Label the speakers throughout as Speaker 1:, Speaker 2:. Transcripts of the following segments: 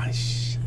Speaker 1: Ah, shit.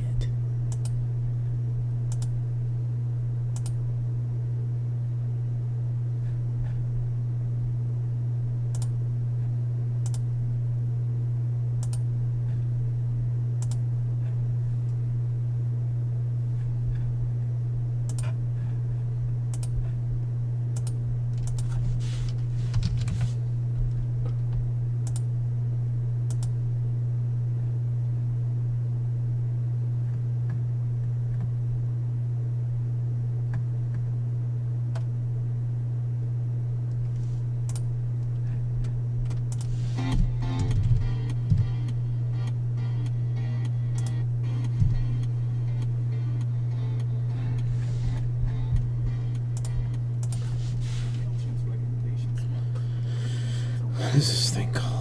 Speaker 1: What is this thing called?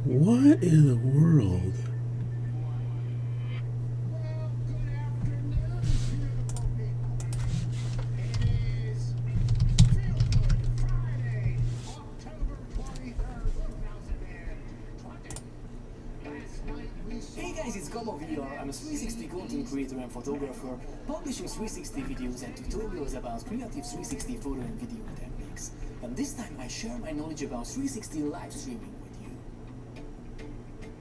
Speaker 1: What in the world?
Speaker 2: Hey guys, it's Gomo VR. I'm a 360 content creator and photographer, publishing 360 videos and tutorials about creative 360 photo and video techniques. And this time I share my knowledge about 360 live streaming with you.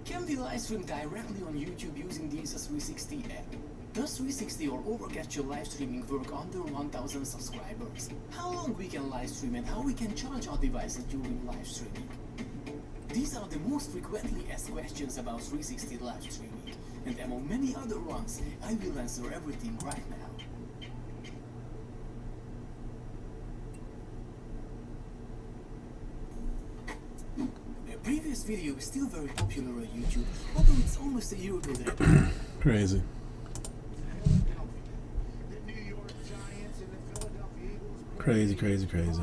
Speaker 2: Can we live stream directly on YouTube using the Insta360 app? Does 360 or Overcapture live streaming work under 1000 subscribers? How long we can live stream and how we can charge our devices during live streaming? These are the most frequently asked questions about 360 live streaming, and among many other ones, I will answer everything right now. A previous video is still very popular on YouTube, although it's almost a year ago that
Speaker 1: Crazy. Crazy, crazy, crazy.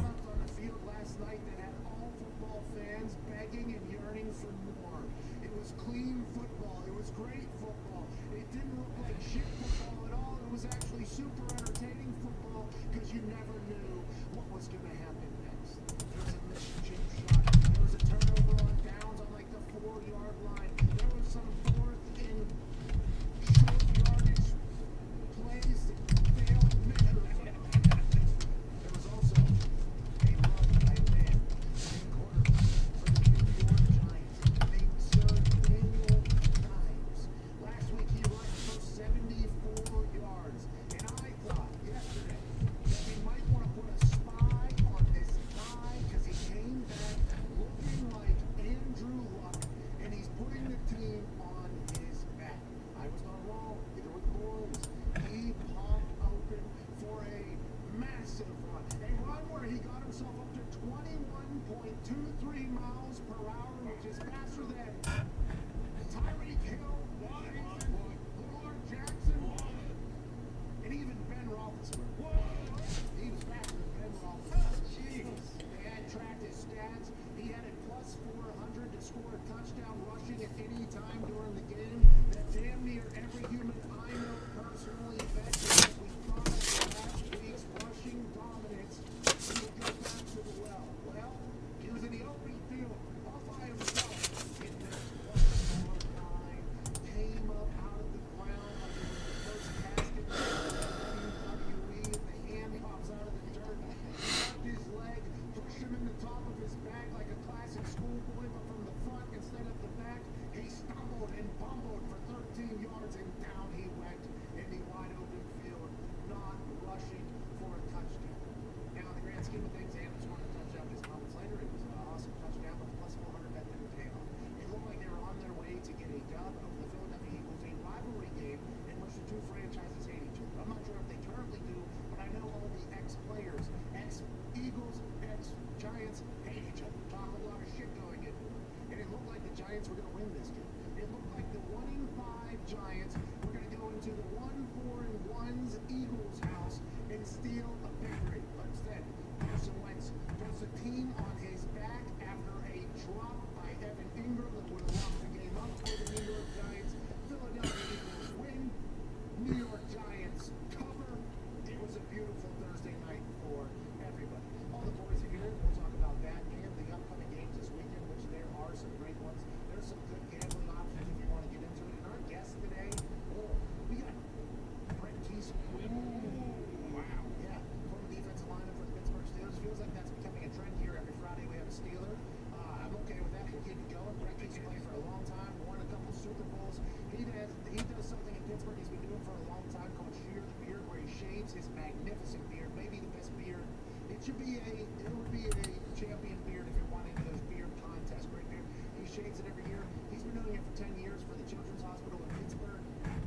Speaker 3: It would be a champion beard if you're wanting those beard contests. Great beard. He shaves it every year. He's been doing it for 10 years for the Children's Hospital in Pittsburgh.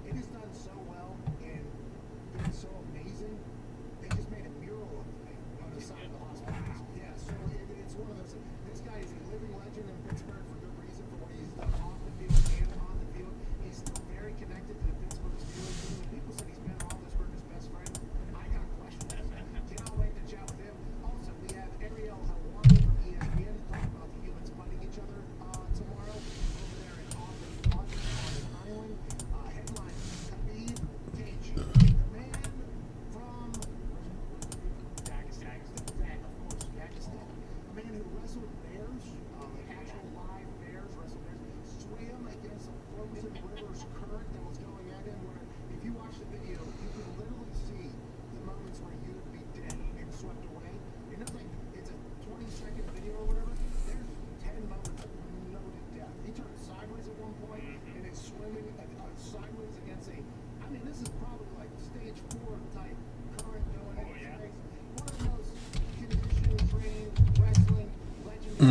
Speaker 3: It has done so well and been so amazing. They just made a mural of the man on the side of the hospital. Yeah, so it's one of those. This guy is a living legend in Pittsburgh for good reason for what he's done off the field and on the field. He's still very connected to the Pittsburgh Steelers. People said he's been Roethlisberger's best friend. I got questions. Cannot wait to chat with him. Also, we have Ariel Helwani from ESPN to talk about the humans fighting each other tomorrow over there in Auburn on an island. Headline: Khabib Keiji, the man from Dagestan, of course, Dagestan, a man who wrestled bears, actual live bears, wrestled bears, swam against a frozen river's current that was going at him. Where if you watch the video, you can literally see the moments where you would be dead and swept away. It looks like it's a 20-second video or whatever. There's 10 moments of noted death. He turned sideways at one point and is swimming sideways against a. I mean, this is probably like stage 4 type current going in his face. One of the most conditioned, trained, wrestling legends.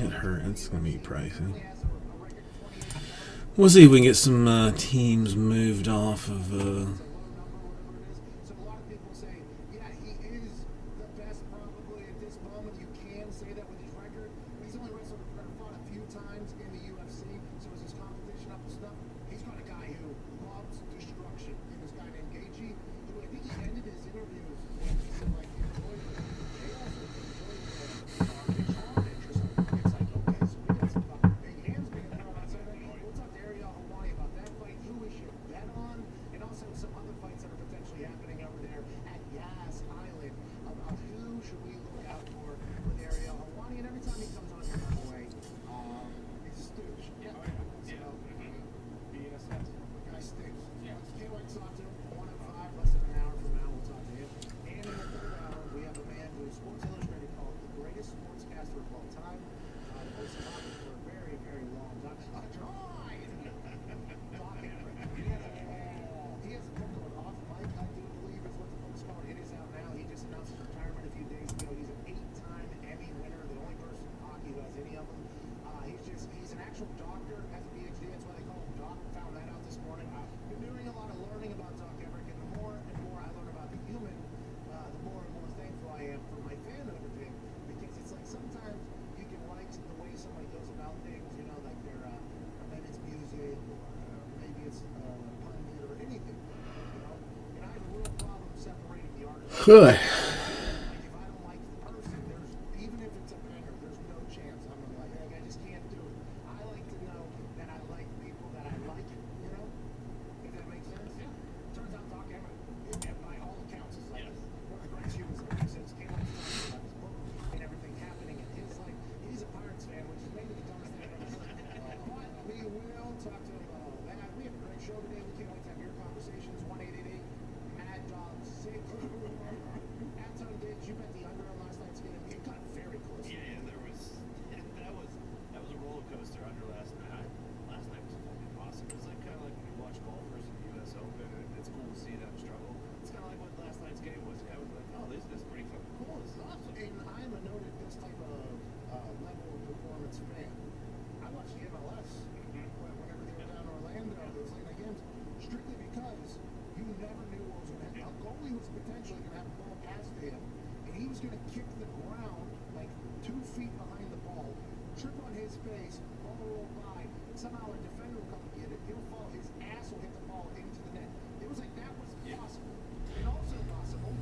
Speaker 1: It hurt. It's gonna be pricey. We'll see if we can get some teams moved off of.
Speaker 3: So a lot of people say, yeah, he is the best probably at this moment. You can say that with his record. He's only wrestled or fought a few times in the UFC, so is his competition up to stuff? He's got a guy who loves destruction. And this guy named Gaethje, who I think he ended his interviews when he said like he enjoyed it. They also enjoyed the carnage or something. It's like, okay, so we got some fucking big hands being thrown outside. We'll talk to Ariel Helwani about that fight, who we should bet on, and also some other fights that are potentially happening over there at Yas Island. Of who should we look out for with Ariel Helwani? And every time he comes on here, by the way, he's a stooge. Yeah. So, being a sense, the guy stinks. Yeah. Can't wait to talk to him. 1:05, less than an hour from now, we'll talk to him. And in the third hour, we have a man who Sports Illustrated called the greatest sportscaster of all time. The voice of hockey for a very, very long time. Doc Emmerich. He has a book called Off Mic, I do believe is what the book's called. It is out now. He just announced his retirement a few days ago. He's an 8-time Emmy winner, the only person in hockey who has any of them. He's an actual doctor, has a PhD, that's why they call him Doc. Found that out this morning. Been doing a lot of learning about Doc Emmerich, and the more and more I learn about the human, the more and more thankful I am for my fanhood of him, because it's like sometimes you can like the way somebody goes about things, you know, like maybe it's music, or maybe it's pundit, or anything, you know, and I have a real problem separating the artist.
Speaker 1: Good.
Speaker 3: Like if I don't like the person, even if it's a banger, there's no chance I'm gonna like it. I just can't do it. I like to know that I like people that I like, you know? If that makes sense? Yeah. Turns out Doc Emmerich, by all accounts, is like one of the greatest humans ever since came out with about his book and everything happening in his life. He's a Pirates fan, which is maybe the dumbest thing I've ever said. But we will talk to him about all that. We have a great show today. We can't wait to have your conversations. 1-888 Mad Dog 6. Anton Diggs, you bet the under on last night's game. It got very close.
Speaker 4: Yeah, that was a roller coaster under last night. Last night was fucking awesome. It's like kind of like when you watch golfers in the U.S. Open, and it's cool to see them struggle. It's kind of like what last night's game was. I was like, oh, this is pretty fucking cool. This is awesome.
Speaker 3: And I'm a noted this type of level of performance fan. I watched the MLS whenever they were down in Orlando, those late night games, strictly because you never knew what was going to happen. A goalie was potentially going to have a ball passed to him, and he was going to kick the ground like 2 feet behind the ball, trip on his face, ball roll by, somehow a defender will come and get it, he'll fall, his ass will hit the ball into the net. It was like that was possible. And also possible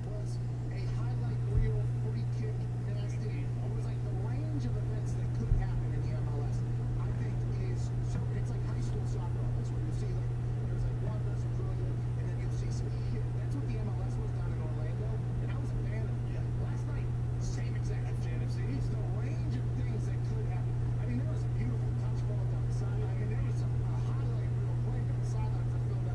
Speaker 3: was a highlight reel, free kick, nasty. It was like the range of events that could happen in the MLS, I think is so, it's like high school soccer almost, where you see like, there's like one person brilliant, and then you'll see some shit. That's what the MLS was down in Orlando, and I was a fan of it. Last night, same exact NFC. It's the range of things that could happen. I mean, there was a beautiful touch ball down the sideline. I mean, there was some highlight reel play down the sideline for Philadelphia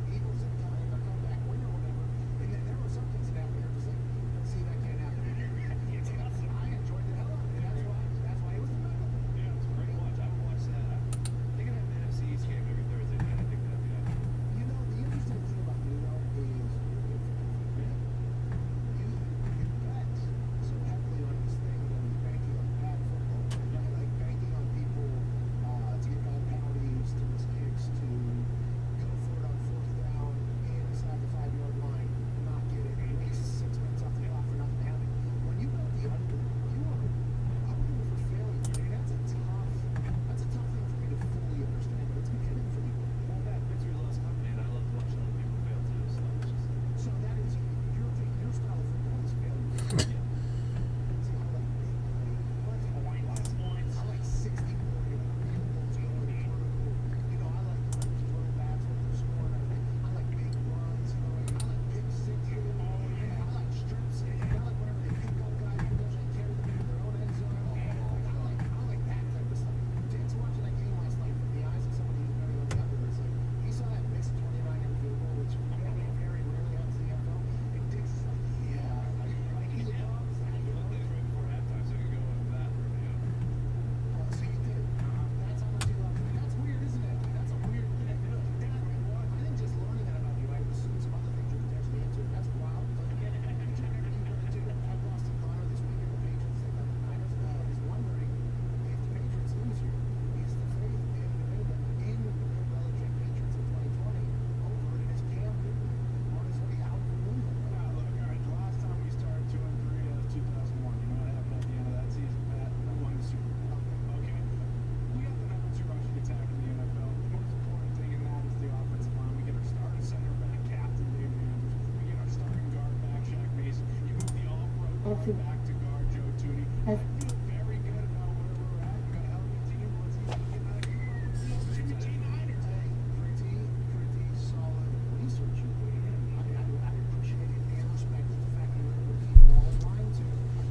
Speaker 3: back to guard Joe Tooney. I feel very good about where we're at. You got a healthy team. Let's see if we can keep up with the G-Niners. Pretty solid research you put in. I appreciate it and respect the fact that you're able to keep it all in line to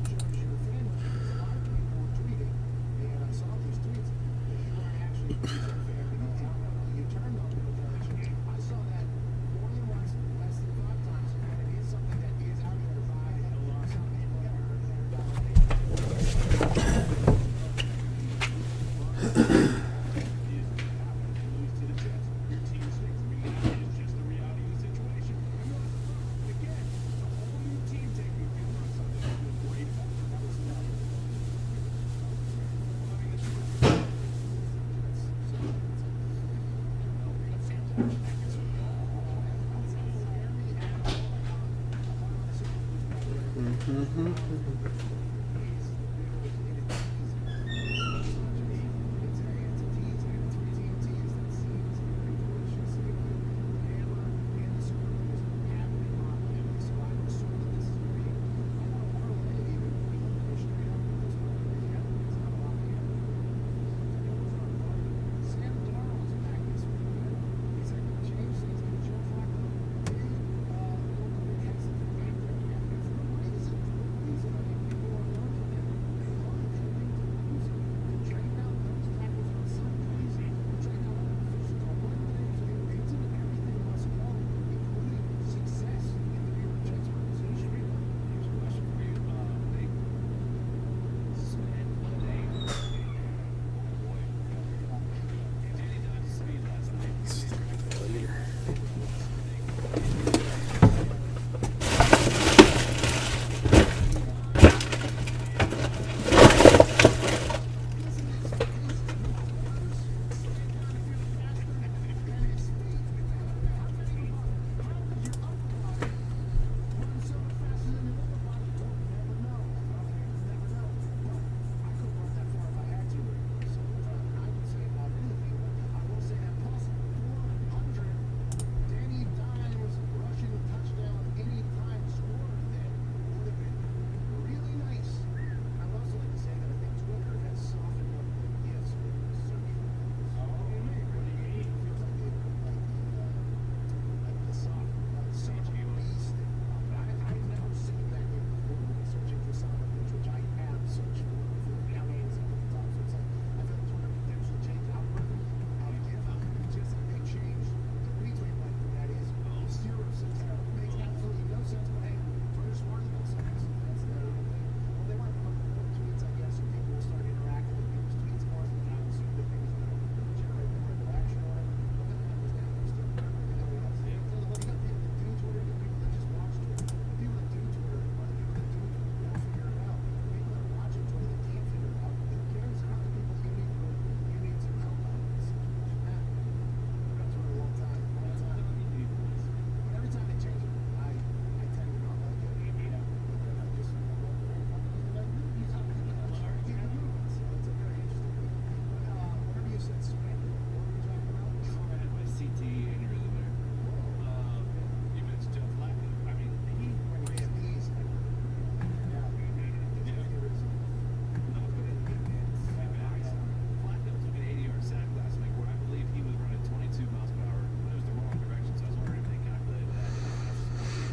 Speaker 3: shows your family. A lot of people were tweeting, and I saw these tweets that you weren't actually a fan. You turned on Bill Belichick. I saw that more than once, less than 5 times, and it is something that is out there by some people that are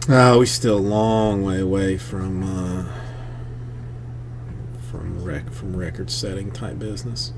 Speaker 1: Oh, we're still a long way away from record-setting type business.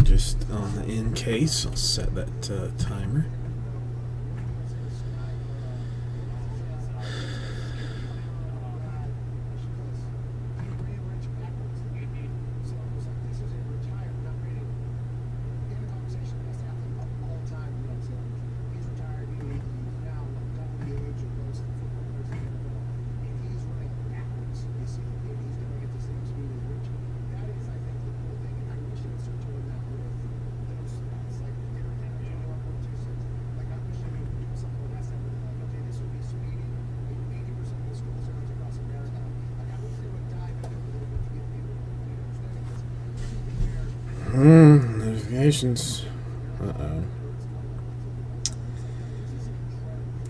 Speaker 1: Just on the in case, I'll set that timer. Notifications. Uh-oh.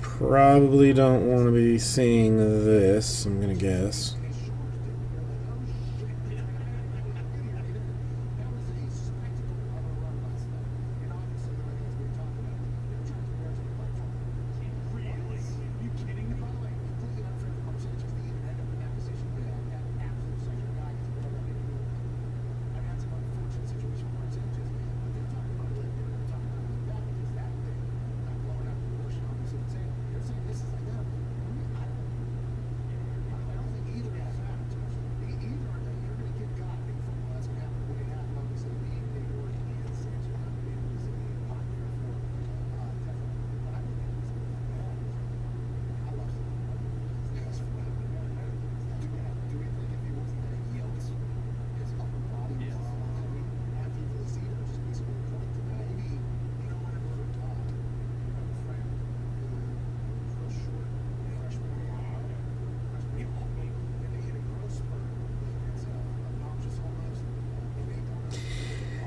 Speaker 1: Probably don't want to be seeing this, I'm gonna guess.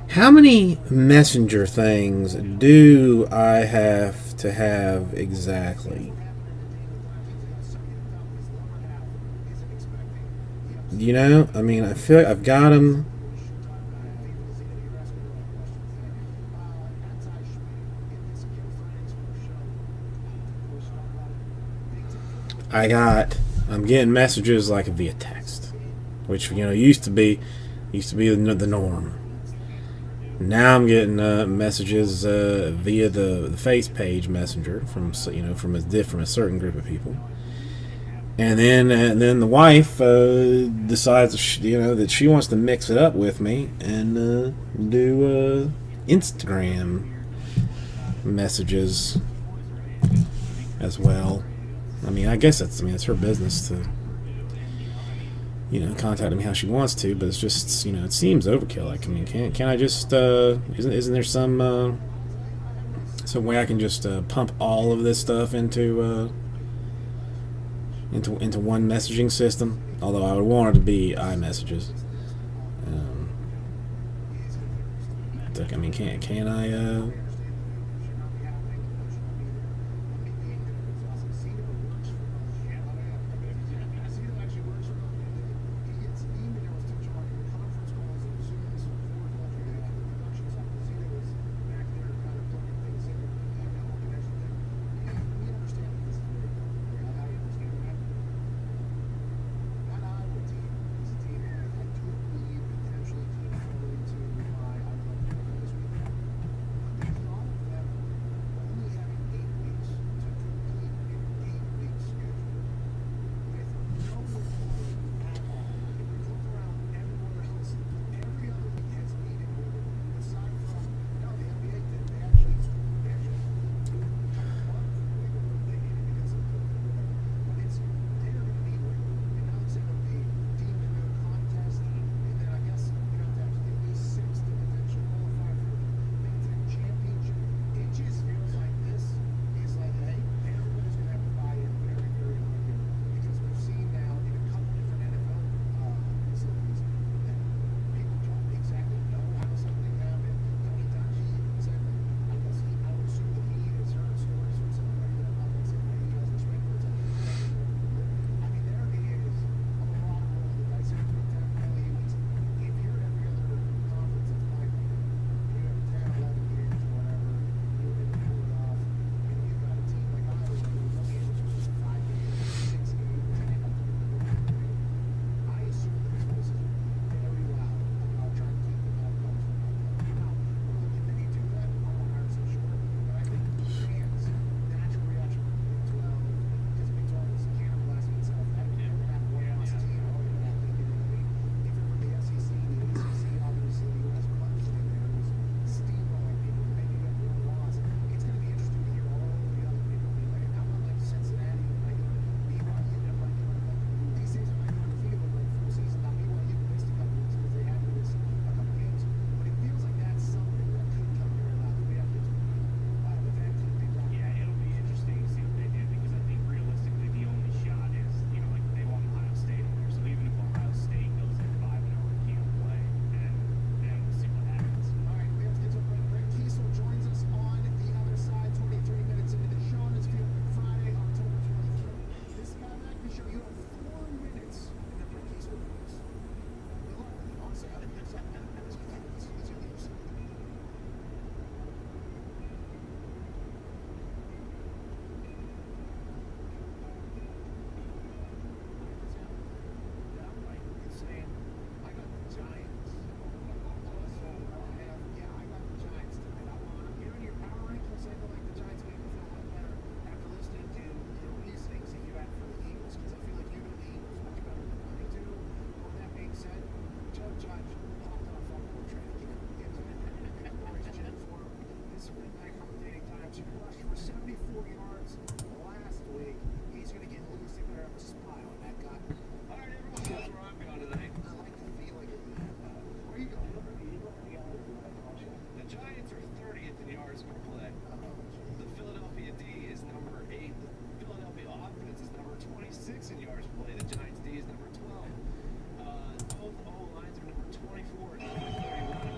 Speaker 1: How many messenger things do I have to have exactly? You know, I mean, I feel like I've got them. I'm getting messages like via text, which, you know, used to be the norm. Now I'm getting messages via the face page messenger from from a certain group of people, and then the wife decides that she wants to mix it up with me and do Instagram messages as well. I mean, I guess it's her business to contact me how she wants to, but it's just, it seems overkill. Like, I mean, can I just isn't there some way I can just pump all of this stuff into one messaging system? Although I would want it to be iMessages. I mean, can I?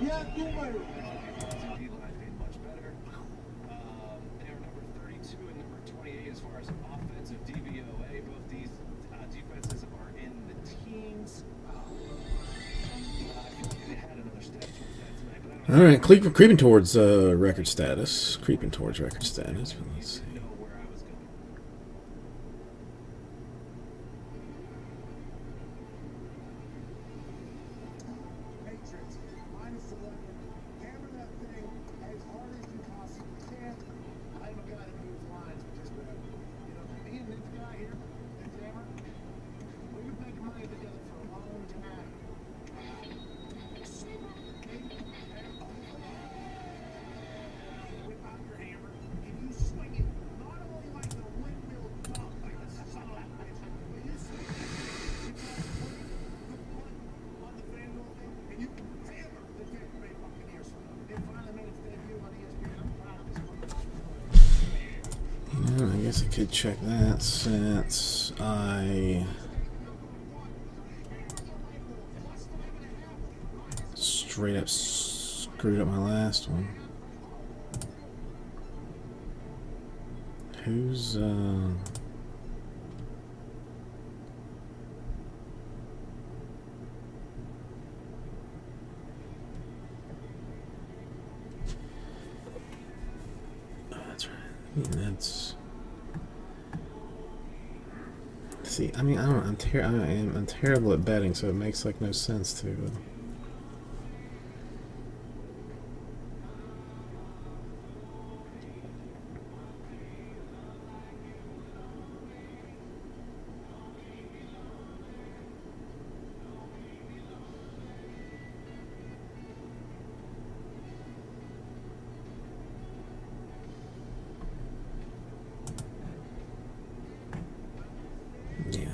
Speaker 3: Я думаю.
Speaker 4: D line being much better. They are number 32 and number 28 as far as offensive DVOA. Both these defenses are in the teens. I feel like they had another step towards that tonight, but I don't
Speaker 1: All right, creeping towards record status. Creeping towards record status. But let's see.
Speaker 4: know where I was going.
Speaker 3: Patriots, -11. Hammer that thing as hard as you possibly can. I'm a guy that moves lines with his grab. You know, me and this guy here, this Hammer, we've been making money together for a long time. Whip out your hammer and you swing it not only like the windmill dunk, like the son of a bitch, but you swing it, you try to put the punt on the FanDuel thing, and you hammer the Tampa Bay Buccaneers. It finally made its debut on ESPN. I'm proud of this one.
Speaker 1: I guess I could check that since I straight up screwed up my last one. Who's that's right. I mean, that's. See, I mean, I don't. I'm terrible at betting, so it makes like no sense to. Yeah.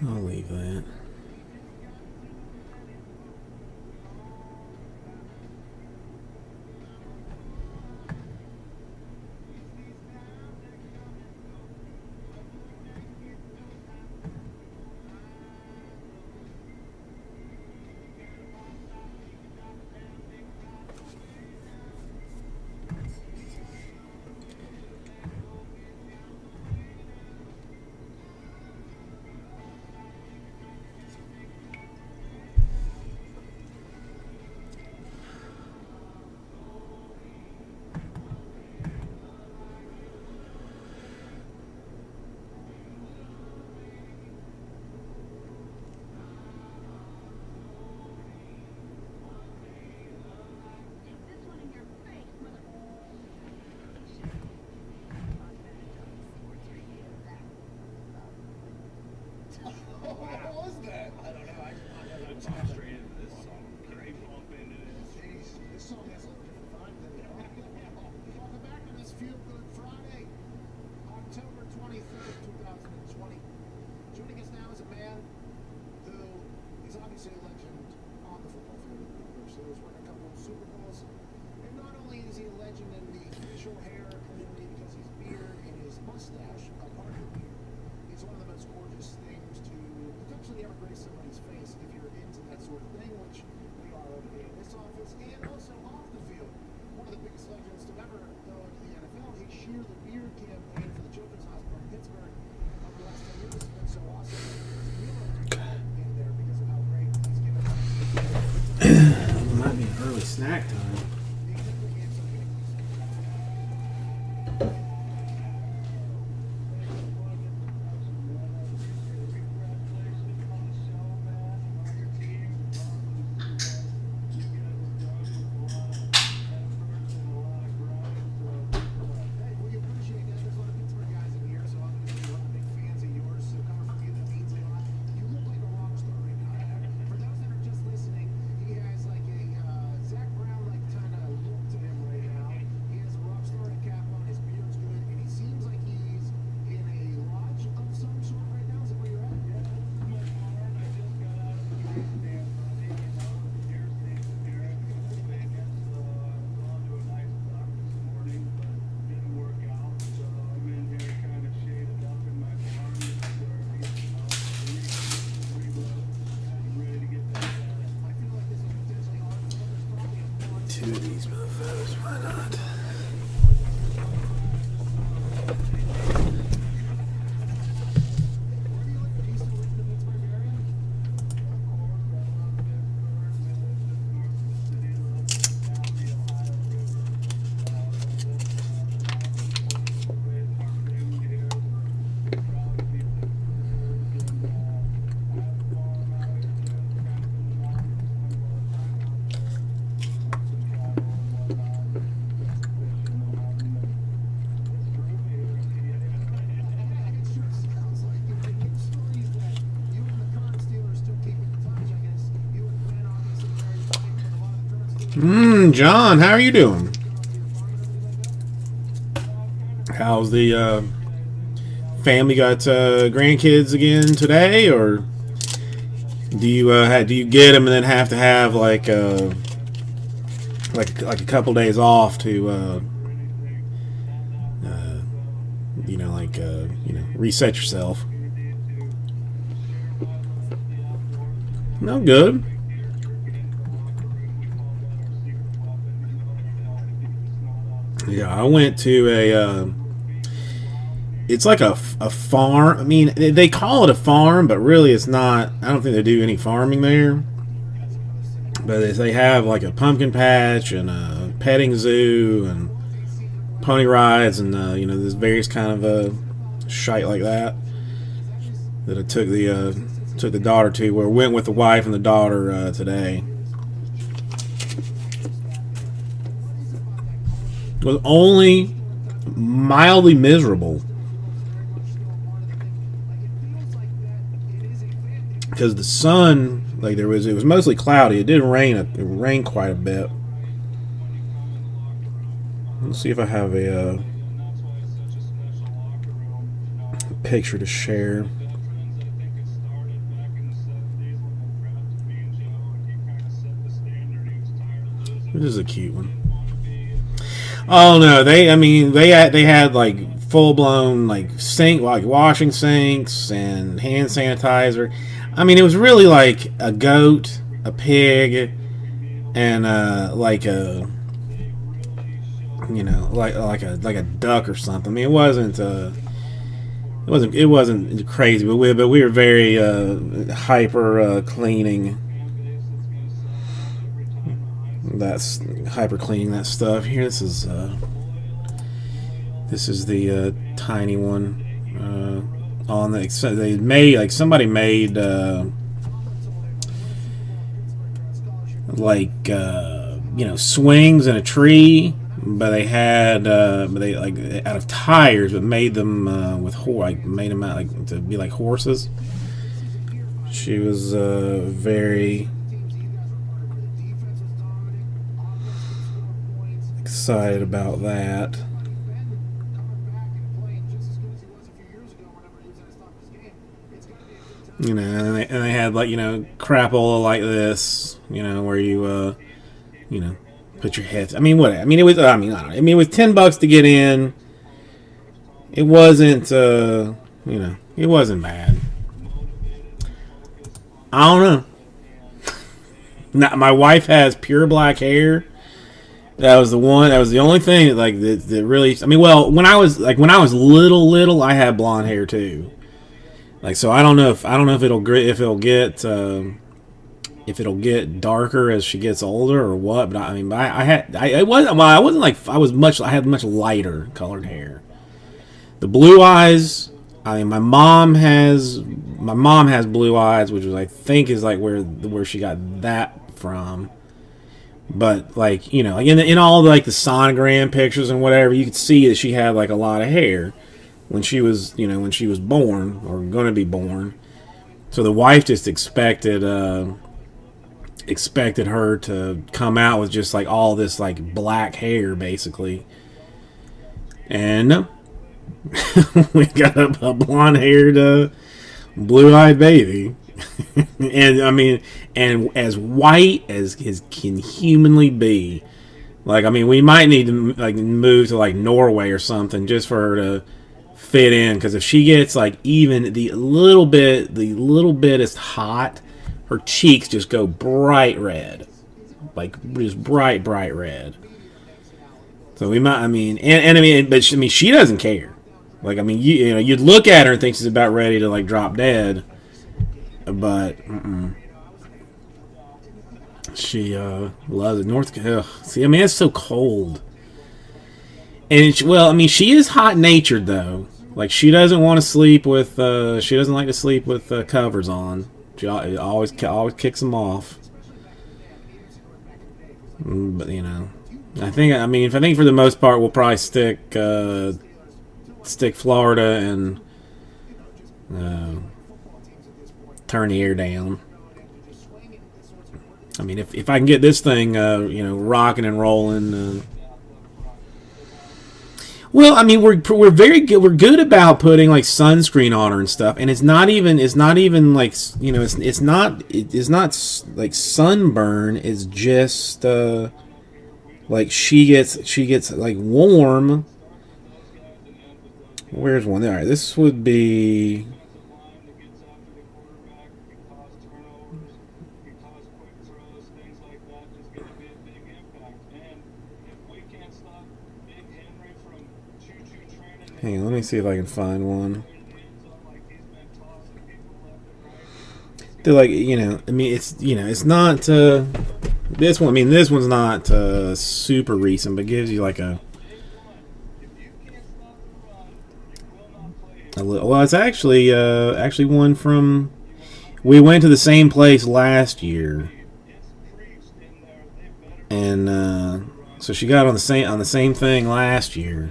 Speaker 1: I'll leave that.
Speaker 3: What was that? I don't know. I just
Speaker 4: Talk straight into this song. Great bump into this.
Speaker 3: Jeez, this song has a different vibe than the other. Welcome back to this Feel Good Friday, October 23rd, 2020. Joining us now is a man who is obviously a legend on the football field. He was winning a couple of Super Bowls. And not only is he a legend in the facial hair community because his beard and his mustache are part of the beard. It's one of the most gorgeous things to potentially ever grace somebody's face if you're into that sort of thing, which we are over here in this office and also off the field. One of the biggest legends to ever go into the NFL. He sheared the beard campaign for the Children's Hospital in Pittsburgh over the last 10 years. It's been so awesome. We love in there because of how great he's given us.
Speaker 1: It might be an early snack time.
Speaker 3: The example games are getting Hey, we appreciate that. There's a lot of Pittsburgh guys in here, so obviously we're all big fans of yours. So coming from you, that means a lot. You look like a rock star right now. For those that are just listening, he has like a Zach Brown like kind
Speaker 1: two of these mofos. Why not? John, how are you doing? How's the family? Got grandkids again today, or do you get them and then have to have like a couple days off to reset yourself? No, good. Yeah, I went to it's like a farm. I mean, they call it a farm, but really it's not. I don't think they do any farming there. But they have like a pumpkin patch and a petting zoo and pony rides and there's various kind of shite like that I took the daughter to. Or went with the wife and the daughter today. Was only mildly miserable because the sun, it was mostly cloudy. It didn't rain. It rained quite a bit. Let's see if I have a picture to share. This is a cute one. Oh no, they had like full blown washing sinks and hand sanitizer. I mean, it was really like a goat, a pig, and like a duck or something. I mean, it wasn't crazy, but we were very hyper cleaning. That's hyper cleaning that stuff. Here, this is the tiny one on the. They made somebody made swings in a tree, but they had out of tires, but made them made them out to be like horses. She was very excited about that. And they had crapola like this, where you put your head. I mean, what? I mean, it was. I don't know. I mean, it was $10 to get in. It wasn't. It wasn't bad. I don't know. Now, my wife has pure black hair. That was the one. That was the only thing that really. I mean, well, when I was little, I had blonde hair too. So I don't know if it'll get darker as she gets older or what. But I had much lighter colored hair. The blue eyes. I mean, my mom has blue eyes, which I think is where she got that from. But in all the sonogram pictures and whatever, you could see that she had a lot of hair when she was born or going to be born. So the wife just expected her to come out with just all this black hair basically. And no. We got a blonde-haired, blue-eyed baby. And I mean, and as white as can humanly be. We might need to move to Norway or something just for her to fit in, because if she gets even the little bitest hot, her cheeks just go bright red. like just bright red. So we might, I mean, and I mean, but I mean, she doesn't care. Like, I mean, you know, you'd look at her and think she's about ready to like drop dead, but she loves it. See, I mean, it's so cold, and well, I mean, she is hot natured though. Like, she doesn't want to sleep with, she doesn't like to sleep with covers on. She always kicks them off. But you know, I think for the most part we'll probably stick Florida and turn the air down. I mean, if I can get this thing you know, rocking and rolling. Well, I mean, we're very good. We're good about putting like sunscreen on her and stuff, and it's not even like, you know, it's not like sunburn. It's just like she gets like warm. Where's one? All right, this would be. Hang on, let me see if I can find one. They're like, you know, I mean, it's, you know, it's not this one. I mean, this one's not super recent, but gives you like a little. Well, it's actually one from. We went to the same place last year, and so she got on the same thing last year.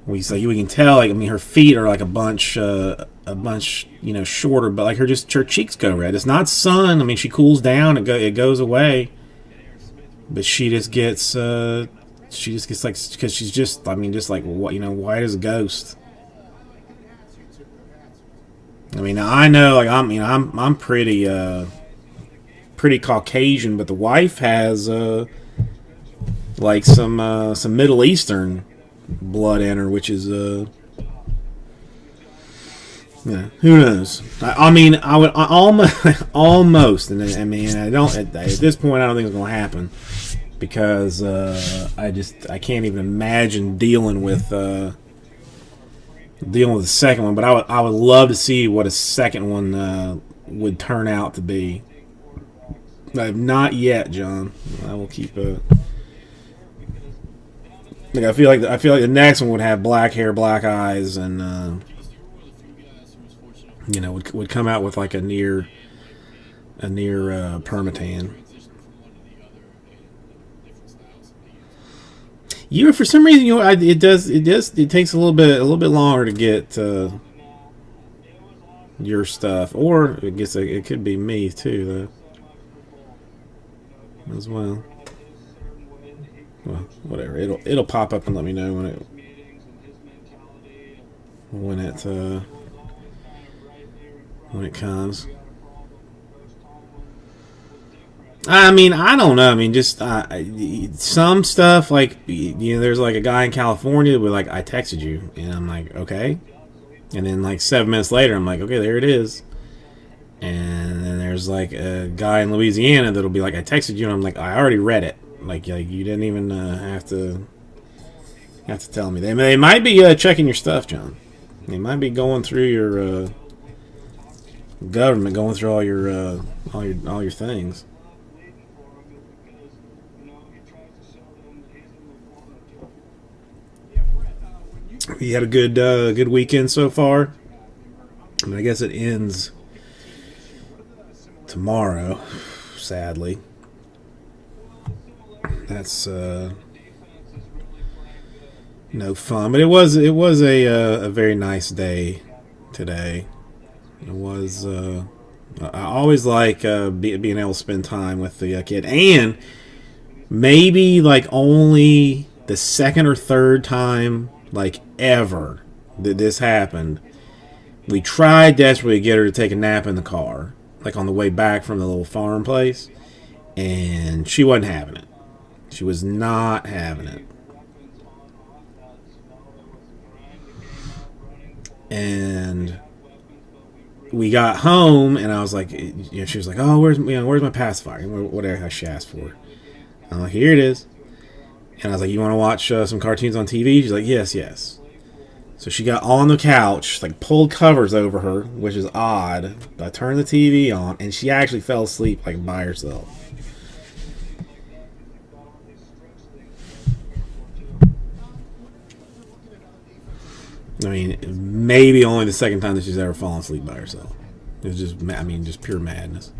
Speaker 1: We can tell, like, I mean, her feet are like a bunch, you know, shorter, but like her cheeks go red. It's not sun. I mean, she cools down, it goes away, but she just gets like, because she's just, I mean, just like, what, you know, white as a ghost. I mean, I know, like, I'm pretty Caucasian, but the wife has like some Middle Eastern blood in her, which is yeah, who knows? I mean, I would almost, and I mean, I don't at this point. I don't think it's going to happen because I can't even imagine dealing with the second one. But I would love to see what a second one would turn out to be. Not yet, John. I will keep a. Like, I feel like the next one would have black hair, black eyes, and you know, would come out with like a near permatan. You, for some reason, you know, it takes a little bit longer to get your stuff, or I guess it could be me too, though, as well. Well, whatever. It'll pop up and let me know when it comes. I mean, I don't know. I mean, just some stuff, like, you know, there's like a guy in California that would, like, I texted you, and I'm like, okay, and then like 7 minutes later, I'm like, okay, there it is. And then there's like a guy in Louisiana that'll be like, I texted you, and I'm like, I already read it. Like you didn't even have to tell me. They might be checking your stuff, John. They might be going through your government, going through all your things. You had a good weekend so far. I mean, I guess it ends tomorrow, sadly. That's no fun, but it was a very nice day today. It was. I always like being able to spend time with the kid, and maybe like only the second or third time like ever that this happened. We tried desperately to get her to take a nap in the car, like on the way back from the little farm place, and she wasn't having it. She was not having it. And we got home, and I was like, she was like, "Oh, where's my pacifier?" Whatever she asked for. I'm like, "Here it is." And I was like, "You want to watch some cartoons on TV?" She's like, "Yes, yes." So she got on the couch, like pulled covers over her, which is odd. I turned the TV on, and she actually fell asleep like by herself. I mean, maybe only the second time that she's ever fallen asleep by herself. It was just, I mean, just pure madness.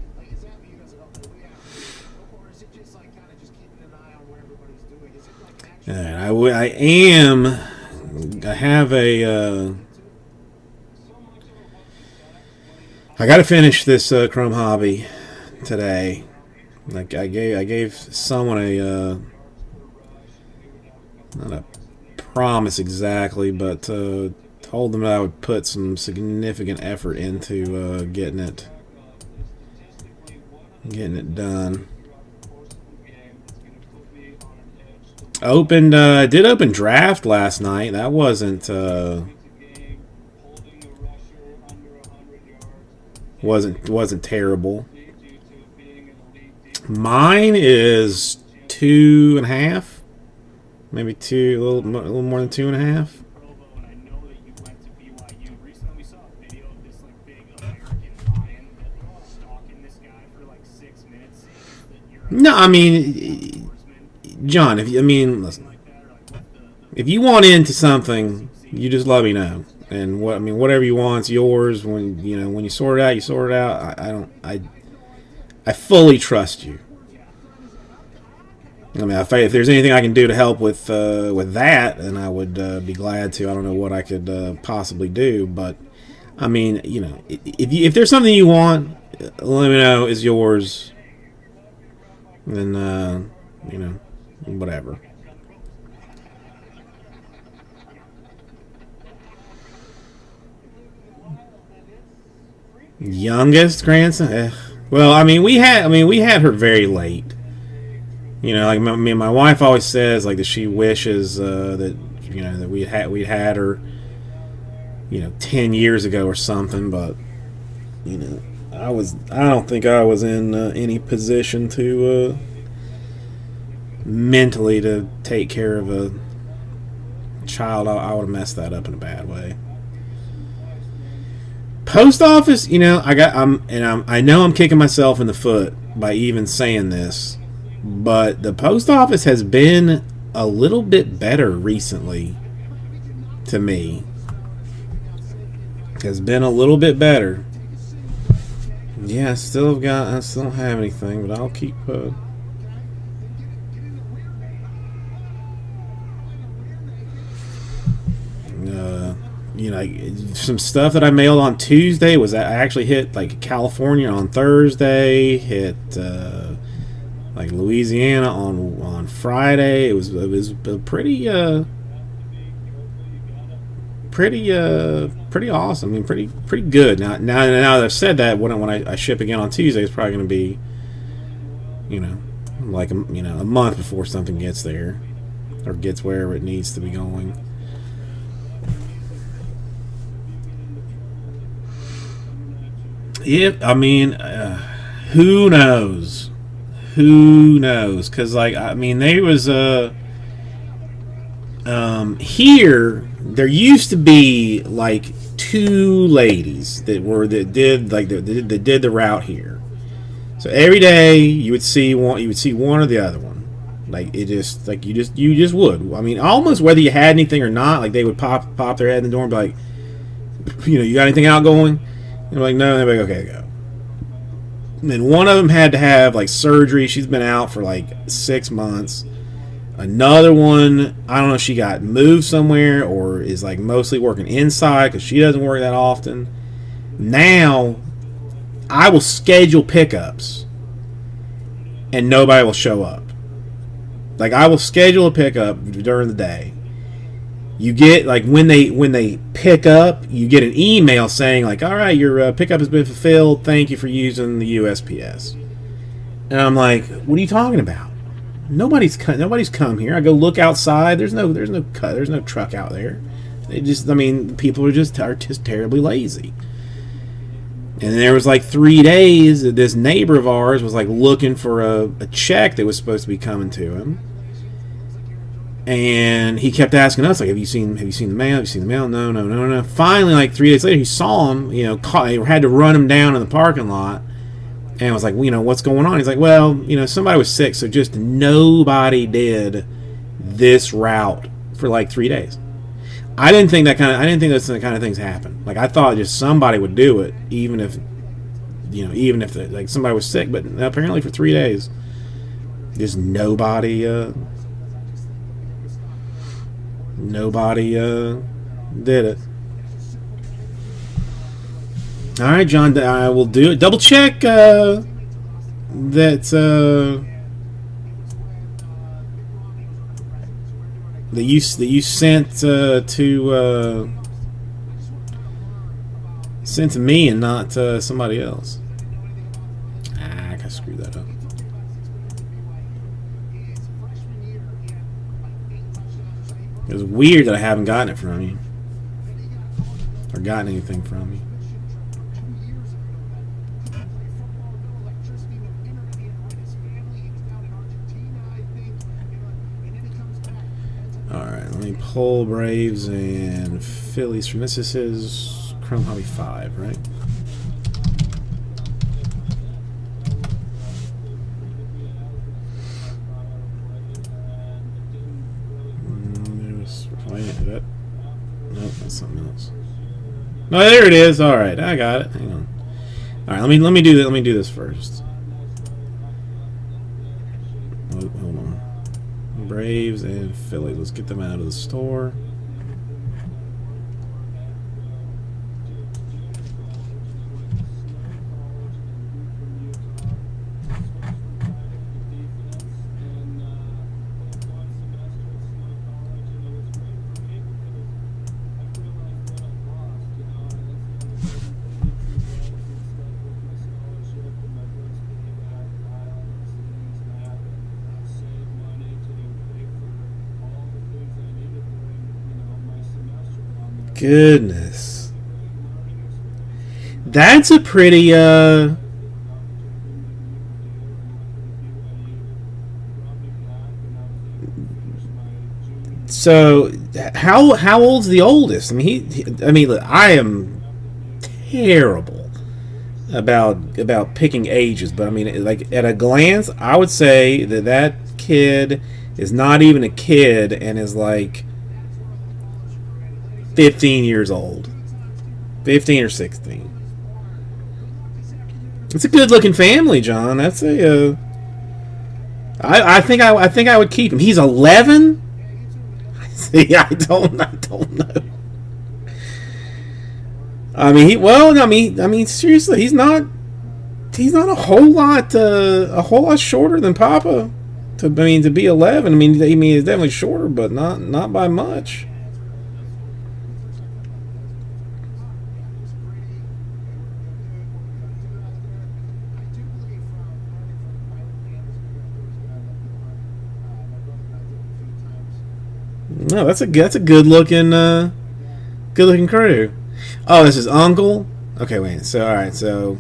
Speaker 1: And I have a, I got to finish this Chrome hobby today. Like I gave someone a, not a promise exactly, but told them that I would put some significant effort into getting it done. Did open draft last night. That wasn't terrible. Mine is 2.5. Maybe a little more than 2.5. No, I mean, John, listen, if you want into something, you just let me know. And whatever you want's yours. When you sort it out, you sort it out. I fully trust you. I mean, if there's anything I can do to help with that, then I would be glad to. I don't know what I could possibly do, but I mean, if there's something you want, let me know. It's yours. Then whatever. Youngest grandson. Well, I mean, we had her very late. Like my wife always says, like, that she wishes that we'd had her 10 years ago or something, but I don't think I was in any position to mentally to take care of a child. I would have messed that up in a bad way. Post office, I know I'm kicking myself in the foot by even saying this, but the post office has been a little bit better recently to me. Has been a little bit better. Yeah, I still don't have anything, but I'll keep some stuff that I mailed on Tuesday was I actually hit like California on Thursday, hit like Louisiana on Friday. It was pretty awesome. I mean, pretty good. Now that I've said that, when I ship again on Tuesday, it's probably going to be like a month before something gets there or gets wherever it needs to be going. Yeah, I mean, who knows? Because there was here there used to be like two ladies that did the route here. So every day you would see one or the other one. Like you just would. I mean, almost whether you had anything or not, like they would pop their head in the door and be like, you got anything outgoing? And I'm like, no. And they're like, okay, go. And then one of them had to have like surgery. She's been out for like 6 months. Another one, I don't know if she got moved somewhere or is like mostly working inside because she doesn't work that often. Now, I will schedule pickups and nobody will show up. Like, I will schedule a pickup during the day. You get, like, when they pick up, you get an email saying, like, all right, your pickup has been fulfilled. Thank you for using the USPS. And I'm like, what are you talking about? Nobody's come here. I go look outside. There's no truck out there. People are just terribly lazy. And there was like 3 days that this neighbor of ours was like looking for a check that was supposed to be coming to him. And he kept asking us, like, have you seen the mail? Have you seen the mail? No. Finally, like 3 days later, he saw him, had to run him down in the parking lot. And was like, well, what's going on? He's like, well, somebody was sick, so just nobody did this route for like 3 days. I didn't think those kind of things happen. Like, I thought just somebody would do it, even if like somebody was sick. But apparently for 3 days, just nobody did it. All right, John, I will do it. Double check that you sent to me and not somebody else. I gotta screw that up. It was weird that I haven't gotten it from you or gotten anything from you. Alright, let me pull Braves and Phillies from this. This is Chrome Hobby 5, right? Nope, that's something else. No, there it is. Alright, I got it. Hang on. Alright, let me do that. Let me do this first. Oh, hold on. Braves and Phillies. Let's get them out of the store. Goodness. That's a pretty so how old's the oldest? I mean look, I am terrible about picking ages, but I mean, like, at a glance, I would say that kid is not even a kid and is like 15 years old. 15 or 16. It's a good looking family, John. That's a I think I would keep him. He's 11? See, I don't know. I mean, seriously, he's not a whole lot shorter than Papa. To be 11. I mean, he's definitely shorter, but not by much. No, that's a good looking crew. Oh, this is Uncle. Okay, wait. So all right. So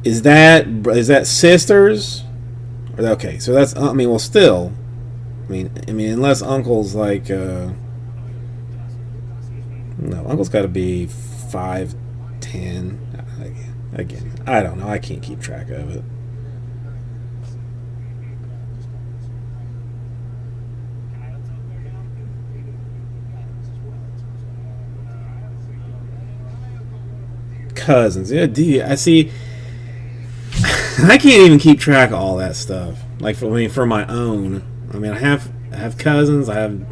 Speaker 1: is that sisters? Okay, so that's well, still. I mean, unless Uncle's like no, Uncle's got to be 5'10". Again, I don't know. I can't keep track of it. Cousins, yeah. I see. I can't even keep track of all that stuff. Like for my own. I mean, I have cousins. I have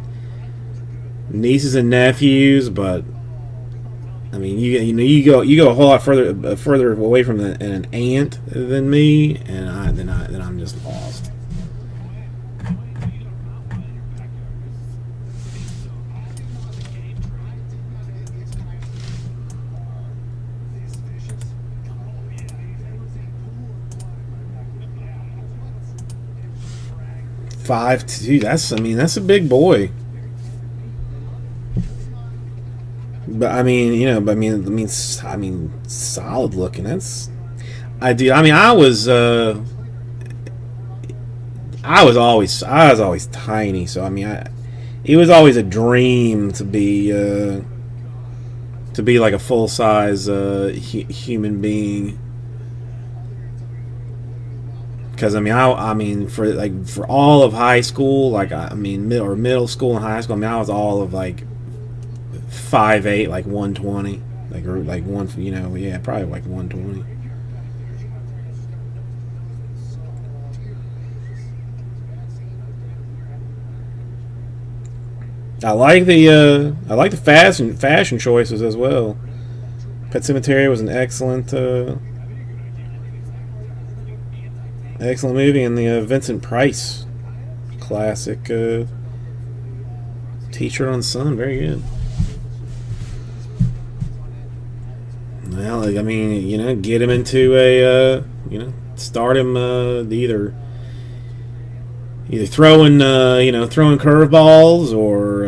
Speaker 1: nieces and nephews, but I mean, you go a whole lot further away from an aunt than me, and then I'm just lost. $5'2". That's a big boy. but I mean, you know, but I mean, solid looking. That's I do. I mean, I was always tiny. So I mean, it was always a dream to be like a full size human being. Because I mean, for all of high school, like I mean, middle school and high school, I mean, I was all of like 5'8", like 120, like one, you know, yeah, probably like 120. I like the fashion choices as well. Pet Sematary was an excellent movie, and the Vincent Price classic T-shirt on Sun, very good. Well, I mean, you know, get him into a you know, start him either throwing throwing curveballs, or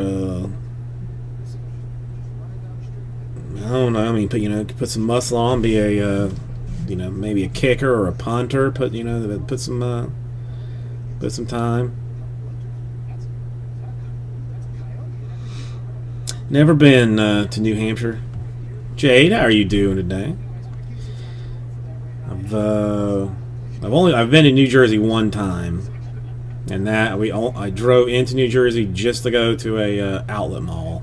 Speaker 1: I don't know. I mean, put some muscle on, be a maybe a kicker or a punter. Put some time. Never been to New Hampshire. Jade, how are you doing today? I've been to New Jersey one time, and I drove into New Jersey just to go to a outlet mall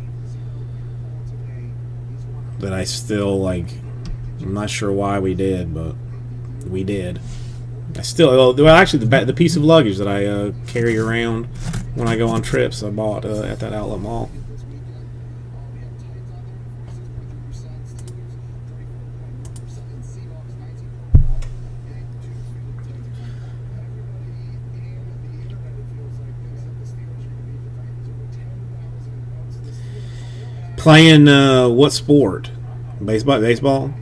Speaker 1: that I still like. I'm not sure why we did, but we did. Actually, the piece of luggage that I carry around when I go on trips, I bought at that outlet mall. Playing what sport? Baseball?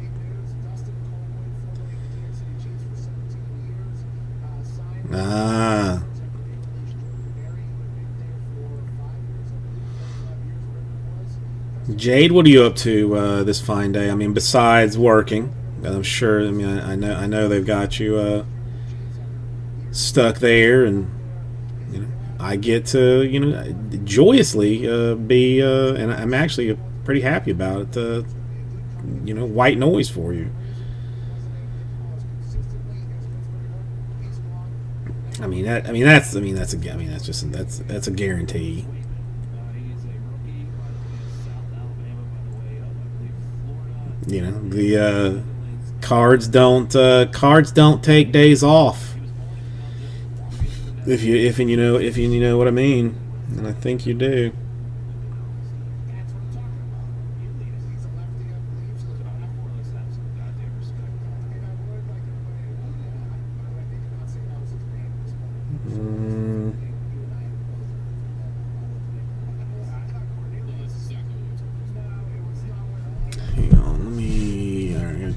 Speaker 1: Ah. Jade, what are you up to this fine day? I mean, besides working, I'm sure. I mean, I know they've got you stuck there, and you know, I get to joyously be, and I'm actually pretty happy about it. White noise for you. That's a guarantee. You know, the cards don't take days off. If you know what I mean, and I think you do.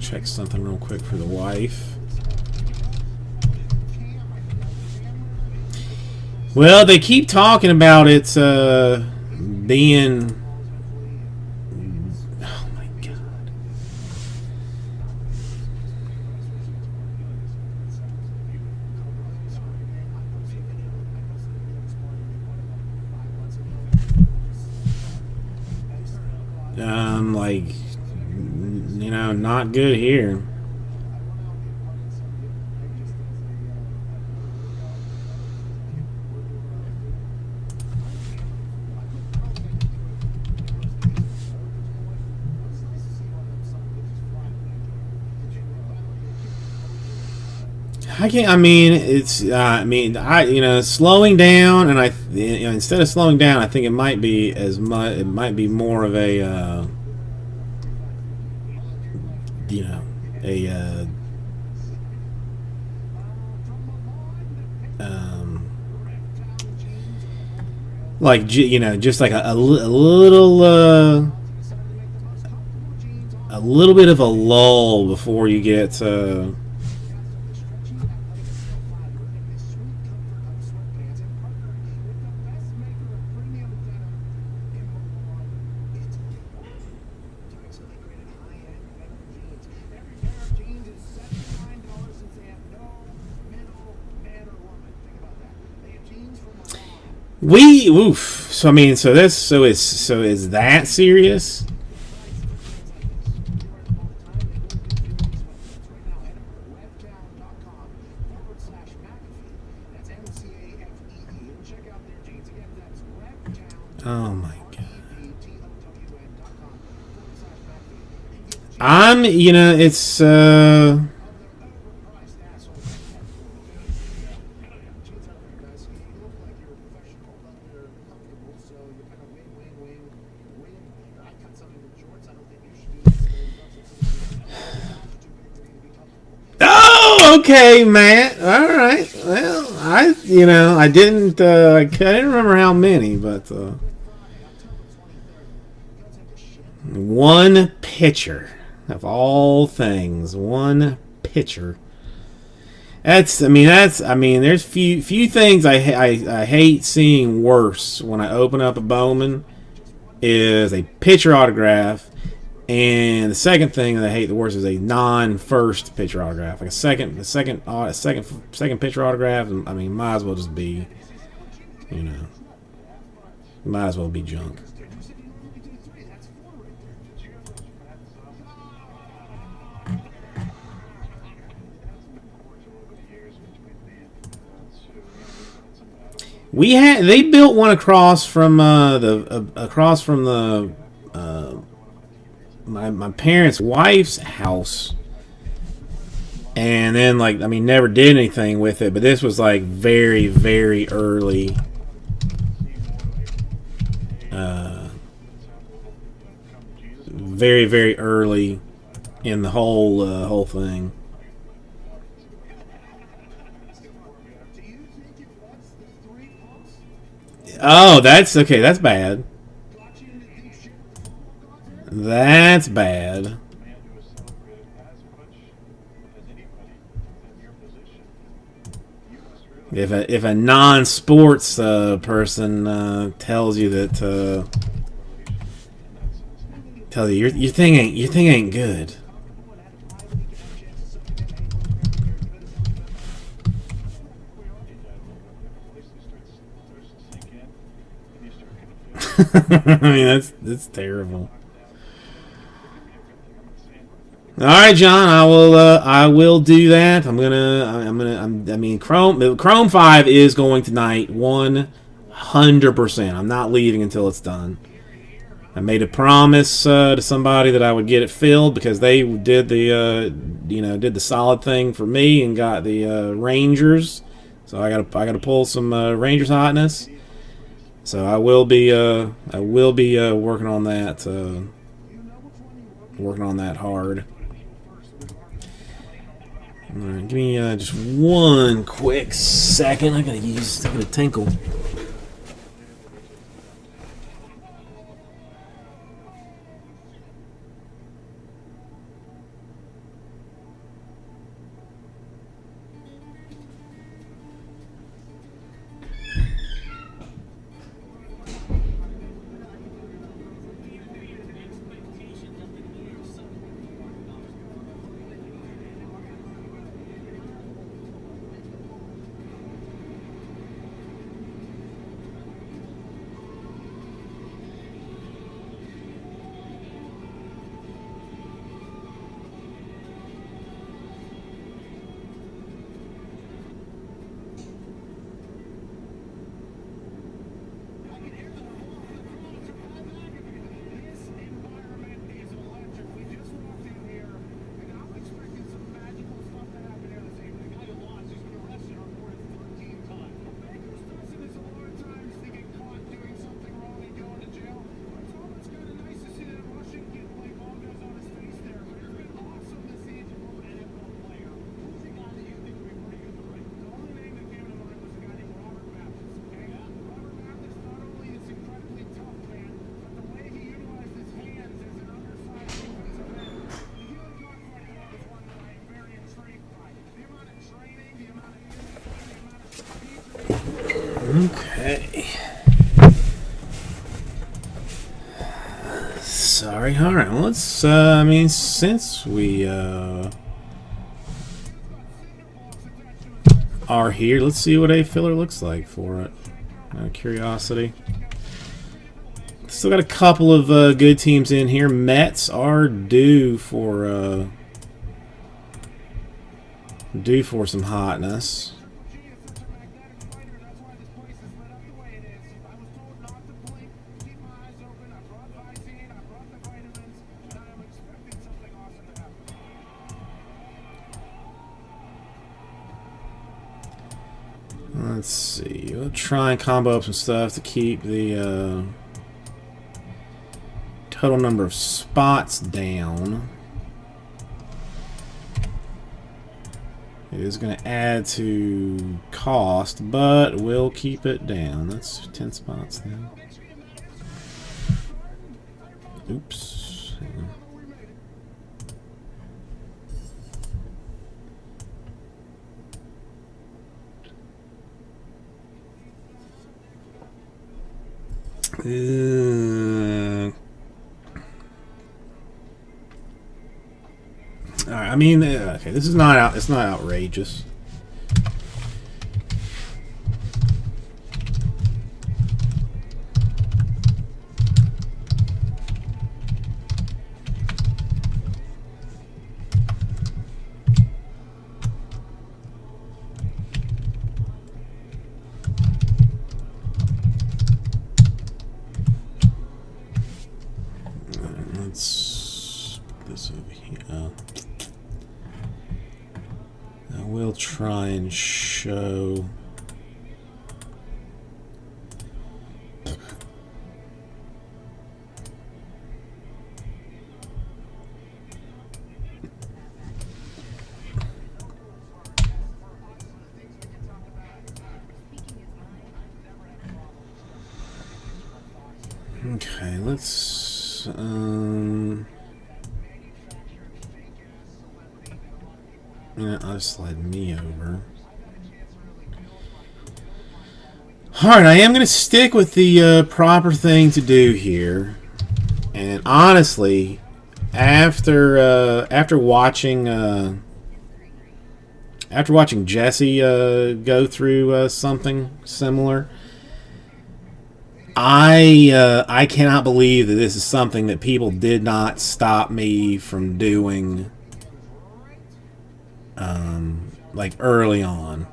Speaker 1: Check something real quick for the wife. Well, they keep talking about it being... Oh my God. Not good here. Slowing down, and instead of slowing down, I think it might be more of a just like a little bit of a lull before you get Oof. So I mean, so is that serious? Oh my god. It's oh, okay, Matt. All right. Well, I didn't remember how many, but one pitcher of all things, one pitcher. There's few things I hate seeing worse when I open up a Bowman is a pitcher autograph, and the second thing that I hate the worst is a non-first pitcher autograph, like a second pitcher autograph. I mean, might as well just be, might as well be junk. They built one across from my parents' wife's house, and then never did anything with it. But this was like very, very early. Very, very early in the whole thing. Oh, that's okay. That's bad. That's bad. If a non-sports person tells you that your thing ain't good. I mean, that's terrible. All right, John. I will do that. Chrome 5 is going tonight, 100%. I'm not leaving until it's done. I made a promise to somebody that I would get it filled because they did the solid thing for me and got the Rangers. So I gotta pull some Rangers hotness. So I will be working on that. Working on that hard. All right, give me just one quick second. I gotta tinkle. Okay. Sorry. All right. Let's. Since we are here, let's see what a filler looks like for it. Out of curiosity. Still got a couple of good teams in here. Mets are due for some hotness. Let's see. We'll try and combo up some stuff to keep the total number of spots down. It is going to add to cost, but we'll keep it down. That's 10 spots then. Oops. Hang on. Alright, I mean, okay, this is not out. It's not outrageous. Let's put this over here. I will try and show. Okay, let's yeah, I'll slide me over. Alright, I am going to stick with the proper thing to do here. And honestly, after watching Jesse go through something similar, I cannot believe that this is something that people did not stop me from doing like early on.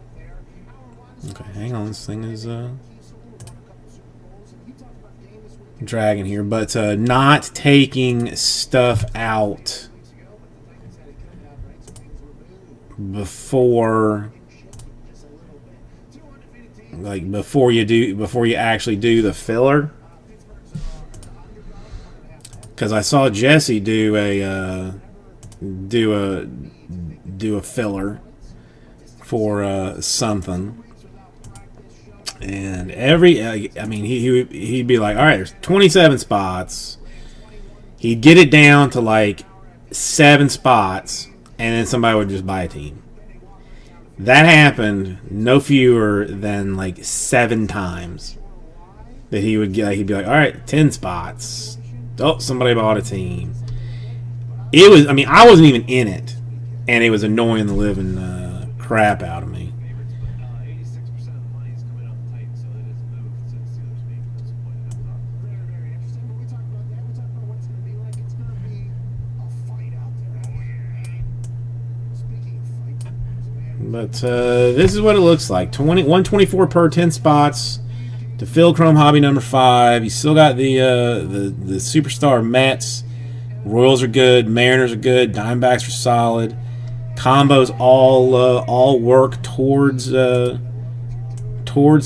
Speaker 1: Okay, hang on, this thing is dragging here, but not taking stuff out before you actually do the filler, because I saw Jesse do a filler for something, and I mean he'd be like, all right, there's 27 spots. He'd get it down to like 7 spots, and then somebody would just buy a team. That happened no fewer than like 7 times. That he would get, he'd be like, all right, 10 spots. Oh, somebody bought a team. It was, I mean, I wasn't even in it, and it was annoying the living crap out of me.
Speaker 4: 86% of the money is coming up tight, so it is moved to Steelers being disappointed.
Speaker 3: Very, very interesting. But we talked about that. We talked about what it's going to be like. It's going to be a fight out there. Speaking of fight,
Speaker 1: But this is what it looks like. 124 per 10 spots to fill Chrome Hobby number 5. You still got the superstar Mets. Royals are good. Mariners are good. Diamondbacks are solid. Combos all work towards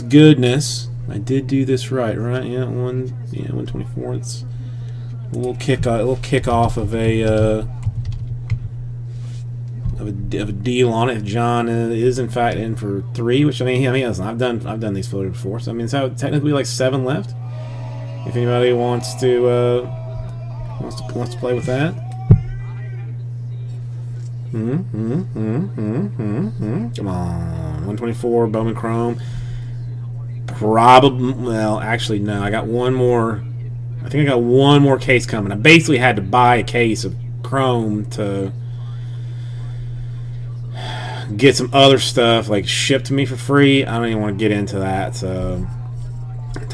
Speaker 1: goodness. I did do this right? Yeah, 124. It's a little kickoff of a deal on it. If John is in fact in for 3, which I mean, listen, I've done these fillers before, so I mean, it's technically like 7 left. If anybody wants to play with that. Come on, 124 Bowman Chrome. Probably, well, actually no. I got one more. I think I got one more case coming. I basically had to buy a case of Chrome to get some other stuff like shipped to me for free. I don't even want to get into that. So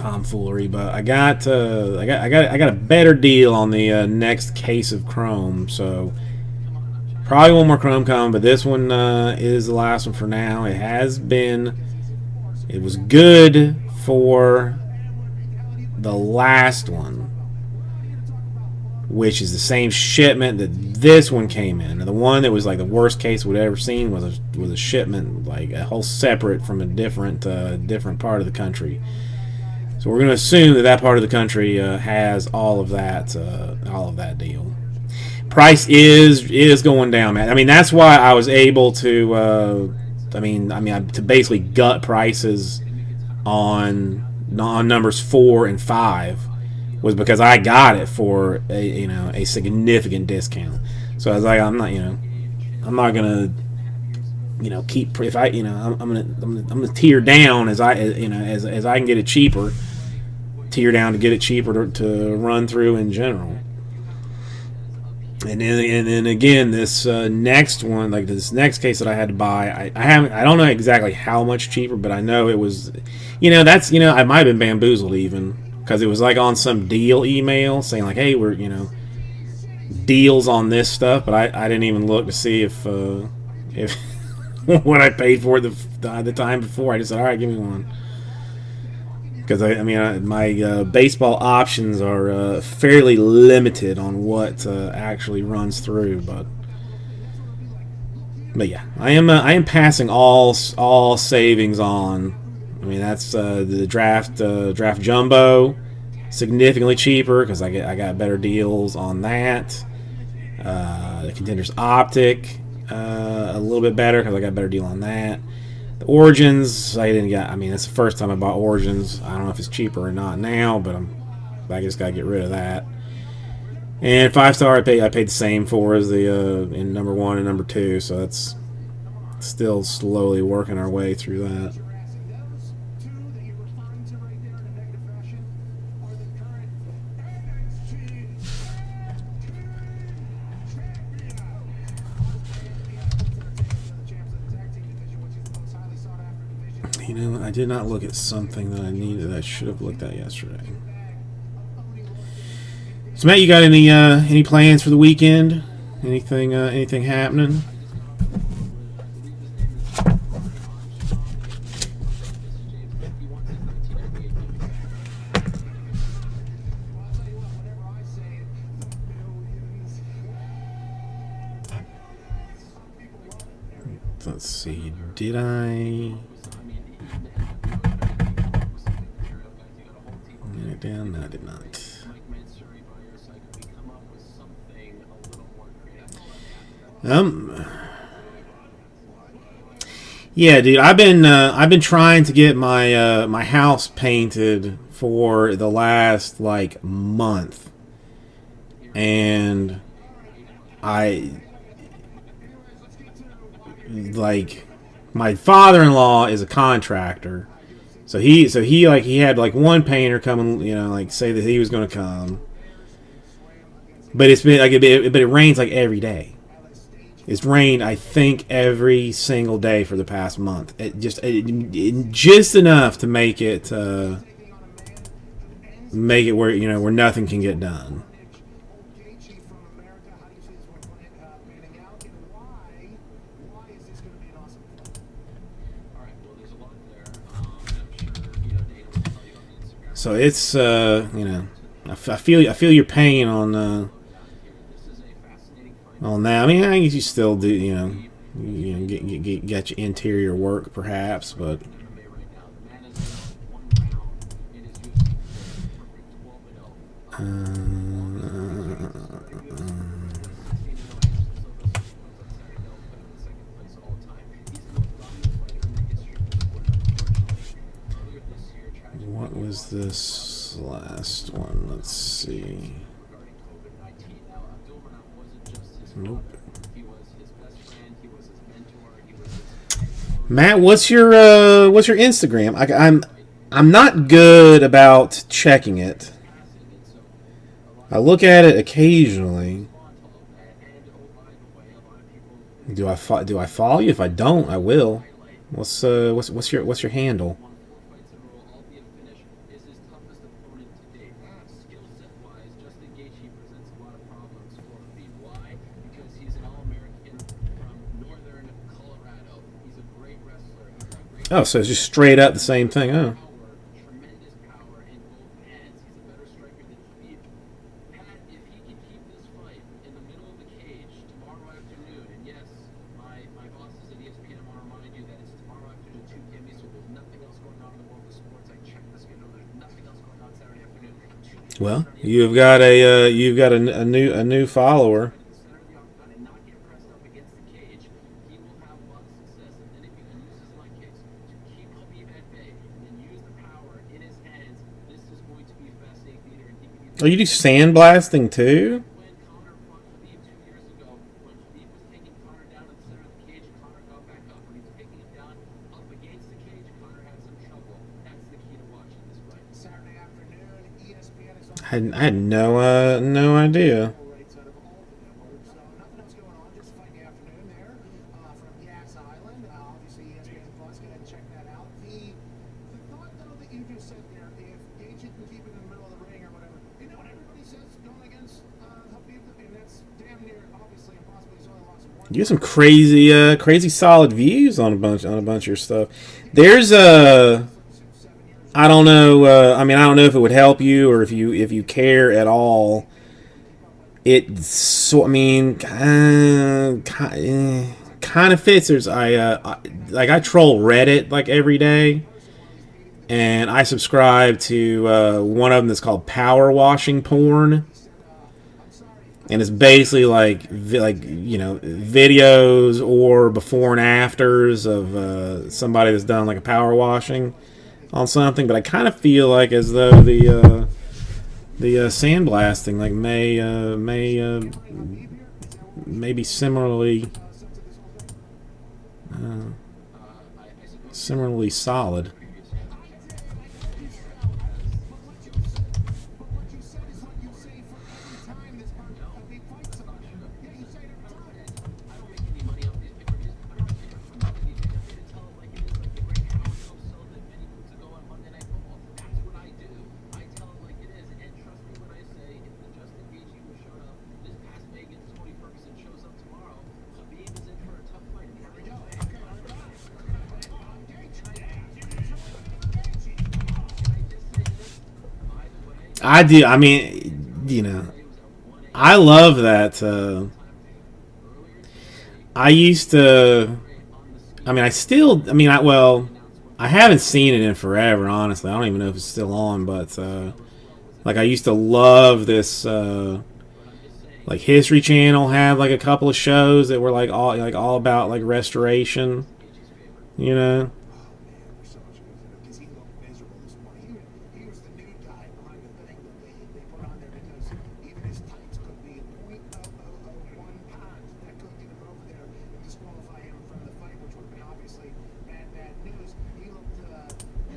Speaker 1: tomfoolery, but I got a better deal on the next case of Chrome, so probably one more Chrome coming, but this one is the last one for now. It was good for the last one, which is the same shipment that this one came in. And the one that was like the worst case we'd ever seen was a shipment like a whole separate from a different part of the country. So we're going to assume that part of the country has all of that deal. Price is going down, man. I mean, that's why I was able to to basically gut prices on numbers 4 and 5 was because I got it for a significant discount. So I was like, I'm not gonna keep if I I'm gonna tear down as I can get it cheaper, tear down to get it cheaper to run through in general. And then again, this next one, like this next case that I had to buy, I don't know exactly how much cheaper, but I know it was, I might have been bamboozled even because it was like on some deal email saying like, hey, we're deals on this stuff, but I didn't even look to see if what I paid for the time before. I just said, all right, give me one. Because my baseball options are fairly limited on what actually runs through, but yeah, I am passing all savings on. I mean, that's the draft jumbo, significantly cheaper because I got better deals on that. The Contenders Optic, a little bit better because I got a better deal on that. The Origins, I didn't get. I mean, it's the first time I bought Origins. I don't know if it's cheaper or not now, but I just gotta get rid of that. And 5-star, I paid the same for as the in number 1 and number 2, so that's still slowly working our way through that. I did not look at something that I needed that I should have looked at yesterday. So Matt, you got any plans for the weekend? Anything happening? Let's see. Did I? Down? No, I did not. Yeah, dude, I've been trying to get my my house painted for the last like month, and my father-in-law is a contractor. So he had like one painter come and say that he was going to come, but it's been like it rains like every day. It's rained I think every single day for the past month. Just enough to make it where nothing can get done. So it's I feel your pain on that. I mean, I guess you still do get your interior work perhaps, but what was this last one? Let's see. Nope. Matt, what's your Instagram? I'm not good about checking it. I look at it occasionally. Do I follow you? If I don't, I will. What's your handle? Oh, so it's just straight up the same thing. Oh.
Speaker 5: Tremendous power in both hands. He's a better striker than Khabib. Pat, if he can keep this fight in the middle of the cage tomorrow afternoon, and yes, my bosses at ESPN want to remind you that it's tomorrow afternoon 2 p.m. Eastern. There's nothing else going on in the world of sports. I checked the schedule. There's nothing else going on Saturday afternoon. 2 p.m.
Speaker 1: Well, you've got a new follower.
Speaker 5: the center of the octagon and not get pressed up against the cage, he will have a lot of success. And then if you can use his leg kicks to keep Khabib at bay and then use the power in his hands, this is going to be a fascinating theater. And he can be
Speaker 1: Oh, you do sandblasting too?
Speaker 5: when Conor fought Khabib 2 years ago, when Khabib was taking Conor down in the center of the cage, Conor got back up. When he was taking him down up against the cage, Conor had some trouble. That's the key to watching this fight.
Speaker 3: Saturday afternoon, ESPN is on.
Speaker 1: I had no idea.
Speaker 3: Rates out of all the networks. Nothing else going on. Just fight in the afternoon there from Yas Island. Obviously, ESPN Plus. Go ahead and check that out. The thought though that you just said there, if Gaethje can keep it in the middle of the ring or whatever, you know what everybody says going against Khabib, and that's damn near obviously impossible. He's only lost one.
Speaker 1: You get some crazy solid views on a bunch of your stuff. There's I don't know. I mean, I don't know if it would help you or if you care at all. It's so. I mean, kind of fits. There's I troll Reddit like every day, and I subscribe to one of them that's called Power Washing Porn, and it's basically like videos or before and afters of somebody that's done like a power washing on something. But I kind of feel like as though the sandblasting like maybe similarly solid.
Speaker 3: What you said is what you say for every time this Khabib fights somebody. Yeah, you say it every time.
Speaker 5: I don't make any money off these pay-per-views. I'm not paying for nothing. I'm here to tell them like it is, like the great Howard Sullivan many moons ago on Monday Night Football. That's what I do. I tell them like it is. And trust me when I say, if the Justin Gaethje who showed up this past Vegas, Tony Ferguson shows up tomorrow, Khabib is in for a tough fight. And here we go. Can I just say this? By the way,
Speaker 1: I do. I mean, I love that. I used to. I mean, I still. I mean, I haven't seen it in forever. Honestly, I don't even know if it's still on. But like, I used to love this. Like History Channel had like a couple of shows that were like all about like restoration. You know.
Speaker 3: So much because he looked miserable this morning. He was the new guy behind the thing that they put on there because even his tights could be a .001 pound that could get him over there and disqualify him from the fight, which would have been obviously bad news. He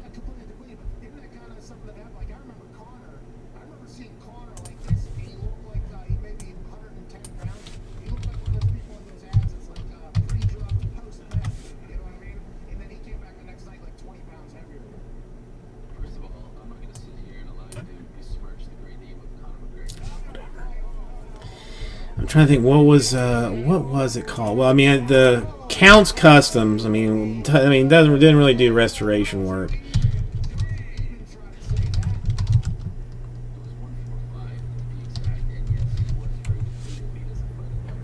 Speaker 3: looked completely depleted, but isn't that kind of something that happened? Like I remember seeing Conor like this, and he looked like he may be 110 pounds. He looked like one of those people in those ads that's like pre-drug post-meth, you know what I mean? And then he came back the next night like 20 pounds heavier.
Speaker 5: first of all, I'm not going to sit here and allow you to besmirch the great name of Conor McGregor.
Speaker 1: I'm trying to think what was it called? Well, I mean the Counts Customs. I mean didn't really do restoration work.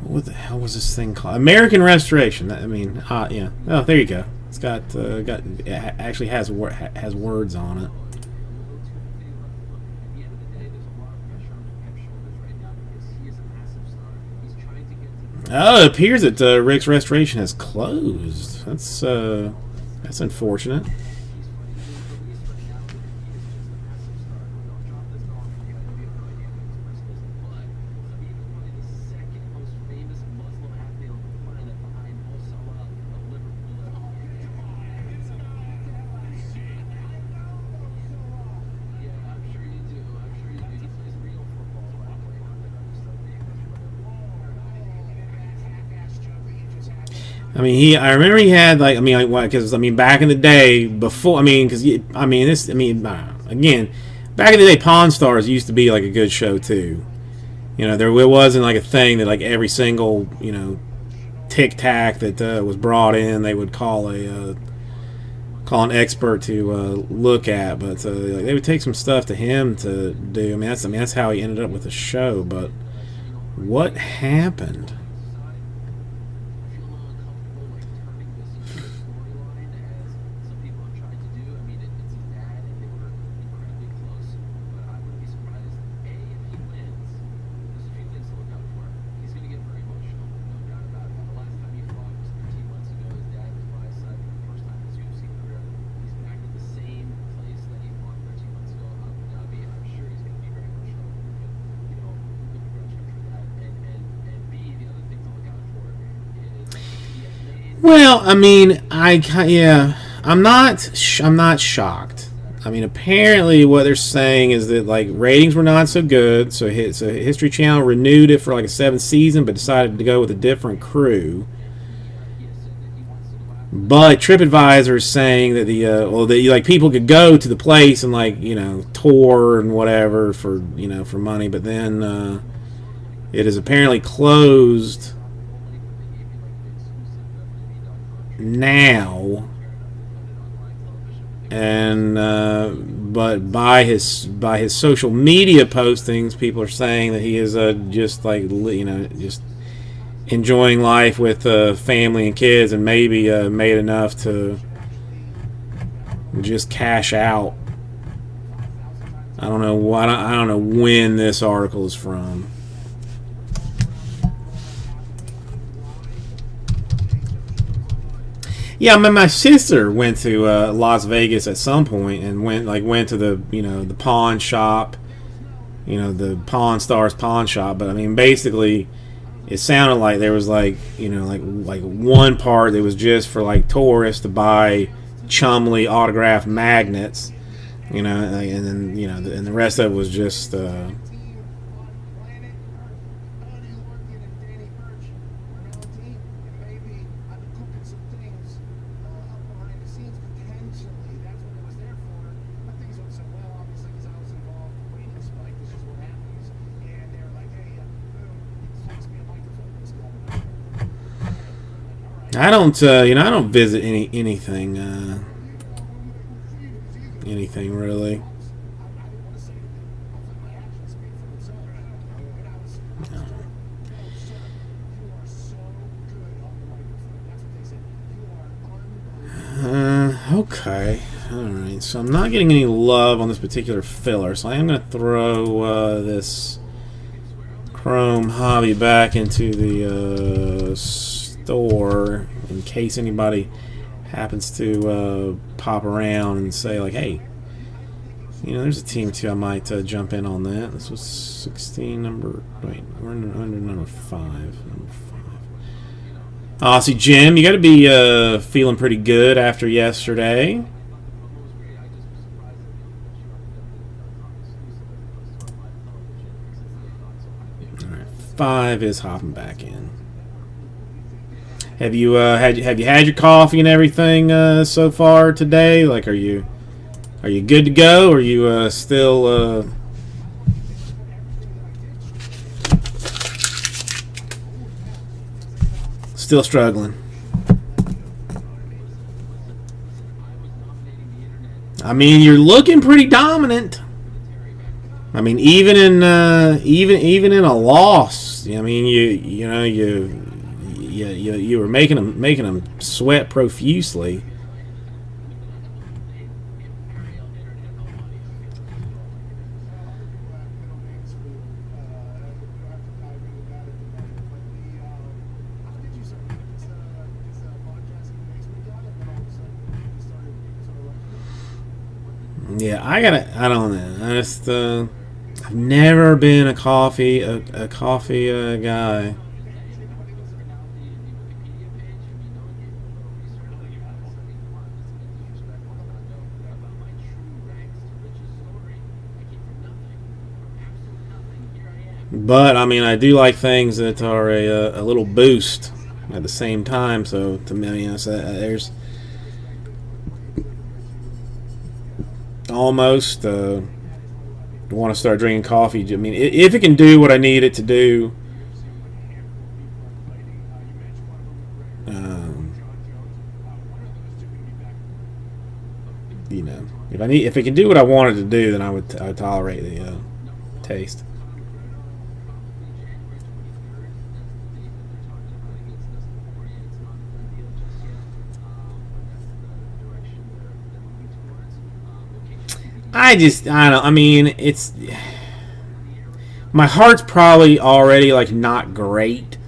Speaker 1: What the hell was this thing called? American Restoration. Yeah. Oh, there you go. It's got it actually has words on it. Oh, it appears that Rick's Restoration has closed. That's unfortunate. I mean, I remember he had because back in the day before, again, back in the day, Pawn Stars used to be like a good show too. It wasn't like a thing that like every single Tic Tac that was brought in they would call a call an expert to look at, but like they would take some stuff to him to do. I mean, that's how he ended up with the show. But what happened?
Speaker 5: I feel a little uncomfortable like turning this into a storyline as some people have tried to do. I mean, it's his dad, and they were incredibly close. But I wouldn't be surprised, A, if he wins. There's a few things to look out for. He's going to get very emotional, no doubt about it. The last time he fought was 13 months ago. His dad was by his side for the first time in his UFC career. He's back at the same place that he fought 13 months ago, Abu Dhabi. I'm sure he's going to be very emotional. But, you know, we can begrudge him for that. And B, the other thing to look out for is he has made.
Speaker 1: Well, I mean, yeah, I'm not shocked. I mean, apparently what they're saying is that like ratings were not so good, so History Channel renewed it for like a 7th season, but decided to go with a different crew. But TripAdvisor is saying that like people could go to the place and like tour and whatever for for money, but then it is apparently closed now. And but by his social media postings, people are saying that he is just like just enjoying life with family and kids, and maybe made enough to just cash out. I don't know what I don't know when this article is from. Yeah, I mean, my sister went to Las Vegas at some point and went to the the pawn shop, the Pawn Stars pawn shop. But I mean, basically, it sounded like there was like one part that was just for like tourists to buy Chumley autograph magnets, and then and the rest of it was just. I don't, I don't visit anything really. Okay, all right. So I'm not getting any love on this particular filler, so I am going to throw this Chrome hobby back into the store in case anybody happens to pop around and say like, hey, there's a team too, I might jump in on that. This was 16 number, wait, we're under number 5. See, Jim, you got to be feeling pretty good after yesterday. All right, 5 is hopping back in. Have you had your coffee and everything so far today? Like, are you good to go? Or are you still struggling? I mean, you're looking pretty dominant. I mean, even in a loss, I mean, you were making them sweat profusely. Yeah, I don't know. I've never been a coffee guy. But I mean, I do like things that are a little boost at the same time. So to me, so there's almost want to start drinking coffee. I mean, if it can do what I need it to do. you know, if it can do what I wanted to do, then I would tolerate the taste. I don't. I mean, it's my heart's probably already like not great.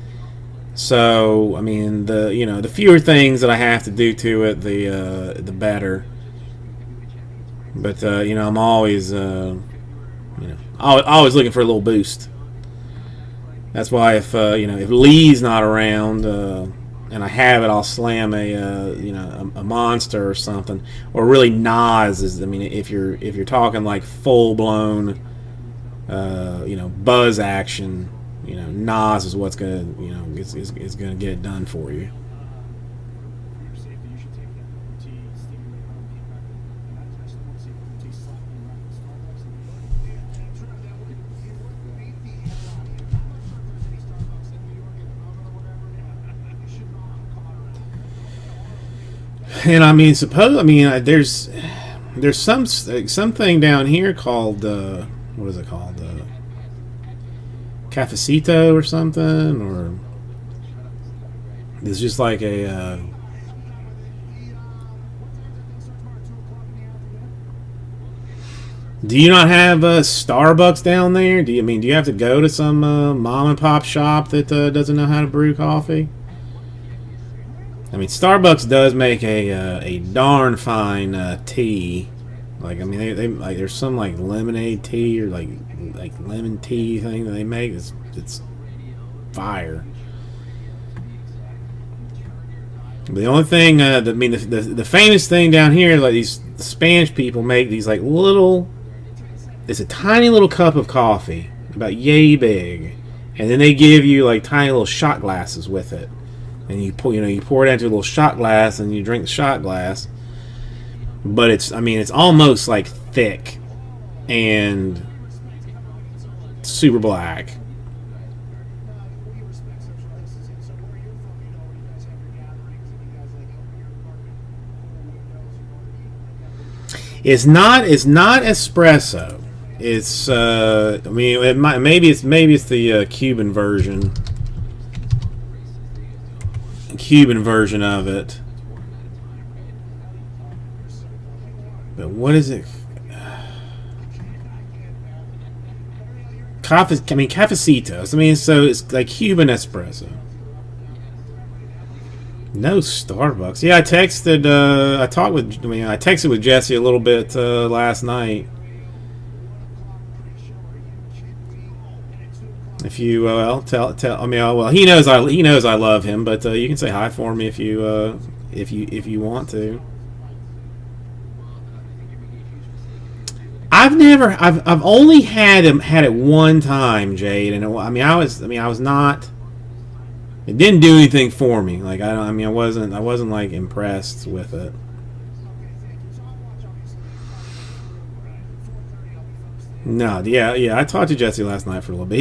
Speaker 1: So I mean, the fewer things that I have to do to it, the better. But I'm always always looking for a little boost. That's why if Lee's not around and I have it, I'll slam a monster or something. Or really Nas is. I mean, if you're talking like full blown buzz action, Nas is what's gonna is gonna get it done for you.
Speaker 3: For your safety, you should take that tea stimulator on the impact. I just don't want to see tea slapping around the Starbucks. And I'm sure that would beat the hell out of you. I'm not sure if there's any Starbucks in New York at the moment or whatever. You should know how to Colorado.
Speaker 1: And I mean, there's something down here called what is it called? Cafecito or something, or it's just like a. Do you not have Starbucks down there? Do you have to go to some mom and pop shop that doesn't know how to brew coffee? I mean, Starbucks does make a darn fine tea. Like, I mean, they like there's some like lemonade tea or like lemon tea thing that they make. It's fire. The only thing the famous thing down here, like these Spanish people make these like little. It's a tiny little cup of coffee, about yay big, and then they give you like tiny little shot glasses with it, and you pour it into a little shot glass, and you drink the shot glass. But it's almost like thick and super black.
Speaker 3: We respect social distancing. So where you're from, when you guys have your gatherings and you guys like open your apartment windows or going to eat like that.
Speaker 1: It's not espresso. It's maybe it's the Cuban version of it. But what is it? Cafecitos. I mean, so it's like Cuban espresso. No Starbucks. Yeah, I texted with Jesse a little bit last night. If you he knows I love him, but you can say hi for me if you want to. I've only had it one time, Jade, and I was not. It didn't do anything for me. Like I wasn't like impressed with it. No, yeah. I talked to Jesse last night for a little bit.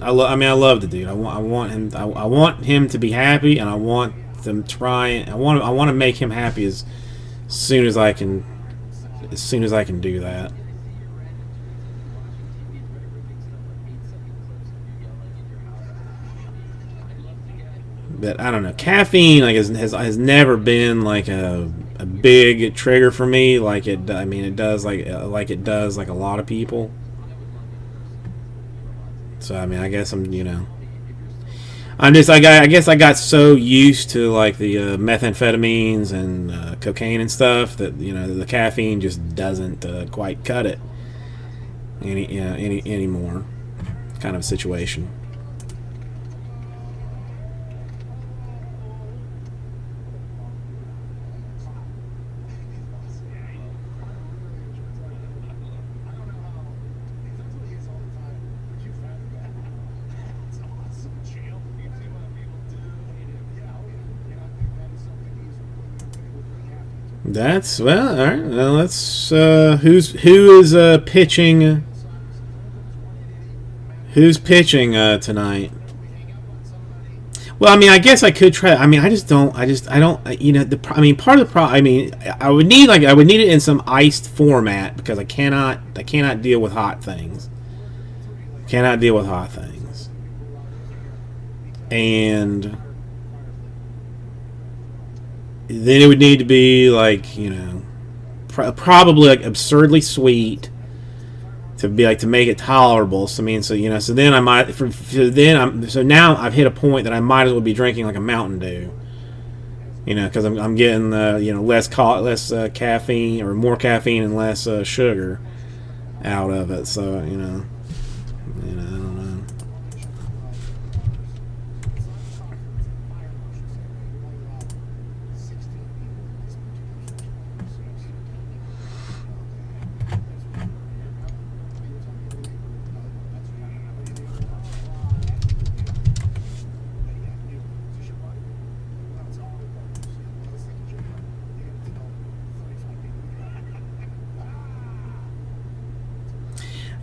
Speaker 1: I love the dude. I want him to be happy, and I want them trying. I want to make him happy as soon as I can do that. But I don't know. Caffeine has never been like a big trigger for me. Like it does like a lot of people. So I guess I guess I got so used to like the methamphetamines and cocaine and stuff that the caffeine just doesn't quite cut it anymore. Kind of situation. That's well. All right. Well, let's. Who is pitching? Who's pitching tonight? Well, I mean, I guess I could try. I mean, I just don't. I don't. You know, I mean, part of the problem. I mean, I would need it in some iced format because I cannot deal with hot things. Cannot deal with hot things. And then it would need to be like, you know, probably like absurdly sweet to be like to make it tolerable. So I mean, so you know, so then I might. So now I've hit a point that I might as well be drinking like a Mountain Dew. You know, because I'm getting you know, less caffeine, or more caffeine and less sugar out of it. So you know, I don't know.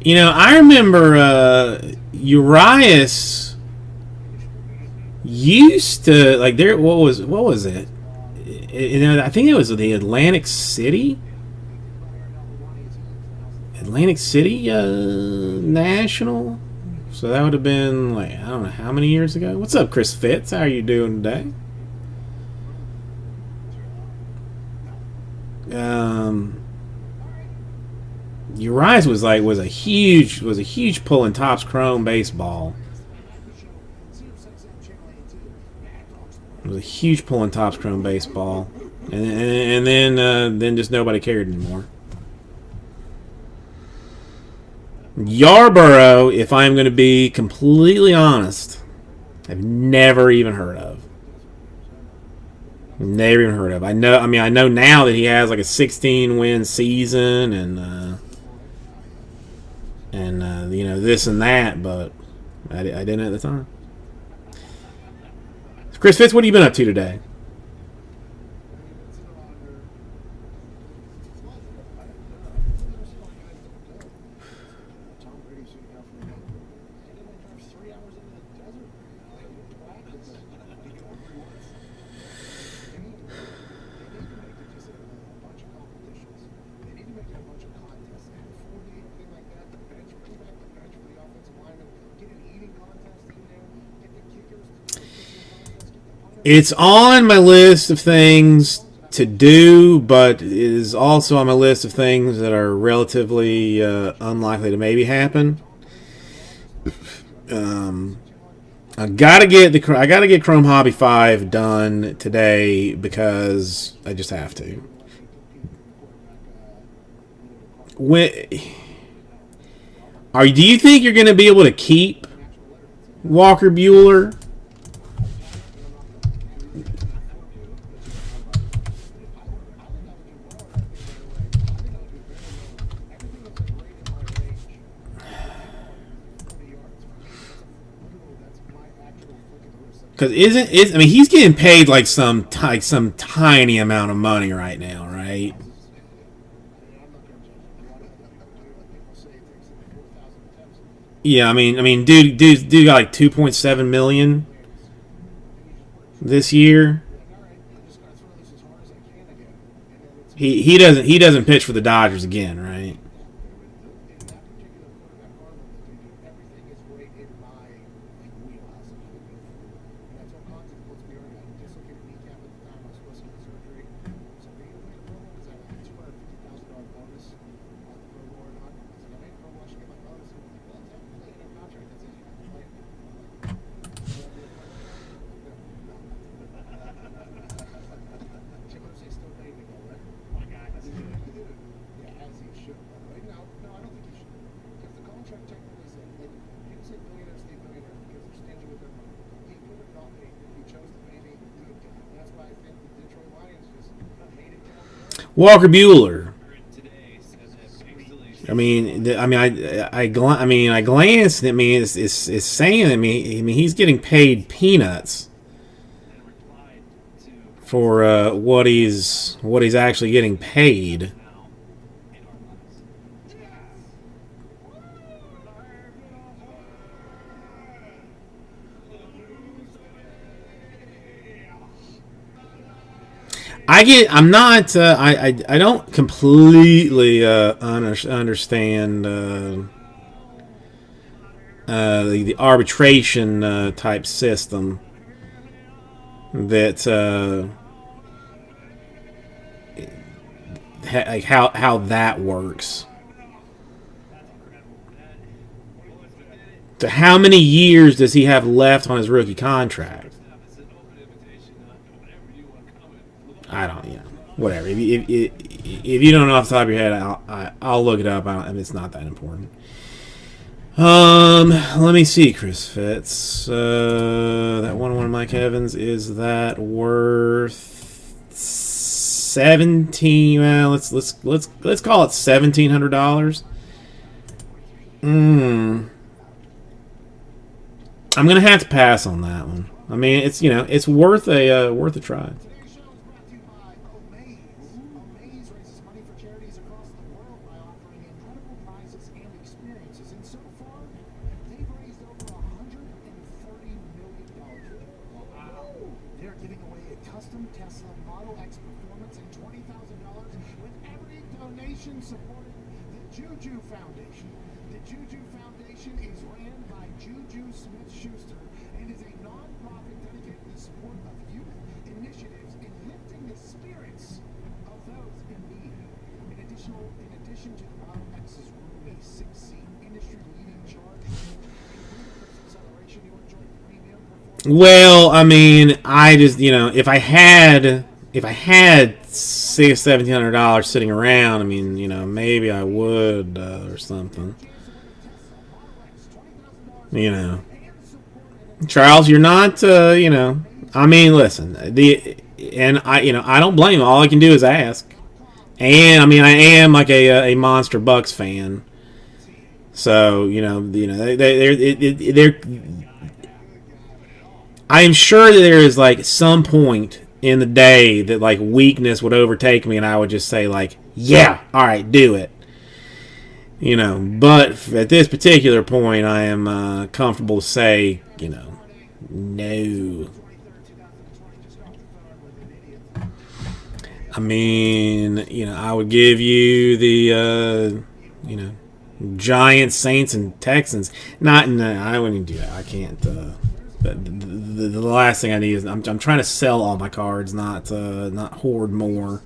Speaker 1: You know, I remember Urias used to like there. What was it? You know, I think it was the Atlantic City National. So that would have been like, I don't know how many years ago. What's up, Chris Fitz? How are you doing today? Urias was a huge pull in Topps Chrome baseball. It was a huge pull in Topps Chrome baseball, and then just nobody cared anymore. Yarborough, if I'm going to be completely honest, I've never even heard of. Never even heard of. I know now that he has like a 16-win season and you know, this and that, but I didn't at the time. Chris Fitz, what have you been up to today? It's on my list of things to do, but it is also on my list of things that are relatively unlikely to maybe happen. I gotta get Chrome Hobby 5 done today because I just have to. Do you think you're going to be able to keep Walker Buehler? Because I mean, he's getting paid like some tiny amount of money right now, right? Yeah, I mean, dude got like 2.7 million this year. He doesn't pitch for the Dodgers again, right? Walker Buehler. I glanced. I mean, it's saying. I mean, he's getting paid peanuts for what he's actually getting paid. I'm not. I don't completely understand the arbitration type system that how that works. So how many years does he have left on his rookie contract? I don't, whatever. If you don't know off the top of your head, I'll look it up. It's not that important. Let me see, Chris Fitz. That one of Mike Evans, is that worth 17? Well, let's call it $1,700. I'm gonna have to pass on that one. I mean, it's worth a try.
Speaker 3: Today's show is brought to you by Omaze. Omaze raises money for charities across the world by offering incredible prizes and experiences. And so far, they've raised over $130 million. Wow. They're giving away a custom Tesla Model X Performance and $20,000 with every donation supporting the Juju Foundation. The Juju Foundation is ran by Juju Smith-Schuster and is a non-profit dedicated to the support of youth initiatives in lifting the spirits of those in need. In addition to the Model X's roomy 6-seat industry-leading charge, including acceleration, you'll enjoy premium performance.
Speaker 1: Well, I mean, I just if I had $1,700 sitting around, I mean, maybe I would or something. Charles, you're not. I mean, listen. I don't blame him. All I can do is ask. And I mean, I am like a Monster Bucks fan. So they're. I am sure that there is like some point in the day that like weakness would overtake me, and I would just say like, yeah, all right, do it. But at this particular point, I am comfortable to say, no. I mean, I would give you the, Giants, Saints, and Texans. I wouldn't do that. I can't. The last thing I need is I'm trying to sell all my cards, not hoard more.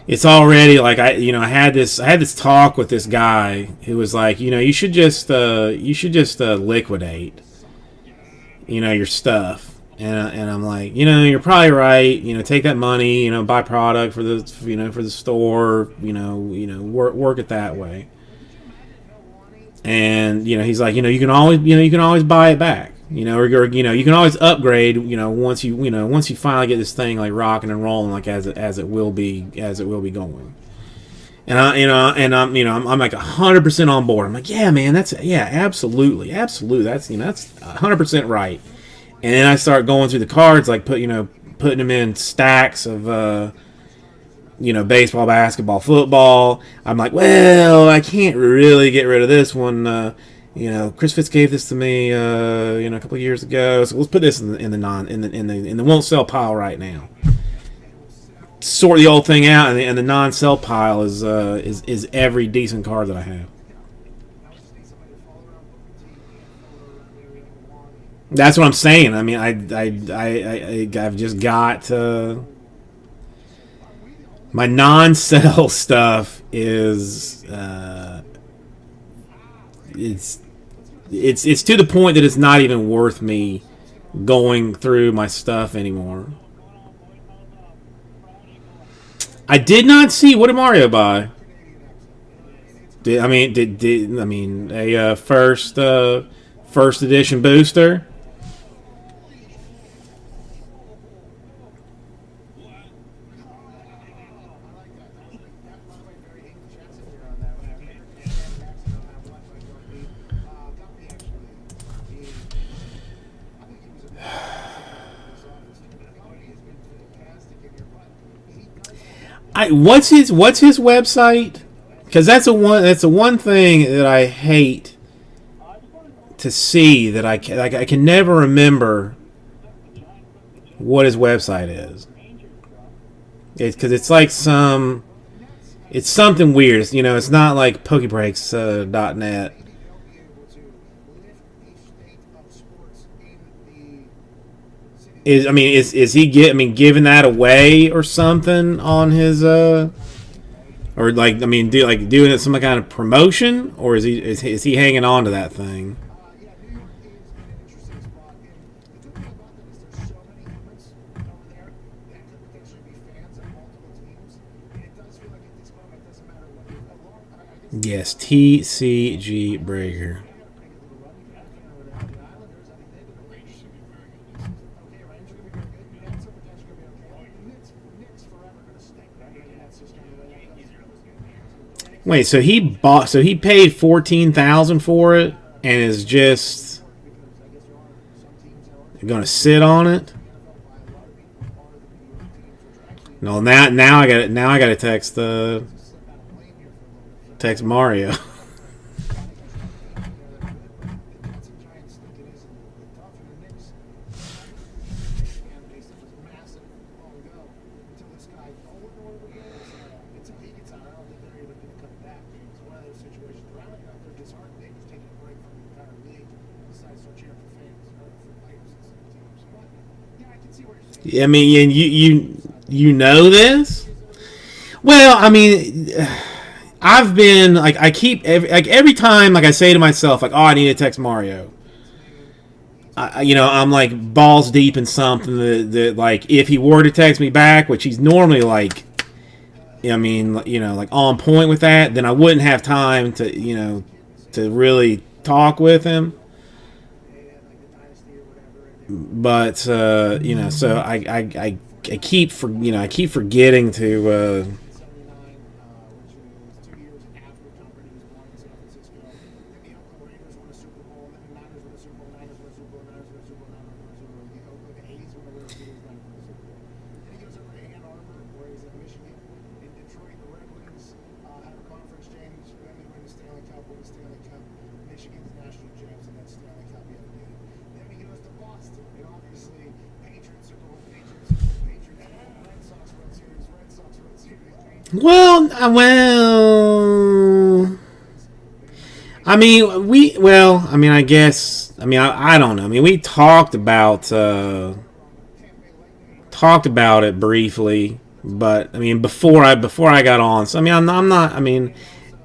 Speaker 1: It's already like I had this talk with this guy who was like, you should just liquidate, your stuff, and I'm like, you're probably right. Take that money, buy product for the for the store, work it that way. And he's like, you can always buy it back. Or you can always upgrade. Once you finally get this thing like rocking and rolling, like as it will be going. And I'm like 100% on board. I'm like, yeah, man, absolutely, that's 100% right. And then I start going through the cards, like putting them in stacks of baseball, basketball, football. I'm like, well, I can't really get rid of this one. Chris Fitz gave this to me, a couple of years ago. So let's put this in the won't sell pile right now. Sort the old thing out, and the non-sell pile is every decent card that I have. That's what I'm saying. I mean, I've just got my non-sell stuff is it's to the point that it's not even worth me going through my stuff anymore. I did not see, what did Mario buy? A first edition booster? What's his website? Because that's the one thing that I hate to see, that I can never remember what his website is. It's because it's like it's something weird. It's, it's not like PokeBreaks.net.
Speaker 3: Maybe they'll be able to lift the state of sports in the city.
Speaker 1: Is he giving that away or something on his or like doing it some kind of promotion, or is he hanging on to that thing?
Speaker 3: Yeah, New York is in an interesting spot. And the good thing about that is there's so many humans over there that could potentially be fans of multiple teams. And it does feel like at this moment, it doesn't matter what. I guess
Speaker 1: Yes, TCG Breaker.
Speaker 3: they had a pretty good little run. You can have the Islanders. I mean, they've been Rangers should be very good. Okay, Rangers are gonna be very good. Nets are potentially gonna be okay. Knicks forever gonna stink. Right? The Nets just gonna be
Speaker 1: Wait, so he paid 14,000 for it and is just gonna sit on it? No, now I got it. Now I got to text Mario. I mean, and you know this. Well, I mean, I've been like I keep every time like I say to myself like, oh, I need to text Mario. I'm like balls deep in something that like if he were to text me back, which he's normally like, like on point with that, then I wouldn't have time to to really talk with him. But so I keep forgetting to. Well, I guess, I don't know. I mean, we talked about it briefly, but I mean, before I got on. So I mean, I'm not. I mean,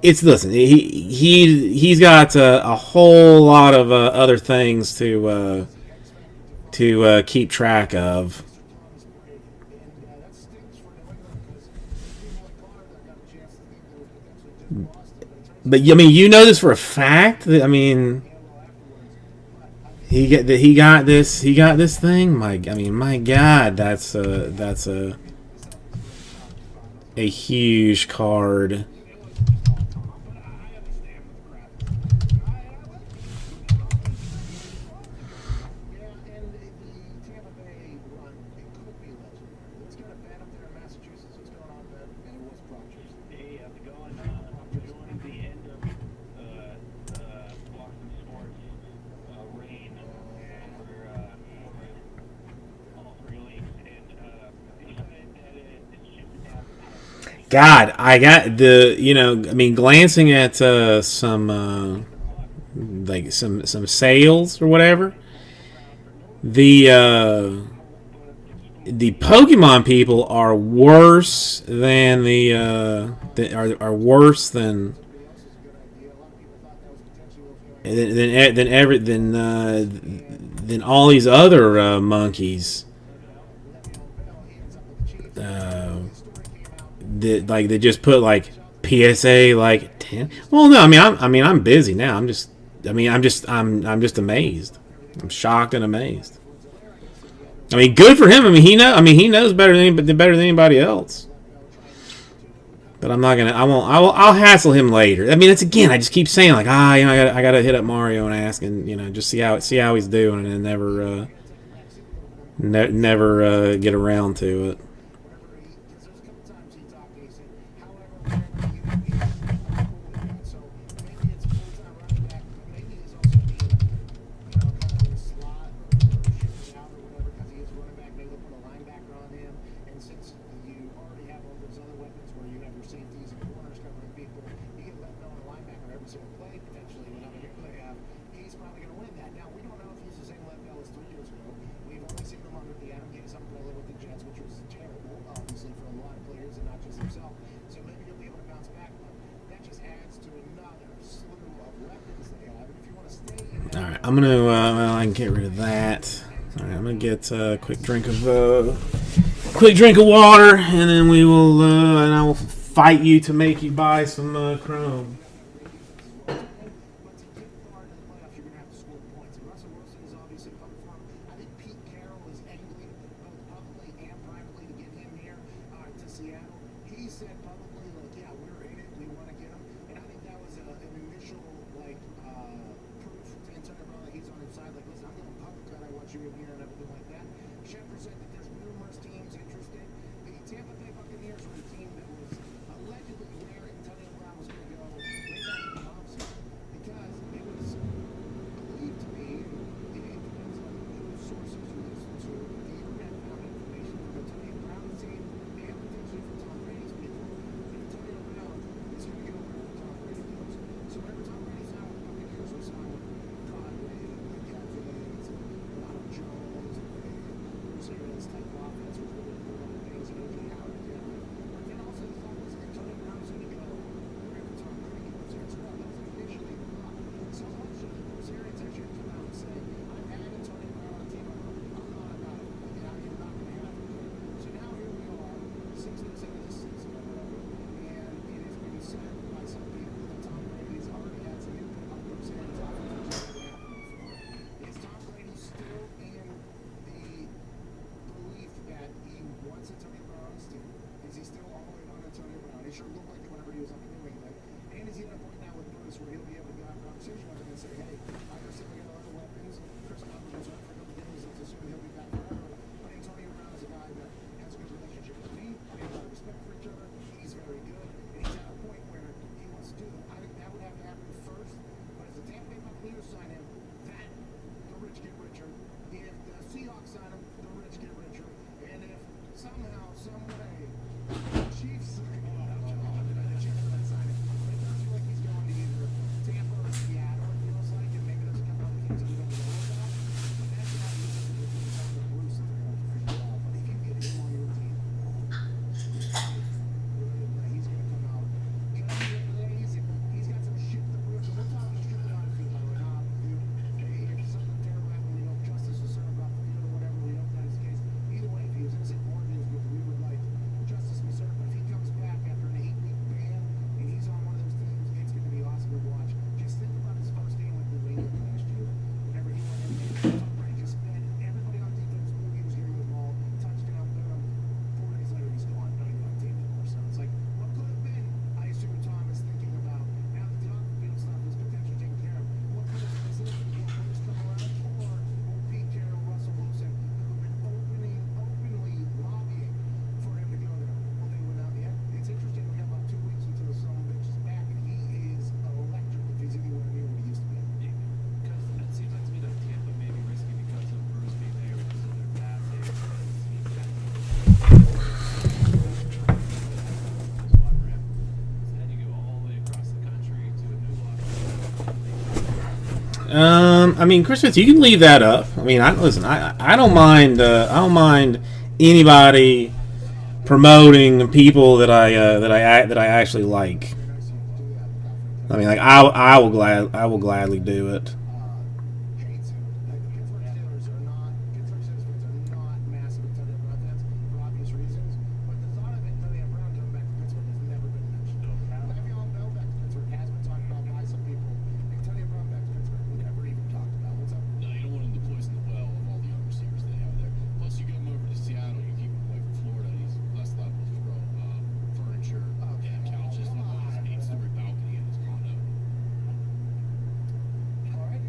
Speaker 1: listen. He's got a whole lot of other things to keep track of. But I mean, you know this for a fact. I mean, he got this thing. My God, that's a huge card. God, I got glancing at some sales or whatever. The Pokemon people are worse than are worse than all these other monkeys. They just put like PSA like 10. Well, no, I'm busy now. I'm just amazed. I'm shocked and amazed. I mean, good for him. I mean, he knows better than anybody else. But I'm not gonna. I'll hassle him later. I mean, it's again. I just keep saying like, I gotta hit up Mario and ask and just see how he's doing and never get around to it. I'm gonna. Well, I can get rid of that. All right, I'm gonna get a quick drink of water, and then we will. And I will fight you to make you buy some Chrome.
Speaker 3: But to get far into the playoffs, you're going to have to score points. And Russell Wilson is obviously coming from. I think Pete Carroll is angling both publicly and privately to get him here to Seattle. He said publicly, like, yeah, we're in it. We want to get him. And I think that was an initial, like, proof to Antonio Brown that he's on his side. Like, listen, I'm going public that I want you in here and everything like that. Schefter said that there's numerous teams interested. The Tampa Bay Buccaneers were the team that was allegedly where Antonio Brown was going to go way back in the offseason because it was believed to be, and it depends on whose sources you listen to, the internet found information from Antonio Brown saying and potentially from Tom Brady's people that Antonio Brown is going to go wherever Tom Brady goes. So wherever Tom Brady's out with the Buccaneers, we saw Conway, Mike Evans, Ronald Jones, Bruce Arians type of offense with really cool things, and O.J. Howard did. But then also the thought was Antonio Brown is going to go wherever Tom Brady goes there as well. That was initially the thought. So much so that Bruce Arians actually had to come out and say, I've had Antonio Brown on the team. I'm not about it. You're not going to have him here. So now here we are, 6 weeks into this season or whatever, and it has been said by some people that Tom Brady has already had some input on Bruce Arians' offense, which has never happened before. Is Tom Brady still in the belief that he wants Antonio Brown on his team? Is he still all in on Antonio Brown? He sure looked like it whenever he was up in New England. And is he at a point now with Bruce where he'll be able to have a conversation with him and say, hey, I understand we got other weapons. Chris Godwin was out for a couple games. Let's assume he'll be back forever. But Antonio Brown is a guy that has a good relationship with me. We have a lot of respect for each other. He's very good. And he's at a point where he wants to do that. I think that would have to happen first. But as the Tampa Bay Buccaneers sign him, that the rich get richer. If the Seahawks sign him, the rich get richer. And if somehow, some way, the Chiefs sign him, the Chiefs are not signing him. But it does feel like he's going to either Tampa or Seattle, it feels like, and maybe there's a couple other teams that we don't know about. But that's not really the difference on the Bruce that they're going to figure out. But if you get him on your team, he's going to come out. He's got some shit to prove. So we'll talk about shit on the field. If something terrible happened, we know justice is served off the field or whatever. We hope that is the case. Either way, if he was innocent or he was guilty, we would like justice to be served. But if he comes back after an 8-week ban and he's on one of those teams, it's going to be awesome to watch. Just think about his first game with New England last year. Whenever he went in there, Tom Brady just spent everybody on defense knew he was getting the ball, touchdown, boom. 4 days later, he's gone. Not even on the team anymore. So it's like, what could have been? I assume Tom is thinking about now that the off-field stuff is potentially taken care of. What could have been? Is it will Bruce come around, or will Pete Carroll, Russell Wilson, who've been openly lobbying for him to go there? Will they win out the end? It's interesting. We have about 2 weeks until the son of a bitch is back, and he is electric if he's anywhere near what he used to be.
Speaker 4: Because it seems like to me that Tampa may be risky because of Bruce being there, because of their past. Then you go all the way across the country to a new locker.
Speaker 1: I mean, Chris Fitz, you can leave that up. I mean, I don't mind. I don't mind anybody promoting people that I actually like. I mean, like I will gladly do it.
Speaker 3: Hates him. Like the Pittsburgh Steelers are not, Pittsburgh Steelers fans are not massive Antonio Brown fans for obvious reasons. But the thought of Antonio Brown coming back to Pittsburgh has never been mentioned. Le'Veon Bell back to Pittsburgh has been talked about by some people. Antonio Brown back to Pittsburgh never even talked about. What's up?
Speaker 6: No, you don't want him to poison the well of all the young receivers they have there. Plus, you get him over to Seattle, you keep him away from Florida. He's less liable to throw furniture and couches on his 8-story balcony in his condo.
Speaker 3: All right.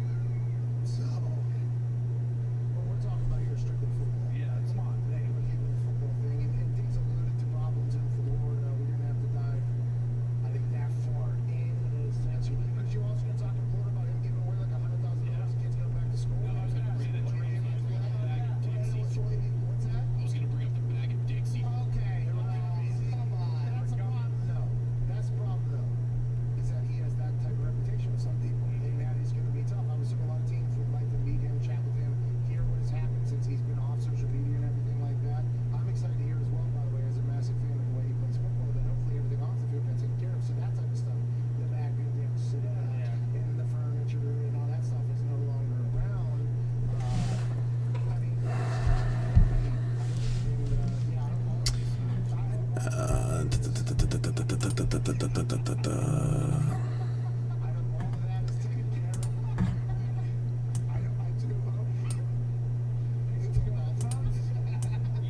Speaker 6: He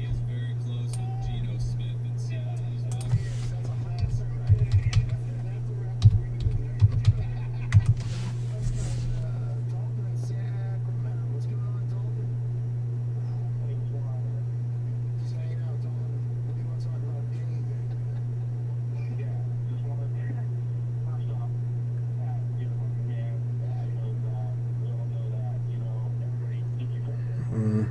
Speaker 6: is very close with Geno Smith in Seattle as well.
Speaker 3: Dalton in Sacramento. What's going on, Dalton? Just hanging out, Dalton. What do you want to talk about? Anything?
Speaker 1: Mm.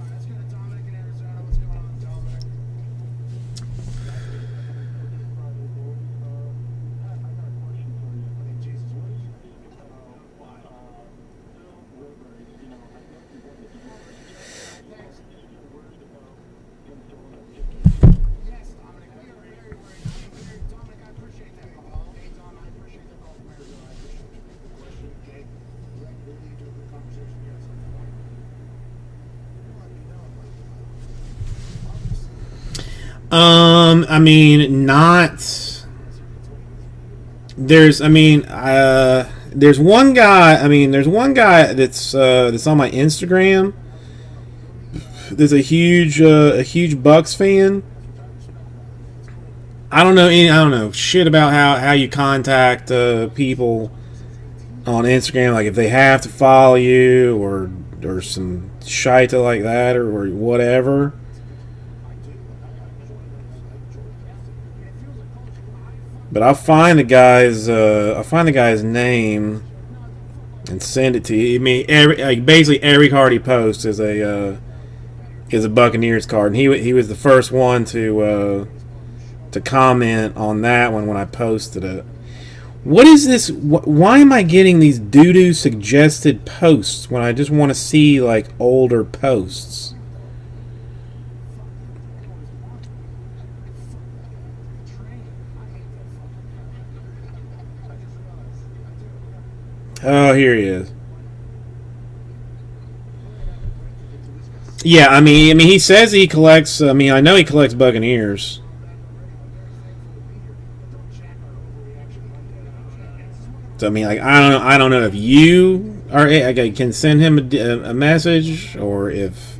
Speaker 3: Let's go to Dominic in Arizona. What's going on, Dominic? Hey, Jesus, what is Yes, Dominic, we are very worried. Dominic, I appreciate that call. Hey, Dom, I appreciate the call from Arizona. I appreciate you taking the question, okay? That will lead to a good conversation. Yes, I'm fine. Let me know.
Speaker 1: I mean, not. There's one guy. I mean, there's one guy that's on my Instagram. There's a huge Bucks fan. I don't know shit about how you contact people on Instagram, like if they have to follow you or some shit like that or whatever. But I'll find the guy's name and send it to you. I mean, basically every card he posts is a Buccaneers card, and he was the first one to comment on that one when I posted it. What is this? Why am I getting these doo-doo suggested posts when I just want to see like older posts? Oh, here he is. Yeah, I mean, he says he collects. I mean, I know he collects Buccaneers. So I mean, like, I don't know if you can send him a message, or if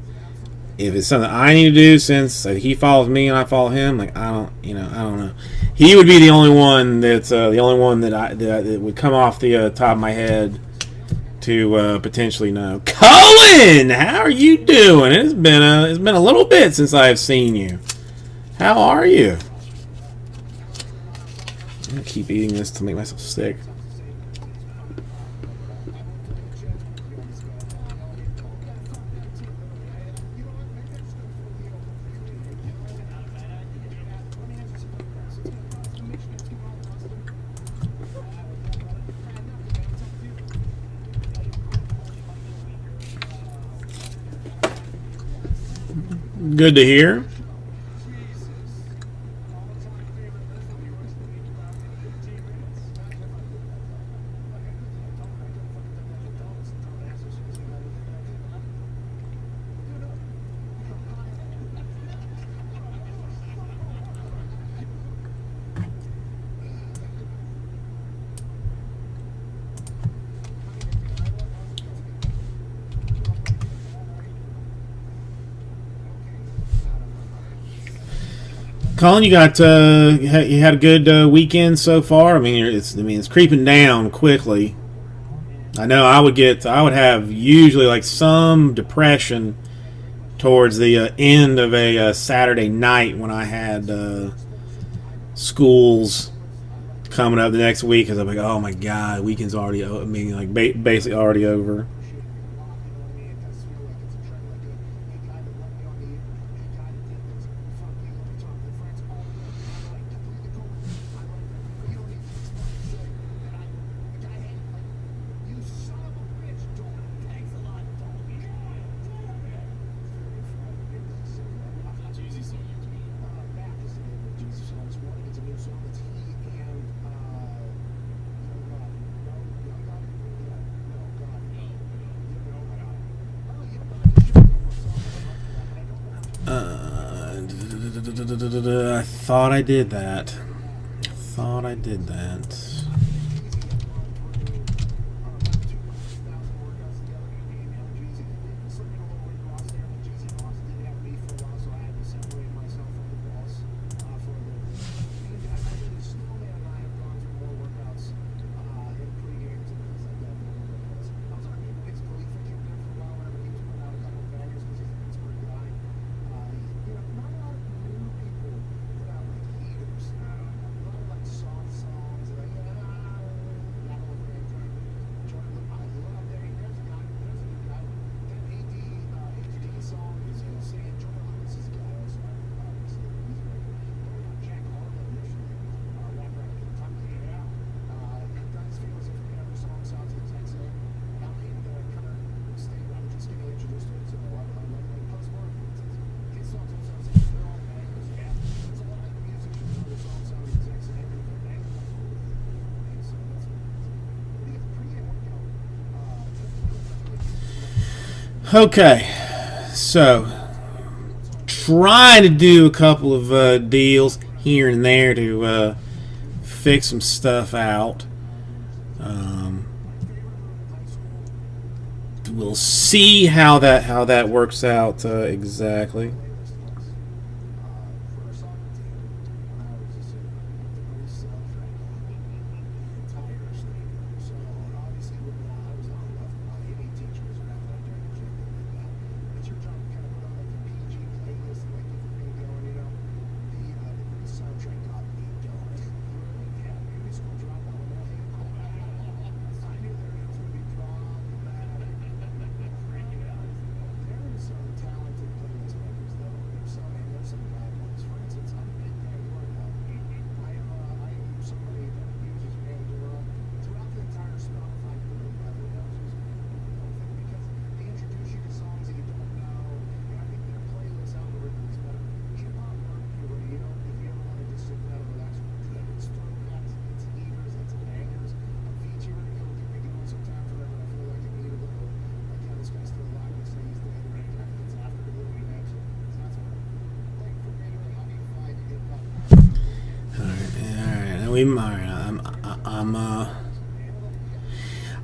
Speaker 1: it's something I need to do since he follows me and I follow him. Like, I don't know. He would be the only one that would come off the top of my head to potentially know. Cullen, how are you doing? It's been a little bit since I've seen you. How are you? I'm gonna keep eating this to make myself sick. Good to hear. Colin, you had a good weekend so far. I mean, it's creeping down quickly. I know I would have usually like some depression towards the end of a Saturday night when I had schools coming up the next week, because I'm like, oh my god, weekend's already. I mean, like basically already over. I thought I did that. I thought I did that. Okay, so trying to do a couple of deals here and there to fix some stuff out. We'll see how that works out exactly.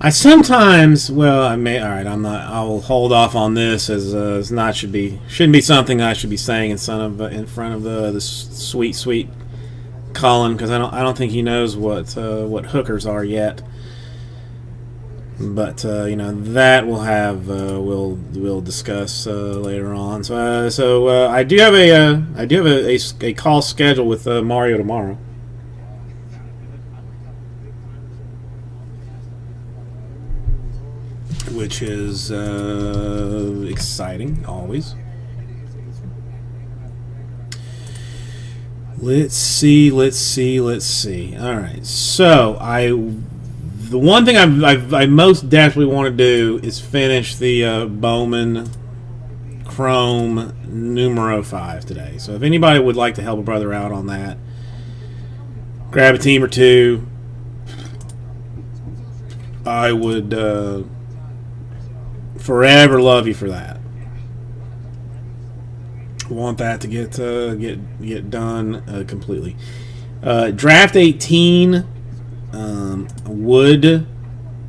Speaker 1: I sometimes, well, I may. All right, I'm not. I will hold off on this as shouldn't be something I should be saying in front of the sweet Colin, because I don't think he knows what hookers are yet. But that we'll discuss later on. So I do have a call scheduled with Mario tomorrow, which is exciting always. Let's see. All right, so the one thing I most desperately want to do is finish the Bowman Chrome numero 5 today. So if anybody would like to help a brother out on that, grab a team or two. I would forever love you for that. Want that to get done completely. Draft 18. Would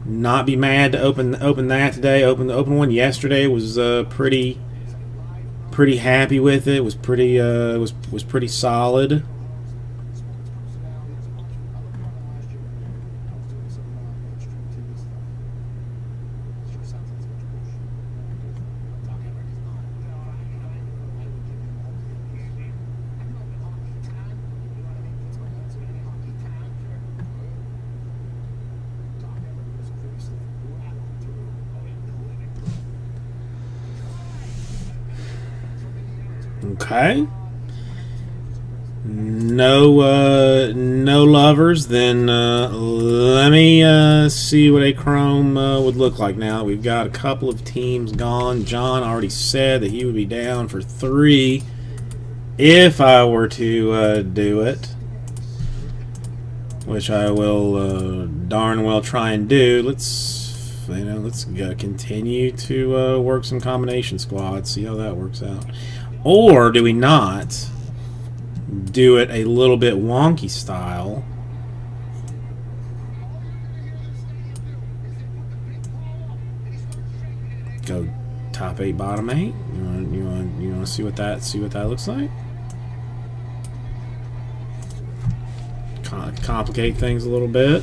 Speaker 1: not be mad to open that today. Open one yesterday. Was pretty happy with it. Was pretty solid. Okay. No lovers. Then let me see what a Chrome would look like now that we've got a couple of teams gone. John already said that he would be down for 3 if I were to do it, which I will darn well try and do. Let's continue to work some combination squads. See how that works out. Or do we not? do it a little bit wonky style. Go top 8, bottom 8. You want to see what that looks like? Complicate things a little bit.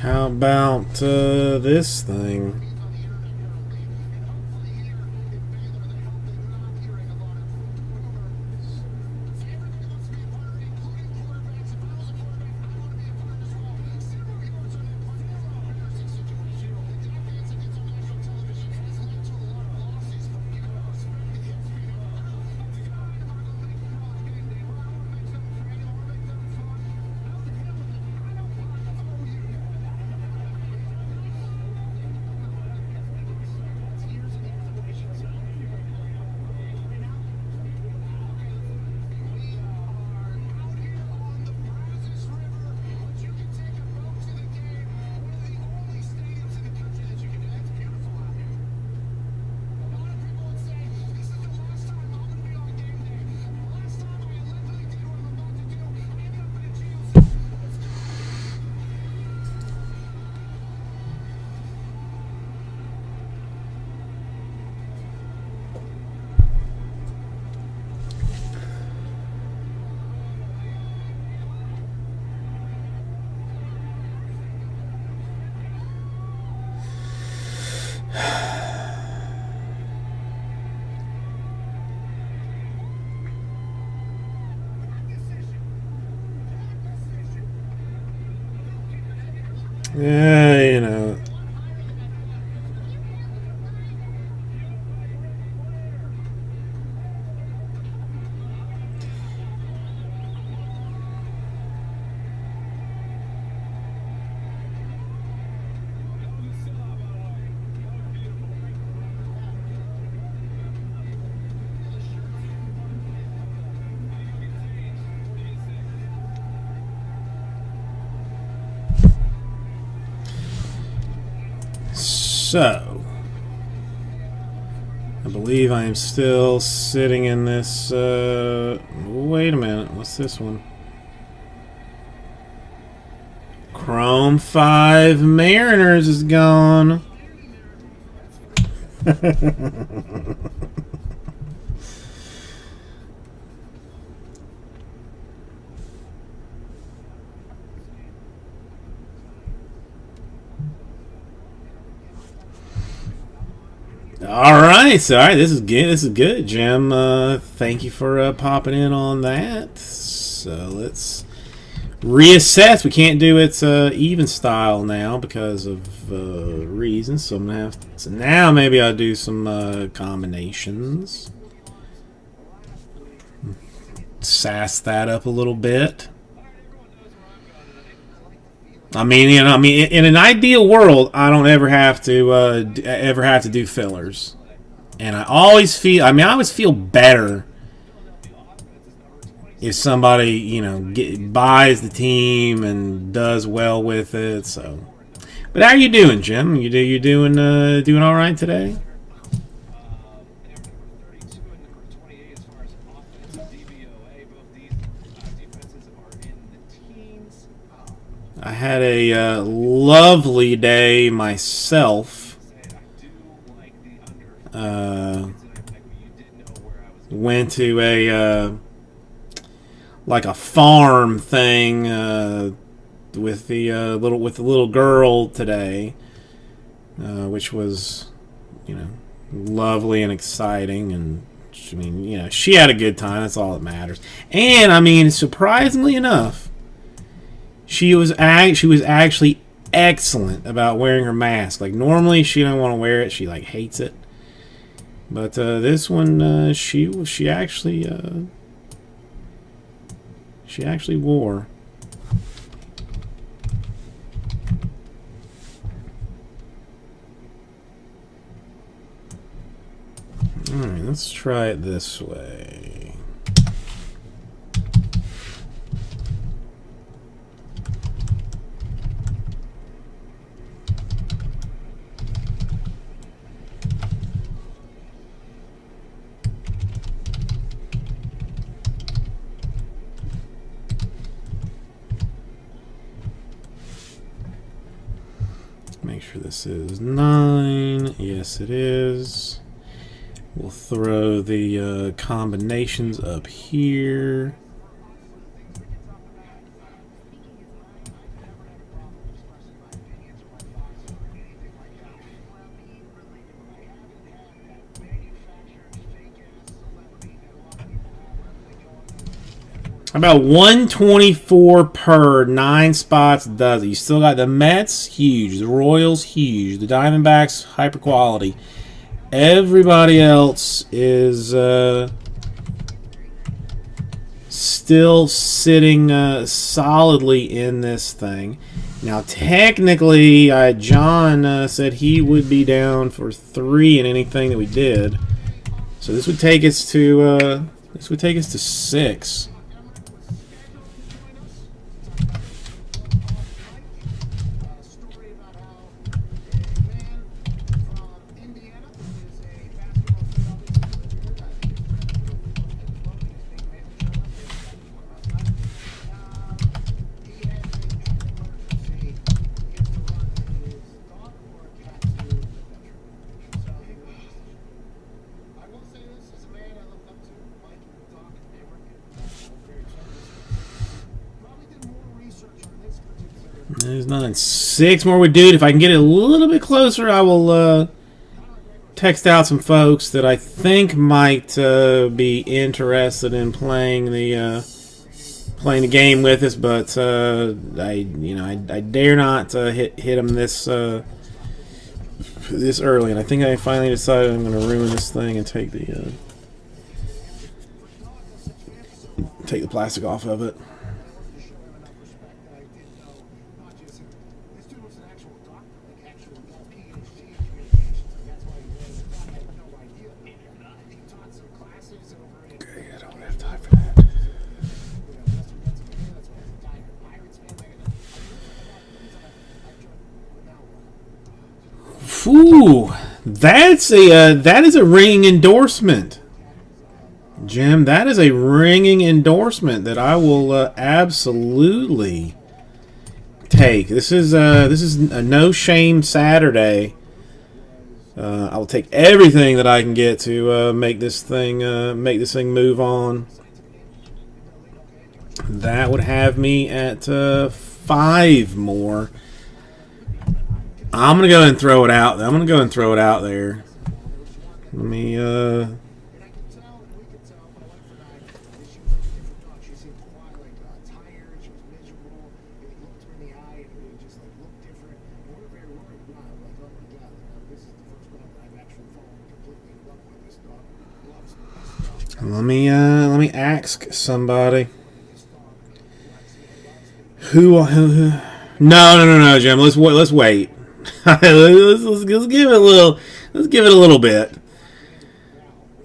Speaker 1: How about this thing? Yeah, you know. So, I believe I am still sitting in this, wait a minute, what's this one? Chrome 5 Mariners is gone. All right, this is good. This is good, Jim. Thank you for popping in on that. So let's reassess. We can't do it even style now because of reasons. So I'm gonna have to. So now maybe I'll do some combinations. Sass that up a little bit. I mean, you know, in an ideal world, I don't ever have to do fillers, and I always feel. I always feel better if somebody, you know, buys the team and does well with it. So, but how are you doing, Jim? You doing all right today? I had a lovely day myself. Went to a like a farm thing with the little girl today, which was, you know, lovely and exciting. And I mean, you know, she had a good time. That's all that matters. And I mean, surprisingly enough, she was actually excellent about wearing her mask. Like normally she don't want to wear it; she like hates it. But this one, she actually wore. All right, let's try it this way. Make sure this is 9. Yes, it is. We'll throw the combinations up here. About 124 per 9 spots does it. You still got the Mets, huge. The Royals, huge. The Diamondbacks, hyper quality. Everybody else is still sitting solidly in this thing. Now, technically, John said he would be down for 3 in anything that we did. So this would take us to 6. There's nothing. 6 more would do it. If I can get it a little bit closer, I will text out some folks that I think might be interested in playing the game with us. But I dare not hit them this early. And I think I finally decided I'm going to ruin this thing and take the plastic off of it. Ooh, that is a ringing endorsement, Jim. That is a ringing endorsement that I will absolutely take. This is a no shame Saturday. I will take everything that I can get to make this thing move on. That would have me at 5 more. I'm gonna go and throw it out. I'm gonna go and throw it out there. Let me. Let me ask somebody. Who? No, Jim. Let's wait. let's give it a little. Let's give it a little bit.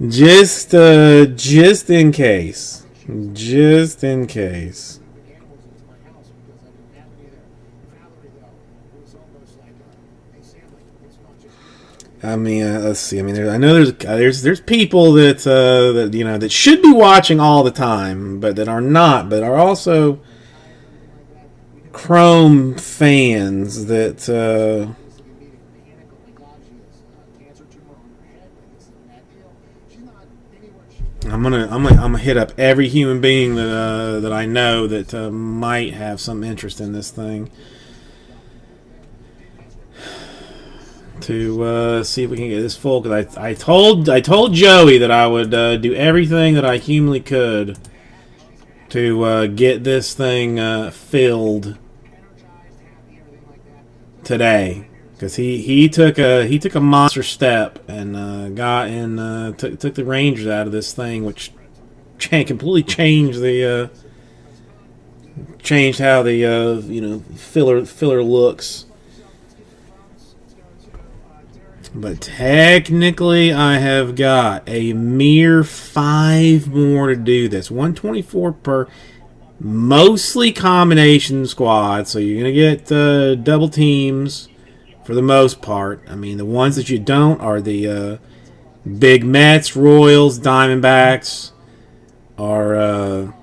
Speaker 1: Just in case. Just in case. I mean, let's see. I mean, I know there's people that that should be watching all the time, but that are not, but are also Chrome fans that. I'm gonna hit up every human being that I know that might have some interest in this thing to see if we can get this full. Because I told Joey that I would do everything that I humanly could to get this thing filled. today because he took a monster step and got in took the Rangers out of this thing, which completely changed the changed how the filler looks. But technically, I have got a mere 5 more to do this. 124 per, mostly combination squad. So you're going to get double teams for the most part. I mean, the ones that you don't are the big Mets, Royals, Diamondbacks, are...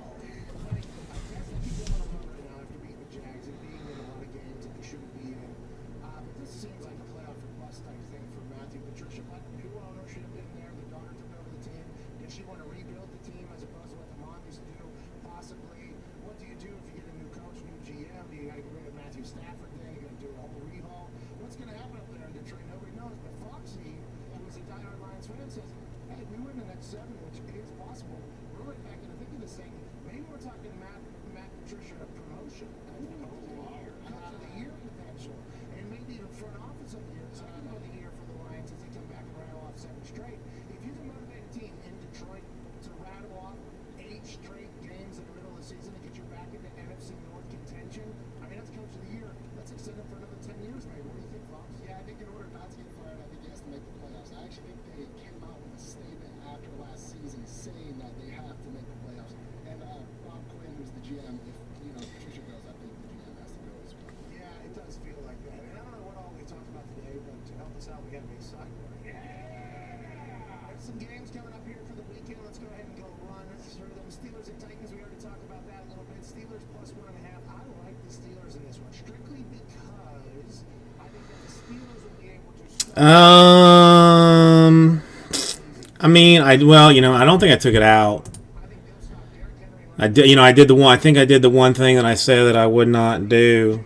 Speaker 1: I mean, I don't think I took it out. I did, I did the one. I think I did the one thing that I said that I would not do.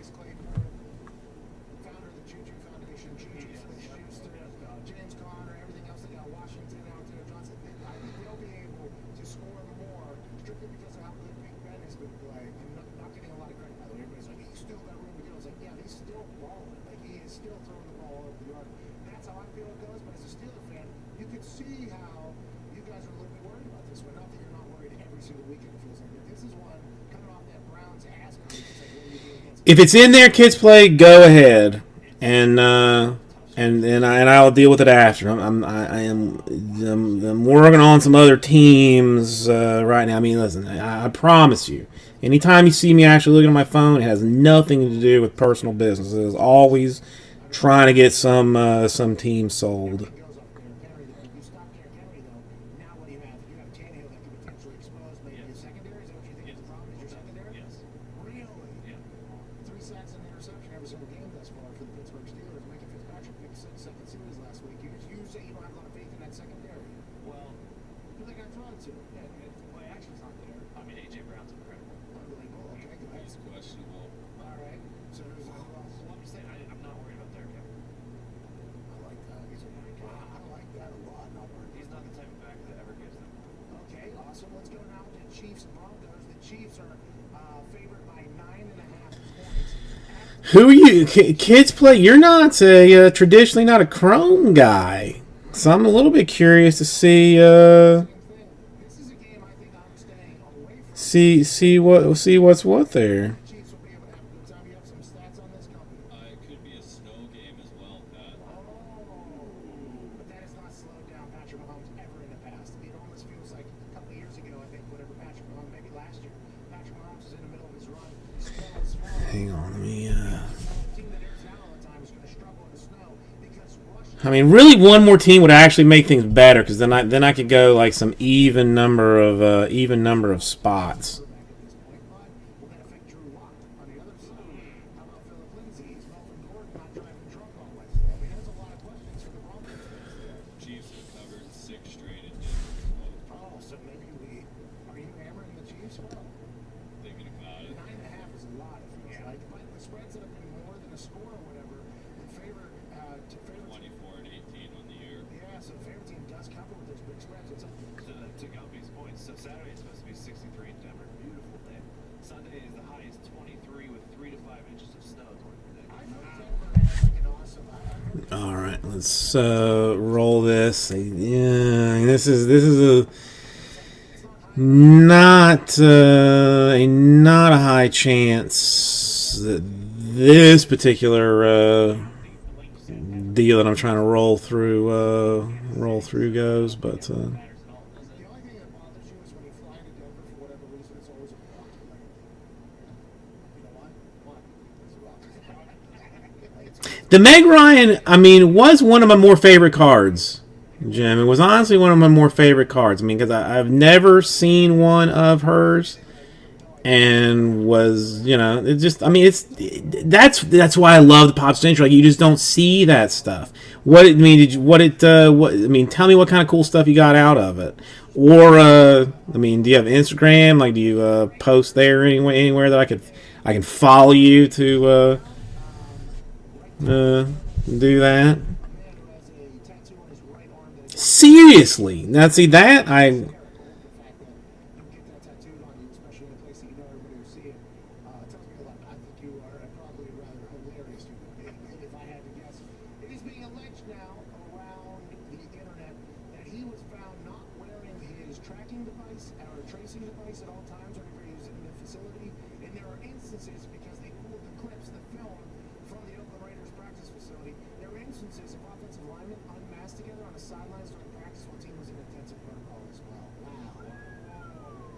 Speaker 1: If it's in there, kids play. Go ahead, and I'll deal with it after. I'm working on some other teams right now. I mean, listen, I promise you. Anytime you see me actually looking at my phone, it has nothing to do with personal business. It is always trying to get some team sold. Who are you? Kids play. You're not traditionally not a Chrome guy, so I'm a little bit curious to see see what's what there.
Speaker 6: It could be a snow game as well, Pat.
Speaker 3: But that has not slowed down Patrick Mahomes ever in the past. It almost feels like a couple of years ago, I think, whatever Patrick Mahomes, maybe last year, Patrick Mahomes was in the middle of his run.
Speaker 1: Hang on, let me. I mean, really, one more team would actually make things better because then I could go like some even number of spots.
Speaker 6: Chiefs have covered 6 straight in Denver.
Speaker 3: Oh, so maybe are you hammering the Chiefs? Well,
Speaker 6: Thinking about it.
Speaker 3: 9.5 is a lot, it feels like. But the spreads that have been more than a score or whatever, in favor
Speaker 6: 24 and 18 on the year.
Speaker 3: Yeah, so the favorite team does cover with those big spreads. It's
Speaker 4: To Gumpy's point, so Saturday is supposed to be 63 in Denver. Beautiful day. Sunday is the highest 23 with 3 to 5 inches of snow toward the day.
Speaker 3: I know Denver has
Speaker 1: All right, let's roll this. Yeah, this is not a high chance that this particular deal that I'm trying to roll through goes, but.
Speaker 3: The only thing that bothers you is when you fly to Denver for whatever reason, it's always a port delay. You know why? Why?
Speaker 1: The Meg Ryan, I mean, was one of my more favorite cards, Jim. It was honestly one of my more favorite cards. I mean, because I've never seen one of hers, and was, you know, it just, I mean, that's why I love the Pop Century. Like, you just don't see that stuff. What I mean, tell me what kind of cool stuff you got out of it. Or, I mean, do you have Instagram? Like, do you post there anywhere that I can follow you to do that? Seriously, now see that I.
Speaker 3: Get that tattooed on you, especially in a place that you know everybody will see it. It tells me a lot. I think you are probably rather hilarious human being, if I had to guess. It is being alleged now around the internet that he was found not wearing his tracking device or tracing device at all times whenever he was in the facility. And there are instances, because they pulled the clips, the film from the Oakland Raiders practice facility, there are instances of offensive linemen unmasked together on the sidelines during practice when team was in intensive protocol as well. Wow.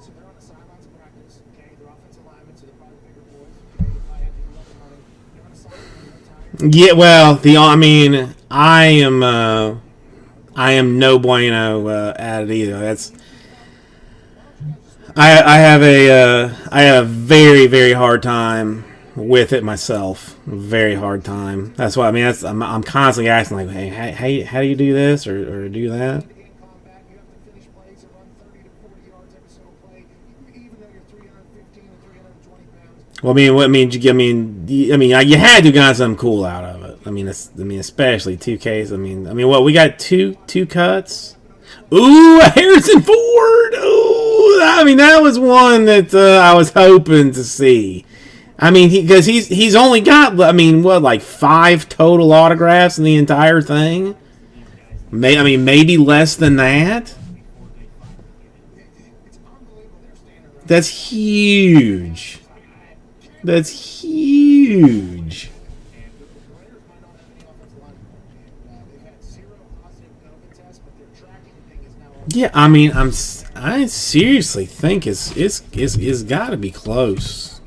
Speaker 3: So they're on the sidelines of practice, okay? They're offensive linemen, so they're probably bigger boys, okay? They probably have to do other running. They're on the sideline, they're tired.
Speaker 1: Yeah, well, I mean, I am no bueno at it either. That's I have a very, very hard time with it myself. Very hard time. That's why, I mean, I'm constantly asking, like, hey, how do you do this or do that?
Speaker 3: In combat, you have to finish plays and run 30 to 40 yards every single play, even though you're 315 to 320 pounds.
Speaker 1: Well, I mean, you had to have gotten something cool out of it. I mean, especially 2Ks. I mean, what we got two cuts. Ooh, Harrison Ford. Ooh, I mean, that was one that I was hoping to see. I mean, because he's only got, I mean, what, like 5 total autographs in the entire thing. Maybe less than that. That's huge. That's huge. Yeah, I mean, I seriously think it's got to be close.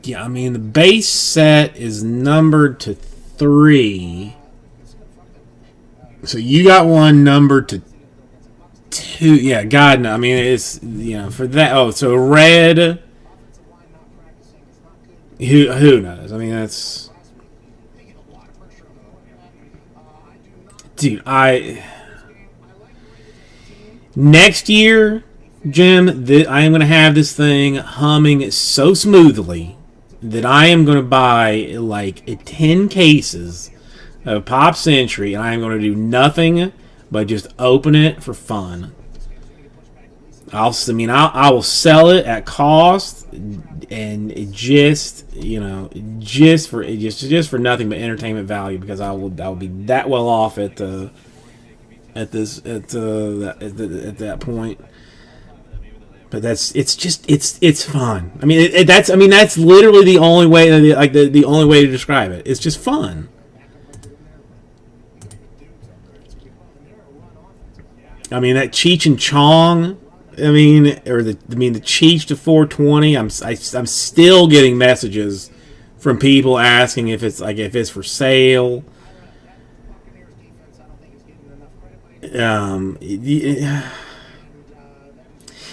Speaker 1: Yeah, I mean, the base set is numbered to 3. So you got one numbered to 2. Yeah, God, no. I mean, it's, you know, for that. Oh, so red. Who knows? I mean, that's. Dude, next year, Jim, I am going to have this thing humming so smoothly that I am going to buy like 10 cases of Pop Century, and I am going to do nothing but just open it for fun. I will sell it at cost, and it just, you know, just for nothing but entertainment value, because I will be that well off at that point. But it's fun. I mean, that's literally the only way, the only way to describe it. It's just fun. I mean, that Cheech and Chong. I mean, the Cheech to 420. I'm still getting messages from people asking if it's for sale.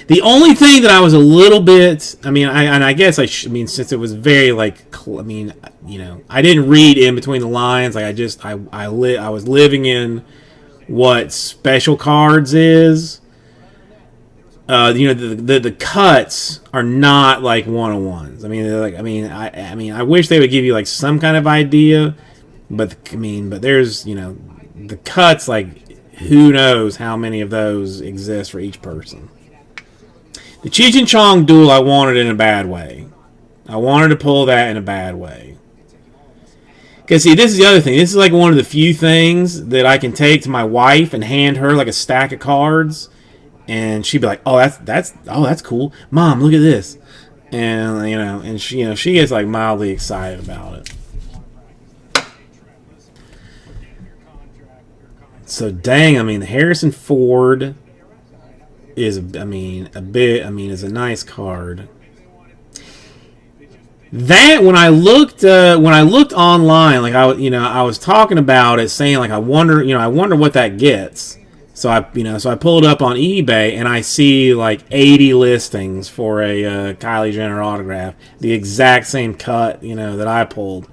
Speaker 1: The only thing that I was a little bit, I mean, I guess since it was very you know, I didn't read in between the lines. Like, I was living in what Special Cards is. You know, the cuts are not like 101s. I mean, I wish they would give you like some kind of idea, but there's, you know, the cuts, like, who knows how many of those exist for each person. The Cheech and Chong duel, I wanted in a bad way. I wanted to pull that in a bad way. Because, see, this is the other thing. This is like one of the few things that I can take to my wife and hand her like a stack of cards, and she'd be like, "Oh, that's cool, Mom. Look at this," and and she gets like mildly excited about it. So dang, I mean, the Harrison Ford is, is a nice card. That when I looked online, like I was talking about it, saying like I wonder what that gets. So I pulled up on eBay and I see like 80 listings for a Kylie Jenner autograph, the exact same cut that I pulled.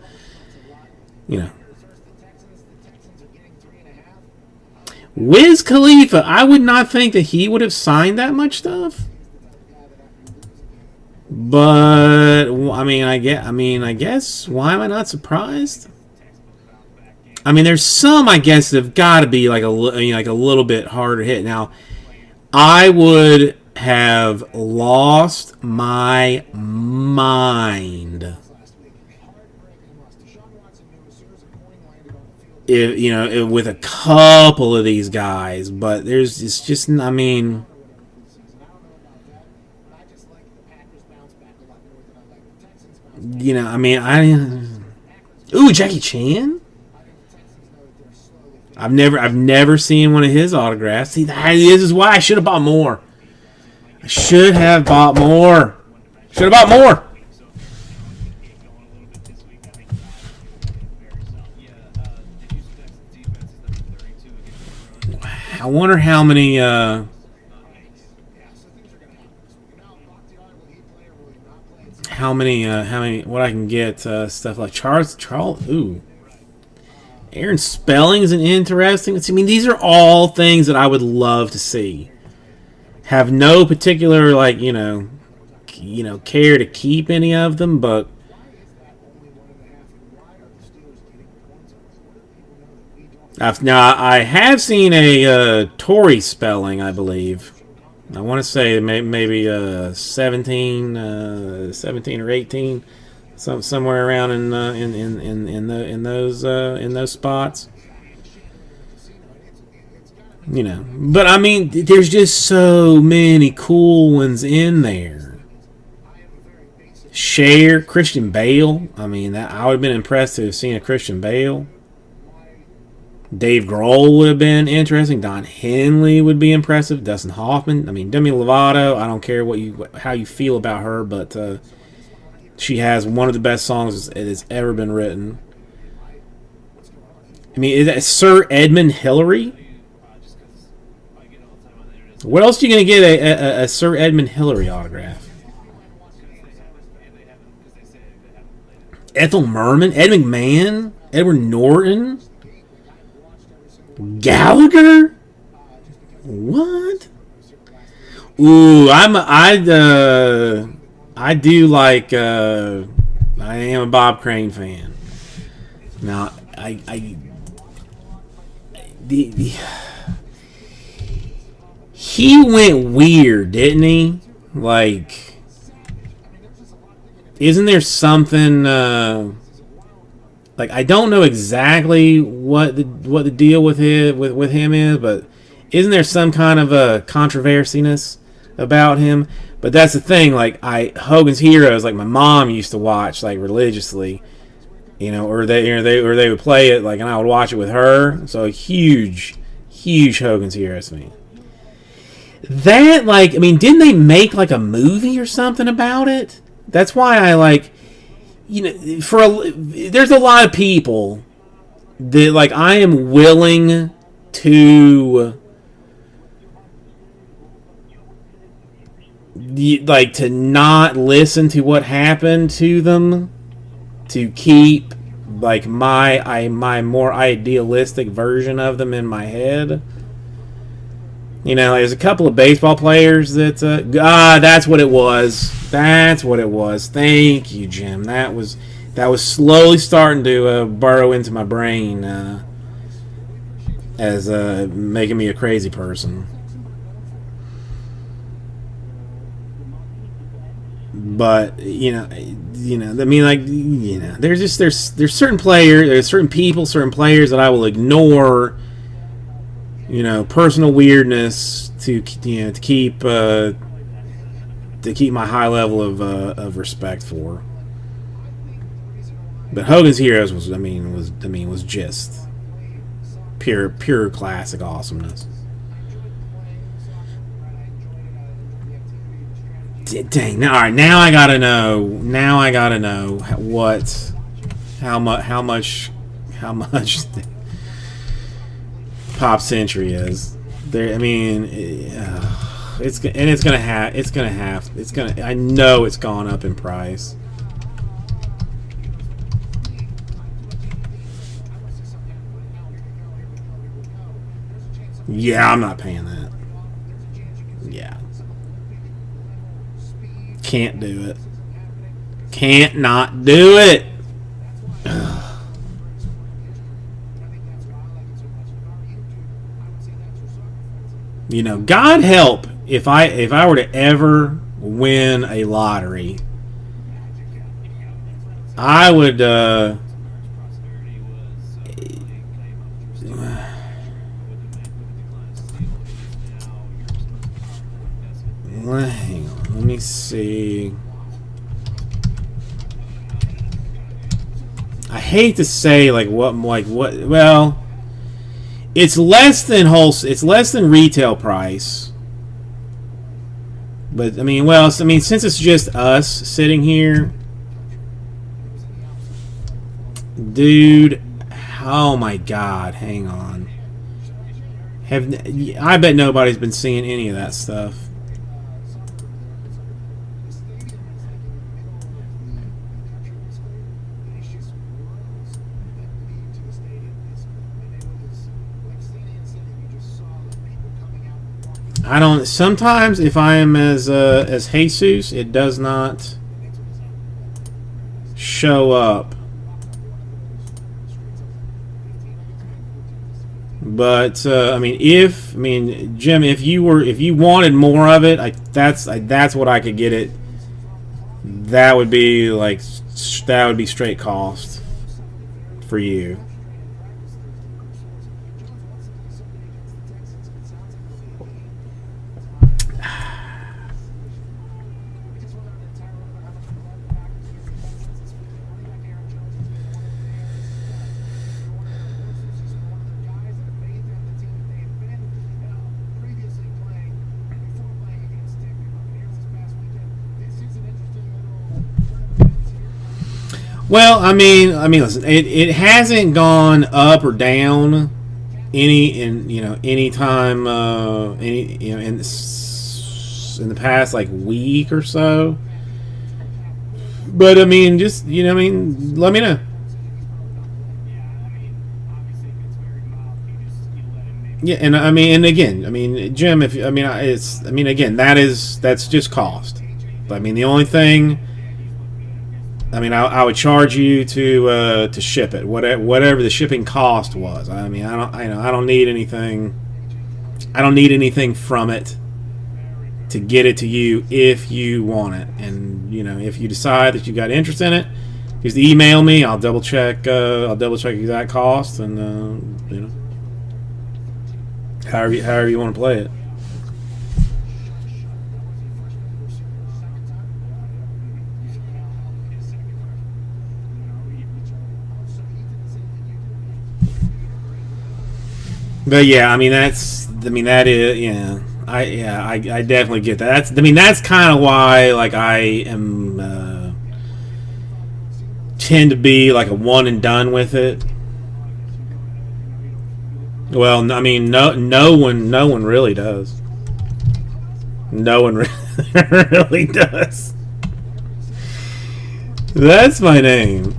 Speaker 1: Wiz Khalifa, I would not think that he would have signed that much stuff. But I guess why am I not surprised? I mean, there's some I guess that have got to be like a little bit harder hit. Now, I would have lost my mind if with a couple of these guys, but it's just ooh, Jackie Chan. I've never seen one of his autographs. See, this is why I should have bought more. I should have bought more. I wonder how many. How many? What I can get stuff like Charles. Ooh, Aaron Spelling is an interesting. I mean, these are all things that I would love to see. Have no particular care to keep any of them, but I have seen a Tori Spelling, I believe. I want to say maybe 17 or 18, somewhere around in those spots. But I mean, there's just so many cool ones in there. Cher, Christian Bale. I mean, I would have been impressed to have seen a Christian Bale. Dave Grohl would have been interesting. Don Henley would be impressive. Dustin Hoffman. I mean, Demi Lovato. I don't care how you feel about her, but she has one of the best songs that has ever been written. I mean, is that Sir Edmund Hillary? What else are you going to get a Sir Edmund Hillary autograph? Ethel Merman, Ed McMahon, Edward Norton, Gallagher. What? Ooh, I do like. I am a Bob Crane fan. Now, he went weird, didn't he? Like, isn't there something? Like, I don't know exactly what the deal with him is, but isn't there some kind of a controversiness about him? But that's the thing. Like, Hogan's Heroes, like my mom used to watch like religiously, or they would play it like, and I would watch it with her. So a huge Hogan's Heroes fan. That, like, I mean, didn't they make like a movie or something about it? That's why I like, there's a lot of people that, like, I am willing to, like, to not listen to what happened to them, to keep, like, my more idealistic version of them in my head. There's a couple of baseball players that, that's what it was. That's what it was. Thank you, Jim. That was as making me a crazy person. But I mean, like, there's certain players, there's certain people, certain players that I will ignore, personal weirdness to keep my high level of respect for. But Hogan's Heroes was just pure classic awesomeness. Dang! All right, now I gotta know. Now I gotta know how much Pop Century is. There, I mean, I know it's gone up in price. Yeah, I'm not paying that. Yeah. Can't do it. Can't not do it. God help if I were to ever win a lottery, I would hang on, let me see. I hate to say well, it's less than retail price. But I mean, since it's just us sitting here, dude, oh my God, hang on. I bet nobody's been seeing any of that stuff. I don't. Sometimes, if I am as Jesus, it does not show up. But Jim, if you wanted more of it, that's what I could get it. That would be straight cost for you. Well, listen. It hasn't gone up or down any time in the past week or so. But let me know. Yeah, and again, Jim, that's just cost. The only thing. I would charge you to ship it, whatever the shipping cost was. I don't need anything. I don't need anything from it to get it to you if you want it. And if you decide that you got interest in it, just email me. I'll double check. Exact cost, and however you want to play it. But yeah, that is, yeah. I definitely get that. That's kind of why I am tend to be a one and done with it. Well, no one really does. No one really does. That's my name.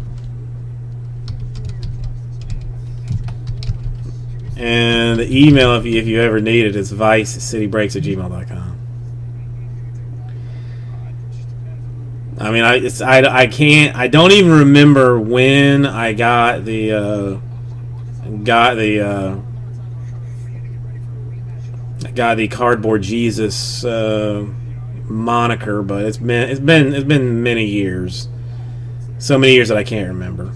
Speaker 1: And the email, if you ever need it, is vicecitybreaks@gmail.com. I don't even remember when I got the I got the Cardboard Jesus moniker, but it's been many years, so many years that I can't remember.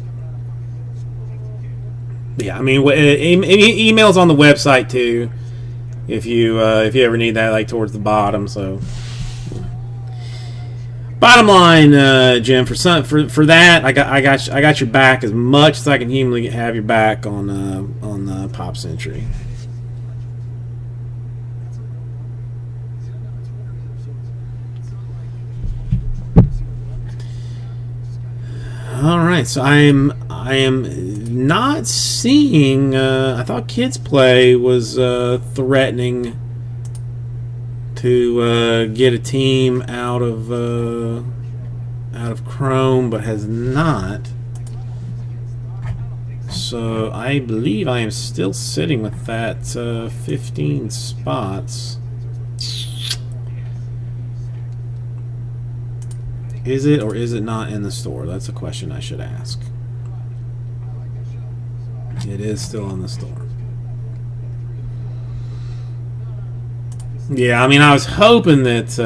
Speaker 1: Yeah, I mean, emails on the website too, if you ever need that, like towards the bottom. So, bottom line, Jim, for that, I got your back as much as I can humanly have your back on Pop Century. All right, so I am not seeing. I thought Kids Play was threatening to get a team out of Chrome, but has not. So I believe I am still sitting with that 15 spots. Is it or is it not in the store? That's a question I should ask. It is still in the store. Yeah, I mean, I was hoping that...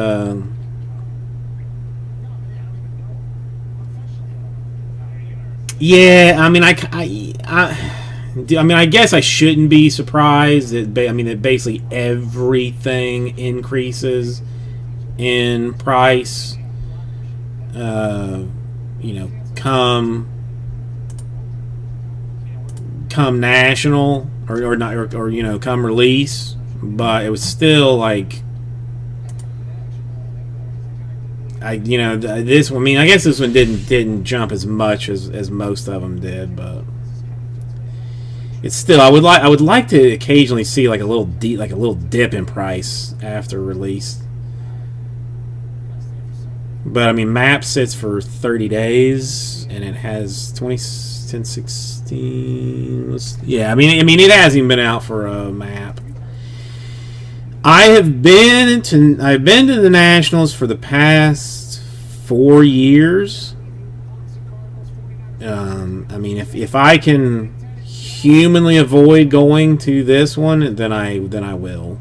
Speaker 1: yeah, I mean, I guess I shouldn't be surprised that that basically everything increases in price. Come national or not or come release, but it was still like this one. I mean, I guess this one didn't jump as much as most of them did, but it's still I would like to occasionally see like a little dip in price after release. But I mean, Map sits for 30 days, and it has 10/16. Yeah, I mean, it hasn't even been out for a Map. I've been to the Nationals for the past 4 years. I mean, if I can humanly avoid going to this one, then I will,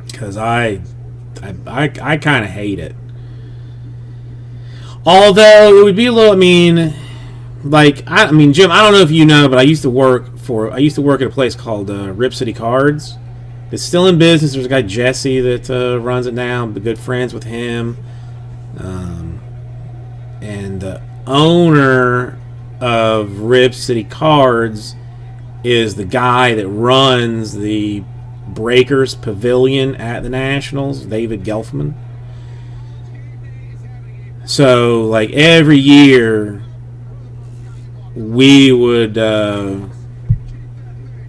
Speaker 1: because I kind of hate it. Although it would be a little. I mean, Jim, I don't know if you know, but I used to work at a place called Rip City Cards. It's still in business. There's a guy Jesse that runs it now. I'm good friends with him, and the owner of Rip City Cards is the guy that runs the Breakers Pavilion at the Nationals, David Gelfman. So, like, every year we would go.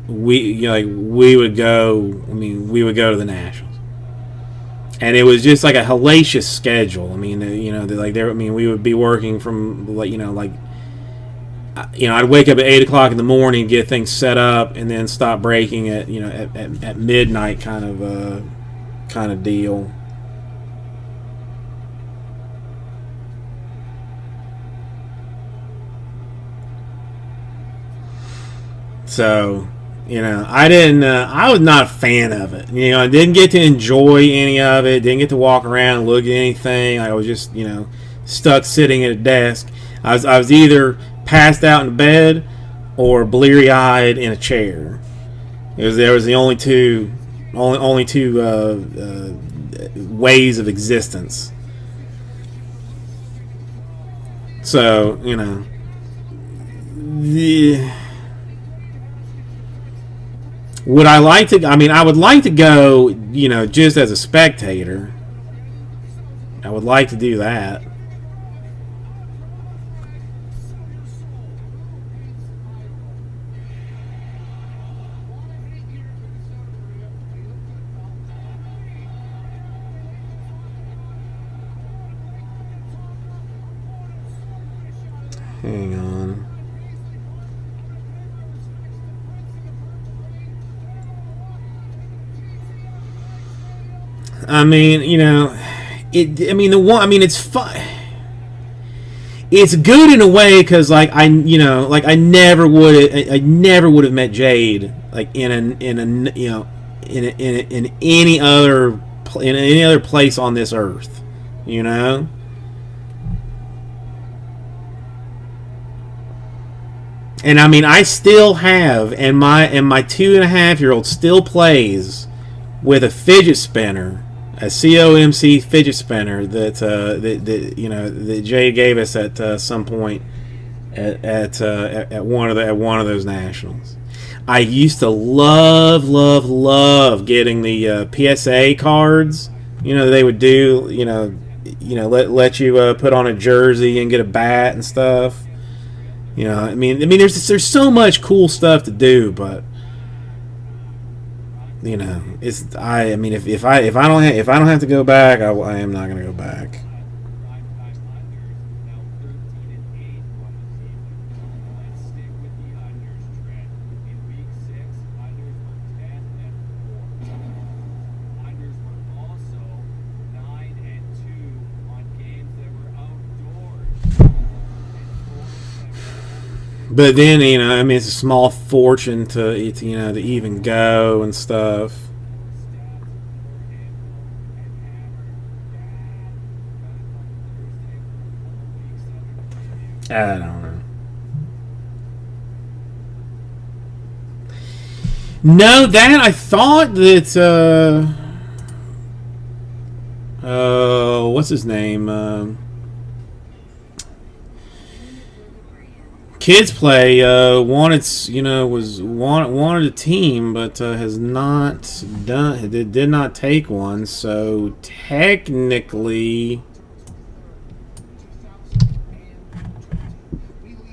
Speaker 1: We would go to the Nationals, and it was just like a hellacious schedule. I mean, we would be working from I'd wake up at 8 o'clock in the morning, get things set up, and then stop breaking at at midnight, kind of deal. So, I was not a fan of it. I didn't get to enjoy any of it. Didn't get to walk around and look at anything. I was just, stuck sitting at a desk. I was either passed out in bed or bleary-eyed in a chair. There was the only two ways of existence. So, would I like to? I mean, I would like to go, just as a spectator. I would like to do that. Hang on. I mean, it's fun. it's good in a way because like I never would have met Jade like in any other place on this earth, you know. And I mean, I still have, and my 2.5-year-old still plays with a fidget spinner, a COMC fidget spinner that Jay gave us at some point at one of those nationals. I used to love getting the PSA cards. You know, they would do let you put on a jersey and get a bat and stuff. You know, I mean, there's so much cool stuff to do, but you know, if I don't have to go back, I am not going to go back. But then, you know, I mean, it's a small fortune to even go and stuff. I don't know. No, that I thought that. What's his name? Kids Play wanted a team, but has not done. Did not take one. So technically,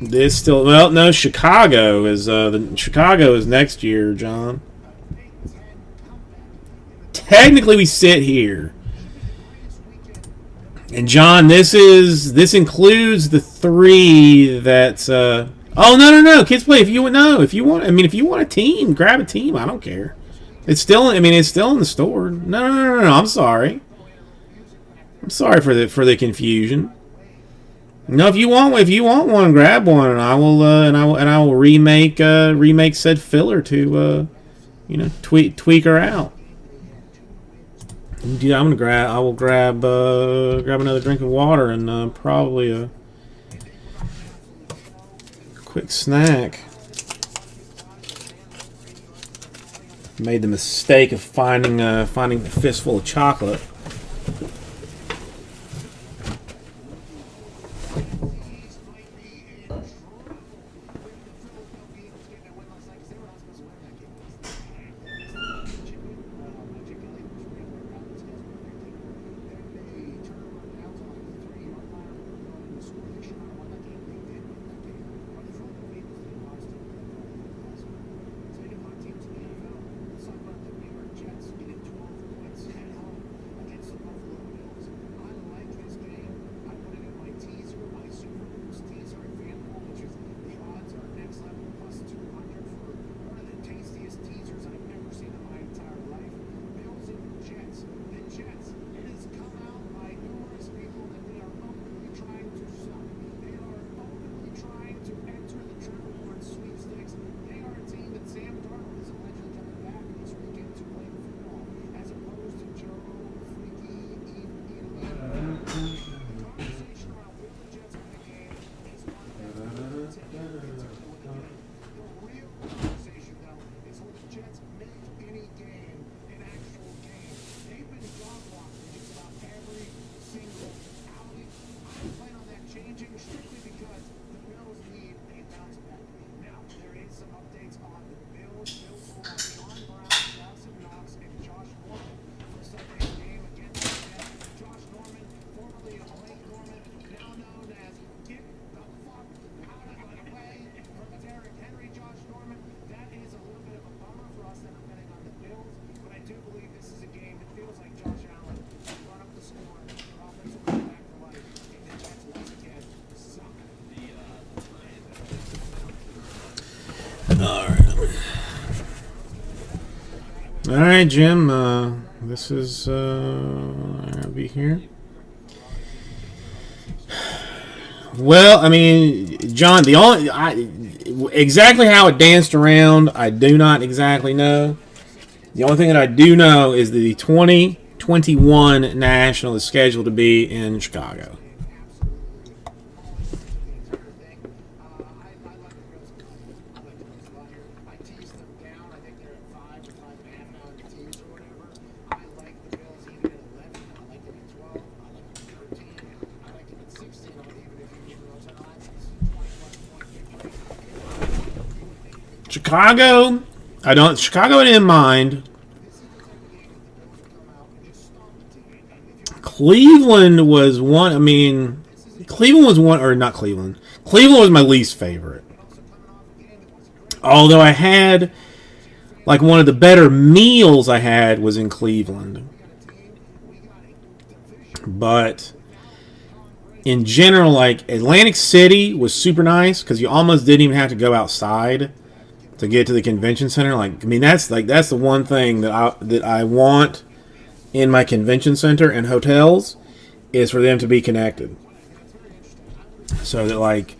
Speaker 1: this still no. Chicago is Chicago is next year, John. Technically, we sit here. And John, this includes the 3 that. Oh no! Kids Play. If you want a team, grab a team. I don't care. It's still in the store. No. I'm sorry. I'm sorry for the confusion. No, if you want one, grab one, and I will remake said filler to tweak her out. Dude, I will grab another drink of water and probably a quick snack. Made the mistake of finding a fistful of chocolate. All right, Jim. This is I'll be here. Well, I mean, John, exactly how it danced around, I do not exactly know. The only thing that I do know is that the 2021 National is scheduled to be in Chicago.
Speaker 3: I teased them down. I think they're at 5 or 5.5 now in the teams or whatever. I like the Bills even at 11. I like them at 12. I like them at 13. I like them at 16. Even if you give those odds, it's 20-plus point victory.
Speaker 1: Chicago, Chicago in mind. Cleveland was one. I mean, Cleveland was one, or not Cleveland. Cleveland was my least favorite. Although I had, like, one of the better meals I had was in Cleveland. But in general, like, Atlantic City was super nice because you almost didn't even have to go outside to get to the convention center. Like, I mean, that's the one thing that I want in my convention center and hotels is for them to be connected. So that, like,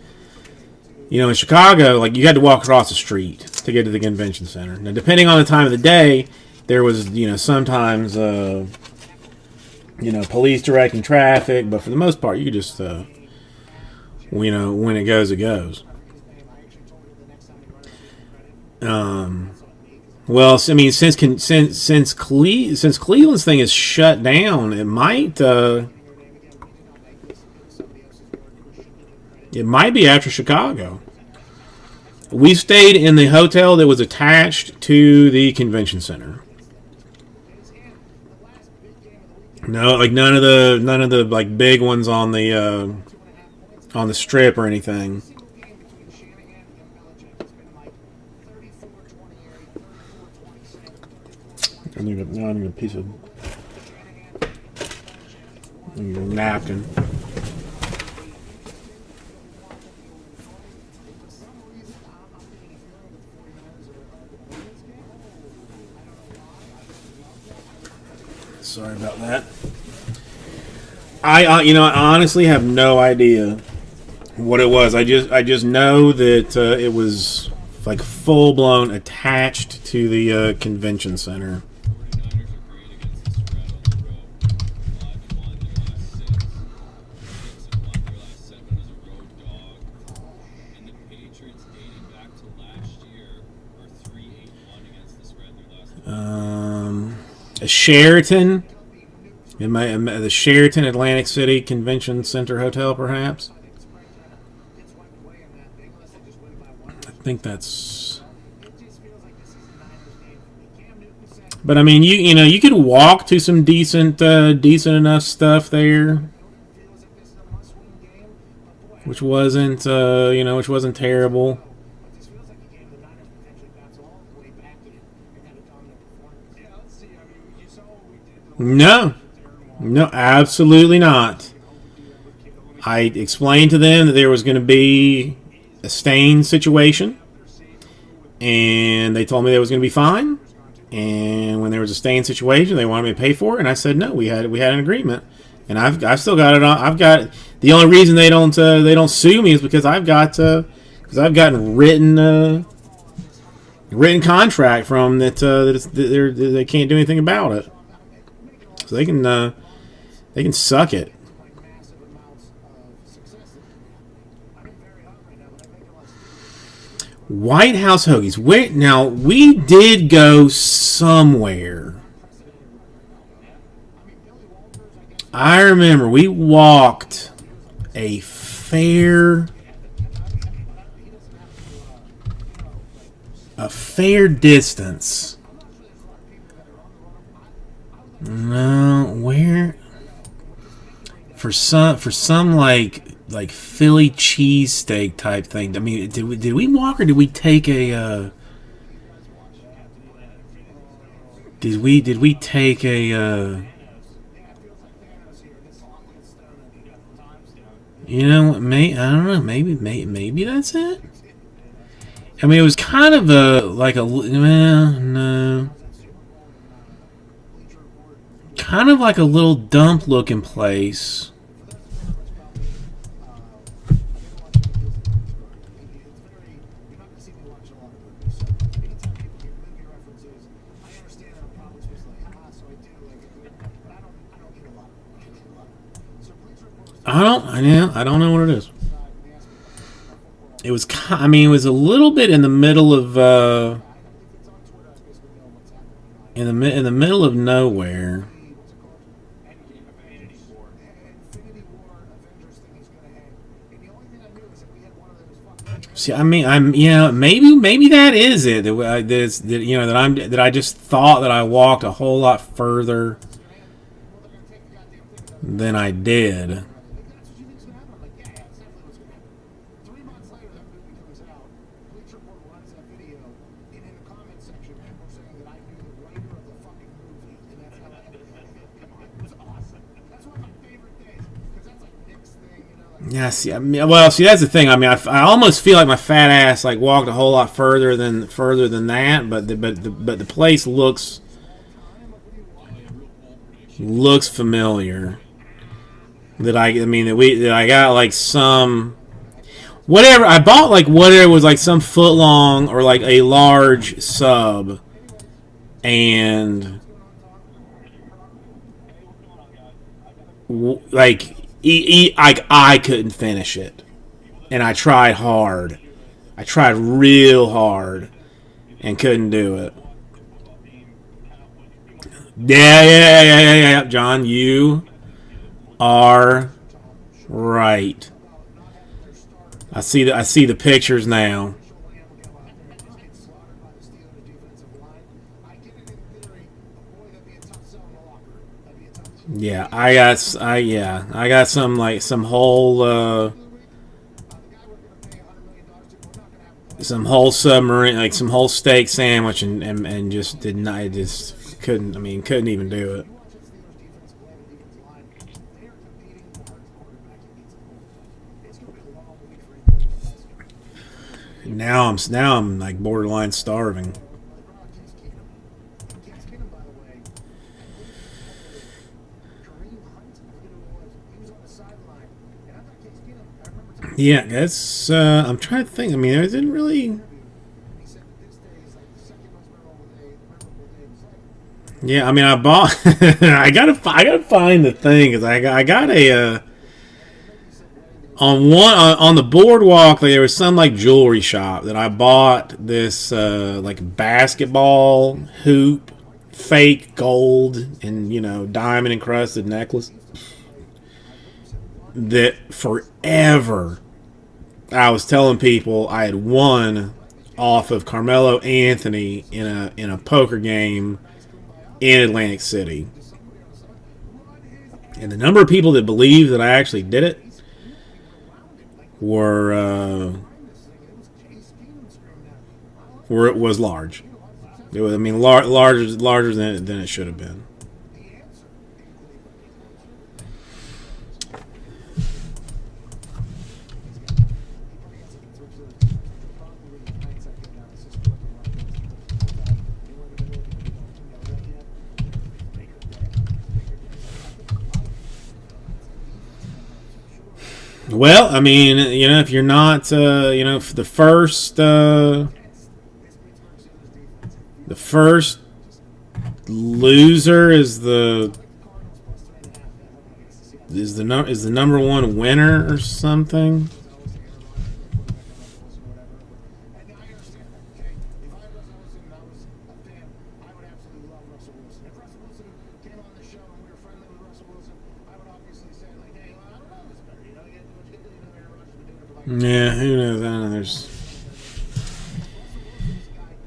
Speaker 1: you know, in Chicago, like, you had to walk across the street to get to the convention center. Now, depending on the time of the day, there was, you know, sometimes, you know, police directing traffic, but for the most part, you could just, you know, when it goes, it goes. Well, I mean, since Cleveland's thing is shut down, it might be after Chicago. We stayed in the hotel that was attached to the convention center. No, like none of the like big ones on the strip or anything. I need a piece of napkin. Sorry about that. I honestly have no idea what it was. I just know that it was like full blown attached to the convention center. Sheraton, the Sheraton Atlantic City Convention Center Hotel, perhaps. I think that's. But I mean, you could walk to some decent enough stuff there, which wasn't which wasn't terrible. No, absolutely not. I explained to them that there was going to be a stain situation, and they told me that was going to be fine. And when there was a stain situation, they wanted me to pay for it, and I said no. We had an agreement, and I've still got it on. I've got the only reason they don't sue me is because I've gotten written contract from that they can't do anything about it. So they can suck it. White House Hoagies. Now, we did go somewhere. I remember we walked a fair distance. No, where? For some like Philly cheesesteak type thing. I mean, did we walk or did we take a? Did we take a? You know, I don't know. Maybe that's it. I mean, it was kind of no. Kind of like a little dump looking place. I don't know what it is. It was, I mean, it was a little bit in the middle of, in the middle of nowhere.
Speaker 3: Infinity War Avengers thing he's gonna hang. And the only thing I knew is that we had one of those fucking
Speaker 1: See, I mean, maybe that is it. That I just thought that I walked a whole lot further than I did.
Speaker 3: that's what you think's gonna happen. I'm like, yeah, that's definitely what's gonna happen. 3 months later, that movie comes out. Bleacher Report runs that video, and in the comment section, people are saying that I knew the writer of the fucking movie, and that's how I come on, it was awesome. That's one of my favorite days, because that's like Nick's thing, you know. Like,
Speaker 1: Yeah, see, I mean, well, see, that's the thing. I mean, I almost feel like my fat ass like walked a whole lot further than that, but the place looks familiar. That I got like some whatever I bought, like whatever was like some foot long or like a large sub, and like I couldn't finish it, and I tried hard. I tried real hard and couldn't do it. Yeah, John, you are right. I see the pictures now. Yeah, I got some whole submarine, like some whole steak sandwich, and just did not, I just couldn't. I mean, couldn't even do it. Now I'm like borderline starving. Yeah, that's. I'm trying to think. I mean, I didn't really. Yeah, I mean, I bought. I gotta find the thing, because I got a. On the boardwalk, there was some like jewelry shop that I bought this like basketball hoop, fake gold and diamond encrusted necklace that forever I was telling people I had won off of Carmelo Anthony in a poker game in Atlantic City, and the number of people that believed that I actually did it were it was large. It was, I mean, larger than it should have been. Well, I mean, if you're not, the first loser is the number one winner or something. Yeah, who knows? I don't know. There's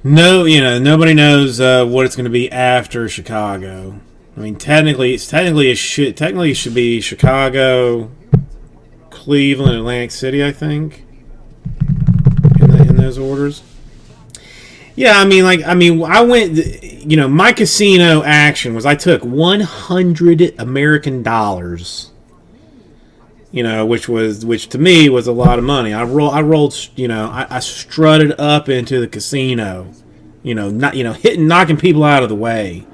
Speaker 1: nobody knows what it's going to be after Chicago. I mean, technically it should be Chicago, Cleveland, Atlantic City, I think, in those orders. Yeah, I went. My casino action was I took $100 American dollars. Which to me was a lot of money. I rolled. I strutted up into the casino. Knocking people out of the way.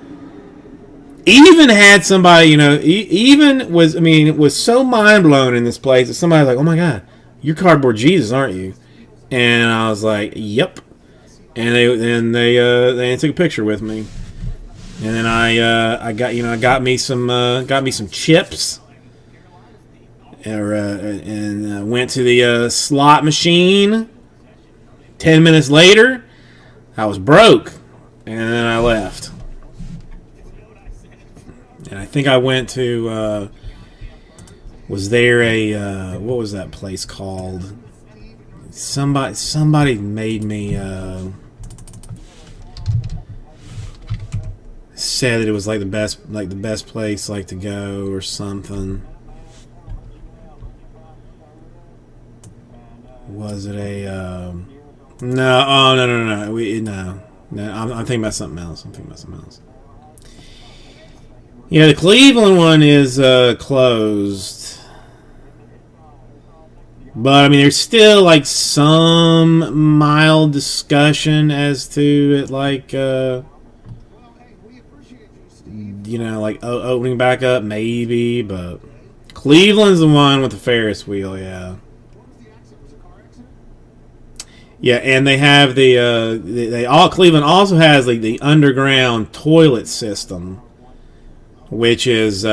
Speaker 1: Even had somebody. It was so mind blown in this place that somebody was like, "Oh my God, you're Cardboard Jesus, aren't you?" And I was like, "Yep." And they took a picture with me. And then I got me some chips. and went to the slot machine. 10 minutes later, I was broke, and then I left. And I think I went to. Was there a what was that place called? Somebody made me said that it was like the best place like to go or something. Was it a no? Oh no. No. I'm thinking about something else. Yeah, the Cleveland one is closed. But, I mean, there's still, like, some mild discussion as to it, like, like, opening back up, maybe. But Cleveland's the one with the Ferris wheel, yeah. Yeah, and they have Cleveland also has, like, the underground toilet system, which is,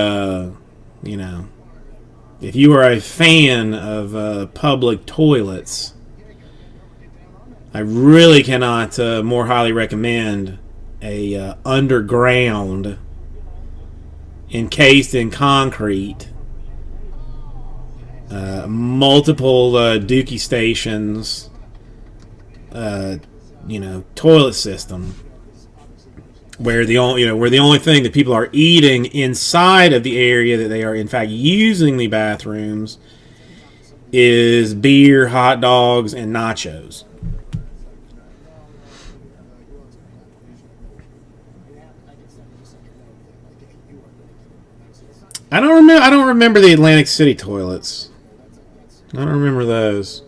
Speaker 1: if you are a fan of public toilets, I really cannot more highly recommend a underground, encased in concrete, multiple dookie stations, toilet system. Where the only thing that people are eating inside of the area that they are in fact using the bathrooms is beer, hot dogs, and nachos. I don't remember the Atlantic City toilets. I don't remember those.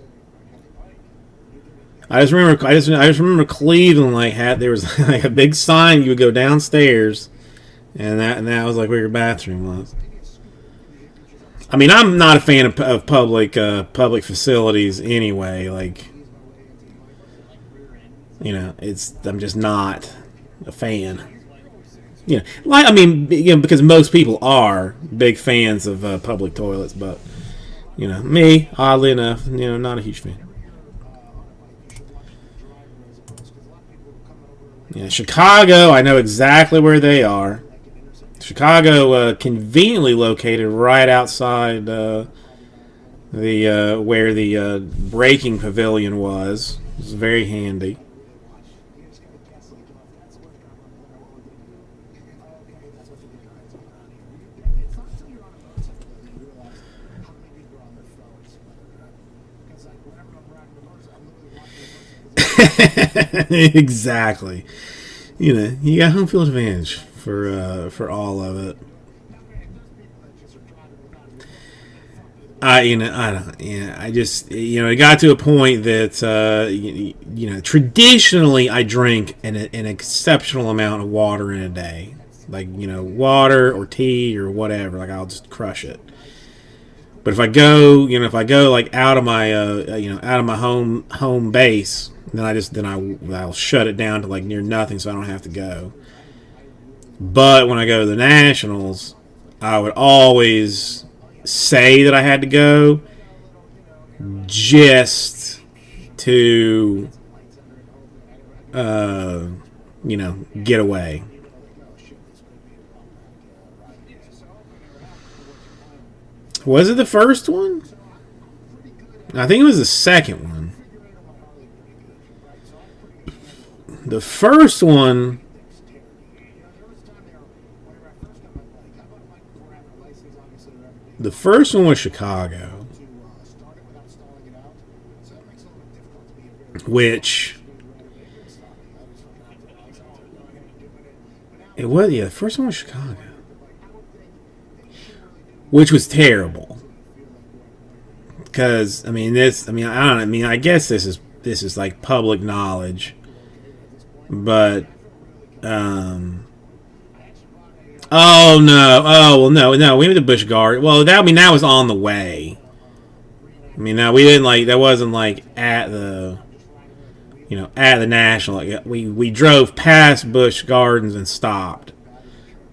Speaker 1: I just remember Cleveland there was like a big sign you would go downstairs, and that was like where your bathroom was. I mean, I'm not a fan of public facilities anyway. Like, I'm just not a fan. Because most people are big fans of public toilets, but me, oddly enough, not a huge fan. Yeah, Chicago, I know exactly where they are. Chicago, conveniently located right outside where the breaking pavilion was. It's very handy. Exactly. You got home field advantage for all of it. I don't. Yeah, I just it got to a point that traditionally I drink an exceptional amount of water in a day, like water or tea or whatever. Like I'll just crush it. But if I go like out of my out of my home base, then I'll shut it down to like near nothing, so I don't have to go. But when I go to the Nationals, I would always say that I had to go just to get away. Was it the first one? I think it was the second one. The first one. The first one was Chicago, which it was. Yeah, the first one was Chicago, which was terrible. Because I guess this is like public knowledge, but oh no! Oh well, no. We went to Busch Gardens. Well, that was on the way. We didn't that wasn't like at the National. Like, we drove past Busch Gardens and stopped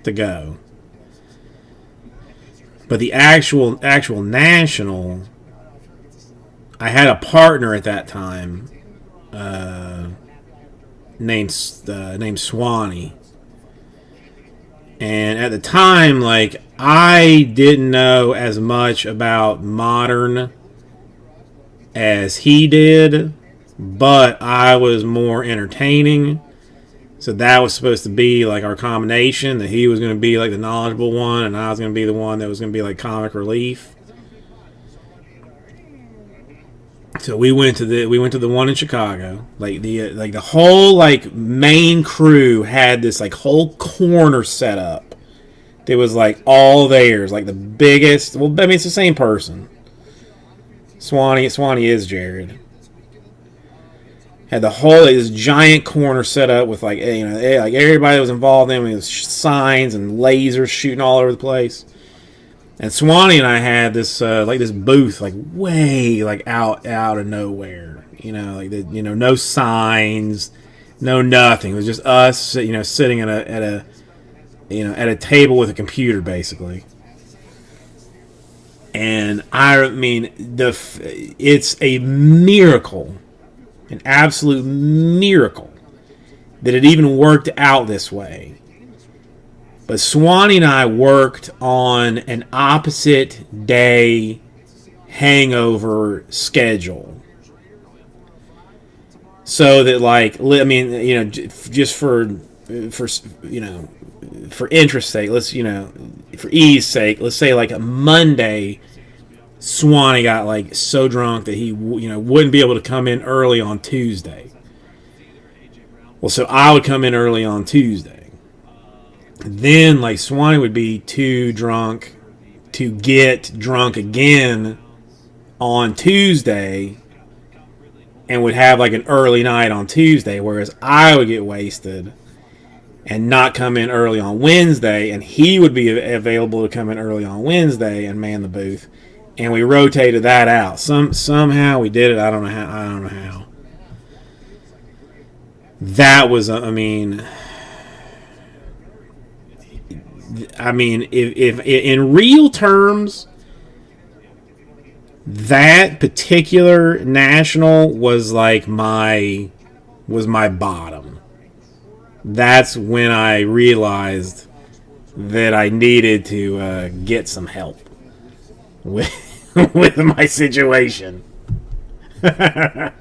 Speaker 1: to go. But the actual national, I had a partner at that time named Swanee. And at the time, like, I didn't know as much about modern as he did, but I was more entertaining. So that was supposed to be like our combination, that he was going to be like the knowledgeable one and I was going to be the one that was going to be like comic relief. So we went to the one in Chicago. Like the whole like main crew had this like whole corner set up. It was like all theirs, like the biggest. Well, I mean it's the same person. Swanee is Jared. Had the whole like, this giant corner set up with like like everybody that was involved in it, was signs and lasers shooting all over the place. And Swanee and I had this like this booth like way like out of nowhere, like no signs, no nothing. It was just us, sitting at a table with a computer basically. And I mean it's a miracle, an absolute miracle that it even worked out this way. But Swanee and I worked on an opposite day hangover schedule. So that like, I mean, just for interest's sake, for ease sake, let's say like a Monday, Swanee got like so drunk that he, wouldn't be able to come in early on Tuesday. Well, so I would come in early on Tuesday. Then, like, Swanee would be too drunk to get drunk again on Tuesday and would have, like, an early night on Tuesday, whereas I would get wasted and not come in early on Wednesday, and he would be available to come in early on Wednesday and man the booth. And we rotated that out. Somehow we did it. I don't know how. That was, if in real terms, that particular national was like my bottom. That's when I realized that I needed to get some help with my situation. I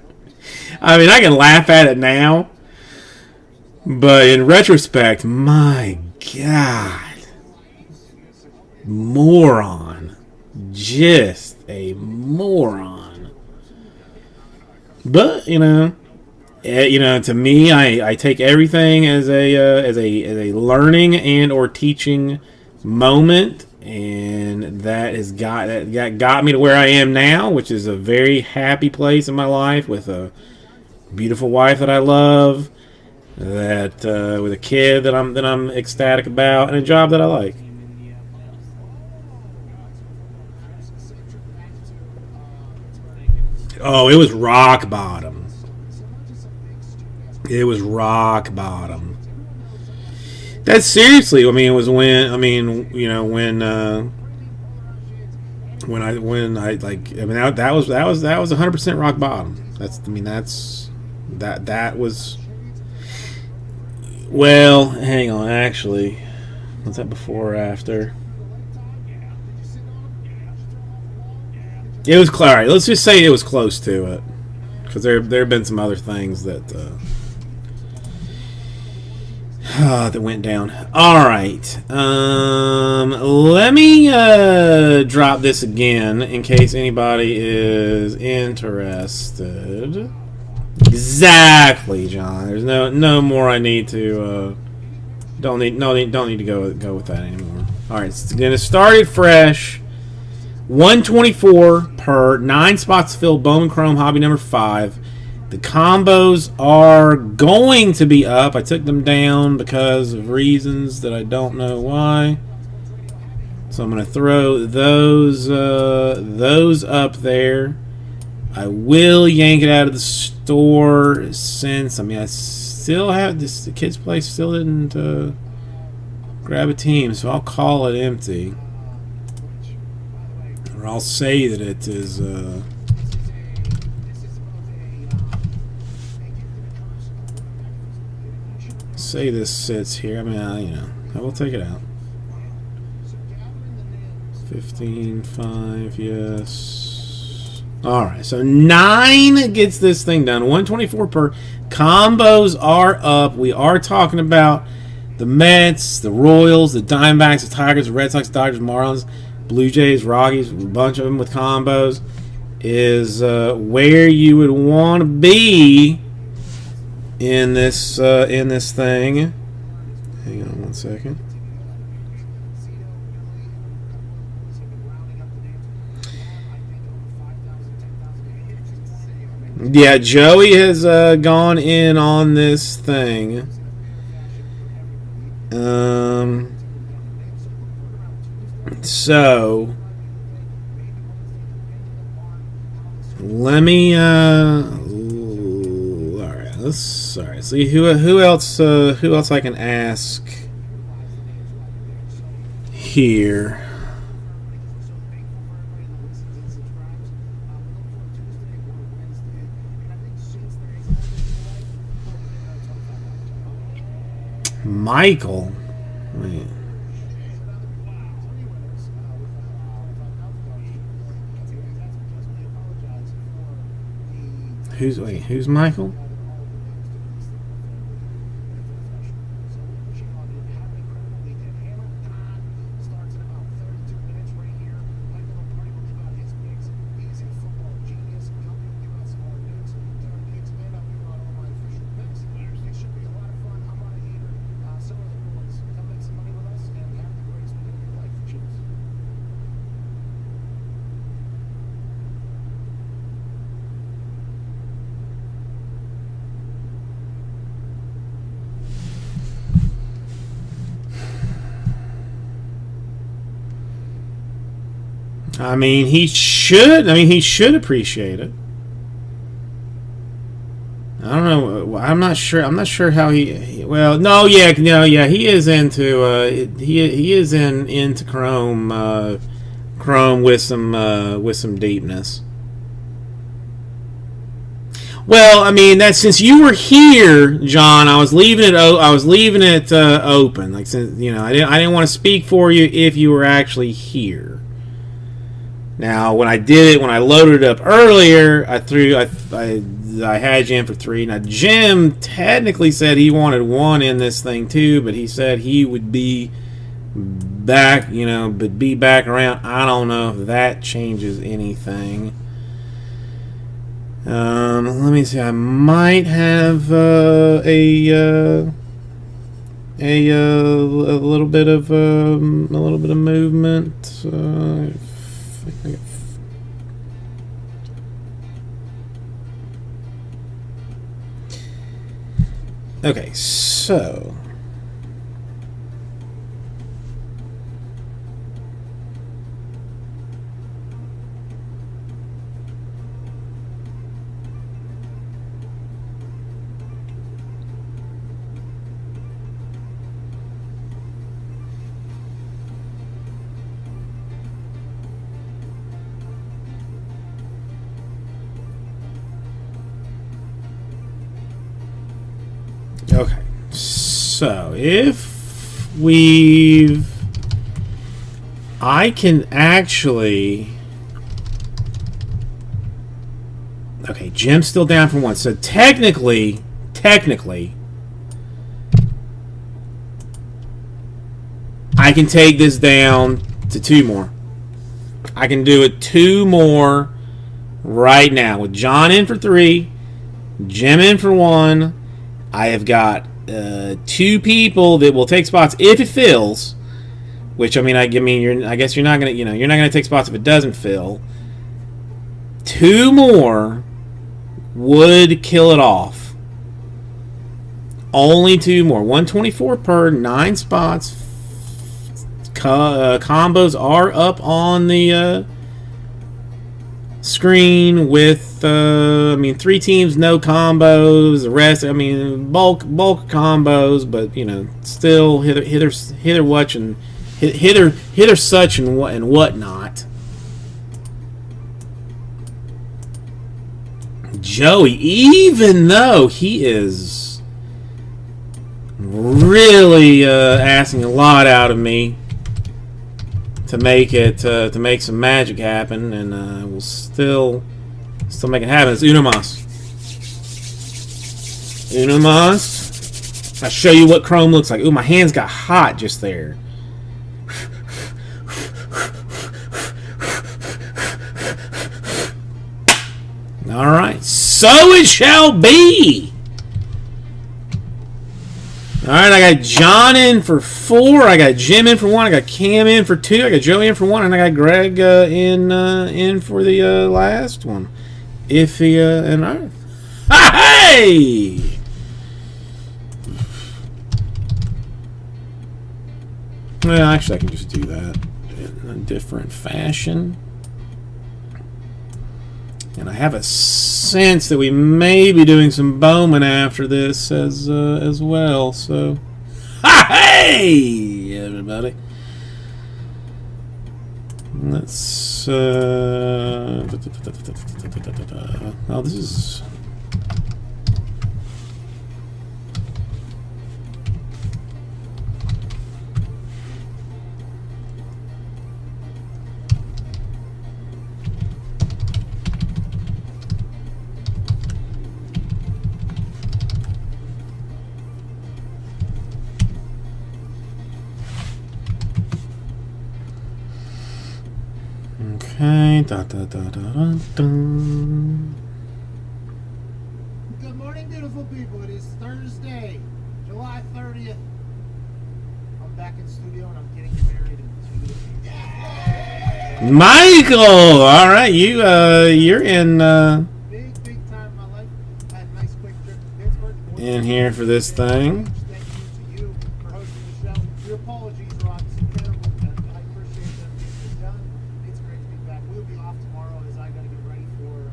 Speaker 1: mean, I can laugh at it now, but in retrospect, my God. Moron. Just a moron. But, to me, I take everything as a learning and or teaching moment, and that got me to where I am now, which is a very happy place in my life with a beautiful wife that I love, that with a kid that I'm ecstatic about, and a job that I like. Oh, it was rock bottom. It was rock bottom. That's seriously. I mean, it was when I that was 100% rock bottom. That was. Well, hang on. Actually, was that before or after? It was all right. Let's just say it was close to it, because there have been some other things that that went down. All right. Let me drop this again in case anybody is interested. Exactly, John. There's no more I need to. Don't need to go with that anymore. All right. It's gonna start it fresh. 124 per, 9 spots filled, Bowman Chrome Hobby number 5. The combos are going to be up. I took them down because of reasons that I don't know why. So I'm going to throw those up there. I will yank it out of the store since, I still have this, the kids' place still didn't grab a team, so I'll call it empty. Or I'll say that it is.
Speaker 3: This is both a gift and a curse.
Speaker 1: Say this sits here. I mean, I will take it out.
Speaker 3: So gathering the names.
Speaker 1: 15, 5, yes. Alright, so 9 gets this thing done. 124 per. Combos are up. We are talking about the Mets, the Royals, the Diamondbacks, the Tigers, the Red Sox, Dodgers, Marlins, Blue Jays, Rockies, a bunch of them with combos. Is where you would want to be in this thing. Hang on one second. Yeah, Joey has gone in on this thing. So let me all right, let's see who else I can ask here. Michael. Wait. Who's Michael? I mean, he should appreciate it. I don't know. I'm not sure. I'm not sure how he well, no, yeah. He is into he is into Chrome with some deepness. Well, I mean, that since you were here, John, I was leaving it open. Like, since I didn't want to speak for you if you were actually here. Now, when I did it, when I loaded it up earlier, I had you in for 3. Now, Jim technically said he wanted 1 in this thing too, but he said he would be back, but be back around. I don't know if that changes anything. Let me see. I might have a little bit of movement. Okay, so okay, so if I can actually, okay, Jim's still down for 1, so technically, I can take this down to 2 more. I can do it 2 more right now with John in for 3, Jim in for 1. I have got 2 people that will take spots if it fills. Which I guess you're not gonna you're not gonna take spots if it doesn't fill. 2 more would kill it off. Only 2 more. 124 per, 9 spots. Combos are up on the screen with 3 teams, no combos. The rest, bulk combos, but still hither such and whatnot. Joey, even though he is really asking a lot out of me to make it to make some magic happen, and we'll still make it happen. It's Unomas. Unomas. I'll show you what Chrome looks like. Ooh, my hands got hot just there. All right, so it shall be. All right, I got John in for 4. I got Jim in for 1. I got Cam in for 2. I got Joey in for 1, and I got Greg in for the last one. Iffy and Earth. Hey! Well, actually, I can just do that in a different fashion. And I have a sense that we may be doing some Bowman after this as well. So, hey, everybody. Let's. Oh, this is. Okay.
Speaker 3: Good morning, beautiful people. It is Thursday, July 30th. I'm back in studio and I'm getting married in 2 days.
Speaker 1: Michael, all right, you're in
Speaker 3: Big time in my life. I had a nice quick trip to Pittsburgh.
Speaker 1: in here for this thing.
Speaker 3: Thank you to you for hosting the show. Your apologies are obviously terrible, but I appreciate them getting it done. It's great to be back. We'll be off tomorrow as I got to get ready for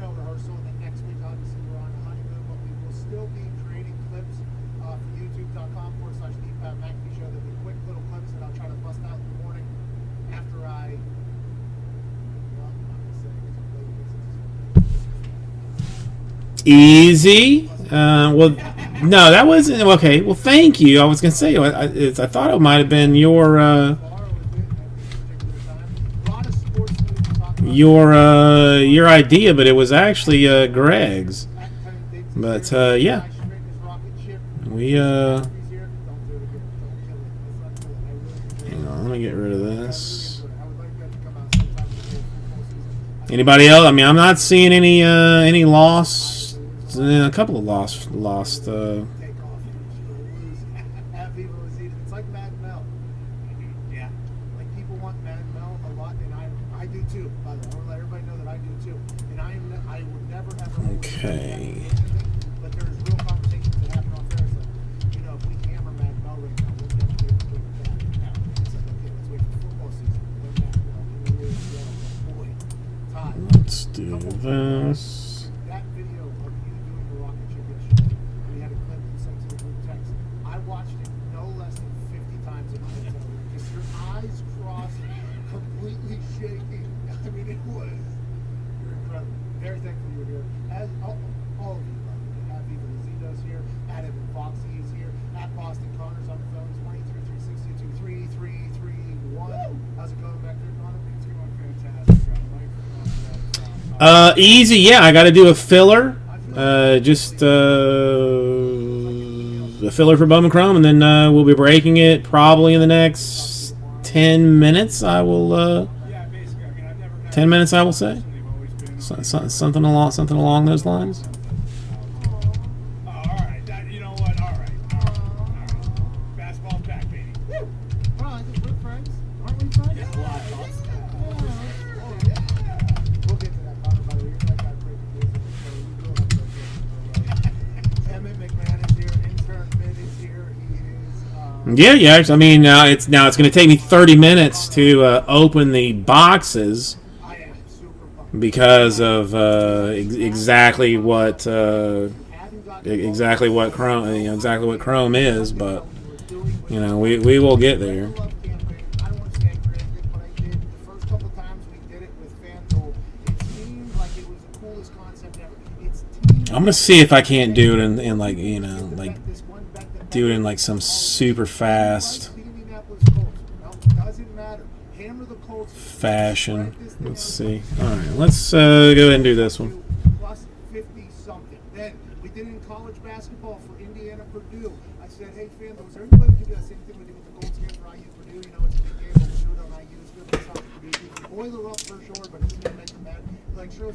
Speaker 3: rehearsal. And then next week, obviously, we're on a honeymoon, but we will still be creating clips for youtube.com/The Pat McAfee Show. There'll be quick little clips that I'll try to bust out in the morning after I. Well, I'm not gonna say because I'm really
Speaker 1: Easy. Well, no, that wasn't okay. Well, thank you. I was gonna say I thought it might have been your idea, but it was actually Greg's. But yeah, we hang on, let me get rid of this. Anybody else? I mean, I'm not seeing any loss. A couple of lost.
Speaker 3: Take off, you're lose. Have people see it. It's like Mad Mel. Yeah. Like people want Mad Mel a lot, and I do too. By the way, I want to let everybody know that I do too. And I would never ever.
Speaker 1: Okay.
Speaker 3: But there's real conversations that happen on Ferris. Like, if we hammer Mad Mel right now, we'll never be able to bring it back. It's like, okay, let's wait for football season. When Mad Mel, really boy, Todd.
Speaker 1: Let's do this.
Speaker 3: That video of you doing the rocket ship yesterday, we had a clip you sent to the group text. I watched it no less than 50 times in my hotel room. Just your eyes crossed, completely shaking. I mean, you're incredible. Very thankful you're here. As all of you, by the way. Happy Lizito's here. At Evan Foxy is here. At Boston Connor's on the phone. It's 1-833-622-3331. How's it going back there, Connor? It's going fantastic.
Speaker 1: Easy. Yeah, I got to do a filler. Just a filler for Bowman Chrome, and then we'll be breaking it probably in the next 10 minutes. I will. 10 minutes, I will say. Something along those lines.
Speaker 4: All right. You know what? All right. Basketball back, baby.
Speaker 3: Well, I think we're friends. Aren't we friends?
Speaker 4: Yeah, well, I thought so.
Speaker 3: We'll get to that, Connor, by the way. You're that guy breaking news in the show. We will have to Emmett McMahon is here. Intern Mid is here. He is...
Speaker 1: Yeah. I mean, it's going to take me 30 minutes to open the boxes
Speaker 3: I am super pumped.
Speaker 1: because of exactly what Chrome Chrome is, but we will get there.
Speaker 3: I don't want to say I created it, but I did. The first couple times we did it with FanDuel, it seemed like it was coolest concept ever. It's team.
Speaker 1: I'm gonna see if I can't do it in like, you know, like do it in like some super fast
Speaker 3: Doesn't matter. Hammer the Colts.
Speaker 1: fashion. Let's see. All right, let's go ahead and do this one.
Speaker 3: Plus 50 something. Then we did it in college basketball for Indiana Purdue. I said, hey, fan, was there any way we could do that same thing we did with the Colts game for IU Purdue? You know, it's a big game, but we do it on IU. It's good for South Purdue. Boiler up for sure, but it's going to make them mad. Like, sure,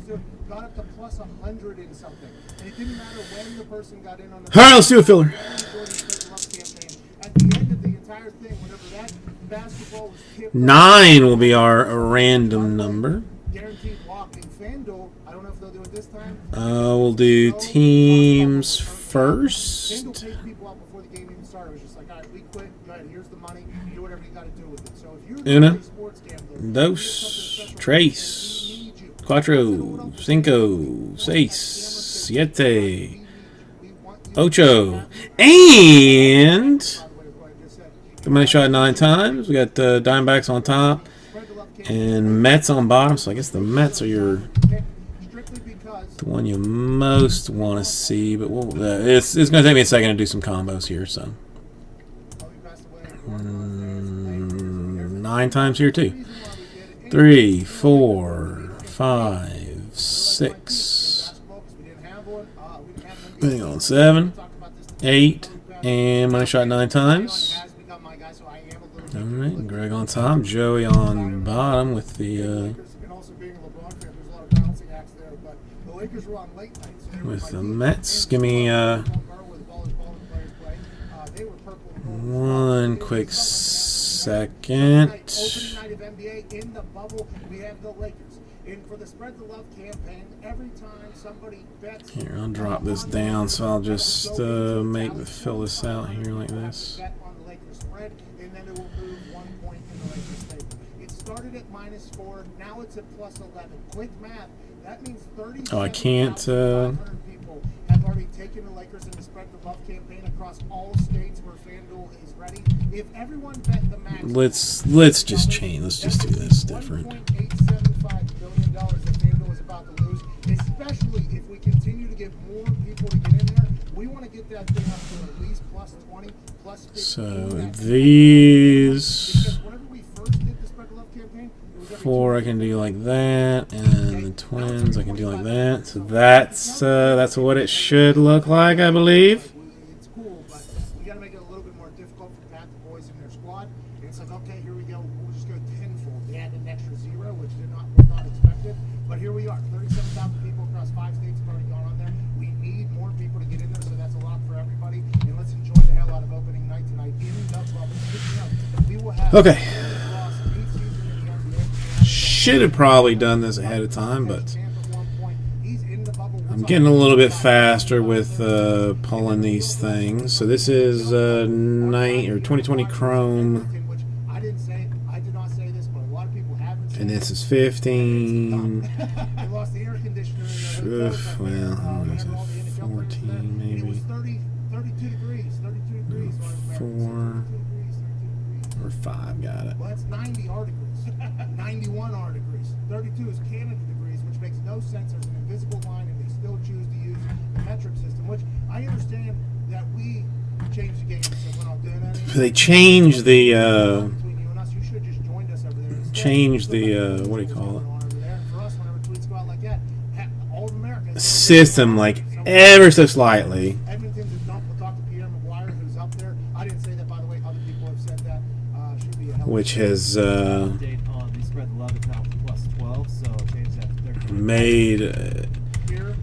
Speaker 3: got up to plus 100 and something. And it didn't matter when the person got in on the.
Speaker 1: All right, let's do a filler.
Speaker 3: At the end of the entire thing, whenever that basketball was tipped,
Speaker 1: 9 will be our random number.
Speaker 3: guaranteed lock in FanDuel. I don't know if they'll do it this time.
Speaker 1: We'll do teams
Speaker 3: FanDuel
Speaker 1: first.
Speaker 3: pays people out before the game even started. It was just like, all right, we quit. Go ahead, here's the money. Do whatever you got to do with it. So if you're
Speaker 1: Uno,
Speaker 3: a sports gambler,
Speaker 1: dos, tres, cuatro, cinco, seis, siete, ocho, and the money shot 9 times. We got Diamondbacks on top and Mets on bottom. So I guess the Mets are the one you most want to see. But it's going to take me a second to do some combos here. So 9 times here too. 3, 4, 5, 6. Hang on, 7, 8, and money shot 9 times. All right, Greg on top, Joey on bottom with the Mets. Give me one quick second.
Speaker 3: Opening night of NBA in the bubble, we have the Lakers. And for the Spread the Love campaign, every time somebody bets.
Speaker 1: Here, I'll drop this down, so I'll just fill this out here like this.
Speaker 3: Bet on the Lakers spread, and then it will move 1 point in the Lakers' favor. It started at -4, now it's at +11. Quick math, that means 30.
Speaker 1: Oh, I can't.
Speaker 3: People have already taken the Lakers in the Spread the Love campaign across all states where FanDuel is ready. If everyone bet the max,
Speaker 1: let's just change. Let's just do this different.
Speaker 3: $1.875 billion that FanDuel is about to lose, especially if we continue to get more people to get in there. We want to get that thing up to at least +20, +15.
Speaker 1: So these
Speaker 3: Because whenever we first did the Spread the Love campaign, it was every
Speaker 1: 4 I can do like that, and the Twins I can do like that. So that's what it should look like, I believe.
Speaker 3: It's cool, but we got to make it a little bit more difficult for Pat, the boys in their squad. And it's like, okay, here we go. We'll just go tenfold. They added an extra 0, which was not expected. But here we are. 37,000 people across 5 states have already gone on there. We need more people to get in there, so that's a lot for everybody. And let's enjoy the hell out of opening night tonight in the bubble. We will have
Speaker 1: Okay.
Speaker 3: lost 8 seasons in the NBA.
Speaker 1: Should have probably done this ahead of time, but
Speaker 3: Champ at 1 point. He's in the bubble.
Speaker 1: I'm getting a little bit faster with pulling these things. So this is 2020 Chrome,
Speaker 3: Which I did not say this, but a lot of people haven't said
Speaker 1: and this is 15.
Speaker 3: They lost the air conditioner in their
Speaker 1: Oof,
Speaker 3: hotels,
Speaker 1: well,
Speaker 3: whenever
Speaker 1: what
Speaker 3: all
Speaker 1: is
Speaker 3: the
Speaker 1: it,
Speaker 3: NHL players
Speaker 1: 14
Speaker 3: were there. And it was
Speaker 1: maybe?
Speaker 3: 32 degrees. 32 degrees. North America.
Speaker 1: 4
Speaker 3: 32 degrees.
Speaker 1: or 5, got it.
Speaker 3: Well, that's 90 R degrees. 91 R degrees. 32 is Canada degrees, which makes no sense. There's an invisible line, and they still choose to use the metric system, which I understand that we changed the game, so we're not doing that anymore.
Speaker 1: They changed the
Speaker 3: Between you and us, you should have just joined us over there instead.
Speaker 1: changed the what do you call it?
Speaker 3: Over there. For us, whenever tweets go out like that, all of America
Speaker 1: System, like ever so slightly.
Speaker 3: Edmonton's a dump. We'll talk to Pierre McGuire, who's up there. I didn't say that, by the way. Other people have said that. Should be a hell of a
Speaker 1: Which has
Speaker 4: Update on the Spread the Love is now +12, so change that to 13.
Speaker 1: made.
Speaker 3: Pierre.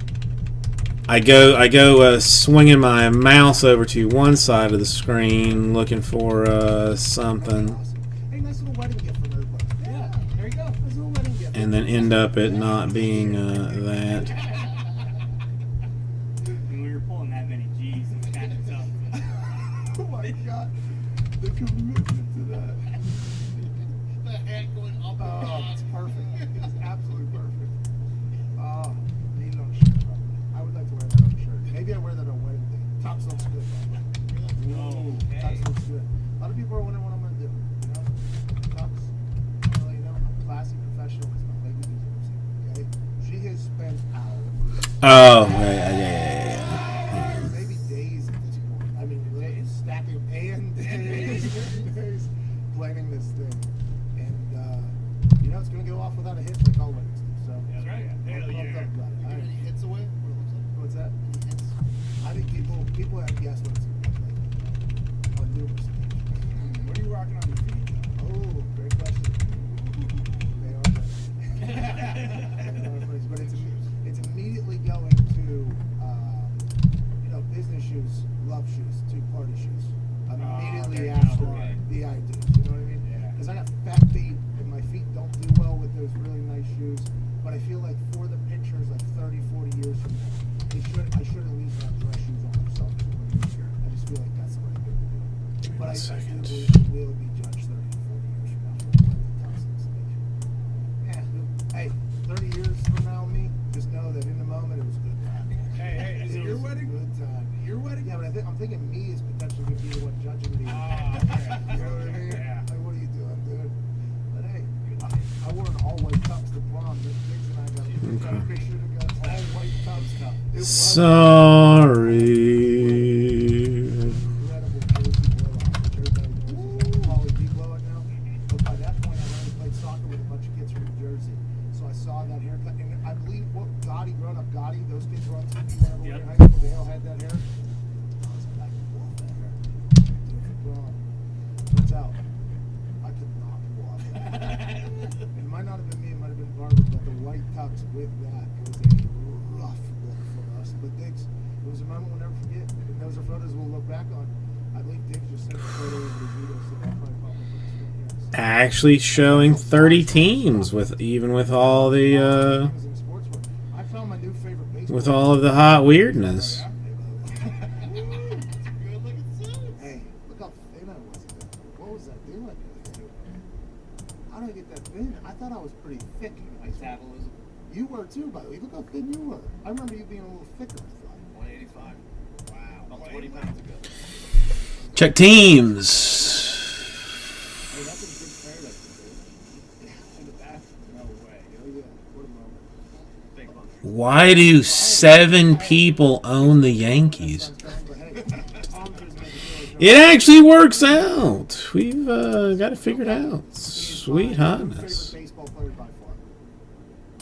Speaker 1: I go swinging my mouse over to one side of the screen, looking for something,
Speaker 3: Awesome. Hey, nice little wedding gift from everybody. Yeah, there you go. Nice little wedding gift.
Speaker 1: and then end up it not being that.
Speaker 7: When we were pulling that many G's, it's kind of tough.
Speaker 3: Oh my God, the commitment to that.
Speaker 6: The hat going up and
Speaker 3: Oh,
Speaker 6: down.
Speaker 3: it's perfect. It's absolutely perfect. Oh, need it on a shirt. Probably. I would like to wear that on a shirt. Maybe I wear that on wedding day. Tops looks good.
Speaker 7: Okay.
Speaker 3: Tops looks good. A lot of people are wondering what I'm gonna do. You know, Tops. Well, you know, I'm classy, professional, because my lady deserves it. Okay, she has spent hours
Speaker 1: Oh, yeah.
Speaker 3: Maybe days at this point. I mean, days, stacking and days planning this thing. And, you know, it's going to go off without a hitch like always. So,
Speaker 4: That's right. Hell
Speaker 3: I'm pumped
Speaker 4: yeah.
Speaker 3: up about it.
Speaker 6: You get any hits away? What it looks like?
Speaker 3: What's that?
Speaker 6: Any hits?
Speaker 3: I think people have guessed what it's going to look like on numerous occasions.
Speaker 4: What are you rocking on your feet?
Speaker 3: Oh, great question. They are nice. But it's immediately going to, you know, business shoes, love shoes, to party shoes. Immediately
Speaker 4: okay.
Speaker 3: after
Speaker 4: Okay.
Speaker 3: the I do. You know what I mean?
Speaker 4: Yeah.
Speaker 3: Because I got fat feet and my feet don't do well with those really nice shoes. But I feel like for the pictures, like 30, 40 years from now, I should at least have dress shoes on or something. I just feel like that's the right thing to do. But I do believe it will be judged 30 to 40 years from now for what the toxic stage. Yeah, hey, 30 years from now, me, just know that in the moment it was a good time.
Speaker 4: Hey, is it your
Speaker 3: was a
Speaker 4: wedding?
Speaker 3: Good time.
Speaker 4: Your wedding?
Speaker 3: Yeah, but I'm thinking me is potentially going to be the one judging me.
Speaker 4: Ah, okay.
Speaker 3: You know what I mean?
Speaker 4: Yeah.
Speaker 3: Like, what are you doing, dude? But hey, I wore an all-white tux to prom. Diggs and I got a picture together. All-white tux. It was
Speaker 1: Sorry.
Speaker 3: incredible jersey blowout, which everybody knows is a Pauly D blowout now. But by that point, I already played soccer with a bunch of kids from New Jersey. So I saw that haircut. And I believe what Gotti, growing up Gotti, those kids were on TV whenever we were in high school. They all had that hair. I was like, I can pull off that hair. Do it for prom. Turns out, I could not pull off that hair. It might not have been me, it might have been Barbara, but the white tux with that was a rough look for us. But Diggs, it was a moment we'll never forget. And those are photos we'll look back on. I believe Diggs just sent a photo of his video, so that'll probably pop up on the screen. Yes.
Speaker 1: Actually showing 30 teams with all the
Speaker 3: Things in the sports world. I found my new favorite baseball.
Speaker 1: with all of the hot weirdness.
Speaker 3: Hey, look how thin I was. What was I doing? How did I get that thin? I thought I was pretty thick in high school.
Speaker 5: Metabolism.
Speaker 3: You were too, by the way. Look how thin you were. I remember you being a little thicker, I thought.
Speaker 5: 185. Wow. About 20 pounds ago.
Speaker 1: Check teams.
Speaker 3: Hey, that's a good paradise, dude. In the back? No way. Oh, yeah. What a moment.
Speaker 5: Big one.
Speaker 1: Why do 7 people own the Yankees?
Speaker 3: But hey, Tom's just making sure
Speaker 1: It actually works out. We've got it figured out. Sweet hotness.
Speaker 3: Favorite baseball player by far.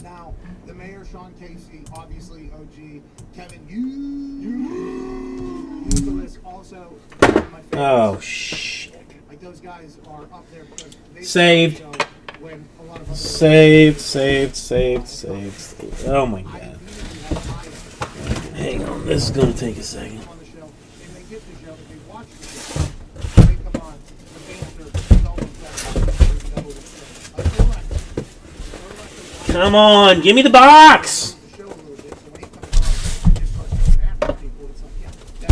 Speaker 3: Now, the mayor, Sean Casey, obviously OG, Kevin, you the list. Also, my favorite.
Speaker 1: Oh shit!
Speaker 3: Like those guys are up there because they
Speaker 1: Saved.
Speaker 3: when a lot of other
Speaker 1: Saved. Oh my god. Hang on, this is gonna take a second.
Speaker 3: on the show, and they get the show, they watch the show, they come on, the banter is almost that.
Speaker 1: Come on, give me the box.
Speaker 3: The show a little bit, so when he comes on and just starts going after people, it's like, yeah, that's the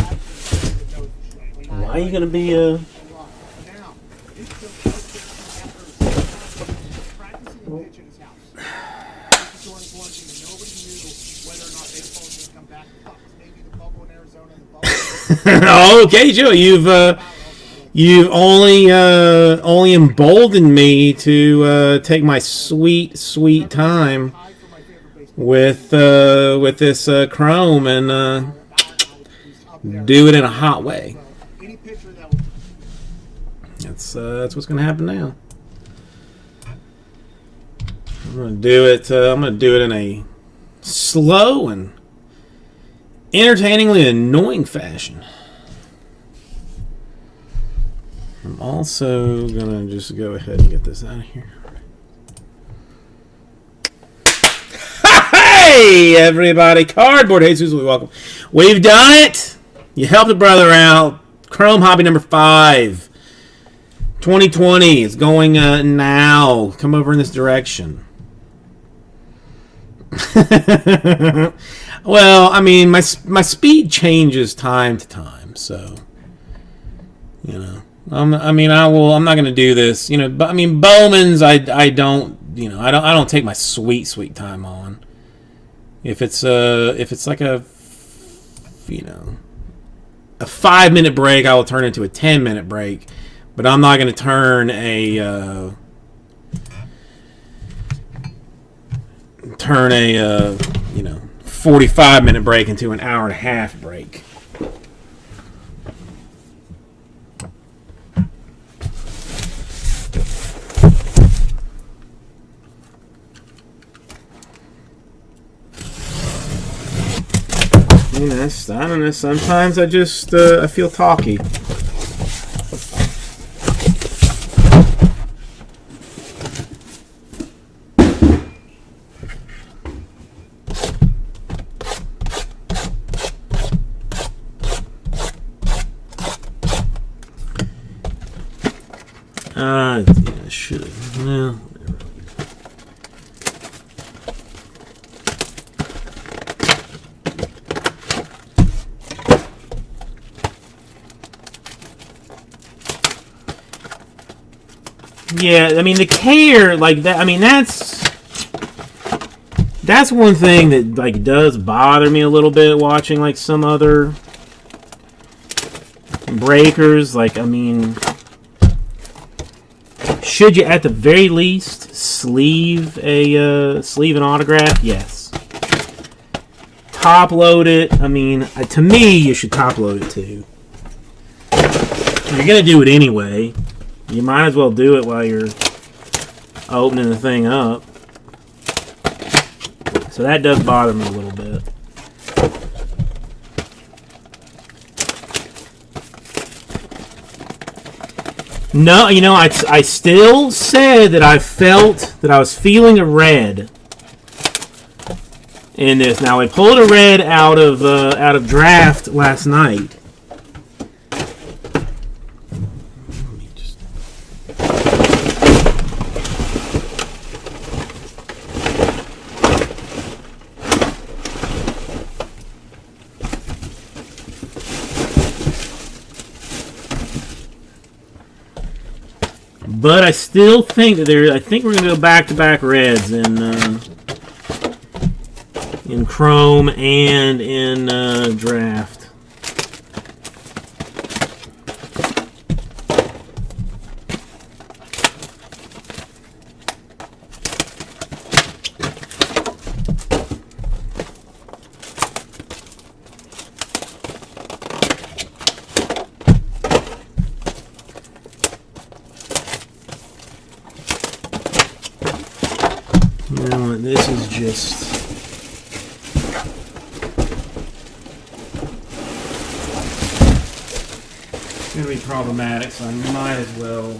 Speaker 3: somebody that knows the show. Like,
Speaker 1: Why are you gonna be
Speaker 3: a lot. Now, this show practicing the pitch at his house. This is during quarantine, and nobody knew whether or not baseball was going to come back. Maybe the bubble in Arizona and the bubble.
Speaker 1: Okay, Joe, you've only emboldened me to take my sweet time
Speaker 3: High for my favorite baseball.
Speaker 1: with this Chrome and
Speaker 3: Who's up there.
Speaker 1: do it in a hot way.
Speaker 3: Any pitcher that was
Speaker 1: That's what's gonna happen now. I'm gonna do it in a slow and entertainingly annoying fashion. I'm also gonna just go ahead and get this out of here. Hey, everybody! Cardboard Jesus, welcome. We've done it. You helped a brother out. Chrome hobby number 5. 2020 is going now. Come over in this direction. Well, I mean, my speed changes time to time, so you know. I'm not going to do this, you know. But I mean, Bowman's, I don't take my sweet time on. If it's like a 5-minute break, I will turn it into a 10-minute break. But I'm not going to turn a 4 45-minute break into an hour and a half break. You know, I don't know. Sometimes I just I feel talky. Yeah, I should have. Well, yeah, I mean the care like that. I mean that's one thing that like does bother me a little bit watching like some other breakers. Like I mean, should you at the very least sleeve an autograph? Yes. Top load it. I mean, to me, you should top load it too. You're gonna do it anyway. You might as well do it while you're opening the thing up. So that does bother me a little bit. No, you know, I still said that I felt that I was feeling a red in this. Now I pulled a red out of draft last night. But I still think that I think we're gonna go back-to-back reds in Chrome and in draft. This is just... it's going to be problematic, so I might as well...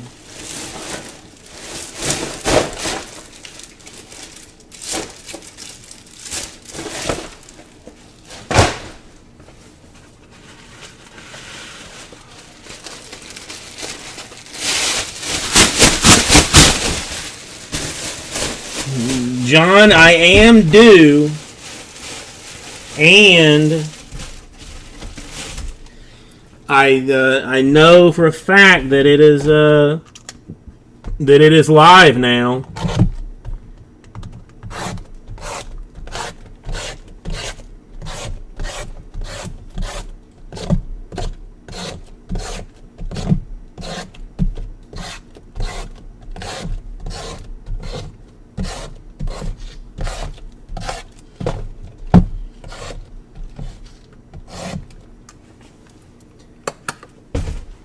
Speaker 1: John, I am due, and I know for a fact that it is live now.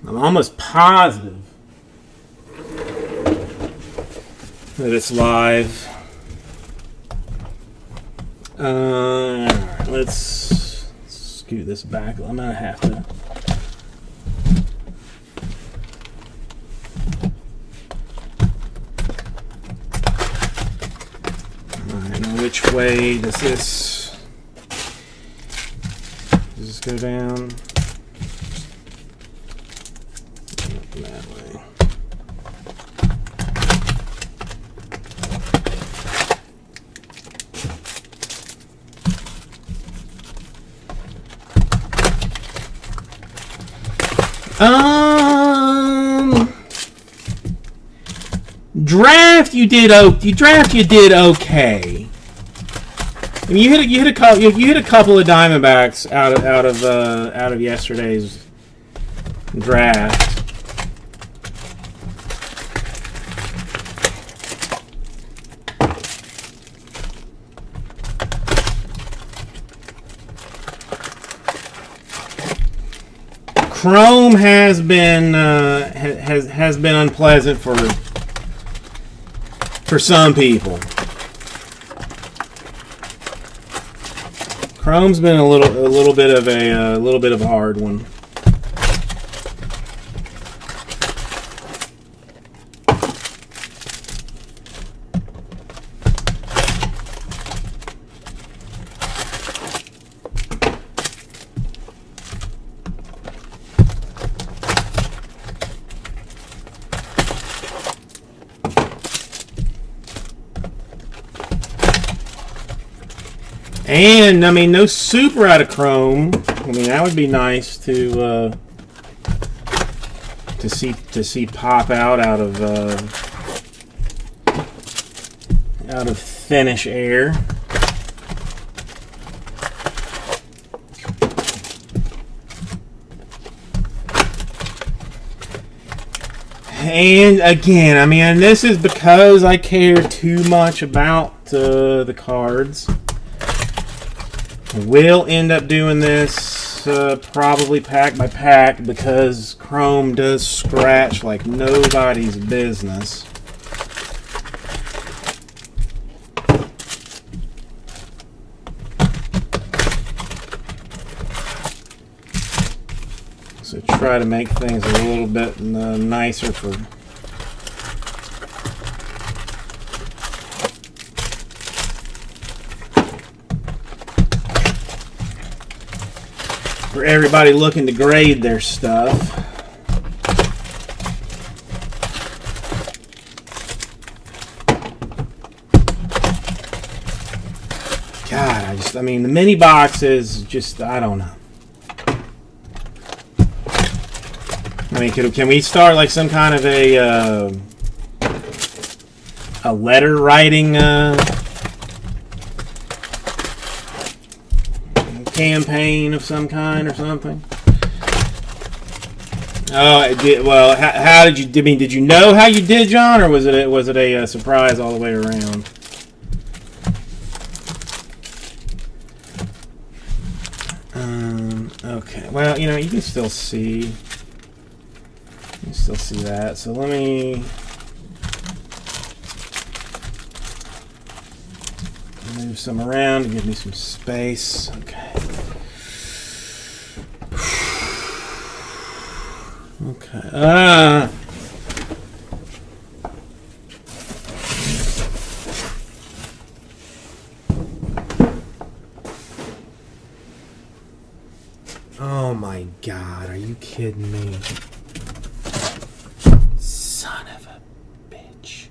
Speaker 1: I'm almost positive that it's live. Alright, let's scoot this back. I'm gonna have to. Alright, now which way does this go down? That way. Draft you did okay. I mean, you hit a couple of Diamondbacks out of yesterday's draft. Chrome has been has been unpleasant for some people. Chrome's been a little bit of a hard one. And I mean, no super out of Chrome. I mean, that would be nice to see pop out of Finish Air. And again, I mean, this is because I care too much about the cards. We'll end up doing this probably pack by pack because Chrome does scratch like nobody's business. So try to make things a little bit nicer for everybody looking to grade their stuff. God, I mean, the mini boxes, just, I don't know. I mean, can we start like some kind of a letter writing campaign of some kind or something? Oh, it did. Well, how did you? I mean, did you know how you did, John, or was it a surprise all the way around? Okay. Well, you know, you can still see. You can still see that. So let me move some around to give me some space. Okay. Okay. Oh my God, are you kidding me? Son of a bitch.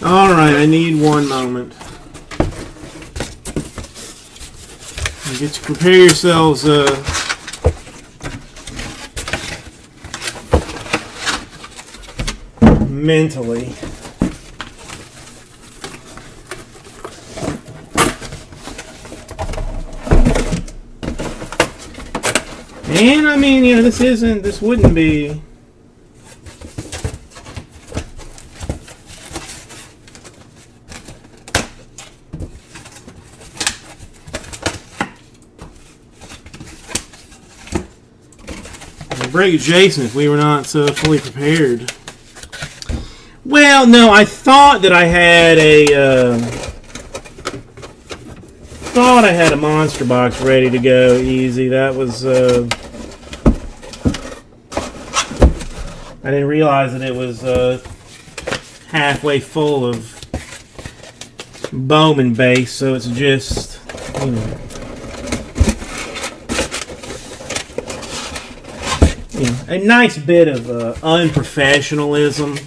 Speaker 1: All right, I need one moment. You get to prepare yourselves mentally. And I mean, you know, this wouldn't be break Jason if we were not fully prepared. Well, no, I thought that I had a monster box ready to go easy. That was I didn't realize that it was halfway full of Bowman base, so it's just, you know, a nice bit of unprofessionalism.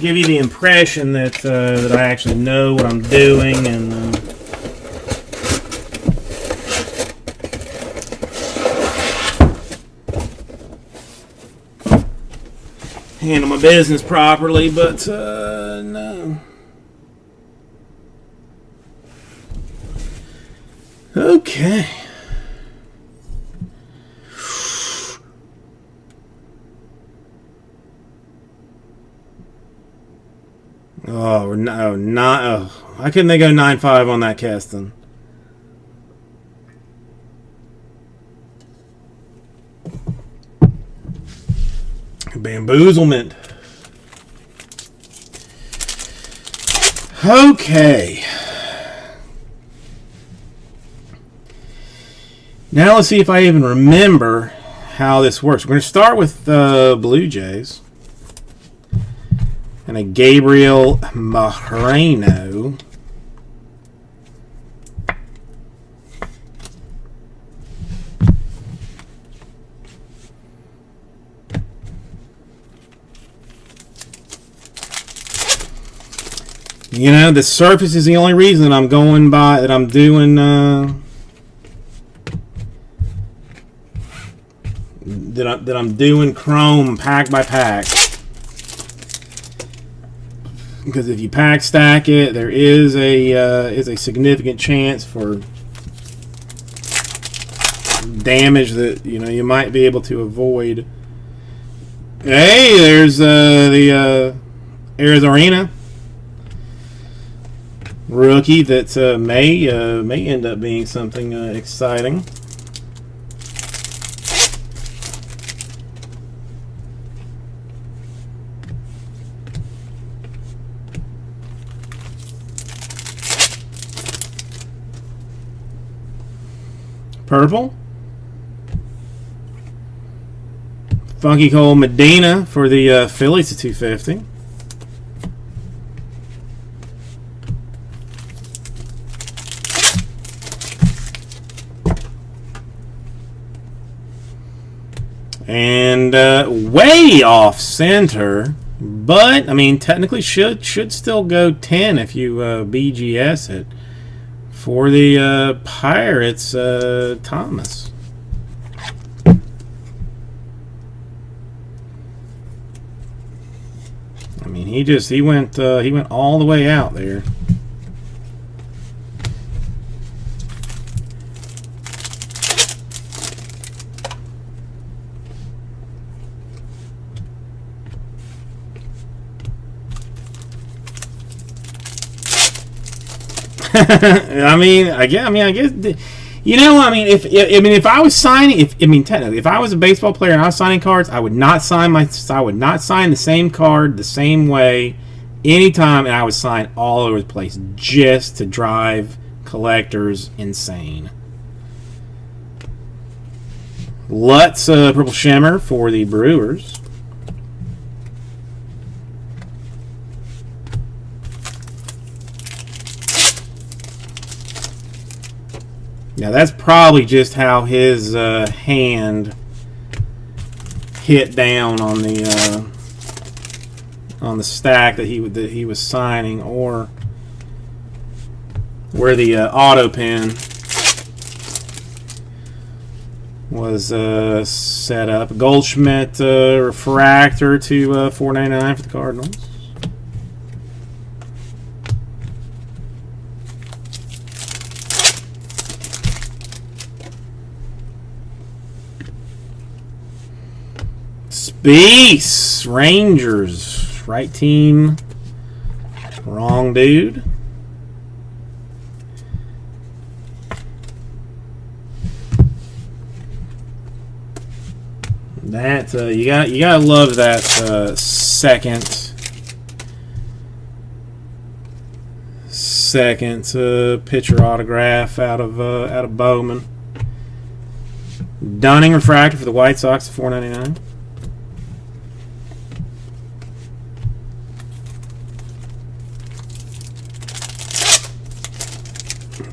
Speaker 1: Give you the impression that that I actually know what I'm doing, and handle my business properly, but no. Okay. Oh, no, not. Oh, why couldn't they go 9-5 on that casting? Bamboozlement. Okay. Now let's see if I even remember how this works. We're going to start with the Blue Jays. And a Gabriel Moreno. You know, the surface is the only reason I'm going by, that I'm doing, that I'm doing Chrome pack by pack. Because if you pack stack it, there is a significant chance for damage that, you know, you might be able to avoid. Hey, there's the Arizona rookie that may end up being something exciting. Purple. Funky Cole Medina for the Phillies to 250. And way off center, but I mean technically should still go 10 if you BGS it. For the Pirates, Thomas. I mean, he went all the way out there. I guess, you know, I mean, if I was signing, technically, if I was a baseball player and I was signing cards, I would not sign the same card the same way anytime, and I would sign all over the place just to drive collectors insane. Lutz Purple Shimmer for the Brewers. Now that's probably just how his hand hit down on the stack that he was signing, or where the auto pen was set up. Goldschmidt refractor to $4.99 for the Cardinals. Beast Rangers, right team, wrong dude. That you gotta love that second pitcher autograph out of Bowman. Dunning refractor for the White Sox, $4.99.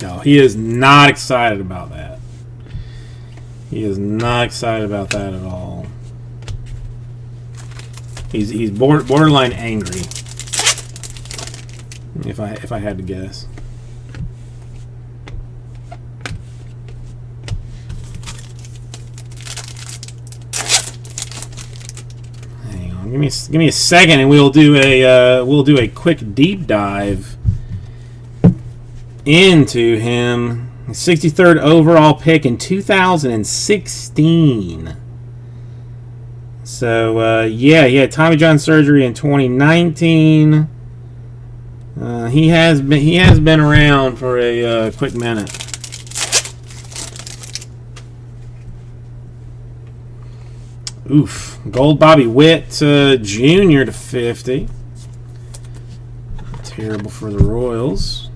Speaker 1: No, he is not excited about that. He is not excited about that at all. He's borderline angry, if I had to guess. Hang on, Give me a second, and we'll do a quick deep dive into him. 63rd overall pick in 2016. So yeah, he had Tommy John surgery in 2019. He has been around for a quick minute. Oof. Gold Bobby Witt Jr. to 50. Terrible for the Royals.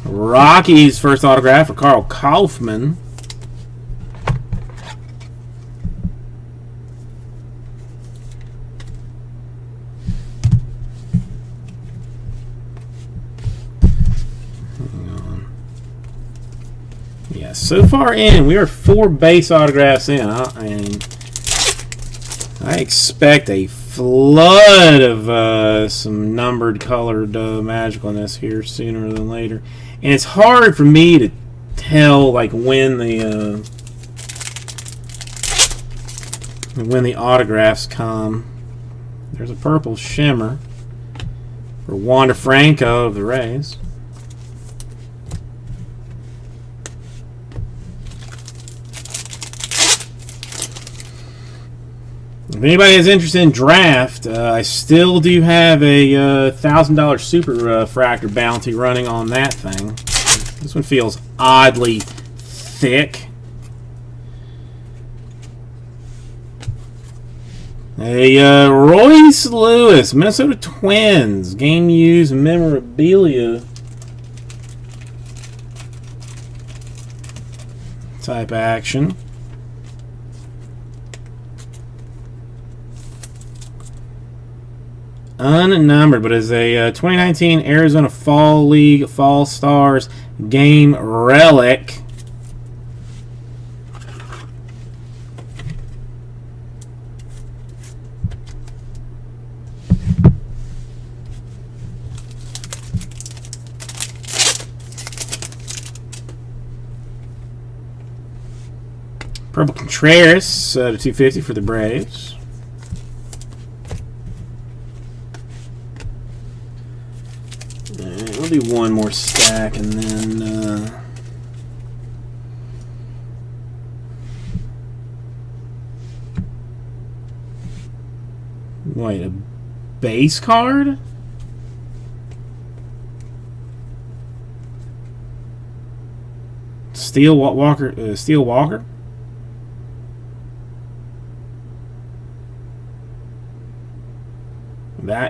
Speaker 1: Rockies first autograph for Carl Kaufman. Yeah, so far in, we are 4 base autographs in. And I expect a flood of some numbered, colored magicalness here sooner than later. And it's hard for me to tell like when the autographs come. There's a purple shimmer for Wander Franco of the Rays. If anybody is interested in draft, I still do have a $1,000 super fractor bounty running on that thing. This one feels oddly thick. A Royce Lewis, Minnesota Twins, game used memorabilia type action. Unnumbered, but is a 2019 Arizona Fall League Fall Stars game relic. Purple Contreras to 250 for the Braves. We'll do one more stack and then wait, a base card? Steel Walker, Steel Walker?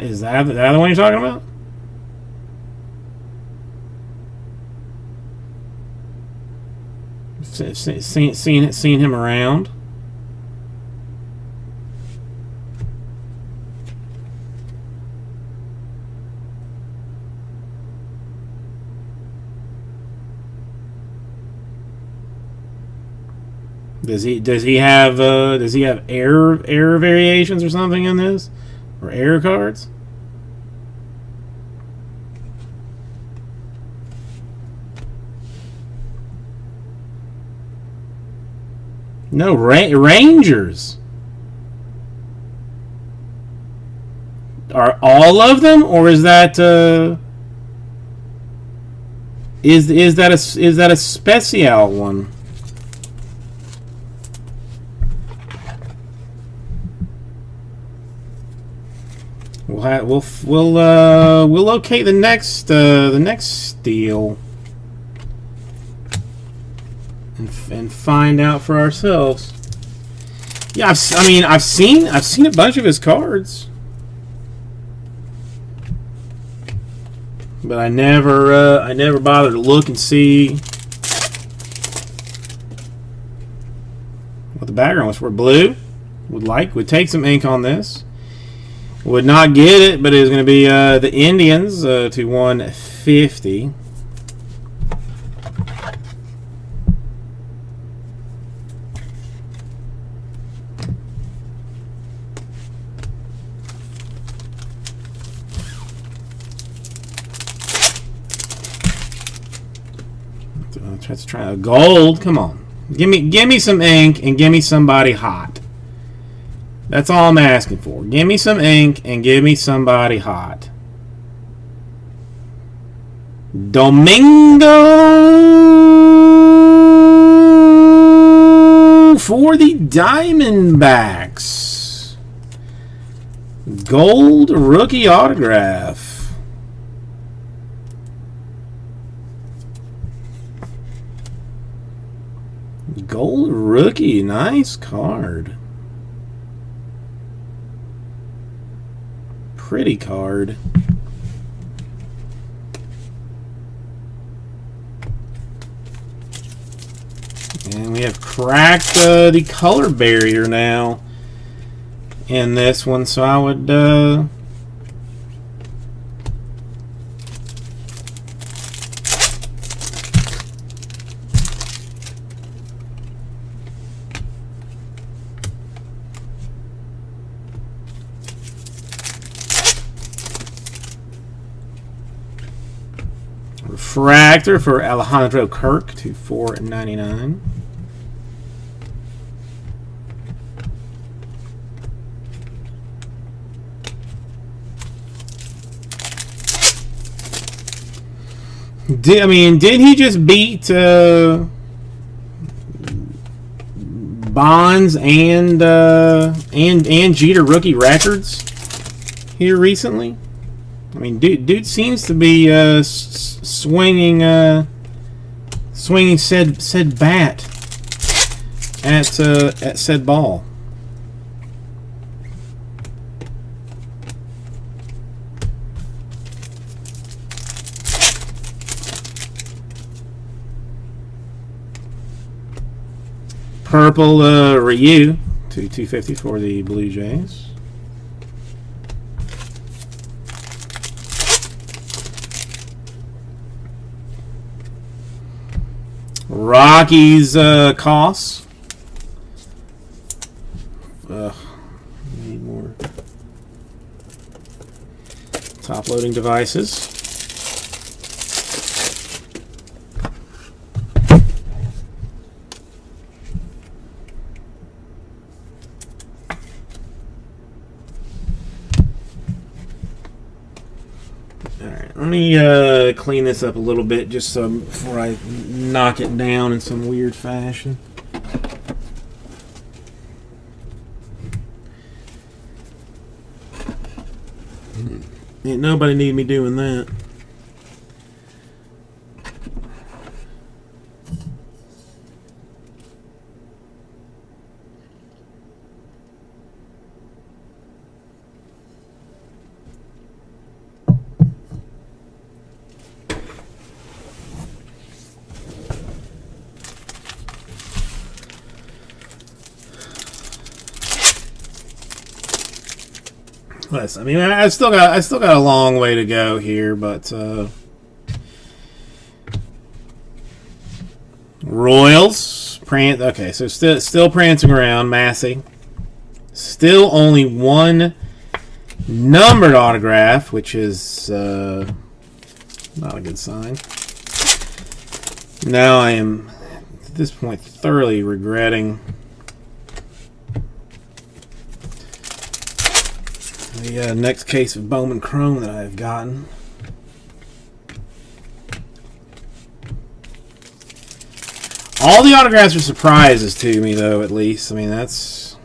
Speaker 1: Is that the one you're talking about? Seen him around. Does he have error variations or something in this, or error cards? No, Rangers. Are all of them, or is that is that a special one? We'll locate the next steel and find out for ourselves. Yeah, I've seen a bunch of his cards, but I never bothered to look and see what the background was for. Blue would take some ink on this. Would not get it, but it is going to be the Indians to 150. Let's try a gold. Come on, give me some ink and give me somebody hot. That's all I'm asking for. Give me some ink and give me somebody hot. Domingo for the Diamondbacks. Gold rookie autograph. Gold rookie. Nice card. Pretty card. And we have cracked the color barrier now in this one, so I would refractor for Alejandro Kirk to 499. Did he just beat Bonds and Jeter rookie records here recently? I mean, dude seems to be swinging said bat at said ball. Purple Ryu to 250 for the Blue Jays. Rockies Koss. Need more top loading devices. Let me clean this up a little bit just so before I knock it down in some weird fashion. Ain't nobody need me doing that. I mean, I still got a long way to go here, but Royals, okay, so still prancing around, Massey. Still only one numbered autograph, which is not a good sign. Now I am at this point thoroughly regretting the next case of Bowman Chrome that I've gotten. All the autographs are surprises to me, though, at least. I mean, that's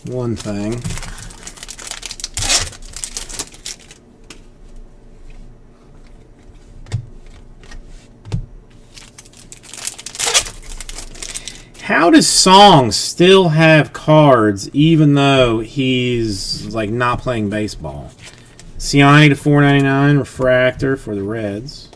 Speaker 1: one thing. How does Song still have cards even though he's like not playing baseball? Ciani to 499 refractor for the Reds.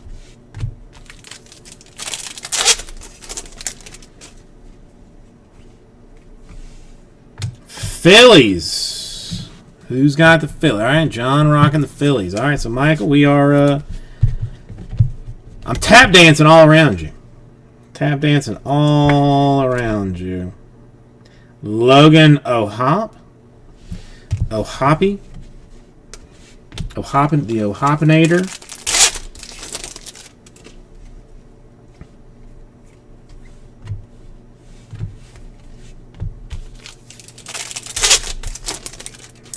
Speaker 1: Phillies. Who's got the Phillies? All right, John rocking the Phillies. All right, so Michael, we are. I'm tap dancing all around you. Tap dancing all around you. Logan O'Hoppe. The Ohopinator.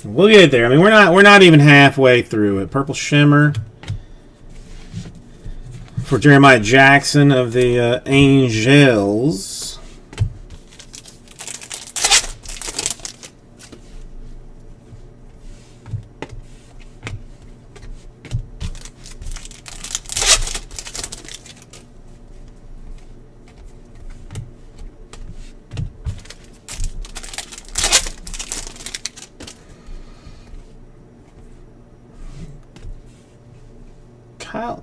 Speaker 1: We'll get there. I mean, we're not even halfway through it. Purple Shimmer for Jeremiah Jackson of the Angels.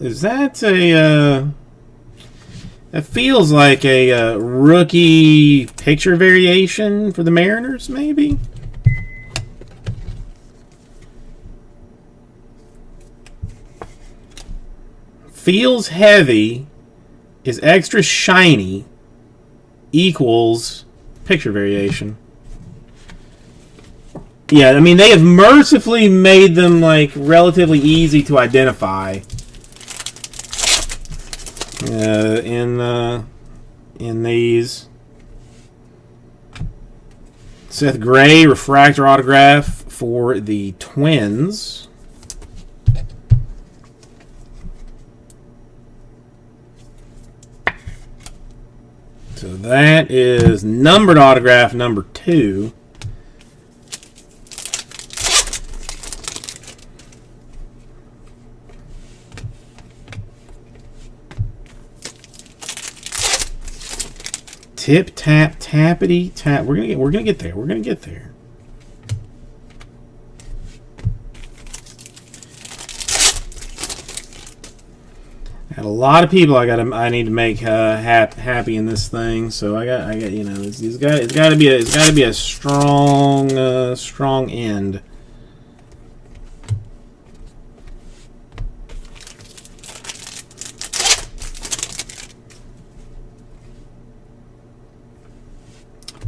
Speaker 1: Is that a, that feels like a rookie picture variation for the Mariners, maybe? Feels heavy, is extra shiny, equals picture variation. Yeah, I mean, they have mercifully made them, like, relatively easy to identify. In these. Seth Gray refractor autograph for the Twins. So that is numbered autograph number 2. Tip tap tappity tap. We're gonna get there. We're gonna get there. Got a lot of people I need to make happy in this thing. So I got you know it's got to be a strong strong end.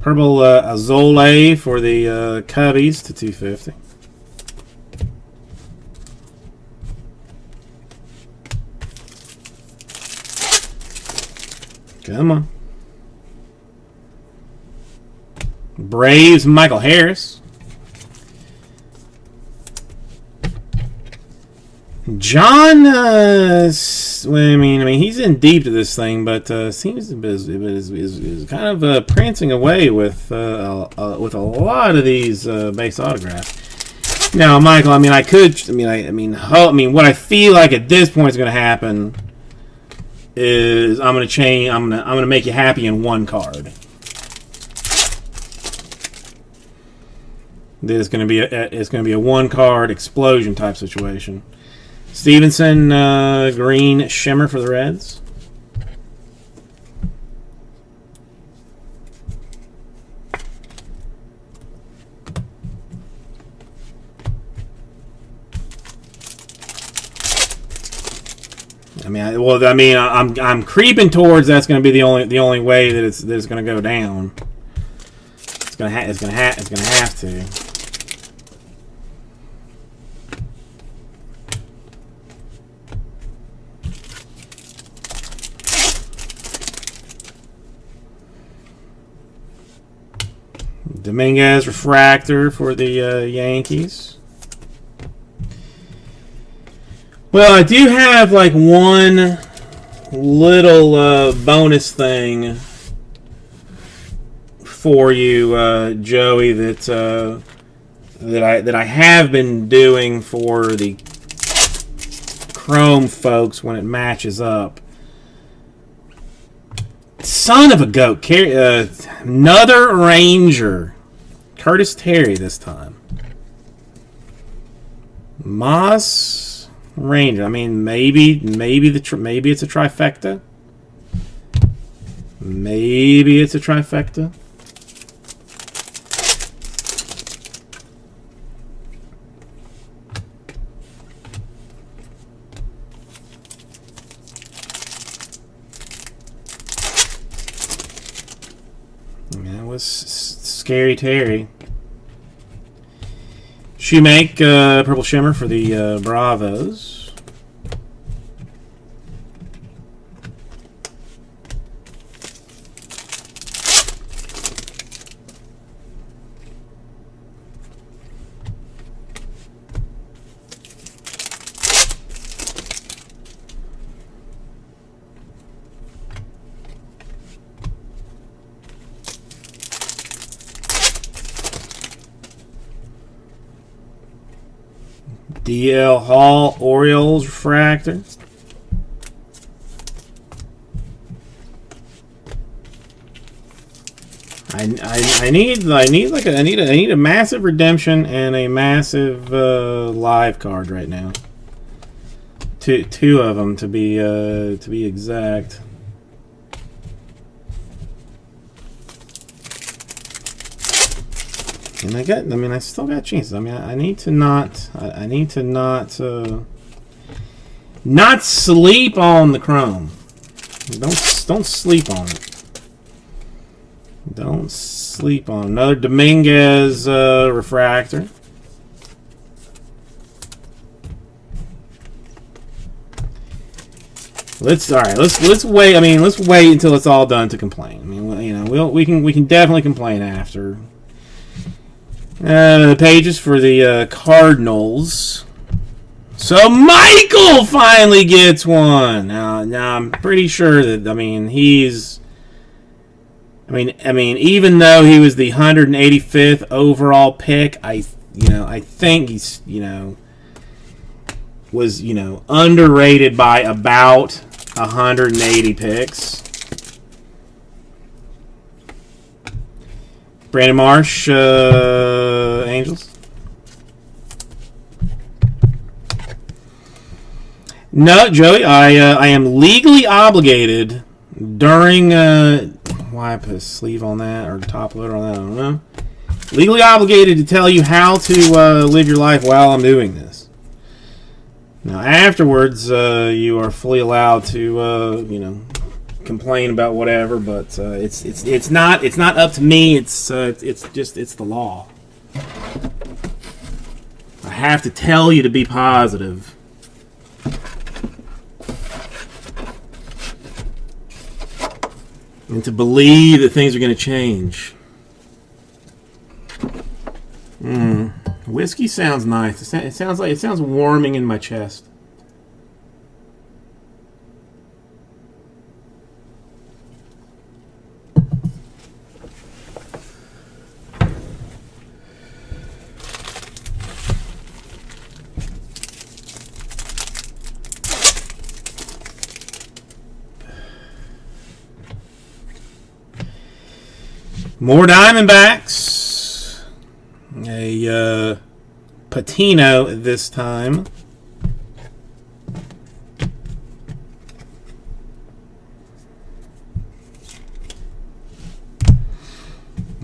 Speaker 1: Purple Azole for the Cubbies to 250. Come on. Braves Michael Harris. John, I mean, he's in deep to this thing, but seems to be is kind of prancing away with a lot of these base autographs. Now, Michael, I mean, what I feel like at this point is going to happen is I'm going to make you happy in one card. It's going to be a one card explosion type situation. Stevenson, green shimmer for the Reds. I'm creeping towards that's going to be the only way that it's going to go down. It's going to have to. Dominguez refractor for the Yankees. Well, I do have like one little bonus thing for you, Joey, that I have been doing for the Chrome folks when it matches up. Son of a goat. Another Ranger. Curtis Terry this time. Moss Ranger. I mean, maybe it's a trifecta. Maybe it's a trifecta. Scary Terry. Shoemake, Purple Shimmer for the Bravos. DL Hall Orioles refractor. I need a massive redemption and a massive live card right now. Two of them to be exact. And I still got chances. I mean, I need to not sleep on the chrome. Don't sleep on it. Don't sleep on another Dominguez refractor. Let's wait. I mean, let's wait until it's all done to complain. I mean, we can definitely complain after. The pages for the Cardinals. So Michael finally gets one. Now I'm pretty sure that he's. Even though he was the 185th overall pick, I think he's was underrated by about 180 picks. Brandon Marsh, Angels. No, Joey, I am legally obligated during. Why I put a sleeve on that or top loader on that? I don't know. Legally obligated to tell you how to live your life while I'm doing this. Now, afterwards, you are fully allowed to, complain about whatever, but it's not up to me. It's the law. I have to tell you to be positive. And to believe that things are going to change. Whiskey sounds nice. It sounds warming in my chest. More Diamondbacks. A Patino this time.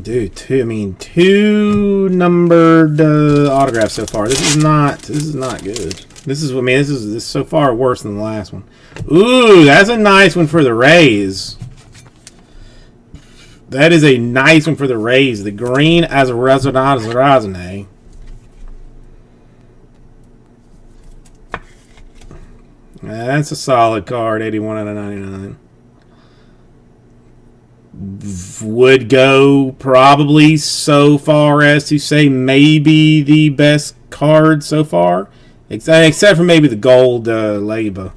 Speaker 1: Dude, two numbered autographs so far. This is not good. This is so far worse than the last one. Ooh, that's a nice one for the Rays. That is a nice one for the Rays. The green as a Razane. That's a solid card. 81 out of 99. Would go probably so far as to say maybe the best card so far, except for maybe the gold Leyba,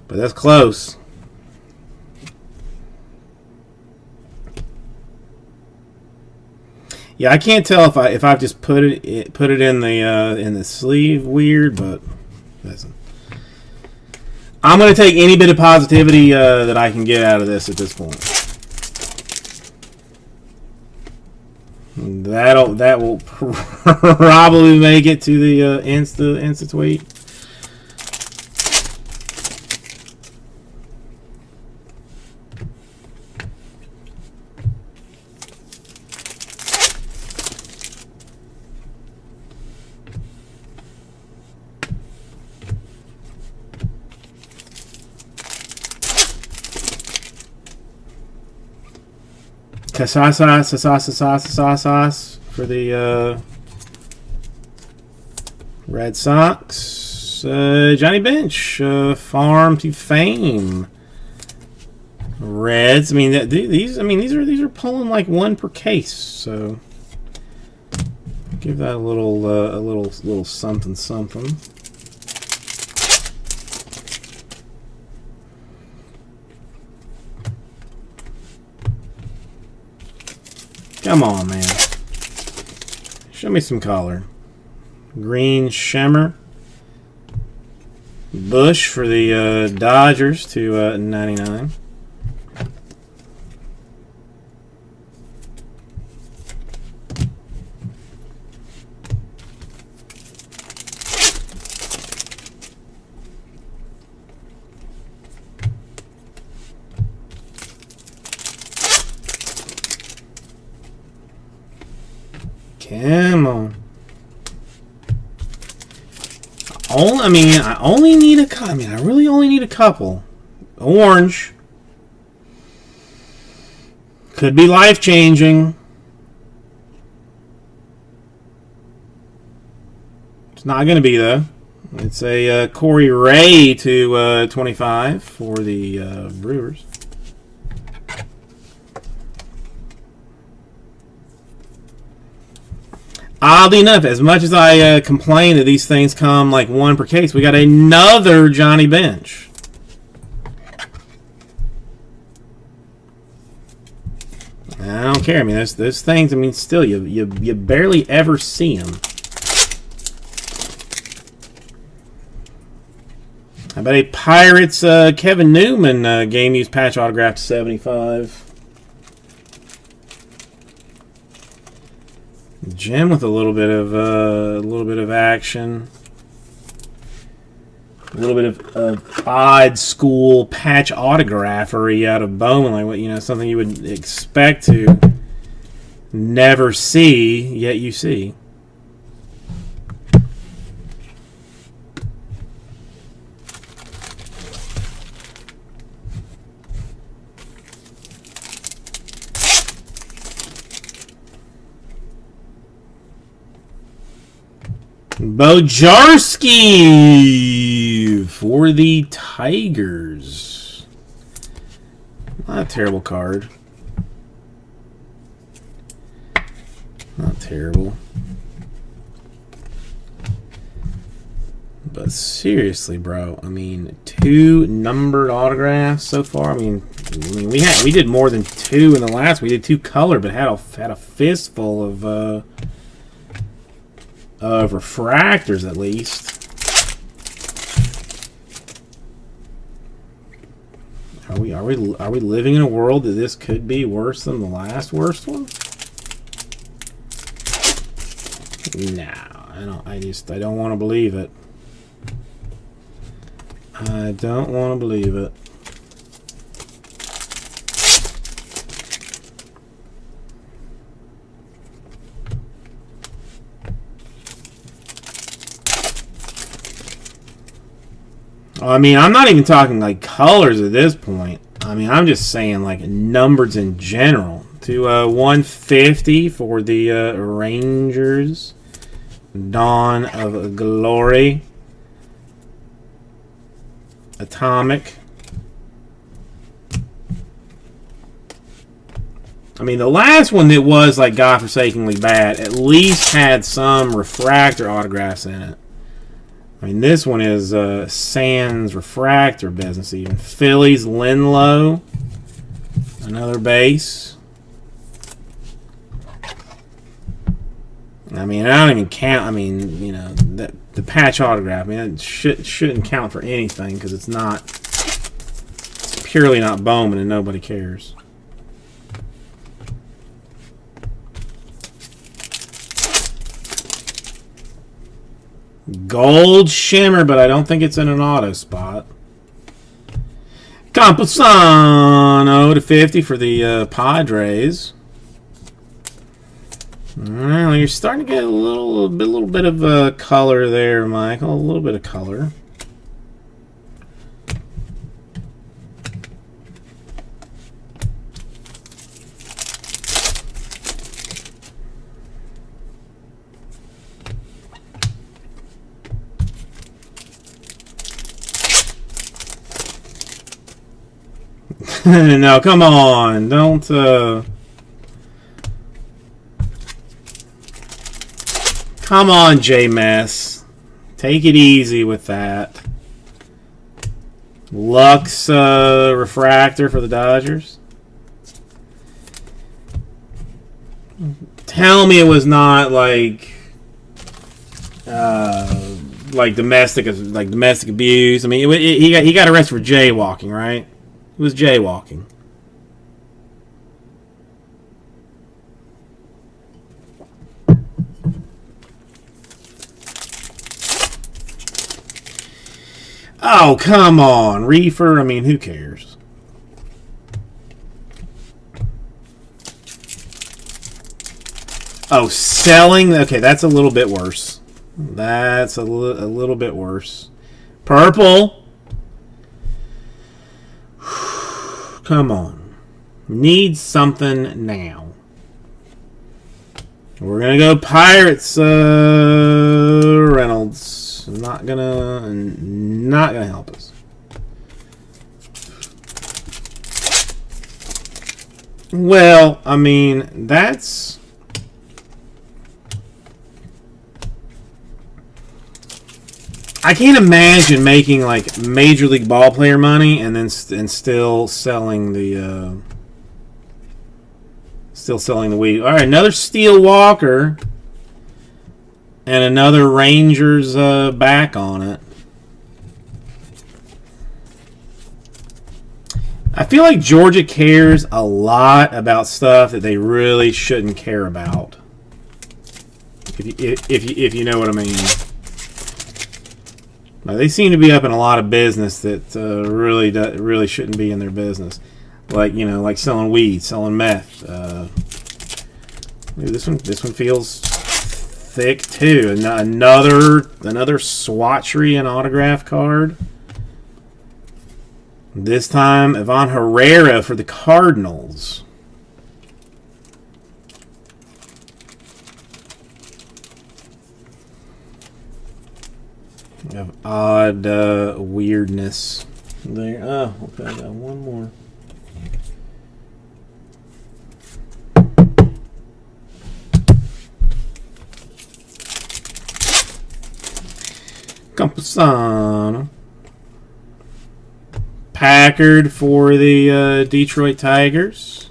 Speaker 1: but that's close. Yeah, I can't tell if I've just put it in the sleeve weird, but listen. I'm going to take any bit of positivity that I can get out of this at this point. That will probably make it to the Insta tweet. Casas for the Red Sox, Johnny Bench, Farm to Fame. Reds. I mean, these are pulling like one per case. So give that a little something something. Come on, man. Show me some color. Green shimmer. Bush for the Dodgers to 99. Come on. I only need a couple. I mean, I really only need a couple. Orange. Could be life-changing. It's not going to be, though. It's a Corey Ray to 25 for the Brewers. Oddly enough, as much as I complain that these things come like one per case, we got another Johnny Bench. I don't care. I mean, those things. I mean, still, you barely ever see them. How about a Pirates Kevin Newman game used patch autograph to 75. Jim with a little bit of action, a little bit of odd school patch autographery out of Bowman, like what something you would expect to never see, yet you see. Bojarski for the Tigers. Not a terrible card. Not terrible. But seriously, bro. I mean, 2 numbered autographs so far. I mean, we did more than 2 in the last. We did 2 color, but had a fistful of refractors at least. Are we living in a world that this could be worse than the last worst one? No, I don't want to believe it. I don't want to believe it. I mean, I'm not even talking like colors at this point. I mean, I'm just saying like numbers in general. To 150 for the Rangers. Dawn of Glory. Atomic. I mean, the last one that was like godforsakenly bad at least had some refractor autographs in it. I mean, this one is Sans refractor business even. Phillies Linlow. Another base. I mean, I don't even count. I mean, the patch autograph. I mean, it shouldn't count for anything because it's not. It's purely not Bowman and nobody cares. Gold shimmer, but I don't think it's in an auto spot. Campusano to 50 for the Padres. Well, you're starting to get a little bit of color there, Michael. A little bit of color. No, come on. Don't, Come on, J-Mess. Take it easy with that. Lux refractor for the Dodgers. Tell me it was not like domestic abuse. I mean, he got arrested for jaywalking, right? It was jaywalking. Oh, come on. Reefer, I mean, who cares? Oh, selling? Okay, that's a little bit worse. That's a little bit worse. Purple. Come on. Need something now. We're going to go Pirates, Reynolds. Not gonna help us. Well, I mean, that's I can't imagine making like Major League ball player money and then still selling the weed. All right, another Steel Walker. And another Rangers back on it. I feel like Georgia cares a lot about stuff that they really shouldn't care about. If you know what I mean. Now, they seem to be up in a lot of business that really shouldn't be in their business. Like, you know, like selling weed, selling meth. This one feels thick too. Another Swatchery and autograph card. This time Ivan Herrera for the Cardinals. Of odd weirdness there. Oh, okay, I got one more. Campusano. Packard for the Detroit Tigers.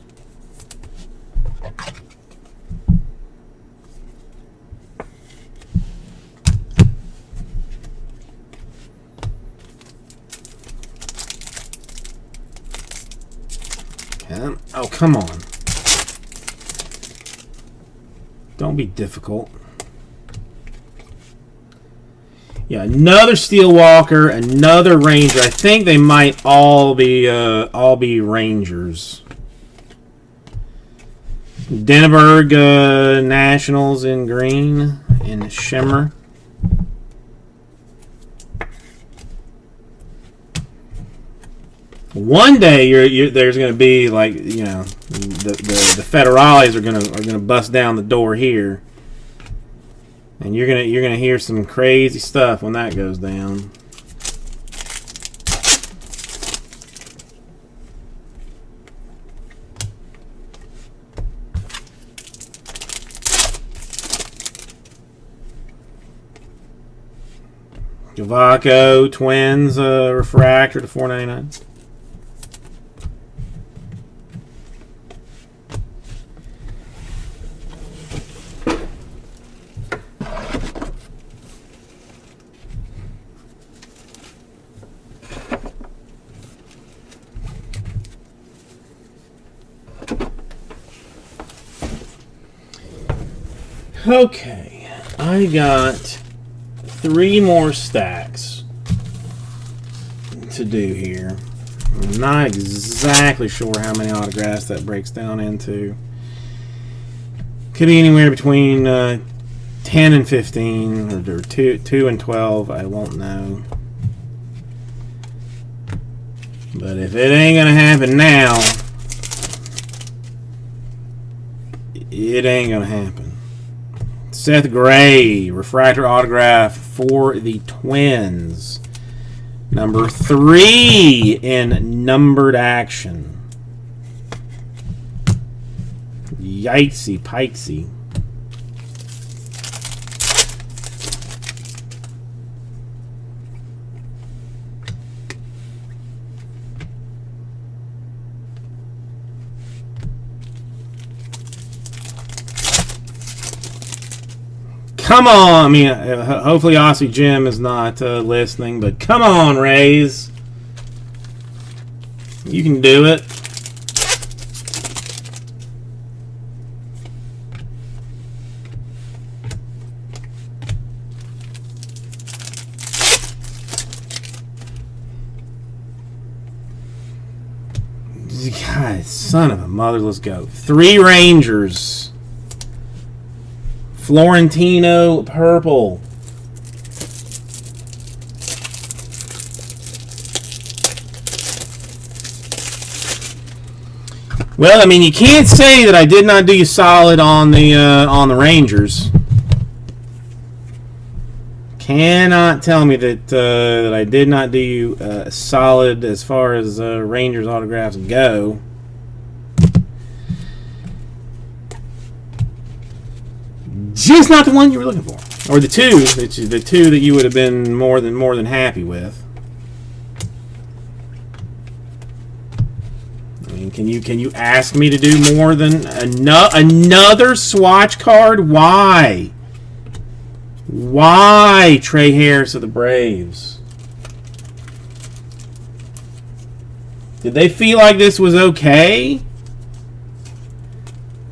Speaker 1: Oh, come on. Don't be difficult. Yeah, another Steel Walker, another Ranger. I think they might all be Rangers. Denneberg Nationals in green and shimmer. One day there's going to be like, you know, the Federales are going to bust down the door here. And you're gonna hear some crazy stuff when that goes down. Javaco Twins refractor to $4.99. Okay, I got 3 more stacks to do here. I'm not exactly sure how many autographs that breaks down into. Could be anywhere between 10 and 15, or 2 and 12. I won't know. But if it ain't gonna happen now, it ain't gonna happen. Seth Gray, refractor autograph for the Twins. Number 3 in numbered action. Yikesy pikesy. Come on! I mean, hopefully Aussie Jim is not listening, but come on, Rays. You can do it. God, son of a mother, let's go. 3 Rangers. Florentino purple. Well, I mean, you can't say that I did not do you solid on the Rangers. Cannot tell me that that I did not do you solid as far as Rangers autographs go. Just not the one you were looking for, or the two that you would have been more than happy with. I mean, can you ask me to do more than another swatch card? Why? Why Trey Harris of the Braves? Did they feel like this was okay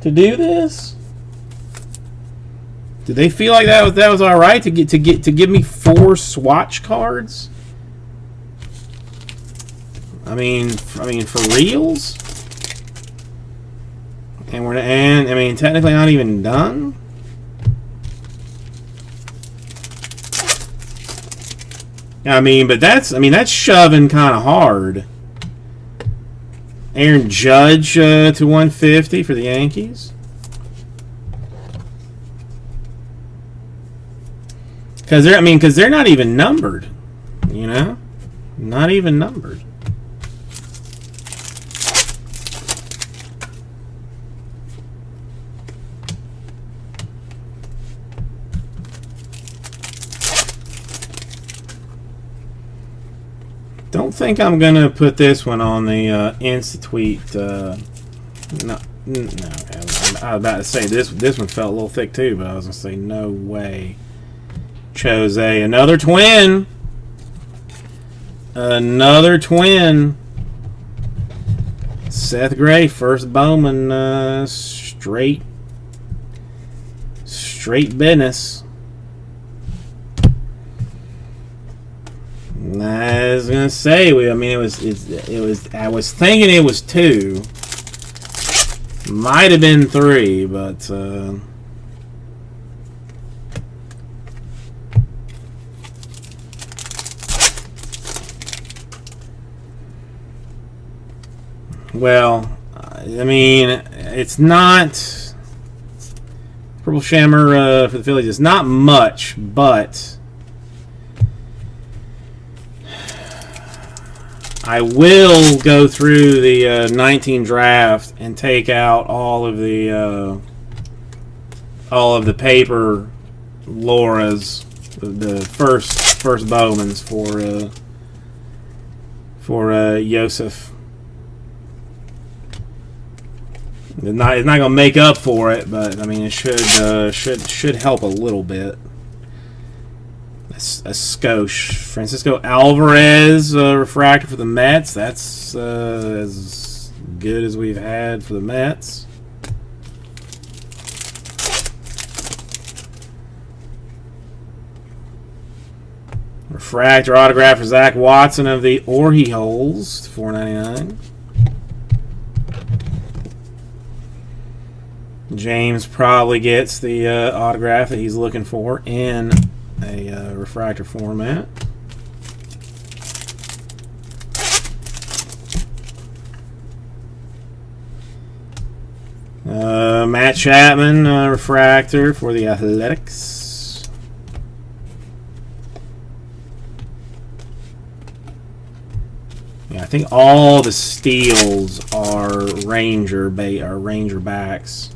Speaker 1: to do this? Did they feel like that was all right to give me 4 swatch cards? I mean for reals? And I mean technically not even done. I mean, but that's shoving kind of hard. Aaron Judge to 150 for the Yankees. Because they're not even numbered, you know, not even numbered. Don't think I'm gonna put this one on the Insta-tweet. No. I was about to say this one felt a little thick too, but I was gonna say no way. Chose another twin. Another twin. Seth Gray, first Bowman, straight business. I was gonna say, I mean, it was. I was thinking it was 2. Might have been 3, but. Well, I mean, it's not Purple Shammer for the Phillies. It's not much, but I will go through the 19 draft and take out all of the paper Laura's, the first Bowmans for Yosef. It's not going to make up for it, but I mean it should help a little bit. A skosh. Francisco Alvarez refractor for the Mets. That's as good as we've had for the Mets. Refractor autograph for Zach Watson of the Orioles, $4.99. James probably gets the autograph that he's looking for in a refractor format. Matt Chapman refractor for the Athletics. Yeah, I think all the steals are Ranger backs.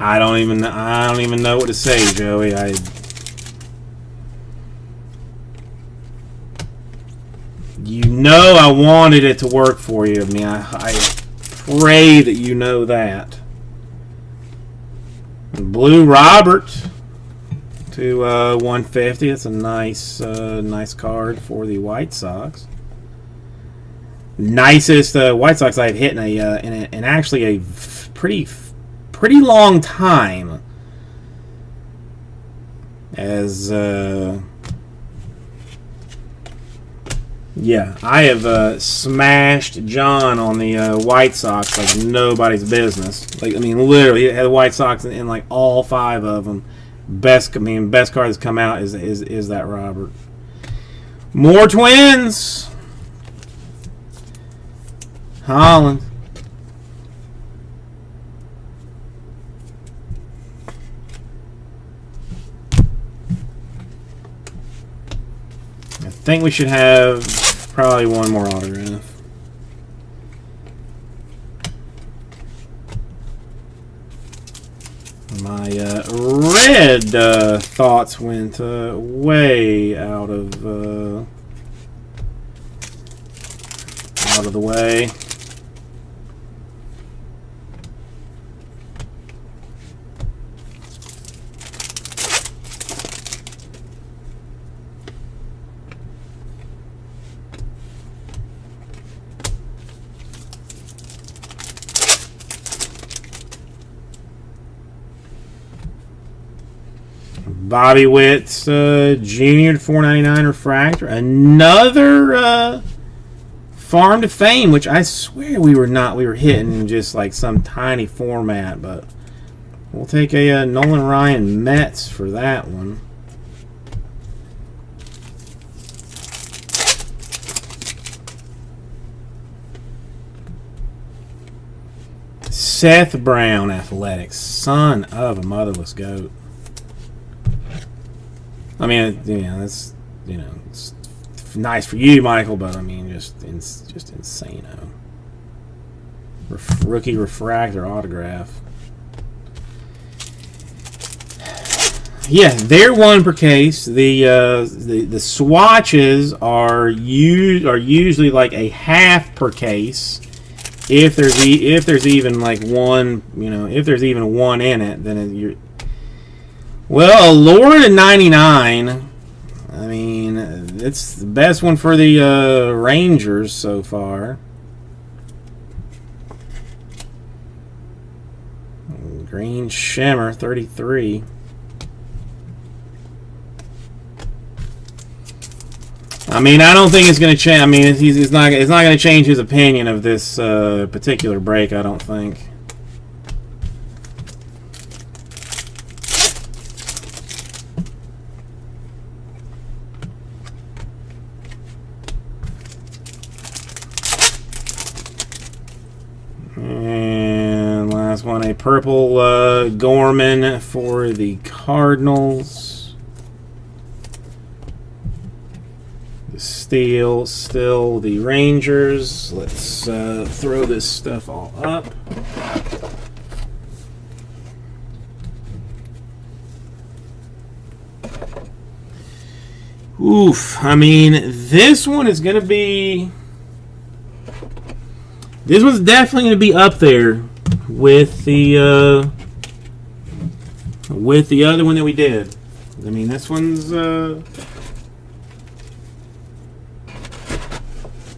Speaker 1: I don't even know what to say, Joey. You know I wanted it to work for you. I mean, I pray that you know that. Blue Robert to 150. It's a nice card for the White Sox. Nicest White Sox I've hit in actually a pretty long time. As yeah, I have smashed John on the White Sox like nobody's business. Like, I mean, literally, it had the White Sox in like all 5 of them. Best card that's come out is that Robert. More Twins. Holland. I think we should have probably one more autograph. My red thoughts went way out of the way. Bobby Witt Jr. 499 refractor. Another Farm to Fame, which I swear we were hitting just like some tiny format, but we'll take a Nolan Ryan Mets for that one. Seth Brown Athletics, son of a motherless goat. I mean, that's it's nice for you, Michael, but I mean, just insane-o. Rookie refractor autograph. Yeah, they're 1 per case. The swatches are usually like a half per case. If there's even like one, if there's even one in it, then you're. Well, Allure to 99. I mean, it's the best one for the Rangers so far. Green Shimmer 33. I mean, I don't think it's going to change. I mean, it's not going to change his opinion of this particular break, I don't think. And last one, a purple Gorman for the Cardinals. The steel, still the Rangers. Let's throw this stuff all up. Oof, I mean, this one is going to be... This one's definitely going to be up there with the other one that we did. I mean, this one's it's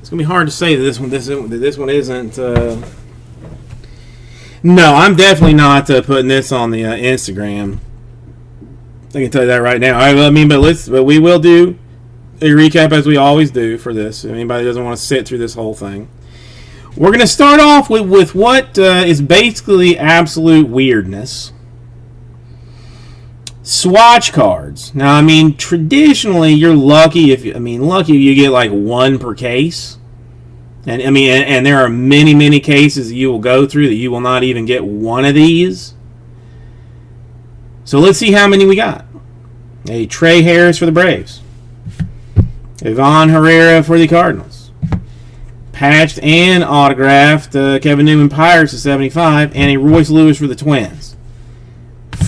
Speaker 1: gonna be hard to say that this one isn't. No, I'm definitely not putting this on the Instagram. I can tell you that right now. I mean, but we will do a recap as we always do for this. If anybody doesn't want to sit through this whole thing. We're going to start off with what is basically absolute weirdness. Swatch cards. Now, I mean, traditionally, you're lucky if you get like 1 per case. And I mean, and there are many cases that you will go through that you will not even get one of these. So let's see how many we got. A Trey Harris for the Braves. Ivan Herrera for the Cardinals. Patched and autographed Kevin Newman Pirates to 75, and a Royce Lewis for the Twins.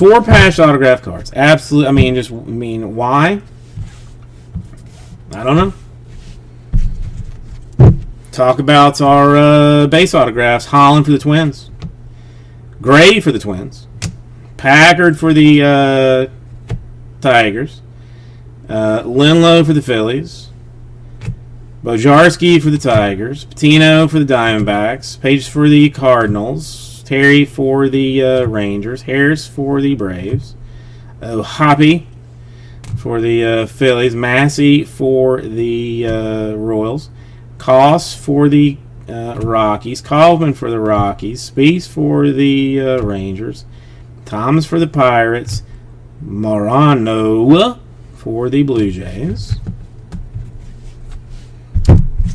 Speaker 1: 4 patched autograph cards. Absolutely. I mean, why? I don't know. Talk about our base autographs. Holland for the Twins. Gray for the Twins. Packard for the Tigers. Linlow for the Phillies. Bojarski for the Tigers. Patino for the Diamondbacks. Page for the Cardinals. Terry for the Rangers. Harris for the Braves. Hoppy for the Phillies. Massey for the Royals. Koss for the Rockies. Kaufman for the Rockies. Spieth for the Rangers. Thomas for the Pirates. Morano for the Blue Jays.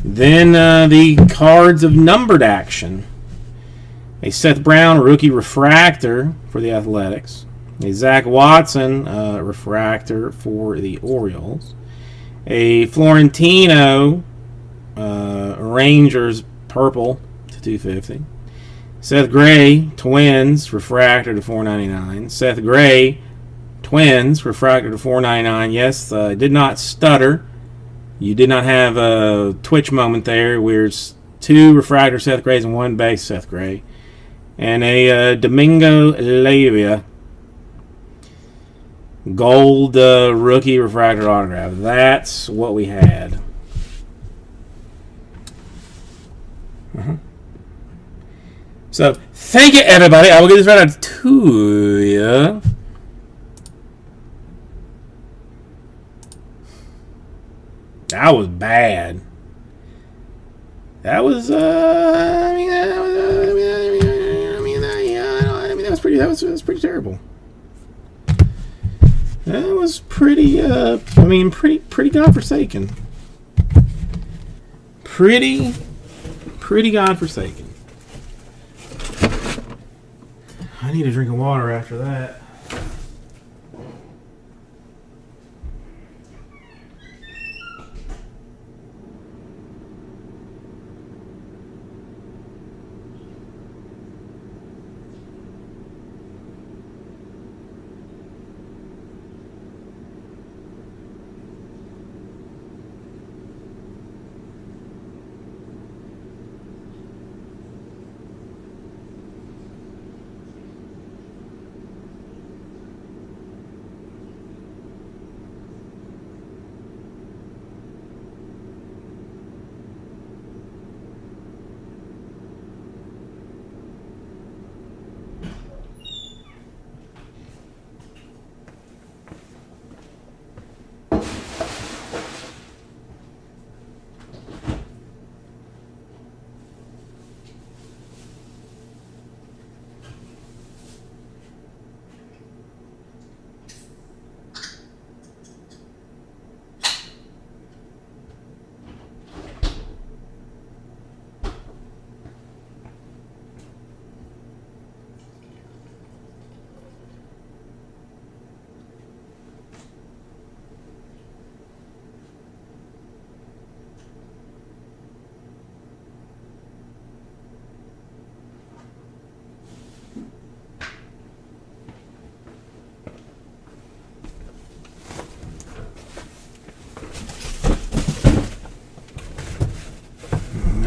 Speaker 1: Then the cards of numbered action. A Seth Brown rookie refractor for the Athletics. A Zach Watson refractor for the Orioles. A Florentino Rangers purple to 250. Seth Gray Twins refractor to 499. Seth Gray Twins refractor to 499. Yes, did not stutter. You did not have a twitch moment there. There's 2 refractor Seth Grays and 1 base Seth Gray. And a Domingo Leyva gold rookie refractor autograph. That's what we had. So, thank you, everybody. I will get this right out to you. That was bad. That was, that was pretty terrible. That was pretty, pretty godforsaken. Pretty godforsaken. I need a drink of water after that.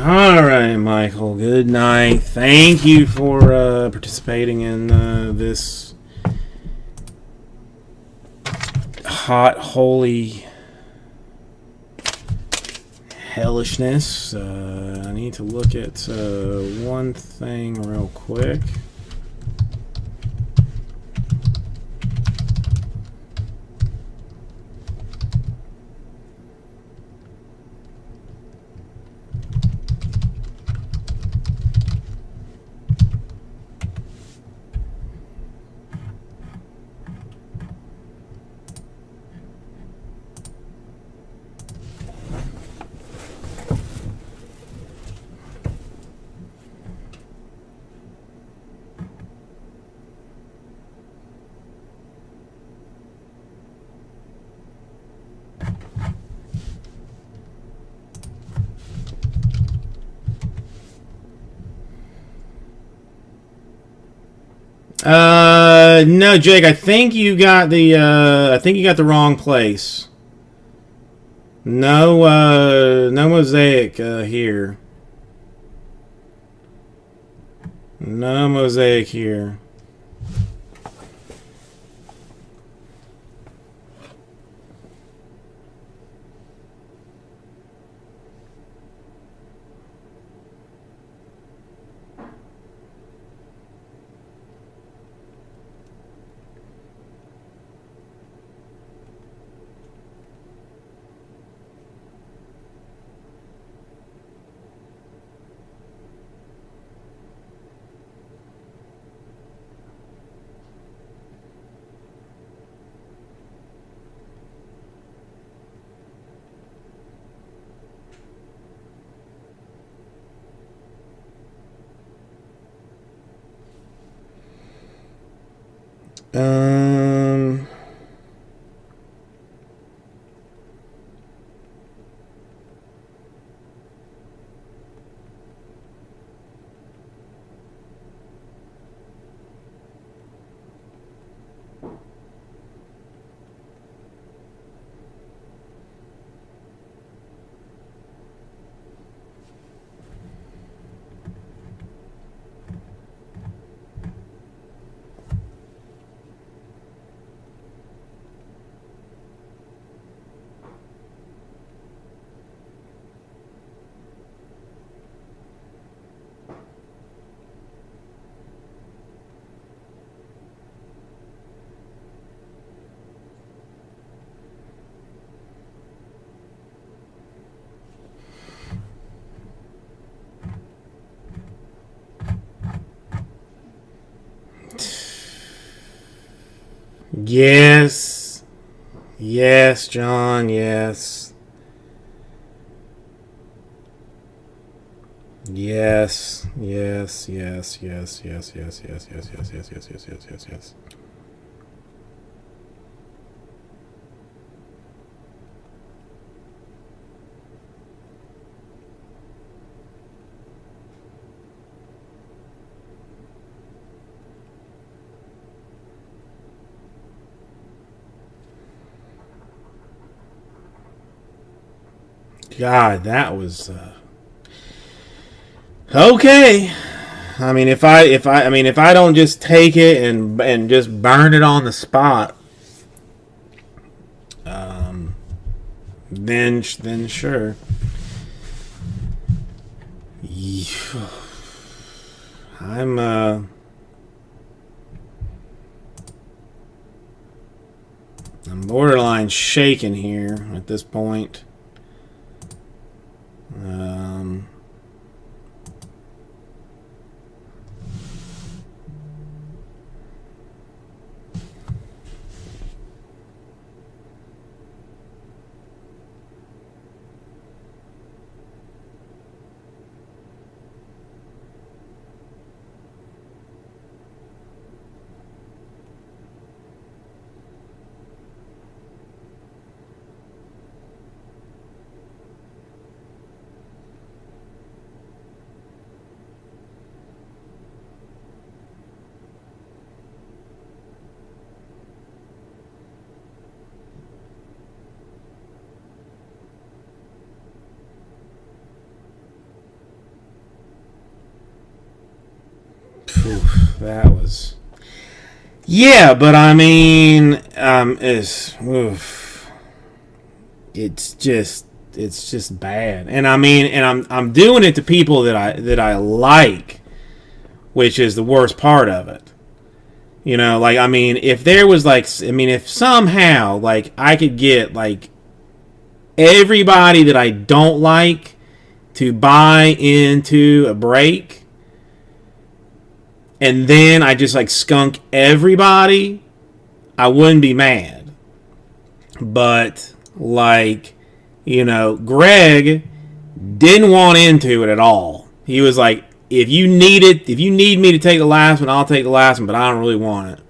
Speaker 1: All right, Michael. Good night. Thank you for participating in this hot, holy hellishness. I need to look at one thing real quick. No, Jake. I think you got the. I think you got the wrong place. No. No mosaic here. No mosaic here. Um. Yes. Yes, John, yes. Yes. Yes, yes, yes, yes, yes, yes, yes, yes, yes, yes, yes, yes, yes, yes. God, that was okay. I mean, if I don't just take it and just burn it on the spot, then sure. I'm borderline shaking here at this point. That was, yeah, but I mean, it's just bad, and I mean, and I'm doing it to people that I like, which is the worst part of it. You know, like, I mean, if there was like, I mean, if somehow like I could get like everybody that I don't like to buy into a break, and then I just like skunk everybody, I wouldn't be mad. But like, you know, Greg didn't want into it at all. He was like, if you need me to take the last one, I'll take the last one, but I don't really want it.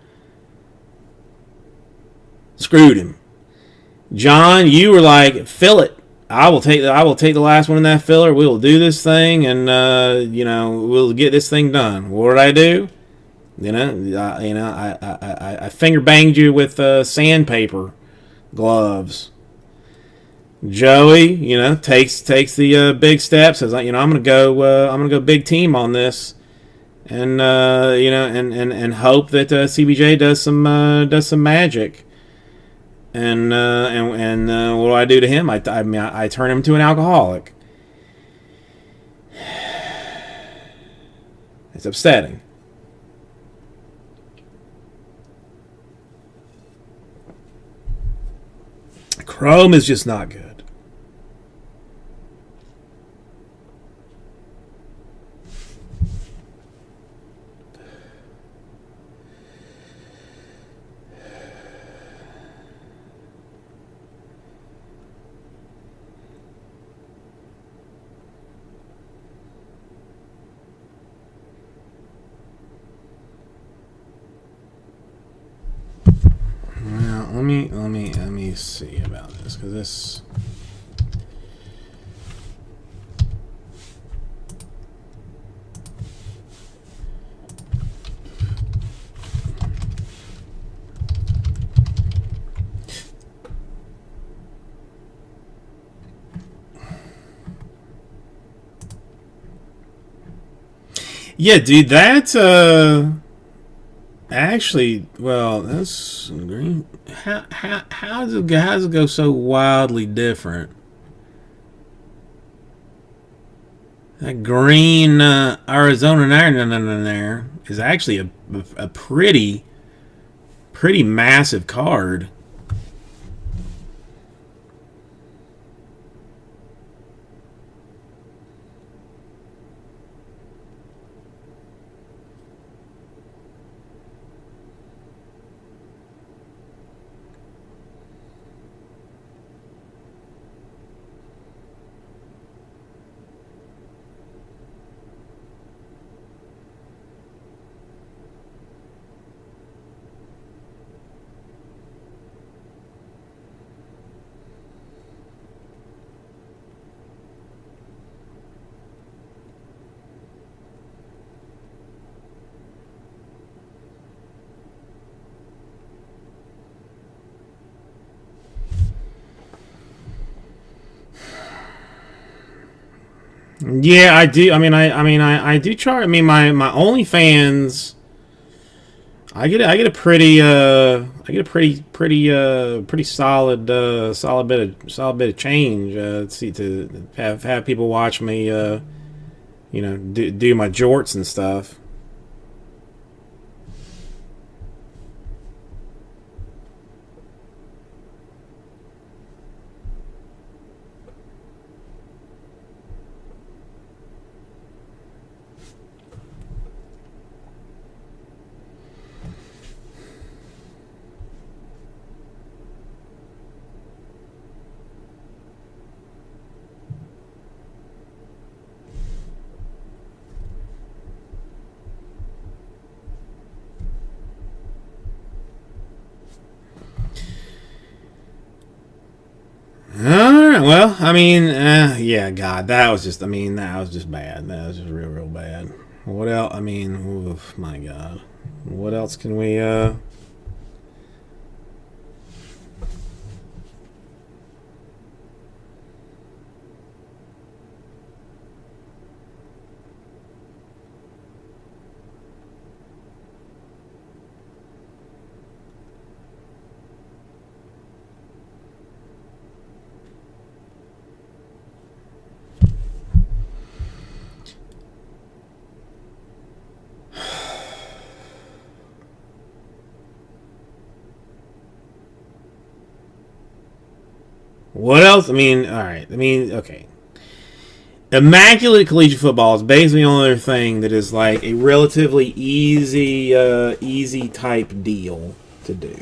Speaker 1: Screwed him. John, you were like, fill it. I will take the last one in that filler. We will do this thing, and you know, we'll get this thing done. What did I do? I finger banged you with sandpaper gloves. Joey, takes the big steps. Says, I'm gonna go big team on this, and and hope that CBJ does some magic. And what do I do to him? I turn him to an alcoholic. It's upsetting. Chrome is just not good. Well, let me see about this, because this. Yeah, dude, that actually, well, that's green. How does it go so wildly different? That green Arizona there is actually a pretty massive card. Yeah, I do. I do charge. My OnlyFans. I get a pretty solid bit of change. To have people watch me. Do my jorts and stuff. Alright, well, yeah, God, that was just bad. That was just real bad. What else? Oof, my God. What else can we, what else? Alright. Okay. Immaculate Collegiate Football is basically the only other thing that is like a relatively easy type deal to do.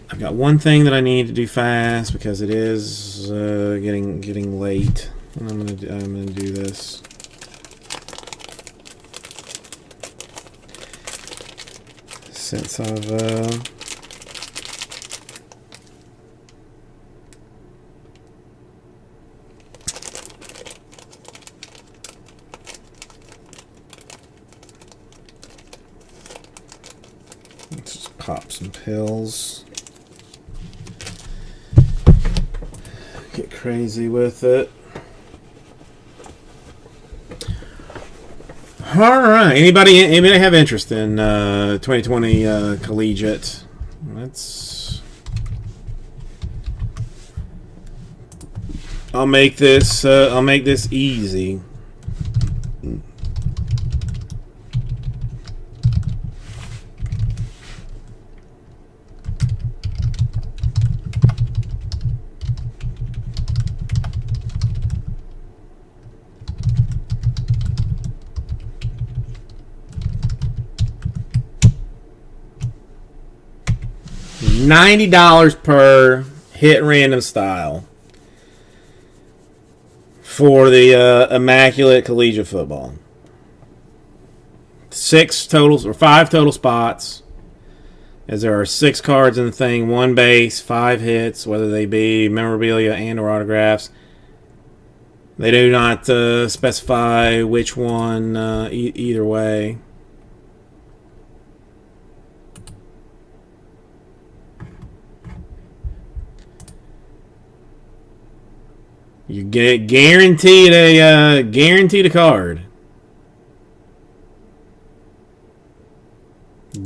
Speaker 1: I've got one thing that I need to do fast because it is getting late. And I'm gonna do this. Since I've Let's just pop some pills. Get crazy with it. All right. Anybody have interest in 2020 collegiate? I'll make this easy. $90 per hit random style for the Immaculate Collegiate Football. 5 total spots, as there are 6 cards in the thing, 1 base, 5 hits, whether they be memorabilia and or autographs. They do not specify which one either way. You get guaranteed a card.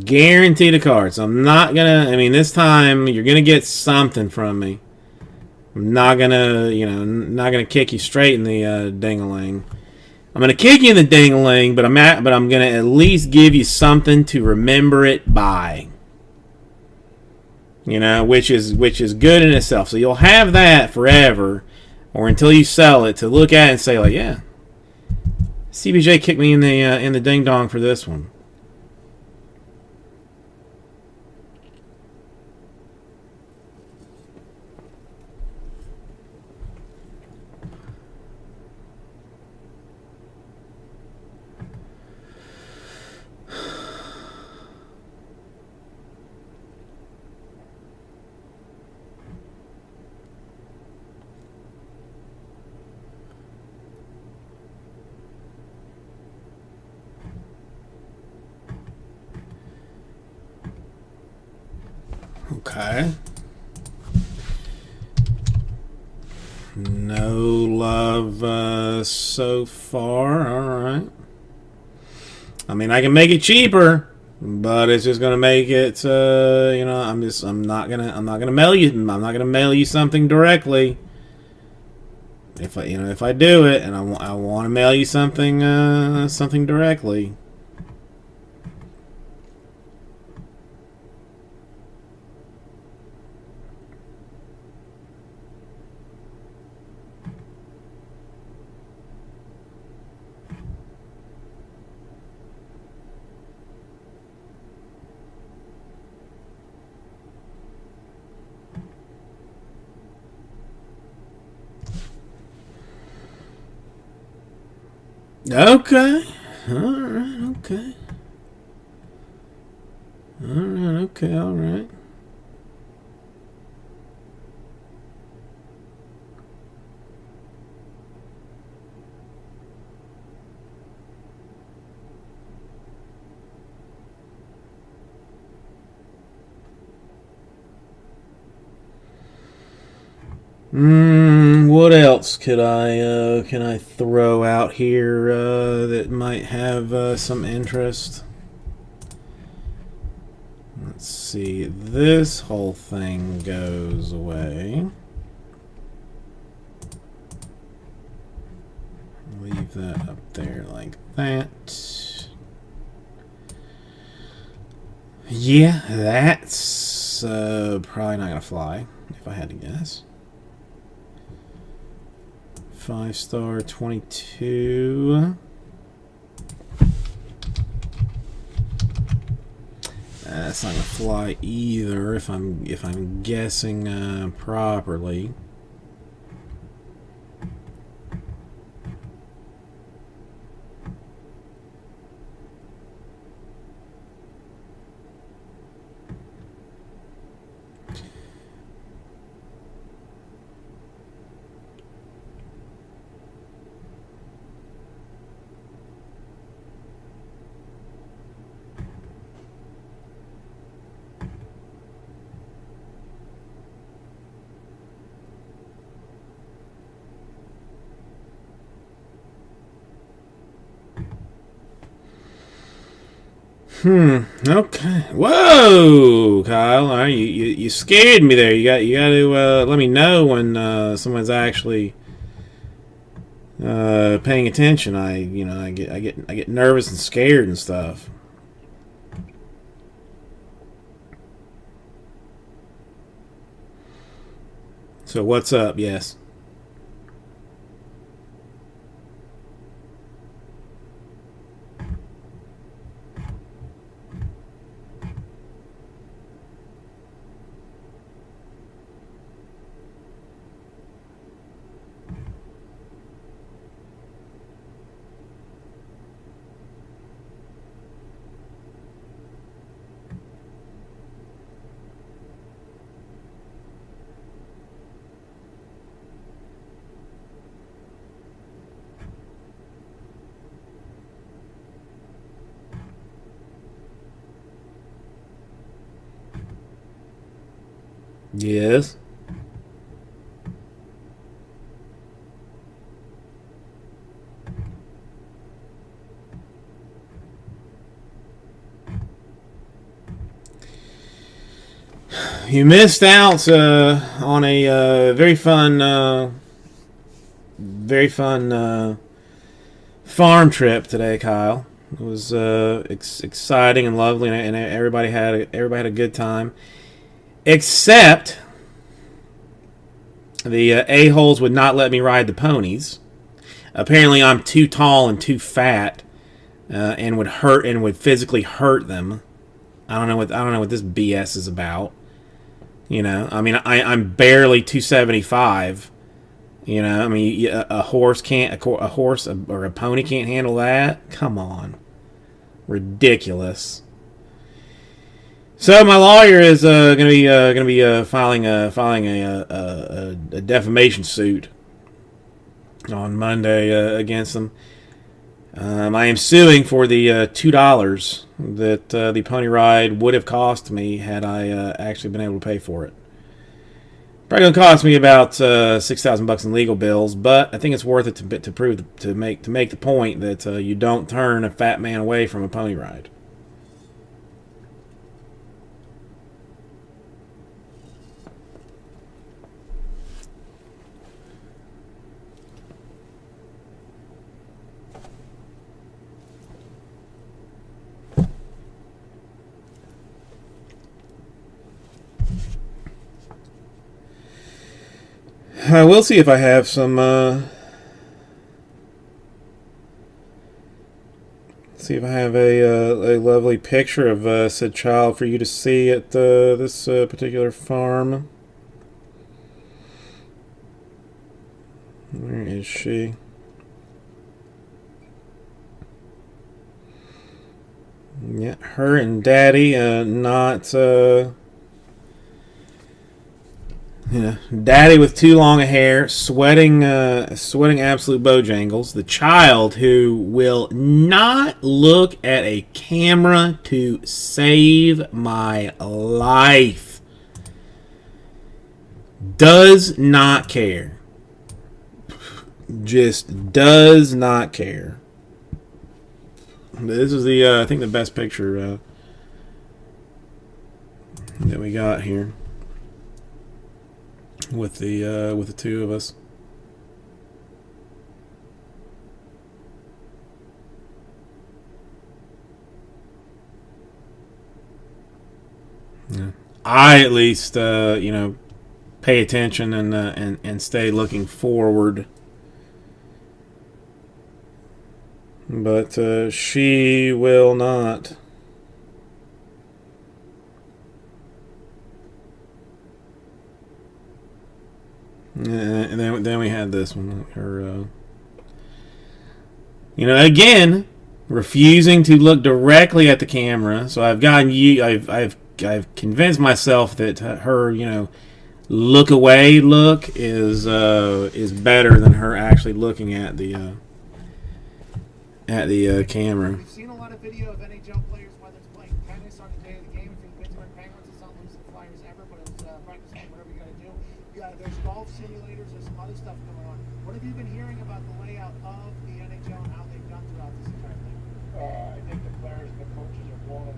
Speaker 1: Guaranteed a card. So I'm not gonna. I mean, this time you're gonna get something from me. I'm not gonna, not gonna kick you straight in the ding-a-ling. I'm gonna kick you in the ding-a-ling, but I'm gonna at least give you something to remember it by. Which is good in itself. So you'll have that forever. Or until you sell it, to look at it and say, like, yeah, CBJ kicked me in the ding dong for this one. Okay. No love so far. All right. I mean, I can make it cheaper, but it's just gonna make it. I'm not gonna mail you. I'm not gonna mail you something directly. If I do it, and I want to mail you something directly. Okay. Alright, okay. Alright. What else can I throw out here that might have some interest? Let's see. This whole thing goes away. Leave that up there like that. Yeah, that's probably not gonna fly if I had to guess. 5-star 22. That's not gonna fly either if I'm guessing properly. Okay. Whoa, Kyle. All right, you scared me there. You got to let me know when someone's actually paying attention. I get nervous and scared and stuff. So what's up? Yes. Yes. You missed out on a very fun farm trip today, Kyle. It was exciting and lovely, and everybody had a good time. Except the a-holes would not let me ride the ponies. Apparently, I'm too tall and too fat, and would physically hurt them. I don't know what this BS is about. You know, I mean, I'm barely 275. You know, I mean, a horse or a pony can't handle that. Come on, ridiculous. So my lawyer is going to be filing a defamation suit on Monday against them. I am suing for the $2 that the pony ride would have cost me had I actually been able to pay for it. Probably going to cost me about $6,000 in legal bills, but I think it's worth it to make the point that you don't turn a fat man away from a pony ride. I will see if I have some. See if I have a lovely picture of said child for you to see at this particular farm. Where is she? Yeah, her and Daddy, not. Daddy with too long a hair, sweating absolute bojangles. The child who will not look at a camera to save my life. Does not care. Just does not care. This is I think the best picture that we got here. With the two of us. Yeah. I at least pay attention and stay looking forward. But she will not. And then we had this one. Her, again, refusing to look directly at the camera. So I've gotten I've convinced myself that her, look away look is better than her actually looking at the camera.
Speaker 3: We've seen a lot of video of NHL players, whether it's playing tennis on the day of the game for the Pittsburgh Penguins. It's not losing the Flyers ever, but it's practice game, whatever you got to do. Yeah, there's golf simulators, there's some other stuff going on. What have you been hearing about the layout of the NHL and how they've done throughout this entire thing?
Speaker 8: I think the players and the coaches are blown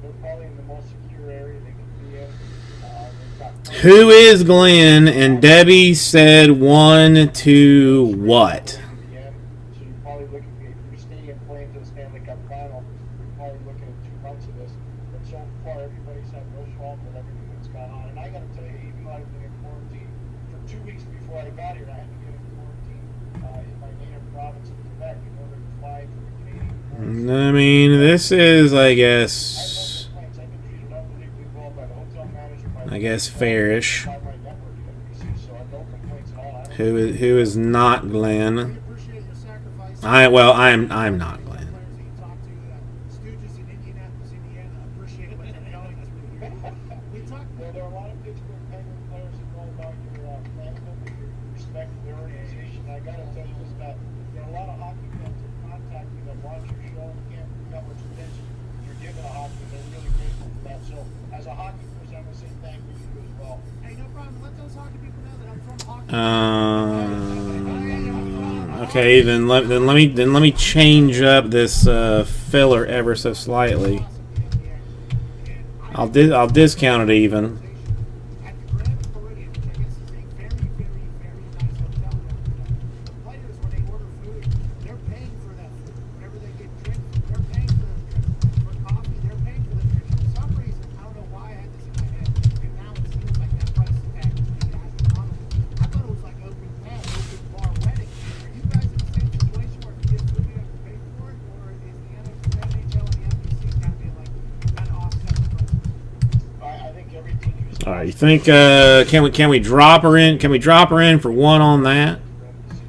Speaker 3: they're probably in the most secure area they can be in. They've got
Speaker 1: Who is Glenn? And Debbie said 1 to what?
Speaker 3: again, so you're probably looking if you're staying and playing to the Stanley Cup final, you're probably looking at 2 months of this. But so far, everybody's had no problem with everything that's gone on. And I got to tell you, even though I've been in quarantine for 2 weeks before I got here, I had to get in quarantine in my native province of Quebec in order to fly to the Canadian.
Speaker 1: I mean, this is, I
Speaker 3: I have
Speaker 1: guess,
Speaker 3: no complaints. I've been treated unbelievably well by the hotel manager, by
Speaker 1: I guess fairish.
Speaker 3: by my network at NBC, so I have no complaints at all. I don't
Speaker 1: Who is not Glenn?
Speaker 3: appreciate your sacrifice.
Speaker 1: I'm not Glenn.
Speaker 3: Players that you talk to, Stooges in Indianapolis, Indiana, appreciate what they're telling us when you're here. We talked. Well, there are a lot of Pittsburgh Penguin players that know about your fandom and your respect for their organization. I got to tell you this, that there are a lot of hockey fans that contact me that watch your show and can't that much attention you're giving to hockey. They're really grateful for that. So, as a hockey person, I'm gonna say thank you to you as well. Hey, no problem. Let those hockey people know that I'm from hockey.
Speaker 1: Okay, then let me change up this filler ever so slightly. I'll discount it even.
Speaker 3: At the Grand Floridian, which I guess is a very, very, very nice hotel down there. The players, when they order food, they're paying for that food. Whenever they get drinks, they're paying for the drinks. For coffee, they're paying for the drinks. For some reason, I don't know why I had this in my head, and now it seems like that price tag is being astronomical. I thought it was like open bar, open bar wedding. Are you guys in the same situation where if you get food, you have to pay for it, or is the NHL and the NBC kind of like kind of offset the price? I think every team is.
Speaker 1: All right, you think can we drop her in? Can we drop her in for 1 on that?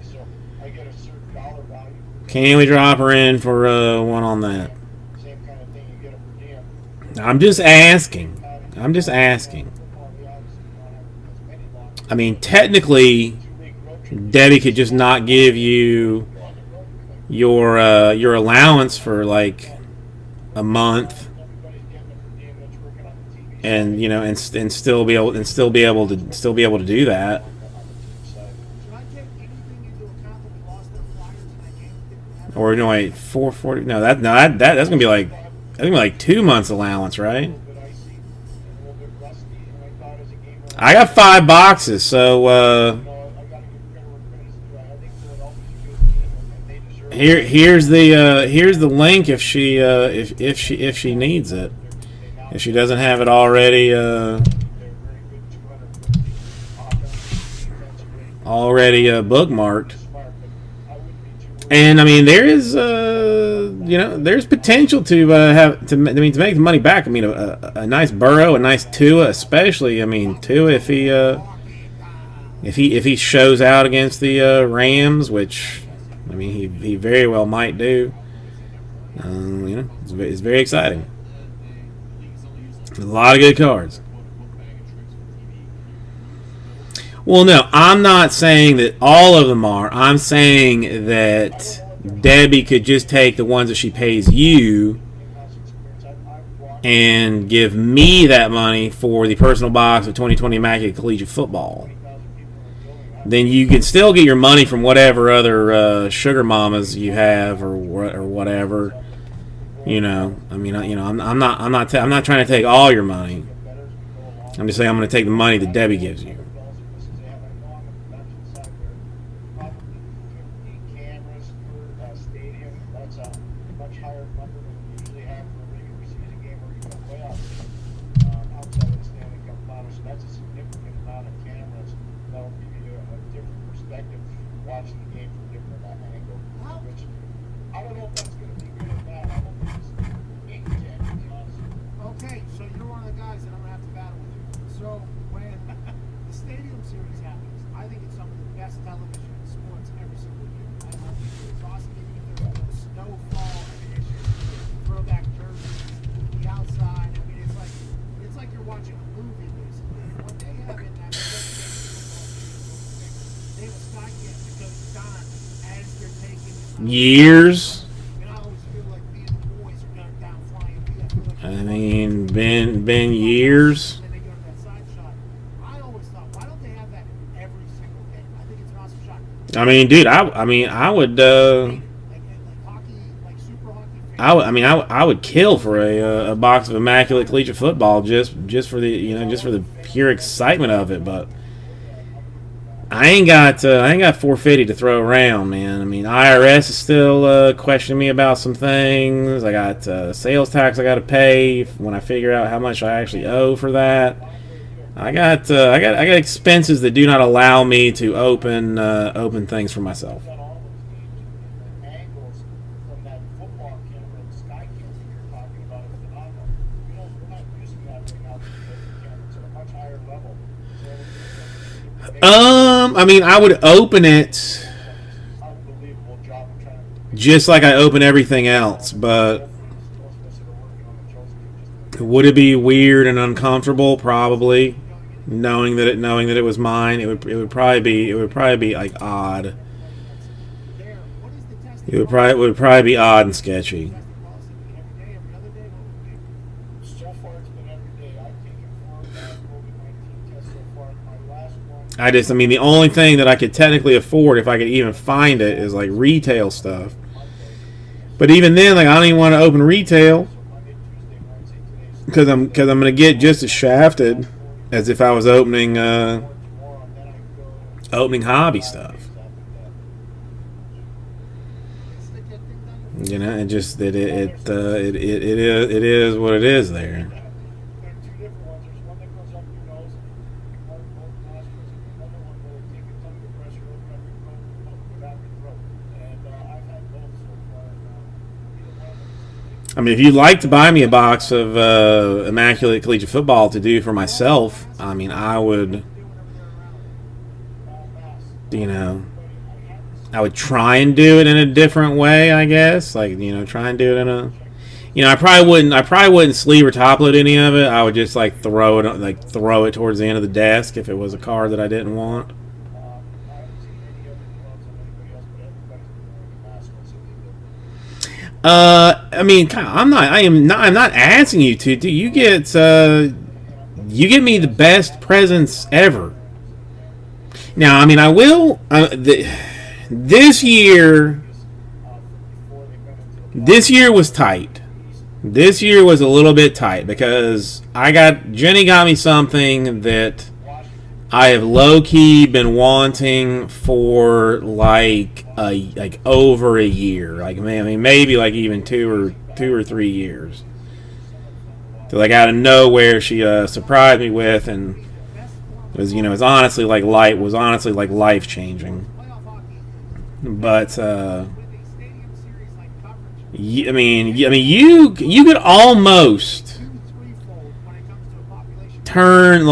Speaker 3: So I get a certain dollar value.
Speaker 1: Can we drop her in for 1 on that?
Speaker 3: Same kind of thing you get a per diem.
Speaker 1: I'm just asking. I'm just asking.
Speaker 3: Football, we obviously don't have as many long
Speaker 1: I mean, technically,
Speaker 3: 2-week road trips.
Speaker 1: Debbie could just not give you your allowance for like a month,
Speaker 3: Everybody's getting a per diem that's working on the TV
Speaker 1: and you know, and still be able to do that.
Speaker 3: side. Should I take anything into account that we lost their flyers in that game? Didn't have
Speaker 1: Or no, wait, 440. No, that's gonna be like 2 months allowance, right?
Speaker 3: a little bit icy and a little bit rusty, and I thought as a game
Speaker 1: I got 5 boxes, so
Speaker 3: I gotta give credit where credit's due. I think Philadelphia's a good team, and they deserve
Speaker 1: here's the link if she needs it. If she doesn't have it already
Speaker 3: They're very good 250 offense, defensive rating,
Speaker 1: bookmarked.
Speaker 3: smart, but I wouldn't be too worried.
Speaker 1: And I mean, there is there's potential to have to make the money back. I mean, a nice Burrow, a nice Tua, especially. I mean, Tua if he shows out against the Rams, which I mean he very well might do. It's very exciting. A lot of good cards. Well, no, I'm not saying that all of them are. I'm saying that Debbie could just take the ones that she pays you and give me that money for the personal box of 2020 Immaculate Collegiate Football. Then you can still get your money from whatever other sugar mamas you have or whatever. You know, I mean, I'm not trying to take all your money. I'm just saying I'm going to take the money that Debbie gives you.
Speaker 3: Cameras per stadium, that's a much higher number than we usually have for a regular season game or even a playoff game outside of the Stanley Cup final. So that's a significant amount of cameras that'll give you a different perspective watching the game from different angle. Which I don't know if that's going to be good or bad. I hope it's game to end, to be honest. Okay, so you're one of the guys that I'm going to have to battle with you. So when the Stadium Series happens, I think it's some of the best television in sports every single year. I think it's awesome, even if there's no snowfall. I mean, it's just throwback jerseys, the outside. I mean, it's like you're watching a movie, basically. What they have in that they have a sky camp that goes on as they're taking
Speaker 1: Years.
Speaker 3: and I always feel like me and the boys are going down flying. I feel like
Speaker 1: I mean, been years.
Speaker 3: then they go to that side shot. I always thought, why don't they have that in every single game? I think it's an awesome shot.
Speaker 1: I mean, dude, I would.
Speaker 3: Like hockey, like super hockey
Speaker 1: I would kill for a box of Immaculate Collegiate Football just for the pure excitement of it. But I ain't got 450 to throw around, man. I mean, IRS is still questioning me about some things. I got sales tax I got to pay when I figure out how much I actually owe for that. I got expenses that do not allow me to open things for myself.
Speaker 3: Angles from that football camera, the sky camera you're talking about is phenomenal. We're not using that right now because the cameras at a much higher level.
Speaker 1: I mean, I would open it
Speaker 3: Unbelievable job of trying to
Speaker 1: just like I open everything else, but would it be weird and uncomfortable? Probably. Knowing that it was mine, it would probably be like odd. It would probably be odd and sketchy.
Speaker 3: so far it's been every day. I've taken 4 COVID-19 tests so far. My last one
Speaker 1: I mean, the only thing that I could technically afford, if I could even find it, is like retail stuff. But even then, like I don't even want to open retail
Speaker 3: Monday, Tuesday, Wednesday, today's
Speaker 1: because I'm gonna get just as shafted as if I was opening
Speaker 3: tomorrow, and then I go
Speaker 1: opening hobby stuff. You know, it just it is what it is there.
Speaker 3: There are 2 different ones. There's one that goes up your nose, both nostrils, and another one where they take a ton of pressure over every throat, put out your throat. And I've had both so far. Either one of them.
Speaker 1: I mean, if you'd like to buy me a box of Immaculate Collegiate Football to do for myself, I mean, I would, you know, I would try and do it in a different way, I guess. Like, you know, try and do it in a, you know, I probably wouldn't sleeve or top load any of it. I would just like throw it towards the end of the desk if it was a card that I didn't want.
Speaker 3: I haven't seen any other gloves on anybody else, but everybody's been wearing a mask once they do.
Speaker 1: I mean, I'm not asking you to. You get me the best presents ever. Now, I mean, I will. This year was tight. This year was a little bit tight because Jenny got me something that I have low key been wanting for like over a year. Like, I mean, maybe like even two or 3 years. So like out of nowhere, she surprised me with, and it was honestly like life changing. But I mean, you could almost turn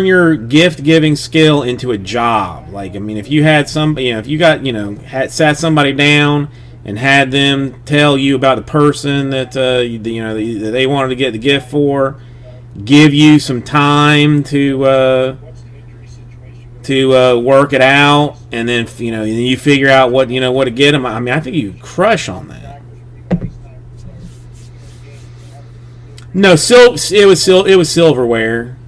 Speaker 1: your gift giving skill into a job. Like, I mean, if you had sat somebody down and had them tell you about the person that that they wanted to get the gift for, give you some time to work it out, and then you figure out what to get them. I mean, I think you crush on that. No, it was silverware.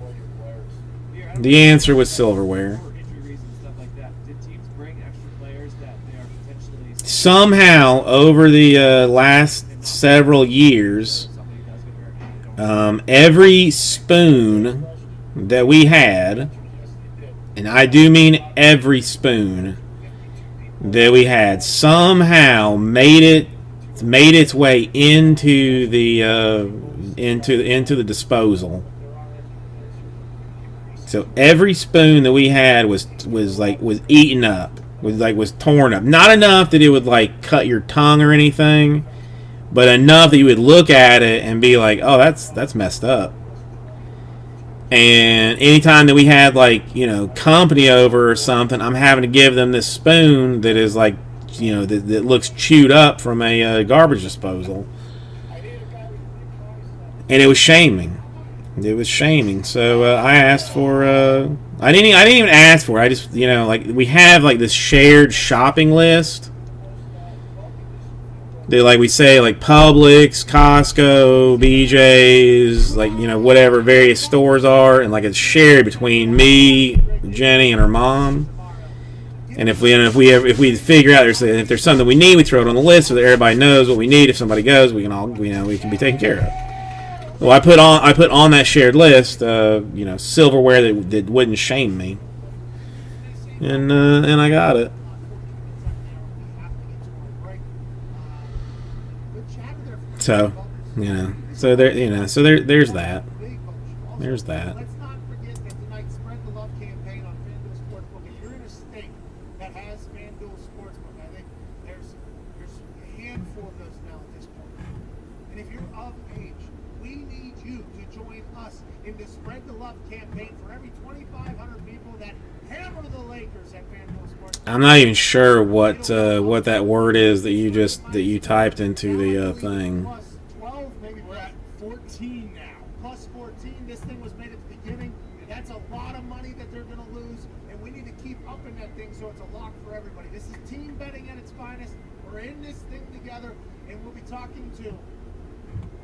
Speaker 1: The answer was silverware.
Speaker 4: For injury reasons, stuff like that. Did teams bring extra players that they are potentially
Speaker 1: Somehow, over the last several years, every spoon that we had, and I do mean every spoon that we had, somehow made its way into the disposal. So every spoon that we had was eaten up, was torn up. Not enough that it would like cut your tongue or anything, but enough that you would look at it and be like, "Oh, that's messed up." And anytime that we had company over or something, I'm having to give them this spoon that is that looks chewed up from a garbage disposal, and it was shaming. It was shaming. So I asked for. I didn't even ask for it. I just we have this shared shopping list. They we say Publix, Costco, BJ's, whatever various stores are, and it's shared between me, Jenny, and her mom. And if we figure out if there's something we need, we throw it on the list so that everybody knows what we need. If somebody goes, we can be taken care of. Well, I put on that shared list, silverware that wouldn't shame me, and I got it. So, there's that. There's that.
Speaker 3: Let's not forget that tonight's Spread the Love campaign on FanDuel Sportsbook. If you're in a state that has FanDuel Sportsbook, I think there's a handful of those now at this point. And if you're of age, we need you to join us in the Spread the Love campaign for every 2,500 people that hammer the Lakers at FanDuel Sportsbook.
Speaker 1: I'm not even sure what that word is that you typed into the thing.
Speaker 3: Plus 12, maybe we're at 14 now. Plus 14. This thing was made at the beginning. That's a lot of money that they're going to lose, and we need to keep upping that thing so it's a lock for everybody. This is team betting at its finest. We're in this thing together, and we'll be talking to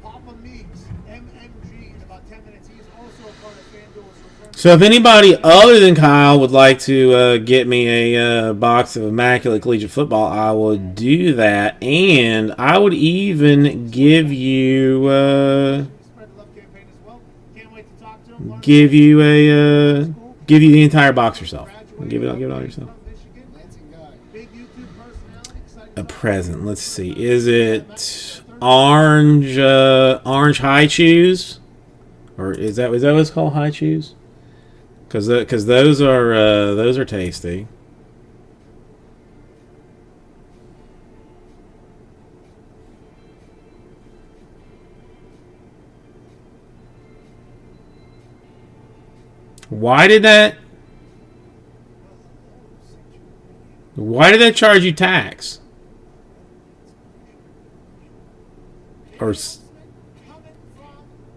Speaker 3: Papa Meeks, MMG, in about 10 minutes. He's also a part of FanDuel's return.
Speaker 1: So if anybody other than Kyle would like to get me a box of Immaculate Collegiate Football, I will do that, and I would even give you the entire box yourself. Give it all yourself. A present. Let's see. Is it orange high chews, or is that what it's called, high chews? Because those are tasty. Why did that charge you tax? Or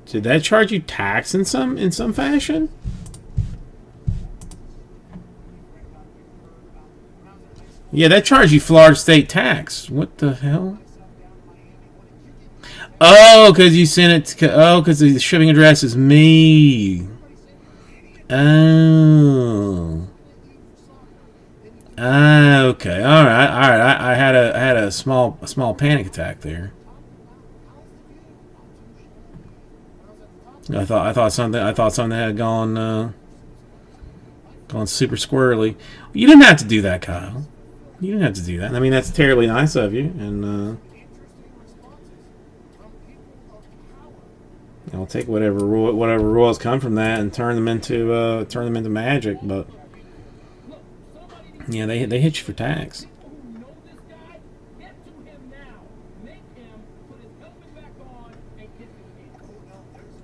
Speaker 1: did that charge you tax in some fashion? Yeah, that charged you Florida state tax. What the hell? Oh, because you sent it. Because the shipping address is me. Oh. Okay. All right. I had a small panic attack there. I thought something had gone super squirrely. You didn't have to do that, Kyle. You didn't have to do that. I mean, that's terribly nice of you, and I'll take whatever rules come from that and turn them into magic. But yeah, they hit you for tax.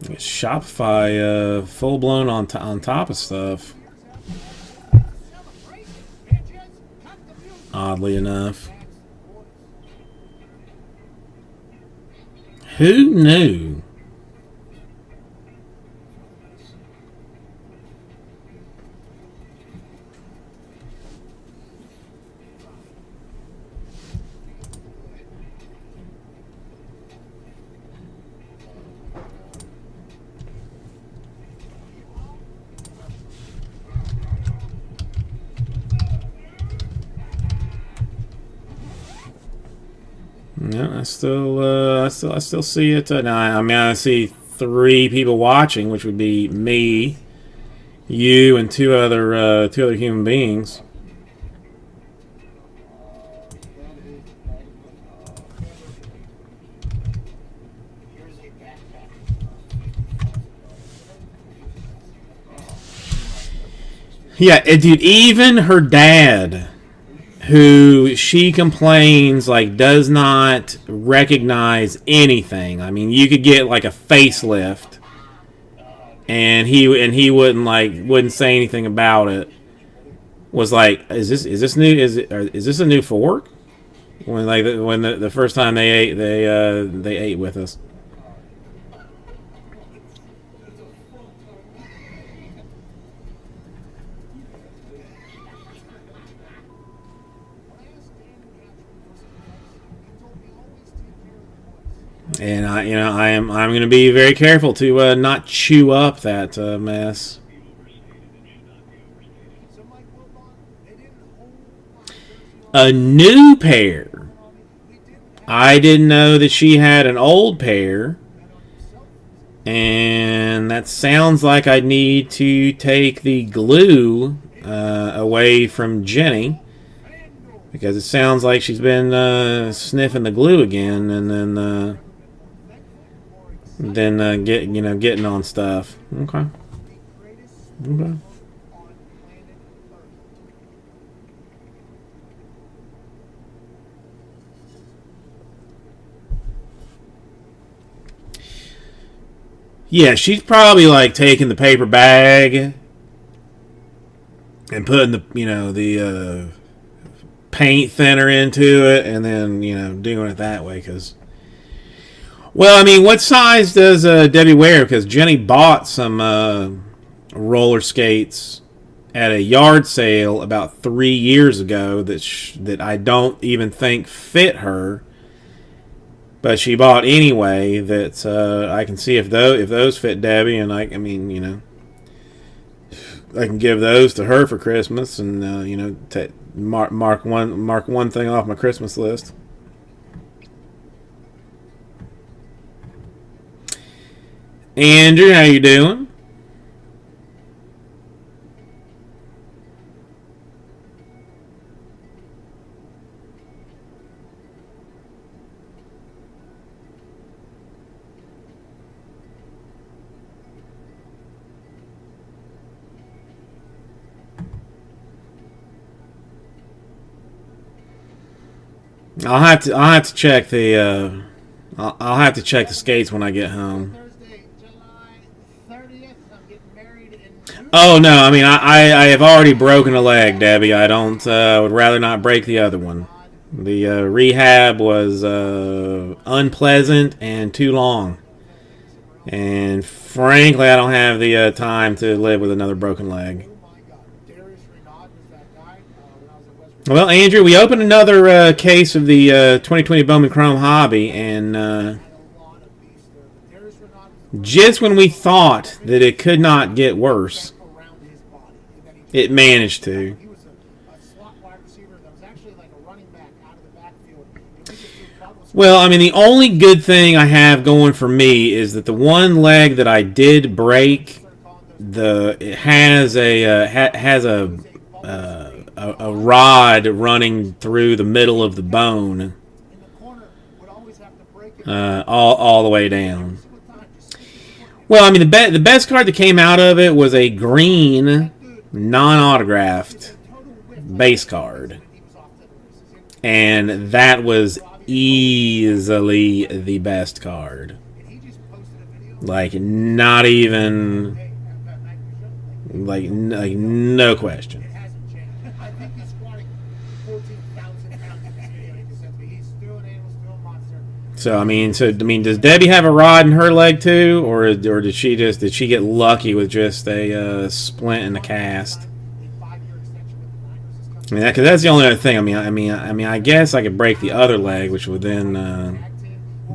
Speaker 1: Shopify, full blown on top of stuff. Oddly enough, who knew? Yeah, I still see it. Now, I see 3 people watching, which would be me, you, and two other human beings. Yeah, dude. Even her dad, who she complains does not recognize anything. I mean, you could get like a facelift, and he wouldn't say anything about it. Was like, is this new? Is this a new fork? When the first time they ate with us. And I'm going to be very careful to not chew up that mess.
Speaker 3: So Mike Wilbon, they didn't hold
Speaker 1: a new pair. I didn't know that she had an old pair. And that sounds like I need to take the glue away from Jenny, because it sounds like she's been sniffing the glue again, and then getting on stuff. Okay. Okay. Yeah, she's probably like taking the paper bag and putting the paint thinner into it, and then doing it that way. Because, well, I mean, what size does Debbie wear? Because Jenny bought some roller skates at a yard sale about 3 years ago that I don't even think fit her. But she bought anyway. That I can see if those fit Debbie, and I can give those to her for Christmas, and mark one thing off my Christmas list. Andrew, how you doing? I'll have to check the I'll have to check the skates when I get home.
Speaker 3: Thursday, July 30th. I'm getting married in
Speaker 1: Oh no, I mean I have already broken a leg, Debbie. I don't would rather not break the other one. The rehab was unpleasant and too long, and frankly, I don't have the time to live with another broken leg. Well, Andrew, we opened another case of the 2020 Bowman Chrome Hobby, and just when we thought that it could not get worse, it managed to. Well, I mean, the only good thing I have going for me is that the one leg that I did break, it has a rod running through the middle of the bone, all the way down. Well, I mean, the best card that came out of it was a green, non-autographed base card, and that was easily the best card. Like, not even, like no question. So I mean, does Debbie have a rod in her leg too, or did she get lucky with just a splint in the cast? I mean, because that's the only other thing. I mean, I guess I could break the other leg, which would then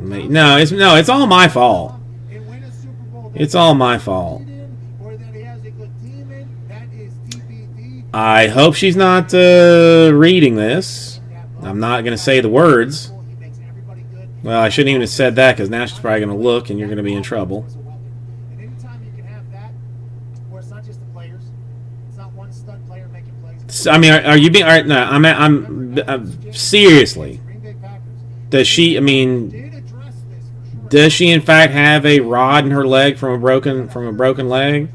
Speaker 1: it's all my fault. It's all my fault. I hope she's not reading this. I'm not going to say the words. Well, I shouldn't even have said that, because now she's probably going to look, and you're going to be in trouble. I mean, are you being? No, I'm seriously. Does she? I mean, does she in fact have a rod in her leg from a broken leg?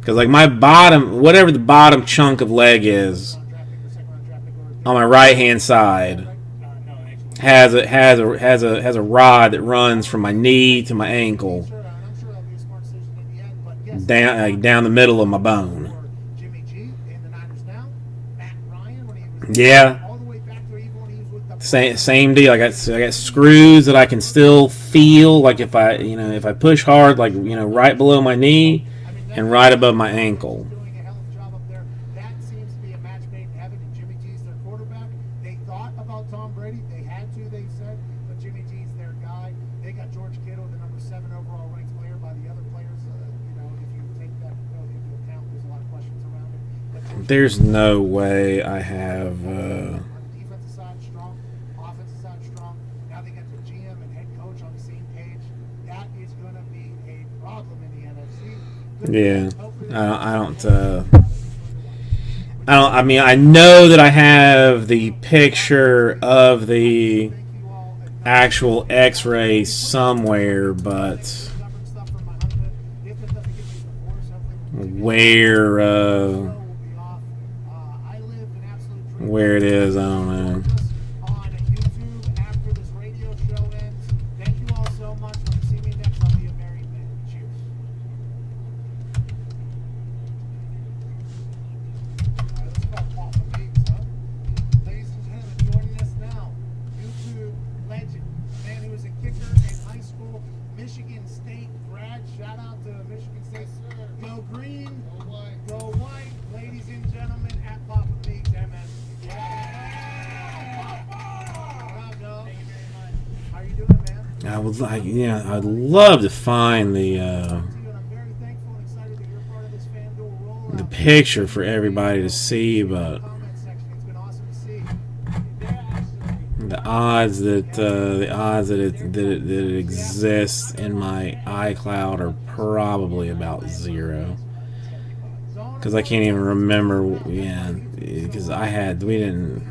Speaker 1: Because like my bottom, whatever the bottom chunk of leg is, on my right hand side, has a rod that runs from my knee to my ankle, down the middle of my bone. Yeah, same deal. I got screws that I can still feel, like if I push hard, like right below my knee and right above my ankle. There's no way I have.
Speaker 3: On the defensive side, strong. Offensive side, strong. Now they got the GM and head coach on the same page. That is going to be a problem in the NFC.
Speaker 1: Yeah, I don't. I mean, I know that I have the picture of the actual X-ray somewhere, but where it is, I don't know.
Speaker 3: On YouTube after this radio show ends. Thank you all so much. When you see me next, I'll be a married man. Cheers. All right, let's call Papa Meeks, huh? Ladies and gentlemen, joining us now, YouTube legend, a man who was a kicker in high school, Michigan State grad. Shout out to Michigan State. Go green, go white. Ladies and gentlemen, at Papa Meeks, MS. How you doing, man?
Speaker 1: I would like, yeah, I'd love to find the
Speaker 3: I'm very thankful and excited that you're part of this FanDuel rollout.
Speaker 1: picture for everybody to see, but
Speaker 3: Comment section. It's been awesome to see.
Speaker 1: the odds that it exists in my iCloud are probably about 0. Because I can't even remember, yeah, because we didn't,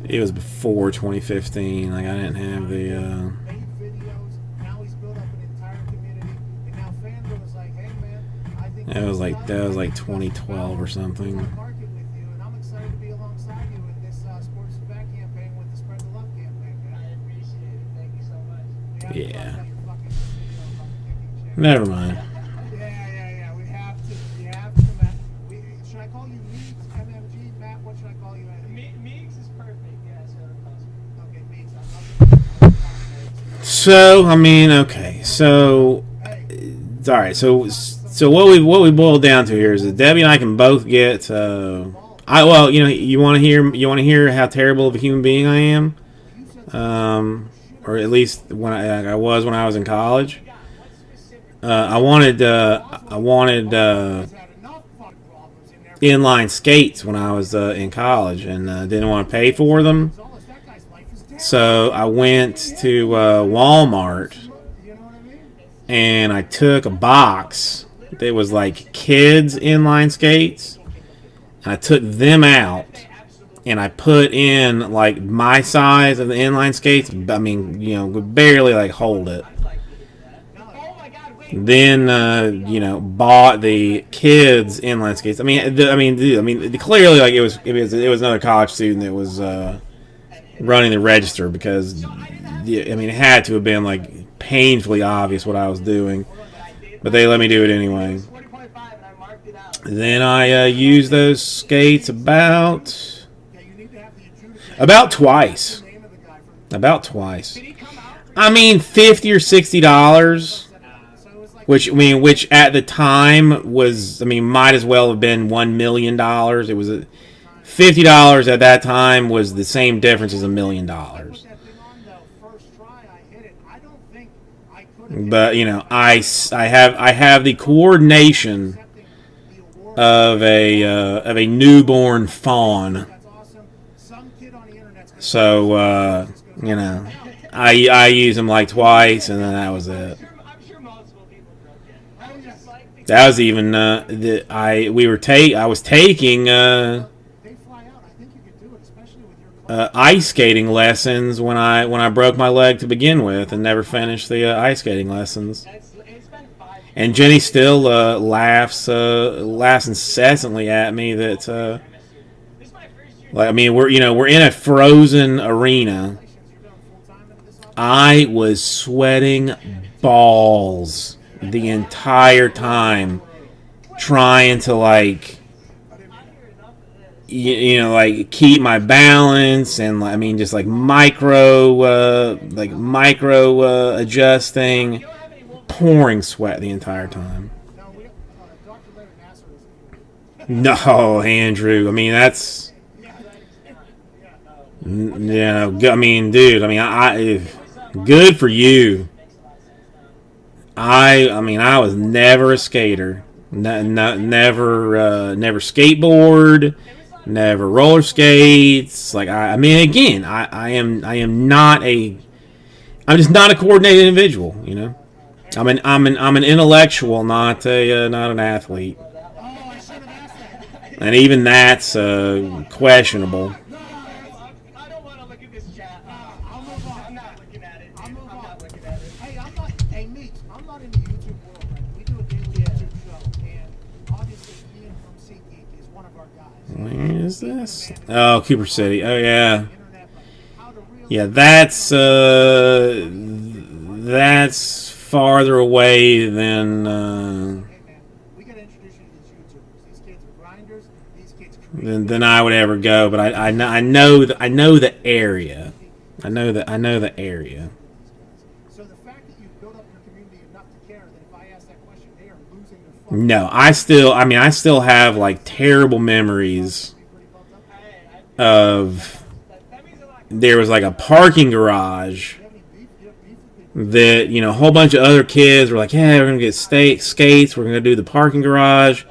Speaker 1: it was before 2015, like I didn't have the,
Speaker 3: Made videos. Now he's built up an entire community. And now FanDuel is like, hey man, I think
Speaker 1: that was like 2012 or something.
Speaker 3: market with you, and I'm excited to be alongside you in this Sports is Back campaign with the Spread the Love campaign, man. I appreciate it. Thank you so much.
Speaker 1: Yeah.
Speaker 3: About your fucking video about the kicking chair.
Speaker 1: Never mind.
Speaker 3: Yeah. We have to, Matt. Should I call you Meeks, MMG, Matt? What should I call you?
Speaker 7: Meeks is perfect. Yeah, so
Speaker 3: Okay, Meeks. I love it.
Speaker 1: So, I mean, okay, so, all right, so what we boiled down to here is that Debbie and I can both get, you want to hear how terrible of a human being I am, or at least when I was in college. I wanted inline skates when I was in college, and didn't want to pay for them. So I went to Walmart, and I took a box that was like kids inline skates, and I took them out, and I put in like my size of the inline skates. I mean, could barely like hold it. Then bought the kids inline skates. I mean, clearly like it was another college student that was running the register, because it had to have been like painfully obvious what I was doing, but they let me do it anyway. Then I used those skates about twice. I mean, $50 or $60. Which at the time was, might as well have been $1 million. It was $50 at that time was the same difference as $1 million. But I have the coordination of a newborn fawn. So I used them like twice, and then that was it. That was even I was taking ice skating lessons when I broke my leg to begin with, and never finished the ice skating lessons. And Jenny still laughs incessantly at me that we're in a frozen arena. I was sweating balls the entire time, trying to keep my balance, and just micro adjusting, pouring sweat the entire time. No, Andrew. That's dude. I good for you. I was never a skater. Never skateboard, never roller skates. Like I mean, again, I'm just not a coordinated individual. You know, I'm an intellectual, not an athlete.
Speaker 3: Oh, I should have asked that.
Speaker 1: And even that's questionable.
Speaker 5: I don't want to look at this chat.
Speaker 3: I'll move on.
Speaker 5: I'm not looking at it.
Speaker 3: I'll
Speaker 5: Dude.
Speaker 3: move
Speaker 5: I'm
Speaker 3: on.
Speaker 5: not looking at it.
Speaker 3: Hey, hey, Meeks, I'm not in the YouTube world, right? We do a daily YouTube show, and obviously Ian from SeatGeek is one of our guys.
Speaker 1: Where is this? Oh, Cooper City. Oh yeah,
Speaker 3: Internet, but how to really
Speaker 1: yeah. That's farther away than.
Speaker 3: Hey, man, we gotta introduce you to these YouTubers. These kids are grinders. These kids create.
Speaker 1: Than I would ever go, but I know the area. I know the area.
Speaker 3: So the fact that you build up your community enough to care that if I ask that question, they are losing their fucking
Speaker 1: No, I still have like terrible memories
Speaker 3: pretty bumped up.
Speaker 1: of there was like a parking garage
Speaker 3: You have any beef? You have beef with people?
Speaker 1: that, you know, a whole bunch of other kids were like, yeah, we're gonna get skates, we're gonna do the parking garage,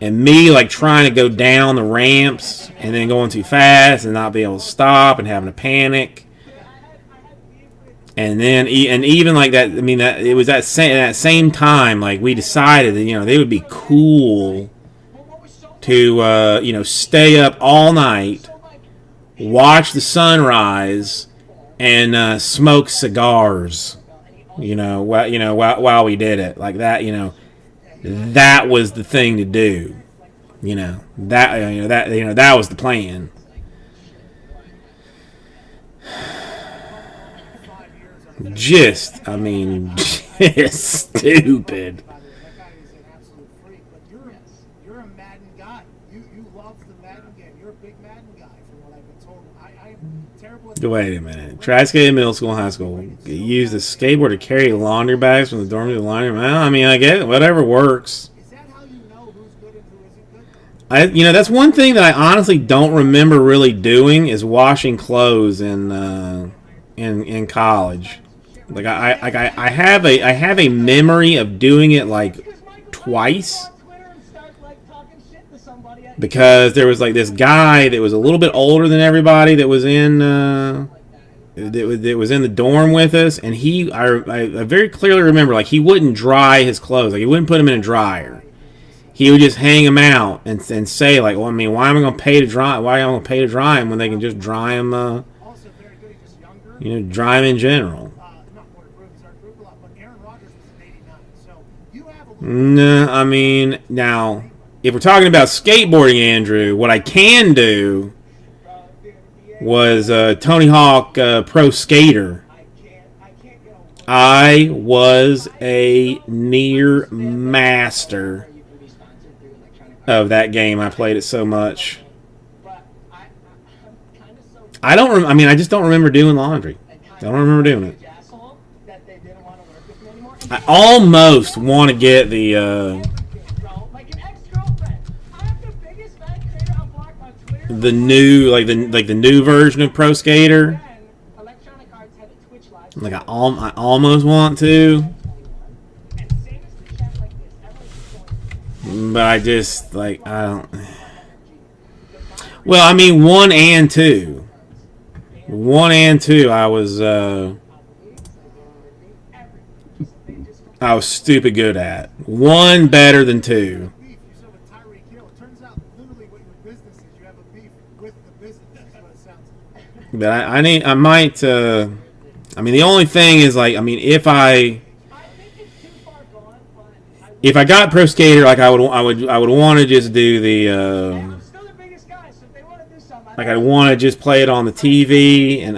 Speaker 1: and me like trying to go down the ramps and then going too fast and not be able to stop and having a panic. And then, and even like that, I mean, that it was that same time, like we decided that, you know, they would be cool to, you know, stay up all night, watch the sunrise, and smoke cigars. While we did it, like that, you know, that was the thing to do. That was the plan. Just stupid.
Speaker 3: By the way, that guy is an absolute freak. But you're a Madden guy. You love the Madden game. You're a big Madden guy, from what I've been told. I am terrible at
Speaker 1: Wait a minute. Tried skating in middle school and high school. Used a skateboard to carry laundry bags from the dorm to the laundry. Well, I mean, I get it. Whatever works.
Speaker 3: Is that how you know who's good and who isn't good?
Speaker 1: That's one thing that I honestly don't remember really doing is washing clothes in college. Like I have a memory of doing it like twice, because there was like this guy that was a little bit older than everybody that was in that was in the dorm with us, and I very clearly remember, like, he wouldn't dry his clothes, like he wouldn't put them in a dryer. He would just hang them out and say, like, well, I mean, why am I going to pay to dry? Why am I going to pay to dry them when they can just dry them?
Speaker 3: Also very good. He's just younger.
Speaker 1: Dry them in general.
Speaker 3: Not more to prove. He's our group a lot. But Aaron Rodgers was in '89. So you have a little.
Speaker 1: No, I mean, now, if we're talking about skateboarding, Andrew, what I can do was Tony Hawk Pro Skater. I was a near master of that game. I played it so much. I just don't remember doing laundry. I don't remember doing it. I almost want to get the new, like the new version of Pro Skater. Like I almost want to, but I just I don't. Well, I mean 1 and 2. 1 and 2, I was stupid good at. 1 better than 2.
Speaker 3: Beef. You said with Tyreek Hill. It turns out literally what your business is. You have a beef with the business. That's what it sounds like.
Speaker 1: But I might. I mean, the only thing is, like, I mean, if I got Pro Skater, like, I would want to just do the. Like, I'd want to just play it on the TV, and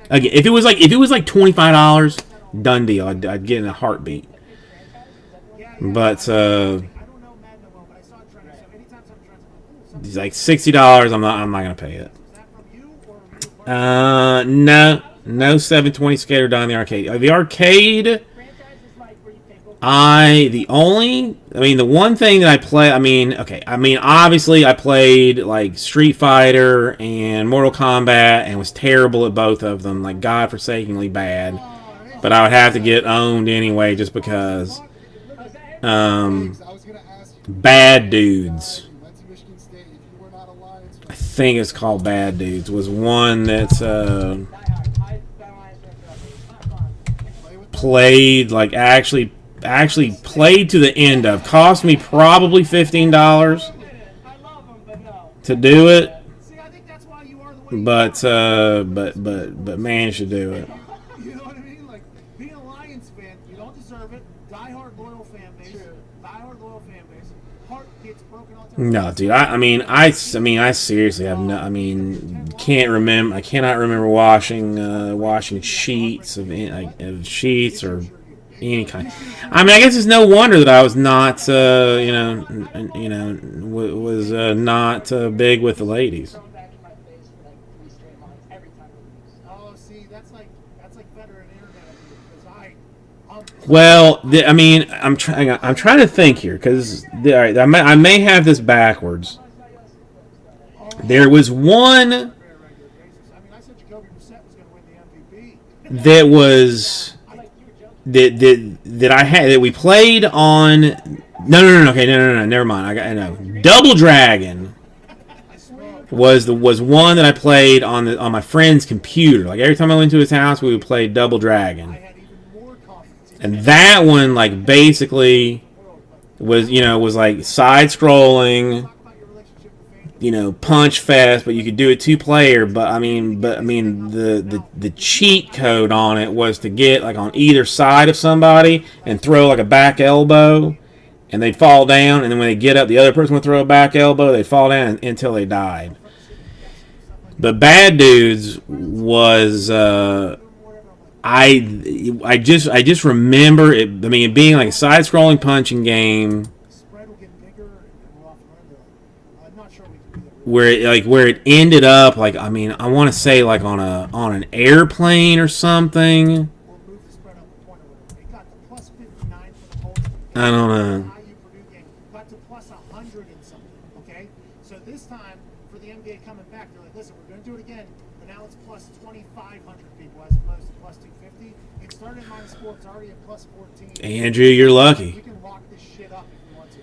Speaker 1: again, if it was like $25, done deal. I'd get in a heartbeat. But
Speaker 3: I don't know Madden well, but I saw a trend. So anytime something trends, I'm like, ooh,
Speaker 1: it's like $60. I'm not gonna pay it.
Speaker 3: is that from you or
Speaker 1: No 720 Skater down in the arcade. The arcade. The one thing that I play, obviously I played like Street Fighter and Mortal Kombat and was terrible at both of them, like godforsakingly bad. But I would have to get owned anyway just because.
Speaker 3: I was gonna ask you.
Speaker 1: Bad Dudes.
Speaker 3: You went to Michigan State. If you were not a Lions
Speaker 1: I
Speaker 3: fan,
Speaker 1: think it's called Bad Dudes. Was one that's
Speaker 3: play with
Speaker 1: played like actually played to the end of. Cost me probably $15
Speaker 7: I love him, but no.
Speaker 1: to do it,
Speaker 4: See, I think that's why you are the way
Speaker 1: but managed to do it.
Speaker 4: you know what I mean? Like, being a Lions fan, you don't deserve it. Die-hard loyal fan base. Die-hard loyal fan base. Heart gets broken all the time.
Speaker 1: No, dude. I mean, I seriously have no. I mean, can't remember. I cannot remember washing sheets of sheets or any kind. I mean, I guess it's no wonder that I was not, was not big with the ladies.
Speaker 4: Oh, see, that's like veteran internet because
Speaker 1: Well, I mean, I'm trying to think here because I may have this backwards. There was one
Speaker 4: I mean, I said Jacoby Brissett was going to win the MVP.
Speaker 1: that was that I had that we played on. No. Okay, no. Never mind. No. Double Dragon was one that I played on my friend's computer. Like every time I went to his house, we would play Double Dragon,
Speaker 4: I had even more confidence.
Speaker 1: and that one like basically was like side scrolling.
Speaker 4: Talk about your relationship with fans.
Speaker 1: Punch fest, but you could do it 2-player. But I mean, the cheat code on it was to get like on either side of somebody and throw like a back elbow, and they'd fall down. And then when they get up, the other person would throw a back elbow. They'd fall down until they died. But Bad Dudes was I just remember it. I mean, it being like a side-scrolling punching game.
Speaker 4: Spread will get bigger and we're off and under. I'm not sure we can do that.
Speaker 1: Where it ended up like I mean I want to say like on an airplane or something.
Speaker 4: We'll move the spread up a point or whatever. It got to plus 59 for the Colts.
Speaker 1: I don't know.
Speaker 4: IU Purdue game got to plus 100 and something. Okay, so this time for the NBA coming back, they're like, listen, we're going to do it again, but now it's plus 2,500 people as opposed to plus 250. It started at -4. It's already at plus 14.
Speaker 1: Andrew, you're
Speaker 4: We
Speaker 1: lucky.
Speaker 4: can lock this shit up if we want to.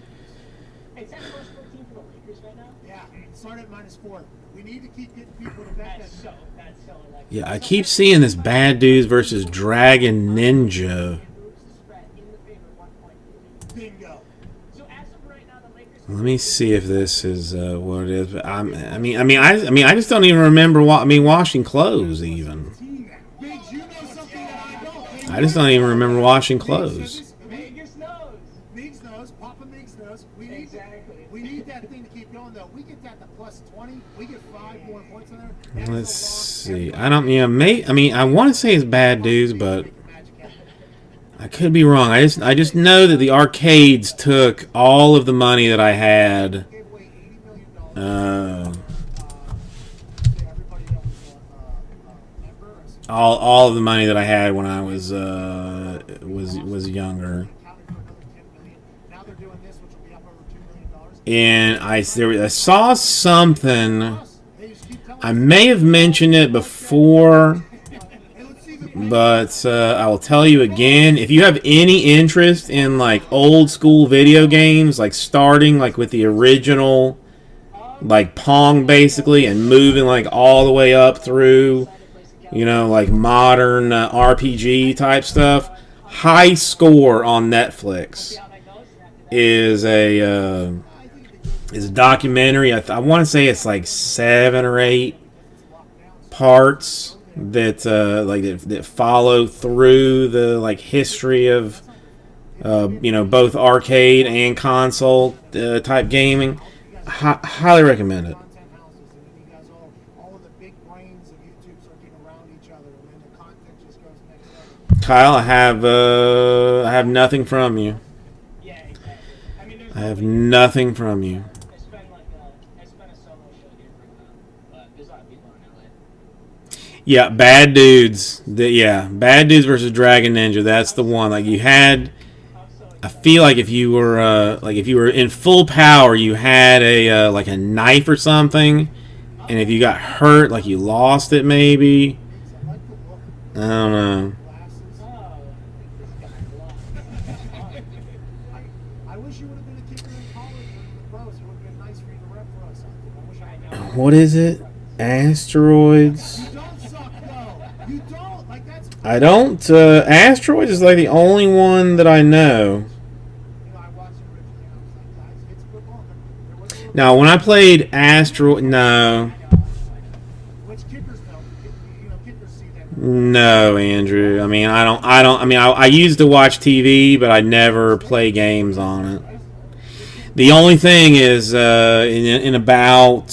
Speaker 8: Is that plus 14 for the Lakers right now?
Speaker 4: Yeah, it started at -4. We need to keep getting people to bet that
Speaker 8: That's so electric.
Speaker 1: Yeah, I keep seeing this Bad Dudes versus Dragon Ninja.
Speaker 8: Moves the spread in the favor 1 point.
Speaker 4: bingo.
Speaker 8: So as of right now, the Lakers.
Speaker 1: Let me see if this is what it is. But I just don't even remember washing clothes even.
Speaker 4: Biggs, you know something that I don't.
Speaker 1: I just don't even remember washing clothes.
Speaker 8: Vegas knows.
Speaker 4: Meigs knows. Papa Meigs knows.
Speaker 8: Exactly.
Speaker 4: We need that thing to keep going, though. We get that to plus 20. We get 5 more points in there.
Speaker 1: Let's see. I don't. I want to say it's Bad Dudes, but I could be wrong. I just know that the arcades took all of the money that I had.
Speaker 4: Gave away $80 million. To everybody that was a member.
Speaker 1: All of the money that I had when I was younger.
Speaker 4: Accounted for another $10 million. Now they're doing this, which will be up over $2 million.
Speaker 1: And I saw something.
Speaker 4: They just keep telling
Speaker 1: I may have mentioned it before,
Speaker 4: hey, let's see the
Speaker 1: but I will tell you again. If you have any interest in like old school video games, like starting like with the original, like Pong basically, and moving like all the way up through, like modern RPG type stuff. High Score on Netflix is a documentary. I want to say it's like 7 or 8 parts that that follow through the like history of both arcade and console type gaming. Highly recommend it.
Speaker 4: content houses, and then you guys all of the big brains of YouTube start getting around each other, and then the content just goes next level.
Speaker 1: Kyle, I have nothing from you.
Speaker 8: Yeah, exactly. I mean,
Speaker 1: I have nothing from you.
Speaker 8: It's been a solo show here for but there's a lot of people in LA.
Speaker 1: Yeah, Bad Dudes. Bad Dudes versus Dragon Ninja. That's the one. Like you had. I feel like if you were in full power, you had a like a knife or something, and if you got hurt, like you lost it maybe. I don't know.
Speaker 8: Oh, this guy lost.
Speaker 3: wish you would have been a kicker in college or in the pros. It would have been nice for you to rep for us. I wish I had known.
Speaker 1: What is it? Asteroids.
Speaker 3: You don't suck, though. You don't. Like, that's.
Speaker 1: I don't. Asteroids is like the only one that I know.
Speaker 3: You know, I watched it originally. And I was like, guys, it's football. There was a little.
Speaker 1: Now, when I played Asteroid, no,
Speaker 3: Which kickers know? You know, kickers see that.
Speaker 1: no, Andrew. I mean, I don't. I mean, I used to watch TV, but I never play games on it. The only thing is, in about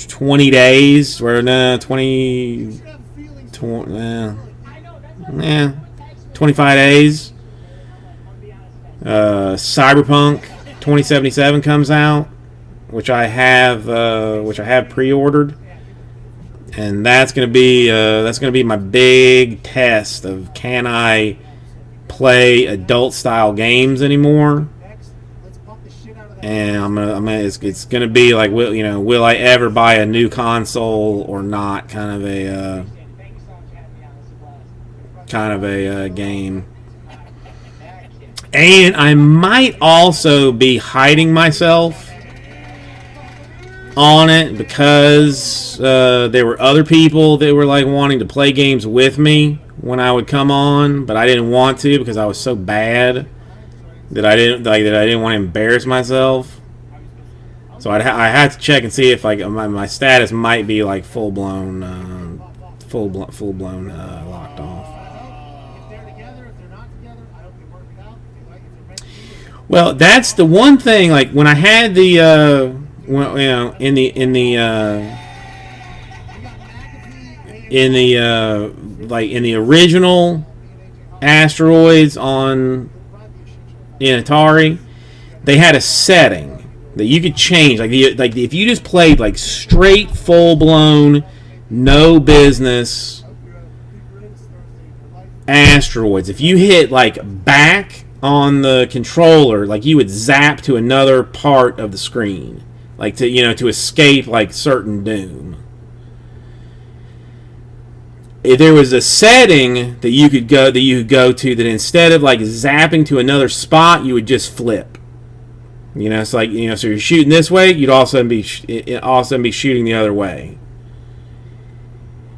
Speaker 1: 20 days, or no, 20, 20 yeah, 25 days. Cyberpunk 2077 comes out, which I have pre-ordered, and that's gonna be my big test of can I play adult style games anymore. And it's gonna be like, will I ever buy a new console or not? Kind of a game. And I might also be hiding myself on it because there were other people that were like wanting to play games with me when I would come on, but I didn't want to because I was so bad that I didn't want to embarrass myself. So I had to check and see if like my status might be like full blown locked off. Well, that's the one thing. Like when I had the in the original Asteroids in Atari, they had a setting that you could change. Like if you just played like straight full blown no business Asteroids, if you hit like back on the controller, like you would zap to another part of the screen, like to escape like certain doom. If there was a setting that you could go to that instead of like zapping to another spot, you would just flip. It's like so you're shooting this way, you'd also be shooting the other way.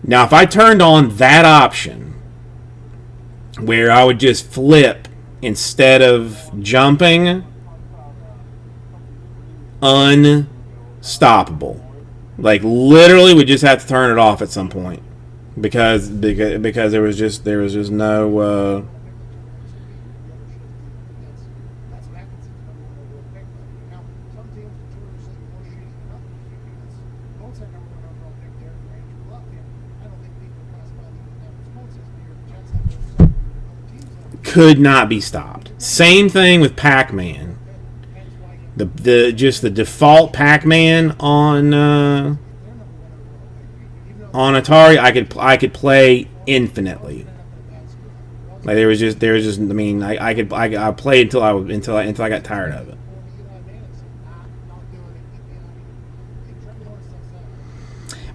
Speaker 1: Now, if I turned on that option, where I would just flip instead of jumping, unstoppable. Like literally, we just have to turn it off at some point because there was just no. Could not be stopped. Same thing with Pac-Man. The default Pac-Man on Atari, I could play infinitely. Like there was just I mean I played until I got tired of it.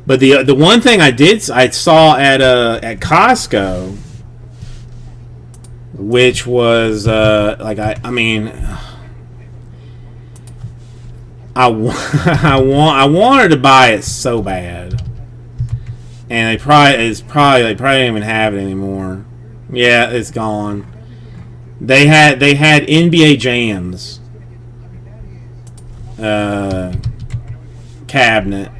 Speaker 1: But the one thing I saw at Costco, which was I wanted to buy it so bad, and they probably don't even have it anymore. Yeah, it's gone. They had NBA Jams cabinet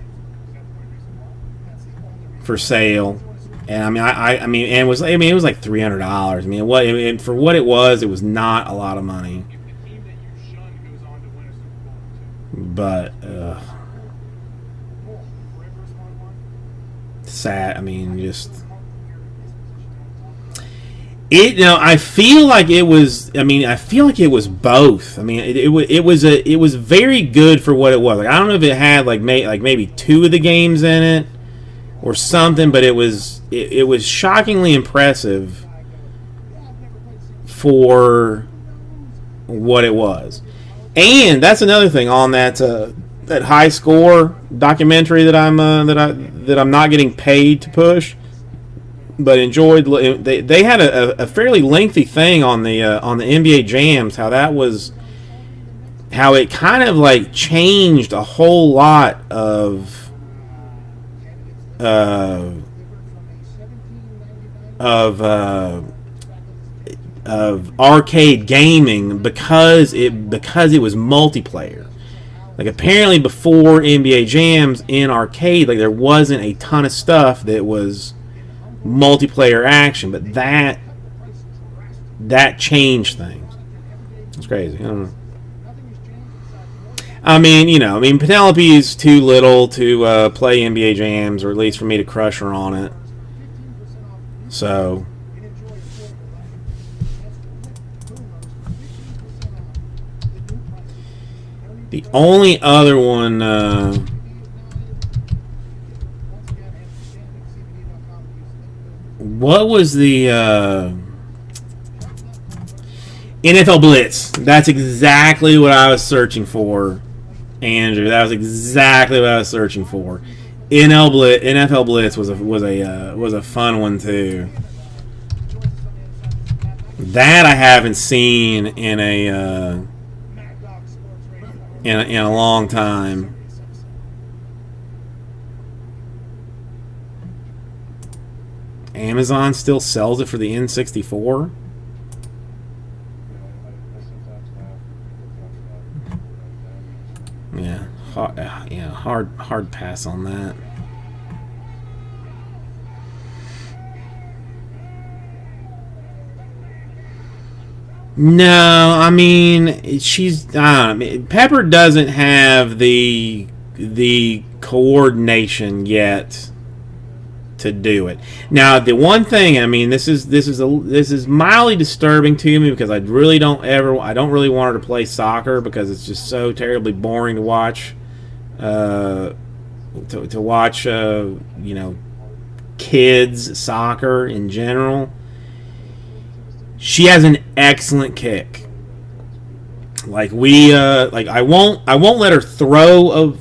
Speaker 1: for sale. And it was like $300. For what it was not a lot of money. But sad. I feel like it was. I feel like it was both. It was very good for what it was. Like I don't know if it had maybe two of the games in it or something, but it was shockingly impressive for what it was. And that's another thing on that high score documentary that I'm not getting paid to push. but enjoyed. They had a fairly lengthy thing on the NBA Jams. How it kind of like changed a whole lot of arcade gaming because it was multiplayer. Like apparently before NBA Jams in arcade, like there wasn't a ton of stuff that was multiplayer action, but that changed things. It's crazy. I don't know. I mean, Penelope is too little to play NBA Jams, or at least for me to crush her on it. So. The only other one, what was the NFL Blitz? That's exactly what I was searching for, Andrew. That was exactly what I was searching for. NFL Blitz was a fun one too. That I haven't seen in a long time. Amazon still sells it for the N64. Yeah, hard pass on that. No, I mean Pepper doesn't have the coordination yet to do it. Now, the one thing, I mean, this is mildly disturbing to me because I don't really want her to play soccer because it's just so terribly boring to watch. To watch kids soccer in general. She has an excellent kick. Like I won't let her throw a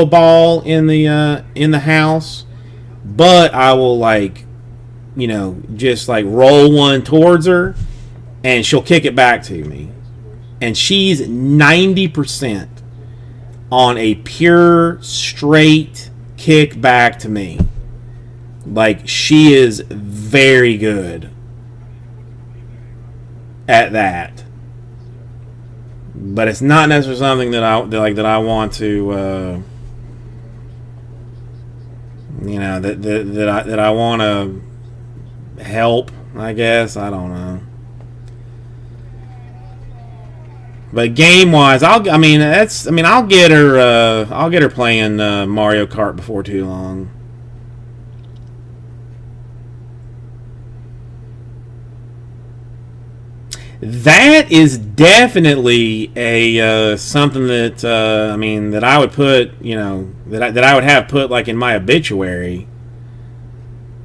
Speaker 1: ball in the house, but I will just roll one towards her, and she'll kick it back to me, and she's 90% on a pure straight kick back to me. Like she is very good at that, but it's not necessarily something that I want to, that I want to help. I guess I don't know, but game wise, I'll get her playing Mario Kart before too long. That is definitely a something that that I would put, that I would have put like in my obituary.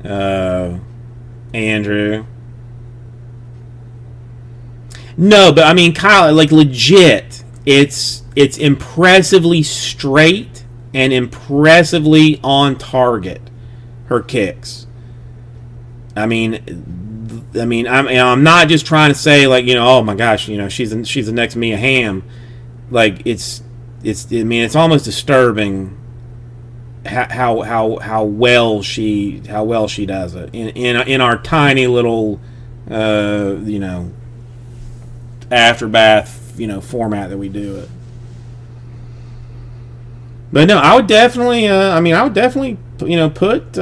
Speaker 1: Andrew. No, but I mean, Kyle, like legit, it's impressively straight and impressively on target. Her kicks. I'm not just trying to say oh my gosh, she's the next Mia Hamm. Like it's almost disturbing how well she does it in our tiny little afterbath format that we do it. But no, I would definitely put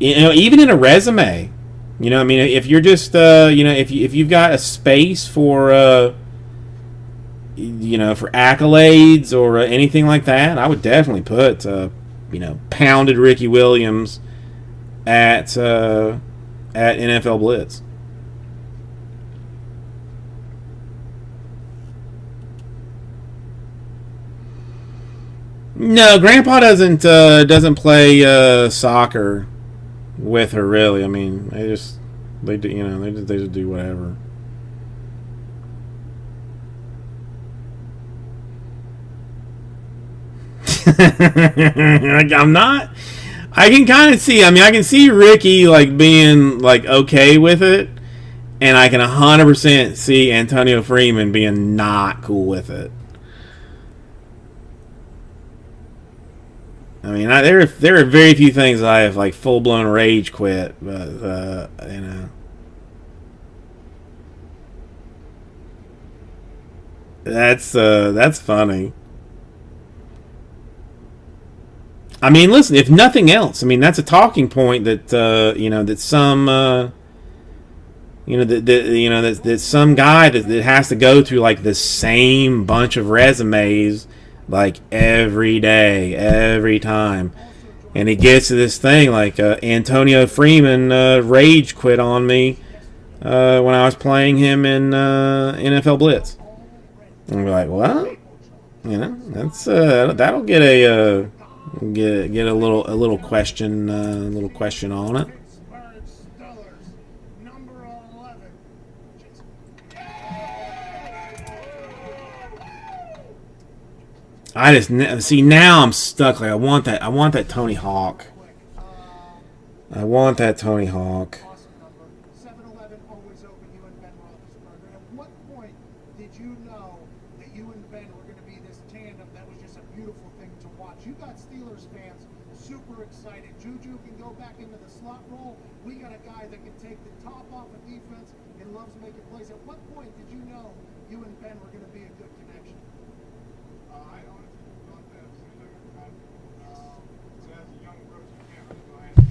Speaker 1: even in a resume, if you're just, if you've got a space for, for accolades or anything like that, I would definitely put, pounded Ricky Williams at NFL Blitz. No, Grandpa doesn't play soccer with her, really. I mean, they just do whatever. I can kind of see. I mean, I can see Ricky like being like okay with it, and I can 100% see Antonio Freeman being not cool with it. I mean, there are very few things I have like full blown rage quit, but you know, that's funny. I mean, listen, if nothing else, I mean that's a talking point that you know that some you know that some guy that has to go through like the same bunch of resumes like every day, every time. And he gets to this thing like Antonio Freeman rage quit on me when I was playing him in NFL Blitz. And we're like, what? You know, that's that'll get a get a little question on it.
Speaker 3: Pittsburgh Steelers, number 11.
Speaker 1: I just see now I'm stuck. Like I want that Tony Hawk. I want that Tony Hawk.
Speaker 3: Awesome number. 7-Eleven always open. You and Ben Roethlisberger. At what point did you know that you and Ben were going to be this tandem that was just a beautiful thing to watch? You got Steelers fans super excited. Juju can go back into the slot role. We got a guy that can take the top off of defense and loves making plays. At what point did you know you and Ben were going to be a good connection?
Speaker 9: I honestly thought that as soon as I got back, so as a young rookie, you can't really go ahead and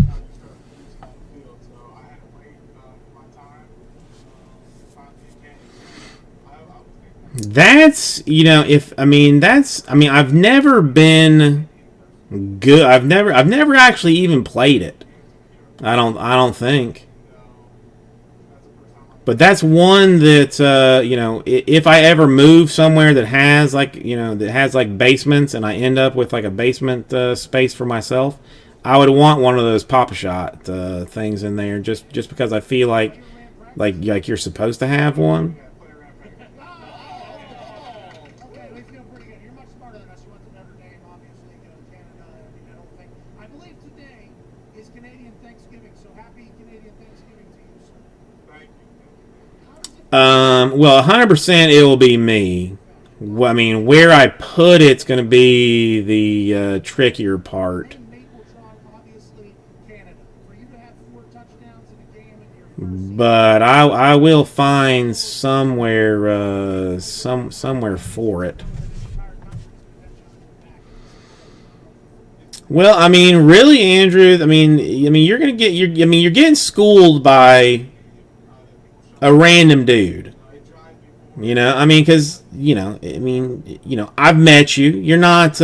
Speaker 9: I just started producing on the field, so I had to wait for my time. Finally it came. I was thinking
Speaker 1: That's I've never been good. I've never actually even played it. I don't think. But that's one that you know, if I ever move somewhere that has like basements and I end up with like a basement space for myself, I would want one of those Pop-A-Shot things in there just because I feel like you're supposed to have one.
Speaker 3: Okay, we feel pretty good. You're much smarter than us. You went to Notre Dame, obviously, you know, Canada. I don't think. I believe today is Canadian Thanksgiving, so happy Canadian Thanksgiving to you, sir.
Speaker 9: thank you.
Speaker 1: Well, 100% it will be me. Well, I mean, where I put it's going to be the trickier part.
Speaker 3: In Mapletron, obviously, Canada. For you to have 4 touchdowns in a game in your first season,
Speaker 1: But I will find somewhere somewhere for it. Well, I mean, really, Andrew. I mean, you're getting schooled by a random dude. You know, I mean, because I've met you. You're not,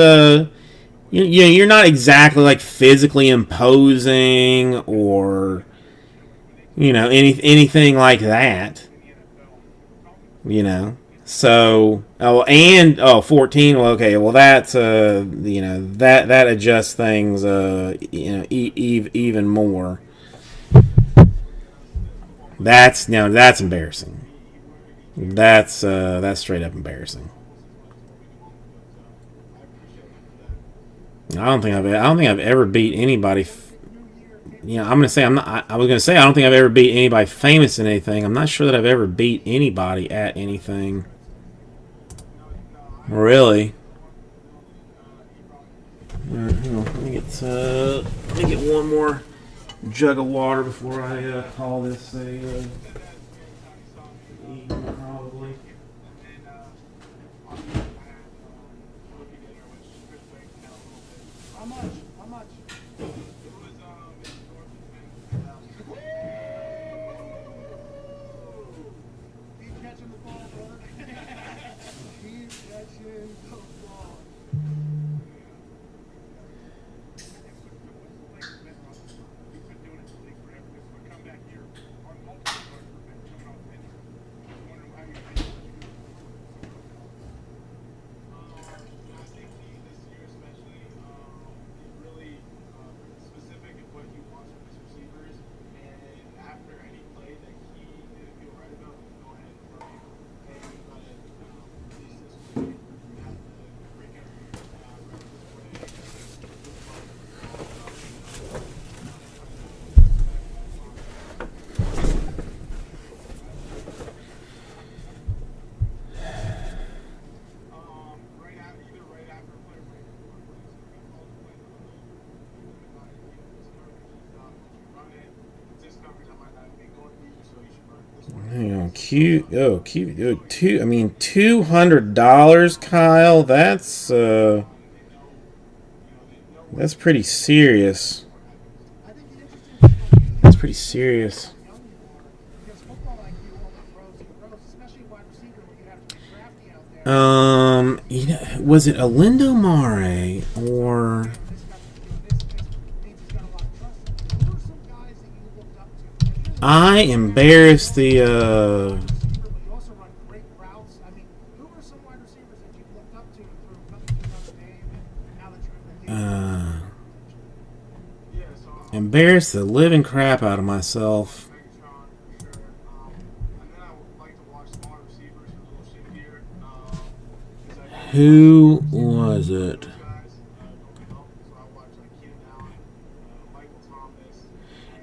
Speaker 1: you're not exactly like physically imposing or, anything like that. You know, so 14. Well, okay, well that's that adjusts things even more. That's embarrassing. That's straight up embarrassing. I don't think I've ever beat anybody. I'm gonna say I'm not. I was gonna say I don't think I've ever beat anybody famous in anything. I'm not sure that I've ever beat anybody at anything. Really. All right, hang on. Let me get one more jug of water before I call this a evening, probably.
Speaker 3: how much? How much? Keep catching the ball, brother. Keep catching the ball.
Speaker 1: I mean, $200, Kyle. That's pretty serious. That's pretty serious.
Speaker 3: Because football IQ only grows and grows, especially wide receiver when you have to be crafty out there.
Speaker 1: Was it Alindo Mare or?
Speaker 3: This means he's got a lot of trust. Who are some guys that you looked up to? Because you're the
Speaker 1: I embarrassed the.
Speaker 3: receiver, but you also run great routes. I mean, who are some wide receivers that you looked up to through coming through Notre Dame and now that you're in the league?
Speaker 9: Yeah, so
Speaker 1: Embarrassed the living crap out of myself.
Speaker 9: Megatron, for sure. And then I would like to watch smaller receivers who are a little shiftier. 'Cause I think
Speaker 1: Who was it?
Speaker 9: those guys don't help. So I watch like Keenan Allen, Michael Thomas.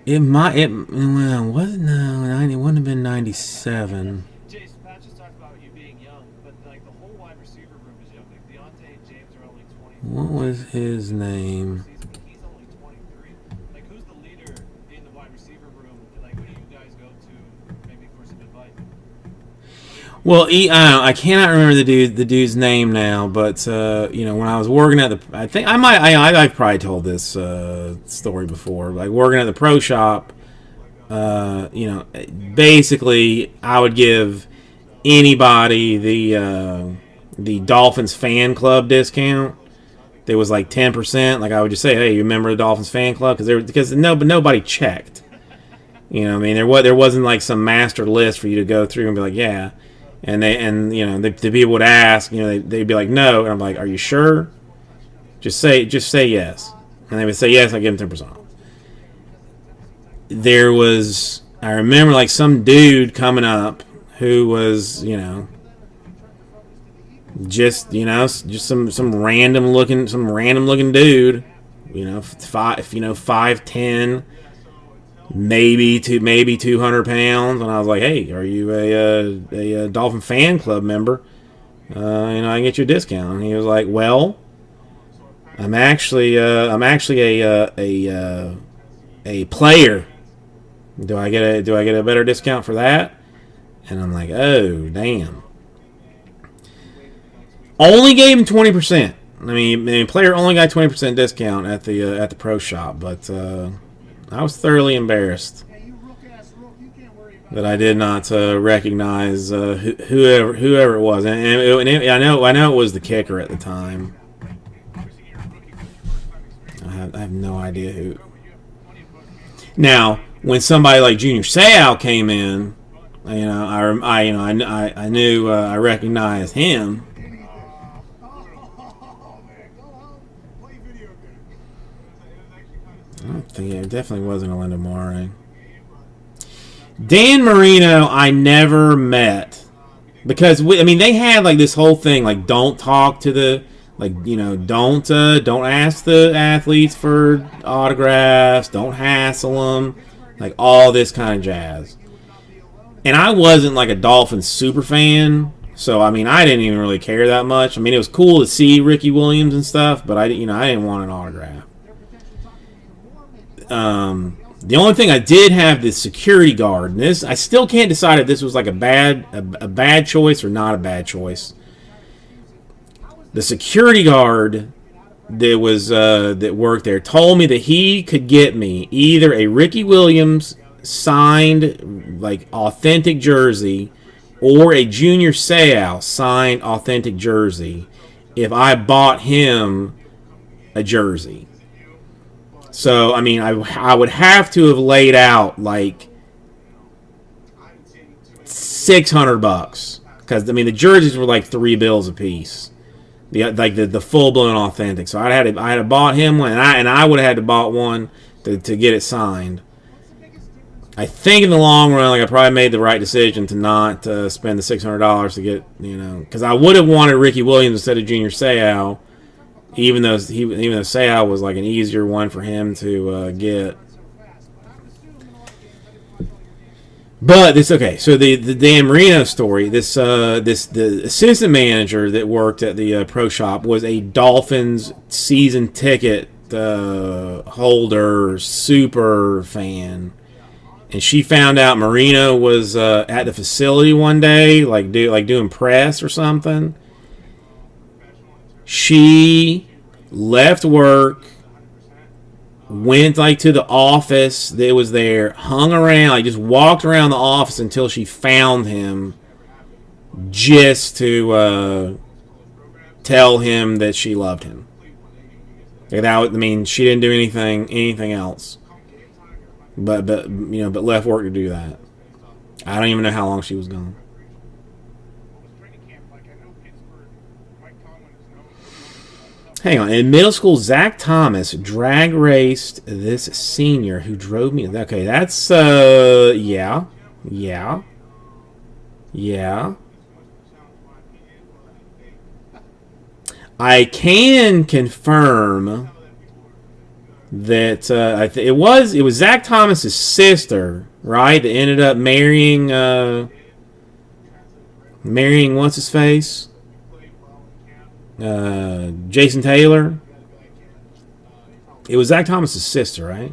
Speaker 1: Well, wasn't no, it wouldn't have been 97.
Speaker 4: Jason, Pat just talked about you being young, but like the whole wide receiver room is young. Like Deontay and James are only 20.
Speaker 1: What was his name?
Speaker 4: He's only 23. Like, who's the leader in the wide receiver room? Like, who do you guys go to maybe for some advice?
Speaker 1: Well, I cannot remember the dude's name now, but when I was working at I've probably told this story before. Like working at the pro shop, basically I would give anybody the Dolphins fan club discount. There was like 10%. Like I would just say, hey, you remember the Dolphins fan club? Because nobody checked. You know, what I mean, there wasn't like some master list for you to go through and be like, yeah. And the people would ask, they'd be like, no, and I'm like, are you sure? Just say yes. And they would say yes. I give them 10% off. I remember like some dude coming up who was, just some random looking dude, 5'10", maybe 200 pounds, and I was like, hey, are you a Dolphin fan club member? I can get you a discount. And he was like, well, I'm actually a player. Do I get a better discount for that? And I'm like, oh damn. Only gave him 20%. I mean, player only got 20% discount at the pro shop, but I was thoroughly embarrassed
Speaker 3: Hey, you rook-ass rook, you can't worry about
Speaker 1: that I did not recognize whoever it was, and I know it was the kicker at the time. I have no idea who. Now, when somebody like Junior Seau came in, I knew I recognized him.
Speaker 3: Oh, man, go home, play video games.
Speaker 1: I don't think it definitely wasn't Orlando Mare. Dan Marino, I never met because they had like this whole thing like don't talk to the don't ask the athletes for autographs, don't hassle them, like all this kind of jazz. And I wasn't like a Dolphins super fan, so I didn't even really care that much. It was cool to see Ricky Williams and stuff, but I didn't want an autograph. The only thing I did have the security guard, and this I still can't decide if this was like a bad choice or not a bad choice. The security guard that worked there told me that he could get me either a Ricky Williams signed like authentic jersey or a Junior Seau signed authentic jersey if I bought him a jersey. So I would have to have laid out like $600 because the jerseys were like $3 a piece, the full blown authentic. So I'd have bought him one, and I would have had to bought one to get it signed. I think in the long run, like I probably made the right decision to not spend the $600 to get because I would have wanted Ricky Williams instead of Junior Seau. Even though Seau was like an easier one for him to get. But this okay. So the Dan Marino story. The assistant manager that worked at the pro shop was a Dolphins season ticket holder, super fan, and she found out Marino was at the facility one day, like doing press or something. She left work, went like to the office that was there, hung around, like just walked around the office until she found him, just to tell him that she loved him. Like that, I mean, she didn't do anything else, but left work to do that. I don't even know how long she was gone. Hang on. In middle school, Zach Thomas drag raced this senior who drove me. Okay, that's yeah. I can confirm that it was Zach Thomas's sister, right? That ended up marrying what's his face, Jason Taylor. It was Zach Thomas's sister, right?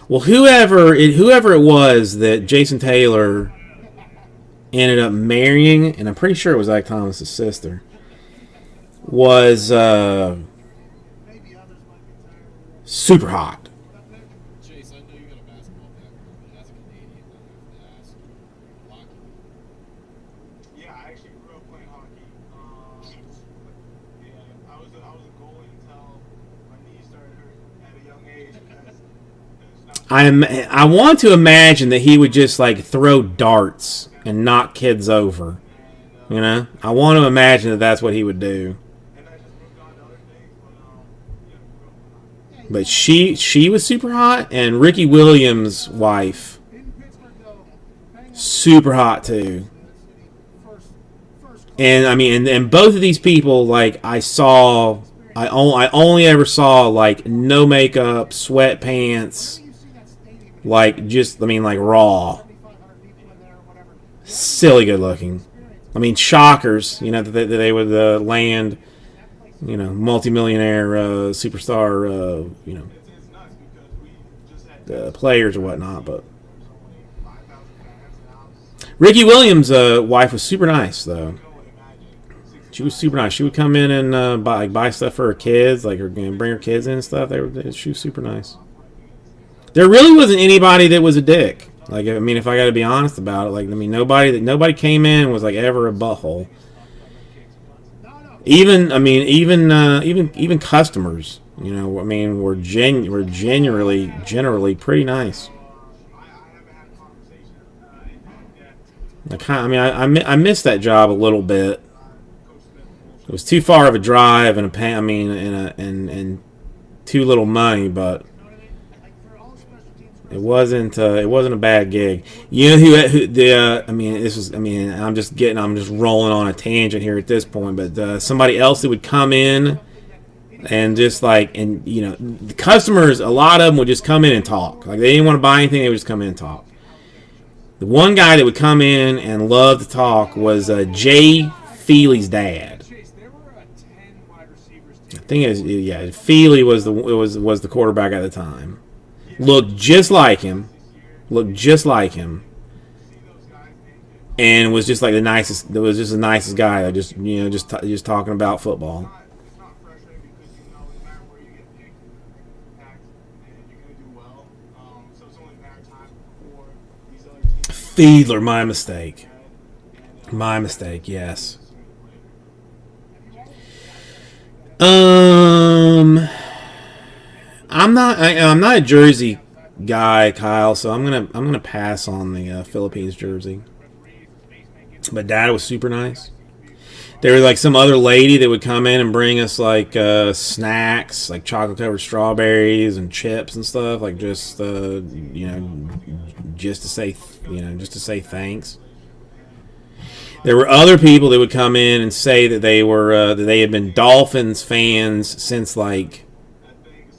Speaker 1: Well, whoever it was that Jason Taylor ended up marrying, and I'm pretty sure it was Zach Thomas's sister, was super hot.
Speaker 6: Chase, I know you got a basketball background, but as a Canadian, I have to ask you, hockey.
Speaker 9: Yeah, I actually grew up playing hockey. Yeah, I was a goalie until my knee started hurting at a young age.
Speaker 1: I want to imagine that he would just like throw darts and knock kids over. You know, I want to imagine that that's what he would do. But she was super hot, and Ricky Williams' wife, super hot too. And I mean, and both of these people, like I only ever saw like no makeup, sweatpants, like just like raw, silly good looking. I mean, shockers, that they would land, multimillionaire superstar, players or whatnot. But Ricky Williams' wife was super nice, though. She was super nice. She would come in and buy stuff for her kids, like bring her kids in and stuff. She was super nice. There really wasn't anybody that was a dick. Like, I mean, if I got to be honest about it, like, I mean, nobody came in and was like ever a butthole. Even customers, I mean, were generally pretty nice. I missed that job a little bit. It was too far of a drive and and too little money, but it wasn't a bad gig. You know I'm just rolling on a tangent here at this point, but somebody else that would come in and just the customers, a lot of them would just come in and talk. Like they didn't want to buy anything, they would just come in and talk. The one guy that would come in and love to talk was Jay Feely's dad. I think Feely was the quarterback at the time. Looked just like him, and was just like the nicest. Was just the nicest guy. Like just talking about football. Fiedler, my mistake. Yes. I'm not a jersey guy, Kyle, so I'm gonna pass on the Philippines jersey. But Dad was super nice. There was like some other lady that would come in and bring us like snacks, like chocolate covered strawberries and chips and stuff, like just just to say thanks. There were other people that would come in and say that they had been Dolphins fans since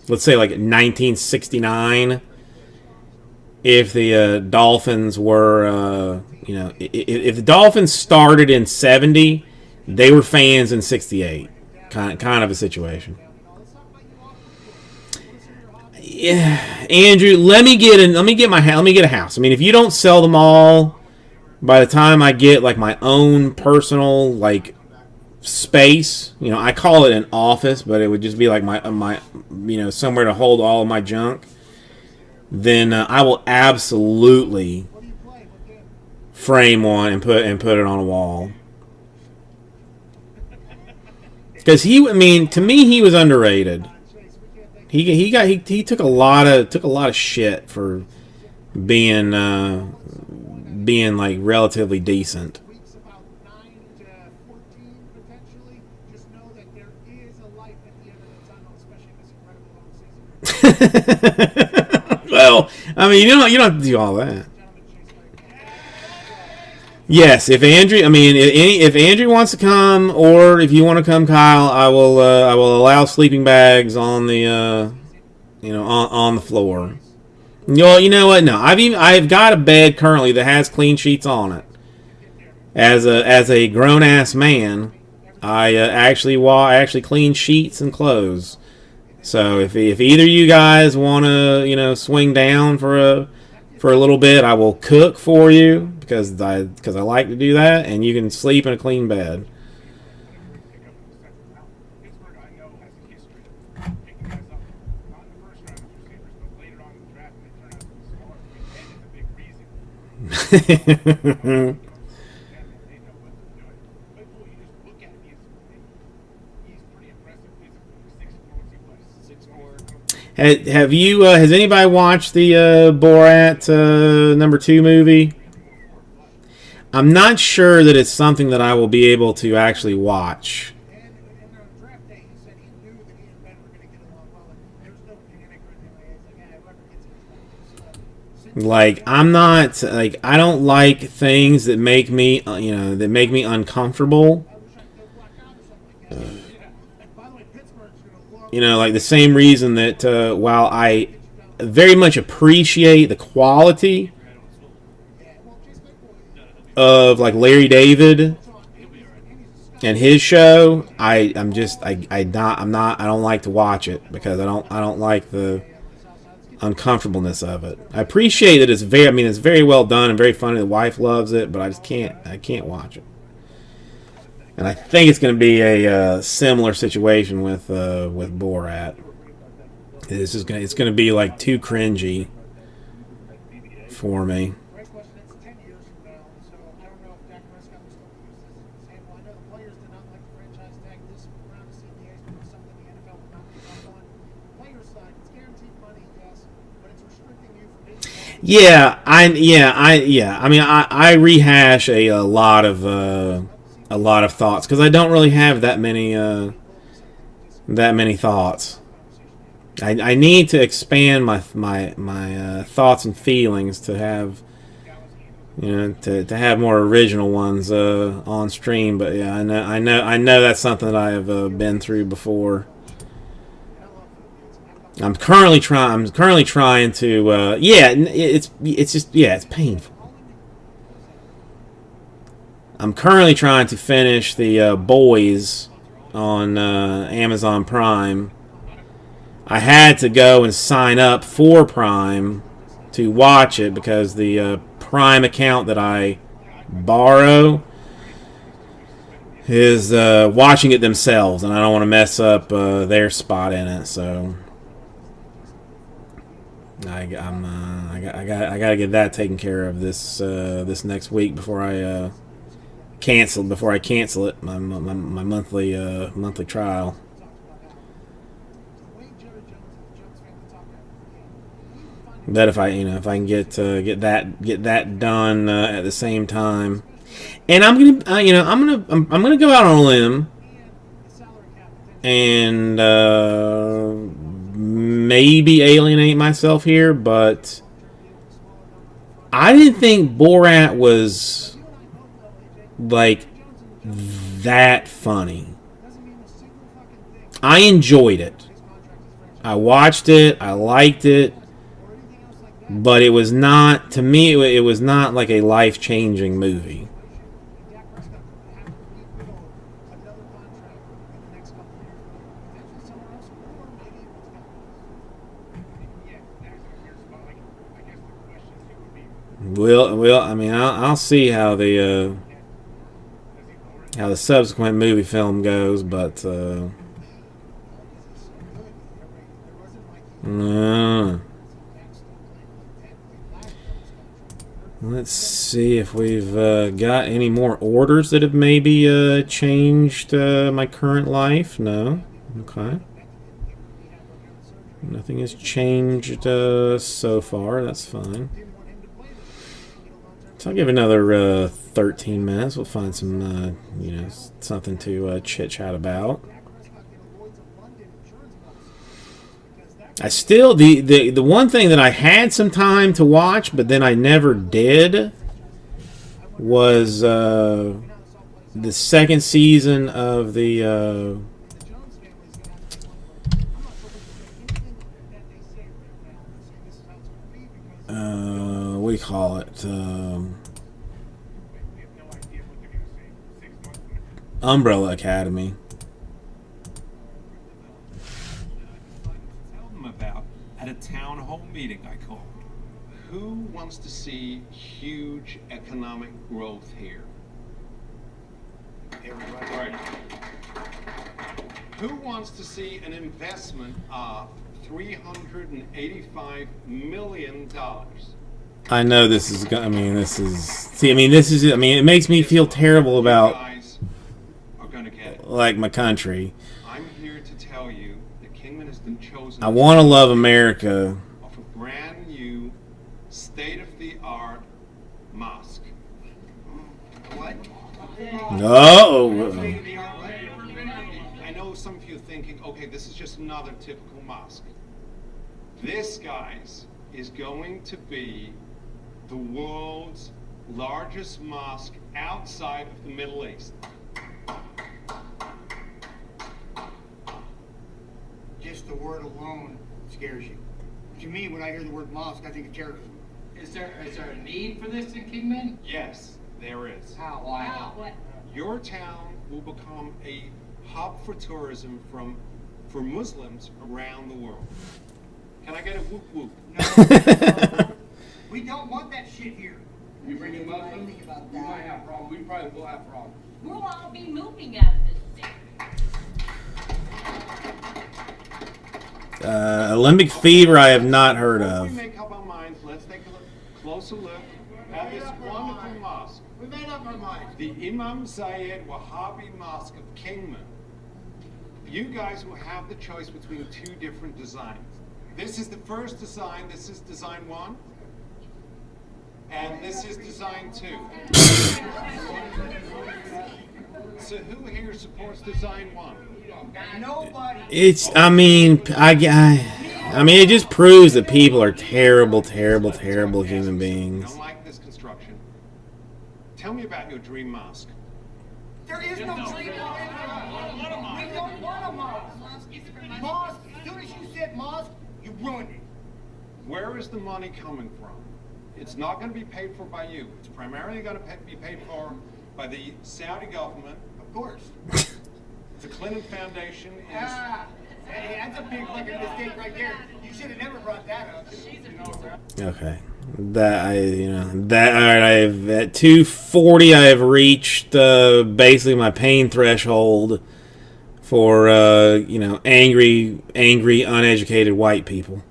Speaker 1: let's say 1969. If the Dolphins were, if the Dolphins started in 70, they were fans in 68. Kind of a situation. yeah, Andrew, let me get a house. I mean, if you don't sell them all by the time I get like my own personal like space, you know, I call it an office, but it would just be like my you know, somewhere to hold all of my junk. Then I will absolutely frame one and put it on a wall. Because I mean, to me, he was underrated. He took a lot of shit for being like relatively decent.
Speaker 3: Weeks about 9 to 14 potentially. Just know that there is a light at the end of the tunnel, especially in this incredible long season.
Speaker 1: Well, I mean, you don't have to do all that. Yes, if Andrew wants to come, or if you want to come, Kyle, I will allow sleeping bags on the on the floor. You know what? No, I've got a bed currently that has clean sheets on it. As a grown ass man, I actually clean sheets and clothes. So if either of you guys want to swing down for a little bit, I will cook for you because I like to do that, and you can sleep in a clean bed.
Speaker 9: Pittsburgh, I know, has a history of picking guys up, not in the first round as receivers, but later on in the draft, they turn out to be smart. And it's a big reason. They know what they're doing. Claypool, you just look at him, he's pretty impressive physically. 6'4", what's he play? 6'4".
Speaker 1: Has anybody watched the Borat #2 movie? I'm not sure that it's something that I will be able to actually watch.
Speaker 3: And on draft day, he said he knew that he and Ben were going to get along well. And there was no panic or anything like that. He's like, whoever gets it.
Speaker 1: Like, I'm not like, I don't like things that make me uncomfortable. Like the same reason that while I very much appreciate the quality of like Larry David and his show, I don't like to watch it because I don't like the uncomfortableness of it. I appreciate that it's very well done and very funny. The wife loves it, but I can't watch it. And I think it's going to be a similar situation with Borat. It's going to be like too cringy for me.
Speaker 3: Great question. It's 10 years from now, so I don't know if Dak Prescott will still use this as an example. I know the players did not like the franchise tag this round of CBAs, but it's something the NFL will not be up on. Player side, it's guaranteed money, yes, but it's restricting you from being.
Speaker 1: I rehash a lot of thoughts because I don't really have that many thoughts. I need to expand my thoughts and feelings to have to have more original ones on stream. But yeah, I know that's something that I have been through before. I'm currently trying to it's painful. I'm currently trying to finish the Boys on Amazon Prime. I had to go and sign up for Prime to watch it because the Prime account that I borrow is watching it themselves, and I don't want to mess up their spot in it. So I gotta get that taken care of this next week before I cancel it, my monthly trial. That if I can get that done at the same time, and I'm gonna go out on a limb and maybe alienate myself here, but I didn't think Borat was like that funny. I enjoyed it. I watched it. I liked it. But it was not, to me, it was not like a life-changing movie. I mean, I'll see how the subsequent movie film goes, but let's see if we've got any more orders that have maybe changed my current life. No. Okay. Nothing has changed so far. That's fine. So I'll give another 13 minutes. We'll find some, something to chit-chat about. I still, the one thing that I had some time to watch, but then I never did, was the second season of the what do you call it? Umbrella Academy.
Speaker 10: Tell them about at a town hall meeting I called.
Speaker 6: Who wants to see huge economic growth here?
Speaker 3: Everybody.
Speaker 6: Right. Who wants to see an investment of $385 million?
Speaker 1: I know this is. I mean, this is. See, I mean, this is. I mean, it makes me feel terrible about
Speaker 6: Guys are going to get it.
Speaker 1: like my country.
Speaker 6: I'm here to tell you that Kingman has been chosen.
Speaker 1: I want to love America.
Speaker 6: Of a brand new, state-of-the-art mosque.
Speaker 3: What?
Speaker 1: No.
Speaker 6: I know some of you are thinking, okay, this is just another typical mosque. This, guys, is going to be the world's largest mosque outside of the Middle East.
Speaker 3: Just the word alone scares you. To me, when I hear the word mosque, I think of terrorism.
Speaker 8: Is there a need for this in Kingman?
Speaker 6: Yes, there is.
Speaker 8: How? Why? How? What?
Speaker 6: Your town will become a hub for tourism for Muslims around the world. Can I get a whoop whoop?
Speaker 3: No. We don't want that shit here.
Speaker 5: You bring him up, we might have problems. We probably will have problems.
Speaker 11: We'll all be moving out of this state.
Speaker 1: Olympic fever, I have not heard
Speaker 6: Before
Speaker 1: of.
Speaker 6: we make up our minds, let's take a closer look at this wonderful mosque.
Speaker 3: We made up our minds.
Speaker 6: The Imam Zayed Wahhabi Mosque of Kingman. You guys will have the choice between two different designs. This is the first design. This is design 1. And this is design 2. So who here supports design 1?
Speaker 3: Nobody.
Speaker 1: It's. I mean, I mean, it just proves that people are terrible, terrible, terrible human beings.
Speaker 6: Don't like this construction. Tell me about your dream mosque.
Speaker 3: There is no dream mosque. We don't want a mosque. Mosque. As soon as you said mosque, you ruined it.
Speaker 6: Where is the money coming from? It's not going to be paid for by you. It's primarily going to be paid for by the Saudi government.
Speaker 3: Of course.
Speaker 6: The Clinton Foundation is...
Speaker 3: Hey, that's a big fucking mistake right there. You should have never brought that up.
Speaker 1: Okay. That all right. I've at 2:40. I have reached basically my pain threshold for angry, uneducated white people.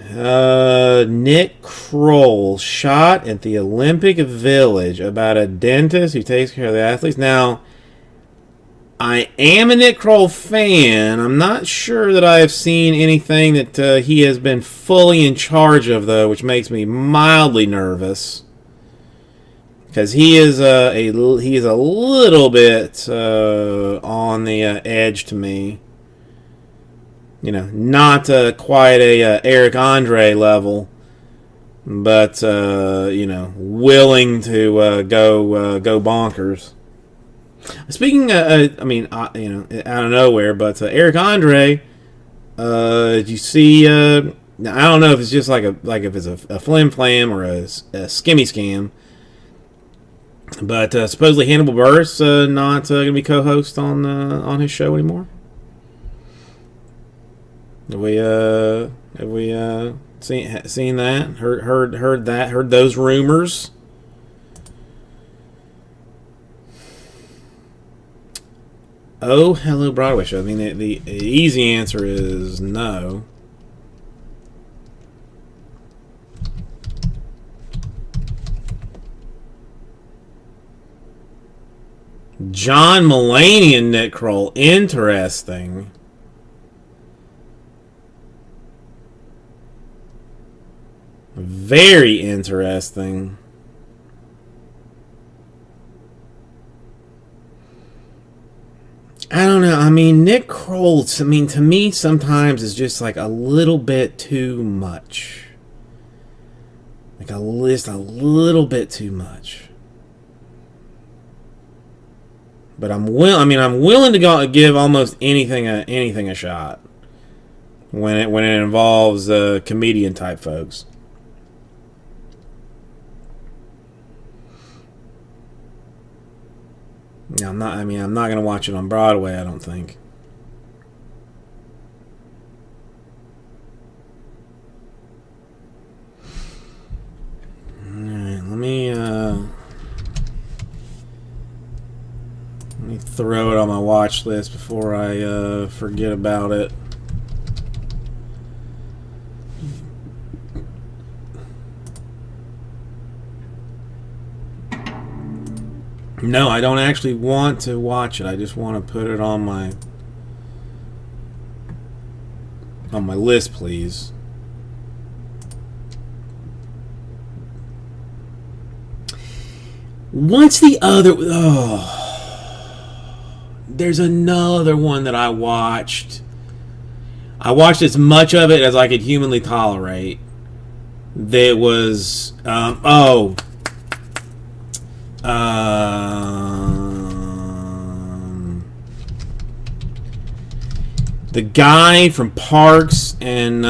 Speaker 1: Nick Kroll shot at the Olympic Village about a dentist who takes care of the athletes. Now, I am a Nick Kroll fan. I'm not sure that I have seen anything that he has been fully in charge of, though, which makes me mildly nervous. Because he is a little bit on the edge to me. You know, not quite a Eric Andre level, but willing to go bonkers. Speaking, out of nowhere, but Eric Andre, did you see? Now, I don't know if it's just if it's a flim flam or a skimmy scam, but supposedly Hannibal Buress not going to be co-host on his show anymore. Have we Seen that? Heard that? Heard those rumors? Oh, Hello Broadway show. I mean, the easy answer is no. John Mulaney and Nick Kroll. Interesting. Very interesting. I don't know. I mean, Nick Kroll, I mean, to me, sometimes is just like a little bit too much. Like a little bit too much. But I'm willing to give almost anything a shot when it involves comedian type folks. I'm not going to watch it on Broadway, I don't think. All right, let me throw it on my watch list before I forget about it. No, I don't actually want to watch it. I just want to put it on my list, please. What's the other? Oh, there's another one that I watched. I watched as much of it as I could humanly tolerate. There was the guy from Parks and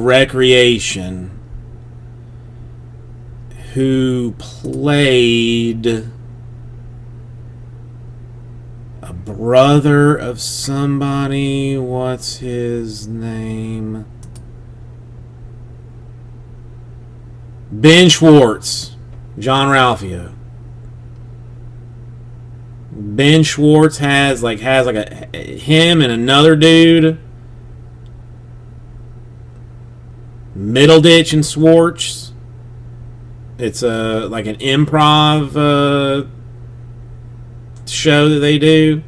Speaker 1: Recreation who played a brother of somebody. What's his name? Ben Schwartz. Jean-Ralphio. Ben Schwartz has like him and another dude. Middleditch and Schwartz. It's like an improv show that they do.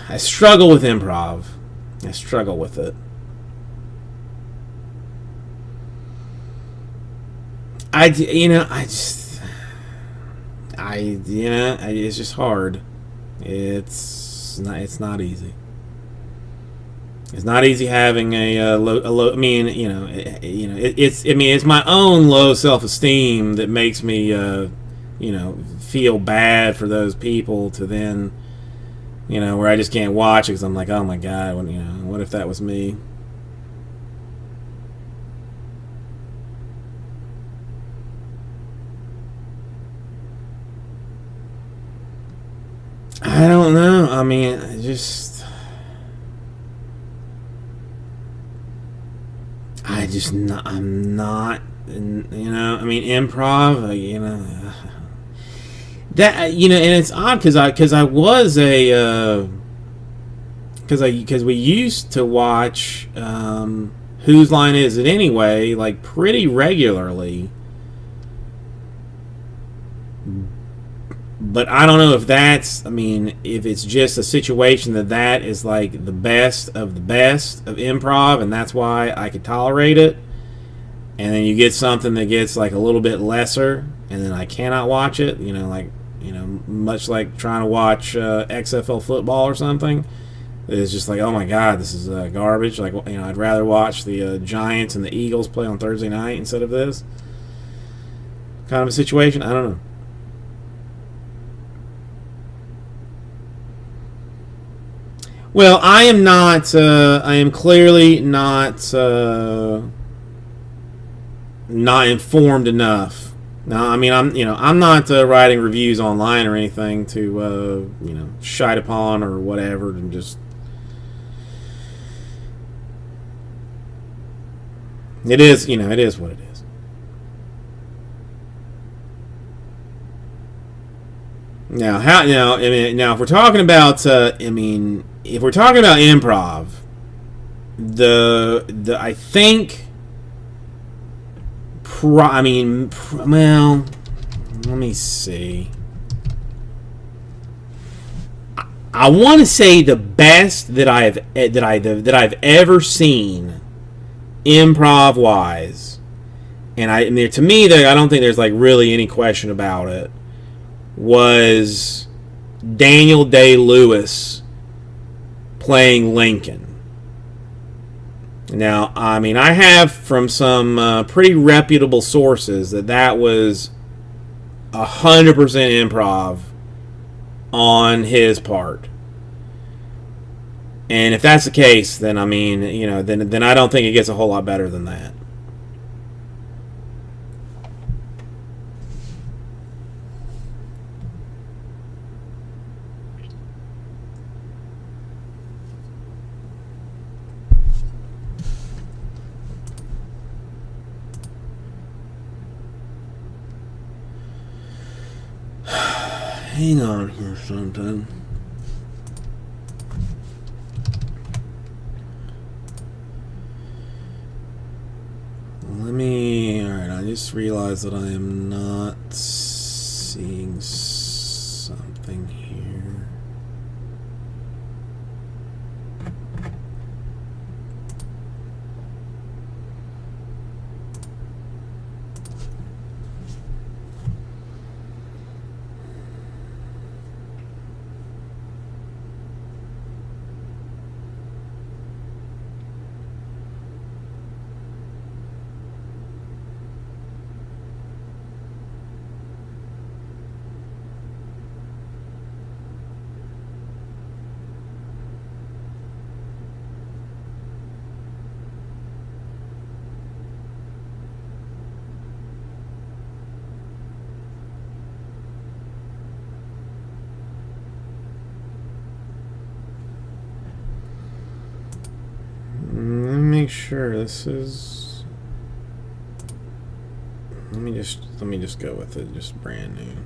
Speaker 1: I struggle with improv. I struggle with it. It's just hard. It's not easy. It's not easy having a low. I mean, it's my own low self-esteem that makes me, feel bad for those people. To then, where I just can't watch it because I'm like, oh my god, what if that was me? I don't know. I mean, I'm not, I mean, improv, that, and it's odd because I was because we used to watch Whose Line Is It Anyway, like pretty regularly. But I don't know if if it's just a situation that is like the best of improv, and that's why I could tolerate it. And then you get something that gets like a little bit lesser, and then I cannot watch it. Much like trying to watch XFL football or something. It's just like, oh my god, this is garbage. Like, I'd rather watch the Giants and the Eagles play on Thursday night instead of this kind of a situation. I don't know. Well, I am not. I am clearly not informed enough. Now, I mean, I'm not writing reviews online or anything to shite upon or whatever, and just It is, you know, it is what it is. Now, now if we're talking about, if we're talking about improv, I think, well, let me see. I want to say the best that I've ever seen, improv wise, and to me, I don't think there's like really any question about it, was Daniel Day-Lewis playing Lincoln. Now, I have from some pretty reputable sources that was 100% improv on his part. And if that's the case, then then I don't think it gets a whole lot better than that. Hang on here something. Alright, I just realized that I am not seeing something here. Make sure this is. Let me just go with it, just brand new.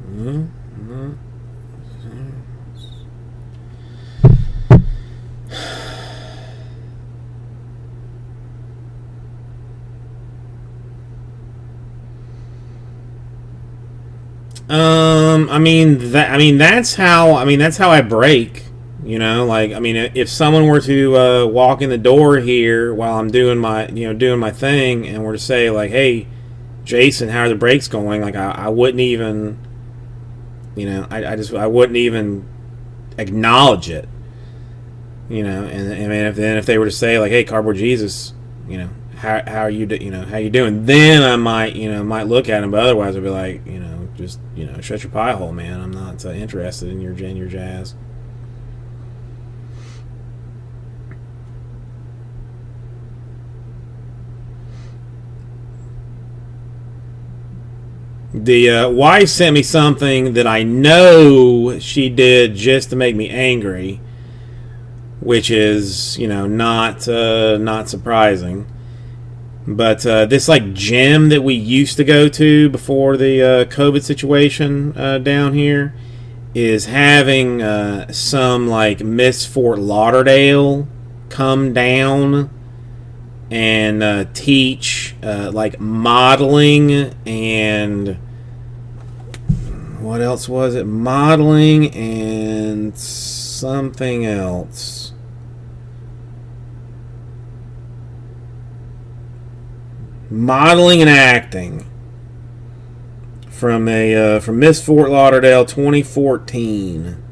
Speaker 1: No. That's how I break, you know, like, if someone were to walk in the door here while I'm doing my thing and were to say like, hey, Jason, how are the breaks going? Like, I wouldn't even, I wouldn't even acknowledge it, and if they were to say like, hey, Cardboard Jesus, how are you, how you doing? Then I might look at him, but otherwise I'd be like, just, shut your pie hole, man. I'm not interested in your jazz. The wife sent me something that I know she did just to make me angry, which is, not surprising. But this like gym that we used to go to before the COVID situation down here is having some like Miss Fort Lauderdale come down and teach like modeling and what else was it? Modeling and something else. Modeling and acting from Miss Fort Lauderdale 2014.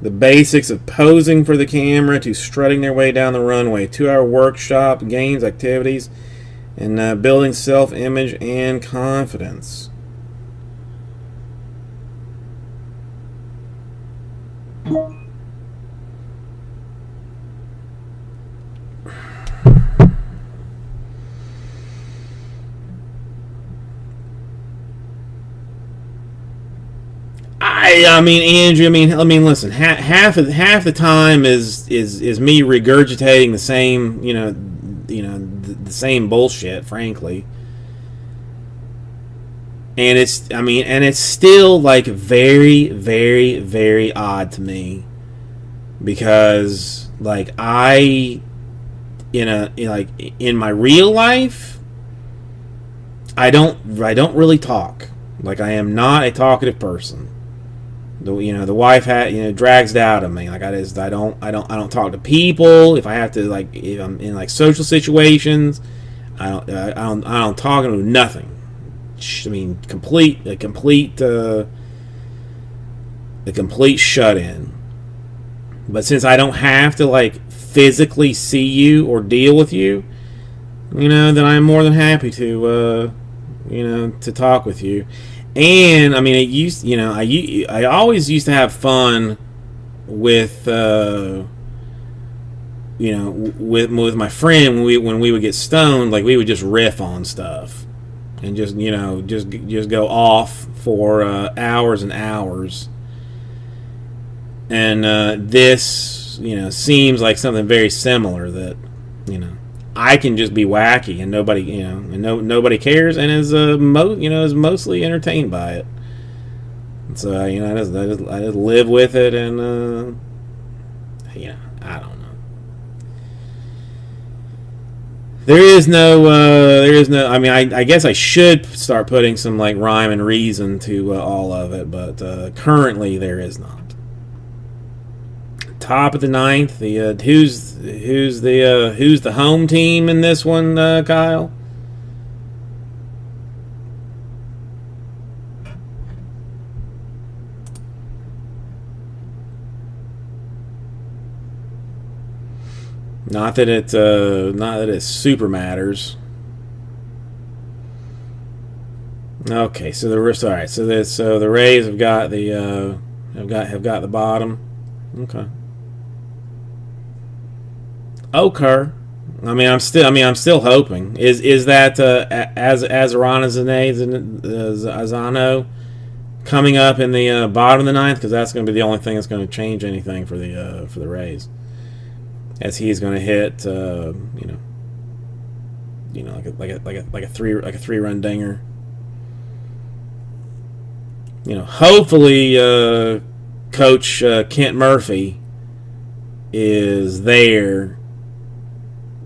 Speaker 1: The basics of posing for the camera to strutting their way down the runway. 2-hour workshop, games, activities, and building self-image and confidence. I mean, Andrew. I mean, listen. Half the time is me regurgitating the same, the same bullshit, frankly. And it's still like very, very, very odd to me because like in my real life, I don't really talk. Like I am not a talkative person. The wife drags it out of me. Like I don't talk to people. If I have to, like, if I'm in like social situations, I don't talk to nothing. I mean, a complete shut in. But since I don't have to like physically see you or deal with you, then I'm more than happy to to talk with you. And I mean, I always used to have fun with with my friend when we would get stoned. Like we would just riff on stuff and just go off for hours and hours. And this seems like something very similar that I can just be wacky and nobody nobody cares and is mostly entertained by it. And so I just live with it and I don't know. There is no. I mean, I guess I should start putting some like rhyme and reason to all of it, but currently there is not. Top of the ninth. Who's the home team in this one, Kyle? Not that it super matters. Okay, so the Rays have got the bottom. Okay. Okay. I mean, I'm still hoping. Is that Azano coming up in the bottom of the ninth? Because that's going to be the only thing that's going to change anything for the Rays, as he's going to hit like a three-run dinger. Hopefully, Coach Kent Murphy is there.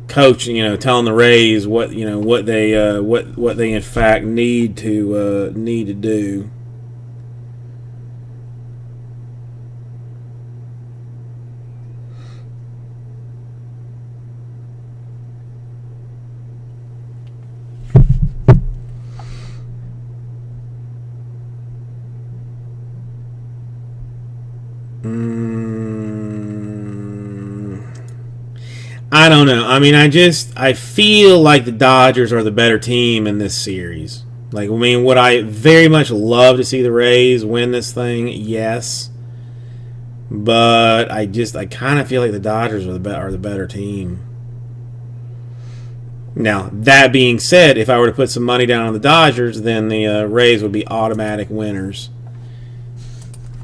Speaker 1: Coaching, telling the Rays what they in fact need to do. I don't know. I mean, I feel like the Dodgers are the better team in this series. Like, I mean, would I very much love to see the Rays win this thing? Yes. But I kind of feel like the Dodgers are the better team. Now, that being said, if I were to put some money down on the Dodgers, then the Rays would be automatic winners.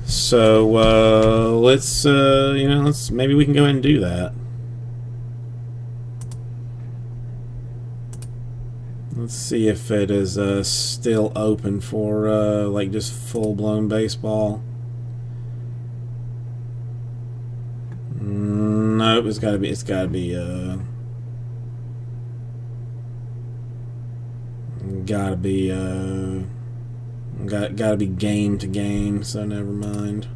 Speaker 1: So let's maybe we can go ahead and do that. Let's see if it is still open for like just full-blown baseball. Nope, it's gotta be game to game, so never mind.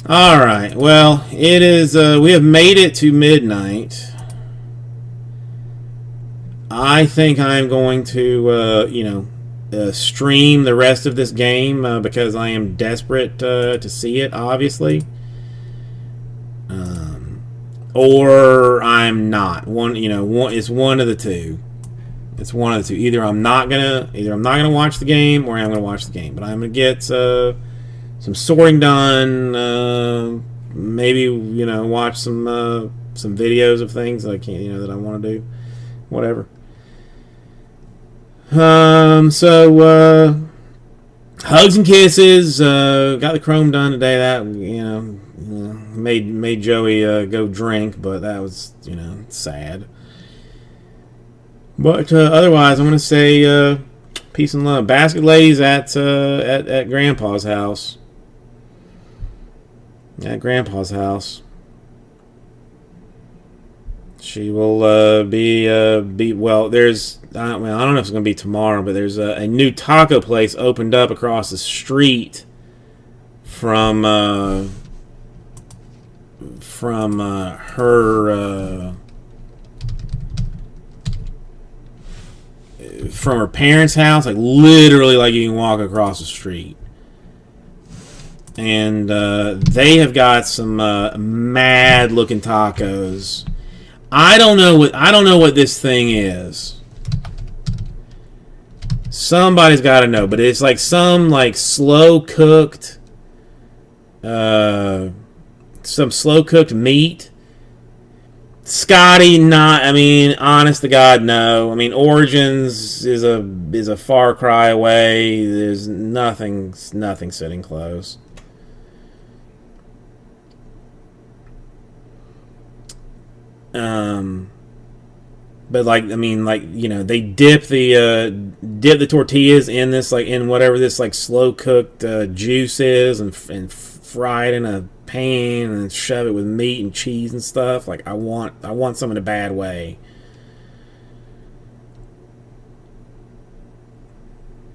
Speaker 1: All right. Well, it is. We have made it to midnight. I think I'm going to, stream the rest of this game because I am desperate to see it. Obviously, or I'm not. It's one of the two. It's one of the two. Either I'm not gonna watch the game, or I'm gonna watch the game. But I'm gonna get some sorting done, maybe watch some some videos of things that I can't, that I want to do, whatever. So hugs and kisses. Got the Chrome done today. That made Joey go drink, but that was sad. But otherwise, I'm gonna say peace and love. Basket lays at Grandpa's house. At Grandpa's house. She will be well. There's I don't know if it's going to be tomorrow, but there's a new taco place opened up across the street from her parents' house. Like literally, like you can walk across the street. And they have got some mad looking tacos. I don't know what this thing is. Somebody's got to know, but it's like some like slow cooked meat. Scotty, honest to God, no. Origins is a far cry away. There's nothing sitting close. But they dip the tortillas in this in whatever this slow cooked juice is and fry it in a pan and shove it with meat and cheese and stuff. Like I want some in a bad way.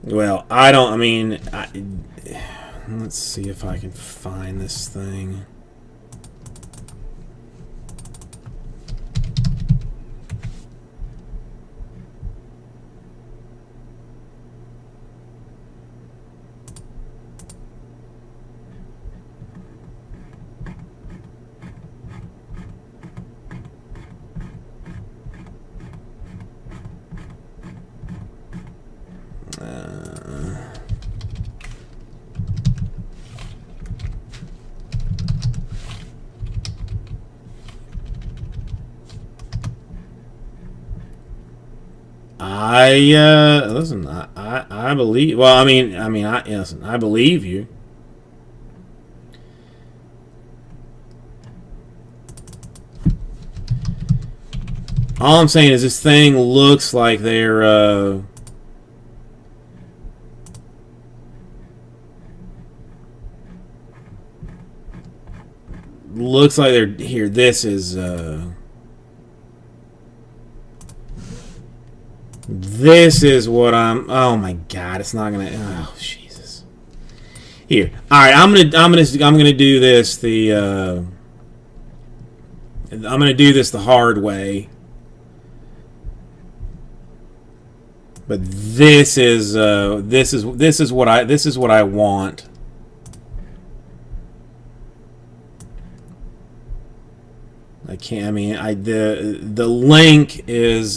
Speaker 1: Well, I don't. Let's see if I can find this thing. Listen. I believe. Well, listen. I believe you. All I'm saying is this thing looks like they're. Looks like they're here. This is. This is what I'm. Oh my God! It's not gonna. Oh Jesus! Here. All right. I'm gonna do this the. I'm gonna do this the hard way. But this is what I want. I can't. The link is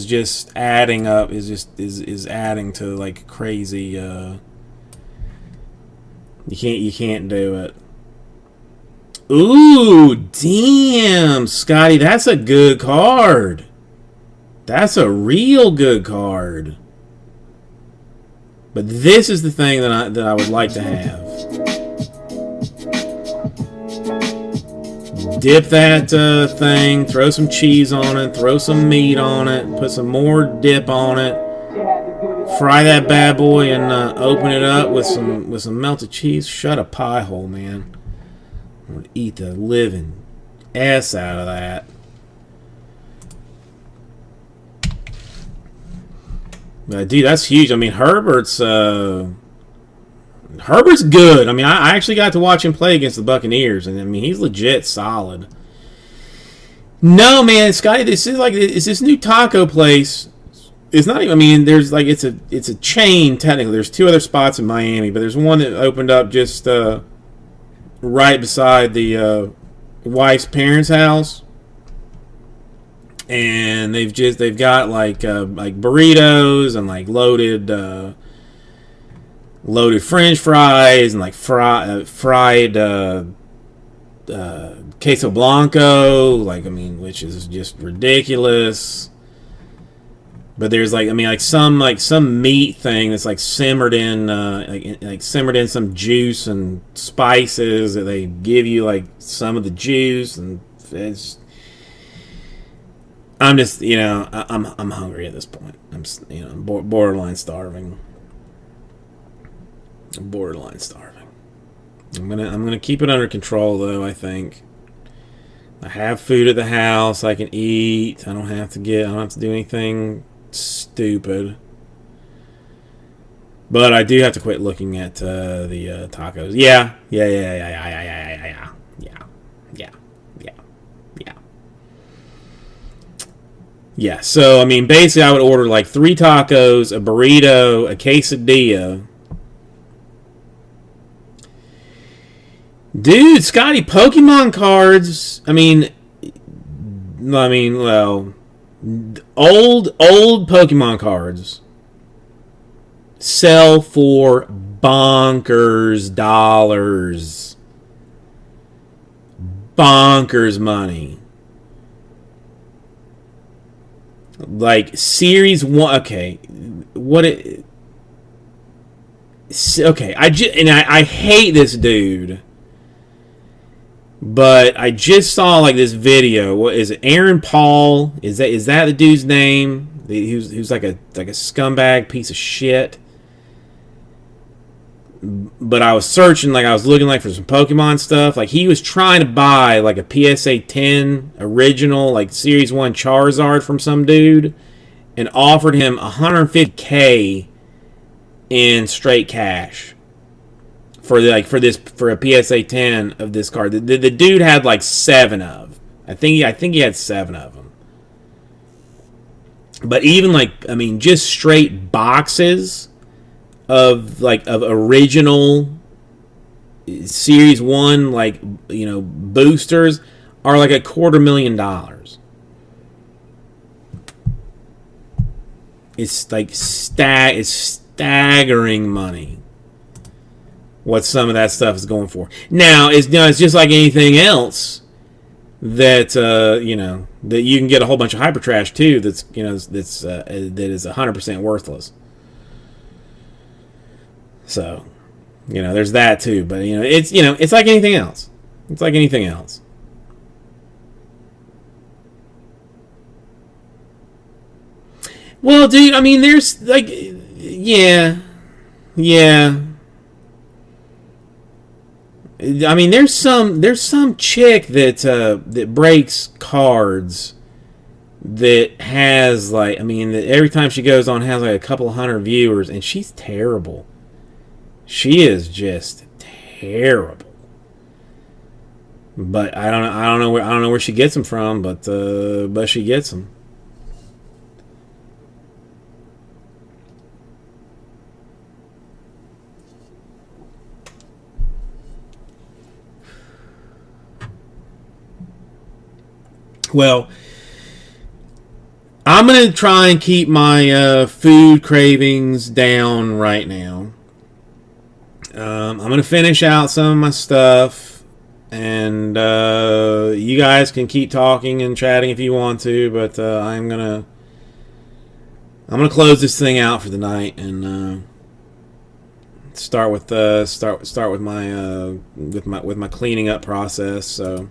Speaker 1: just adding up. Is adding to like crazy. You can't do it. Ooh, damn, Scotty, that's a good card. That's a real good card. But this is the thing that I would like to have. Dip that thing, throw some cheese on it, throw some meat on it, put some more dip on it, fry that bad boy, and open it up with some melted cheese. Shut a pie hole, man. I'm gonna eat the living ass out of that. But dude, that's huge. Herbert's good. I actually got to watch him play against the Buccaneers, and he's legit solid. No, man, Scotty, it's this new taco place. It's not even. There's it's a chain technically. There's two other spots in Miami, but there's one that opened up just right beside the wife's parents' house. And they've got like burritos and like loaded French fries and like fried queso blanco, like, I mean, which is just ridiculous. But there's like some meat thing that's like simmered in like simmered in some juice and spices that they give you like some of the juice, and it's, I'm just, you know, I'm hungry at this point. I'm, you know, borderline starving. Borderline starving. I'm gonna keep it under control though. I think I have food at the house. I can eat. I don't have to do anything stupid. But I do have to quit looking at the tacos. Yeah. Yeah, so, I mean, basically I would order like 3 tacos, a burrito, a quesadilla. Dude, Scotty, Pokemon cards, I mean, well, old Pokemon cards sell for bonkers dollars. Bonkers money. Like Series 1, okay, I hate this dude, but I just saw like this video. What is it? Aaron Paul, is that the dude's name? Who's like a scumbag piece of shit. But I was searching, like I was looking like for some Pokemon stuff. Like he was trying to buy like a PSA 10 original, like Series 1 Charizard from some dude, and offered him $150K in straight cash for a PSA 10 of this card. The dude had like 7 of. I think he had 7 of them. But even like, I mean, just straight boxes of original Series 1, like, you know, boosters are like $250,000. It's like it's staggering money what some of that stuff is going for. Now it's just like anything else that you know, that you can get a whole bunch of hyper trash too. That is 100% worthless. So, you know, there's that too. But it's like anything else. It's like anything else. Well, dude, I mean, there's like, yeah. I mean, there's some chick that breaks cards that has like, I mean, that every time she goes on has like a couple of hundred viewers, and she's terrible. She is just terrible. But I don't know where she gets them from, but she gets them. Well, I'm going to try and keep my food cravings down right now. I'm going to finish out some of my stuff, and you guys can keep talking and chatting if you want to, but I'm going to close this thing out for the night and start with my cleaning up process. So,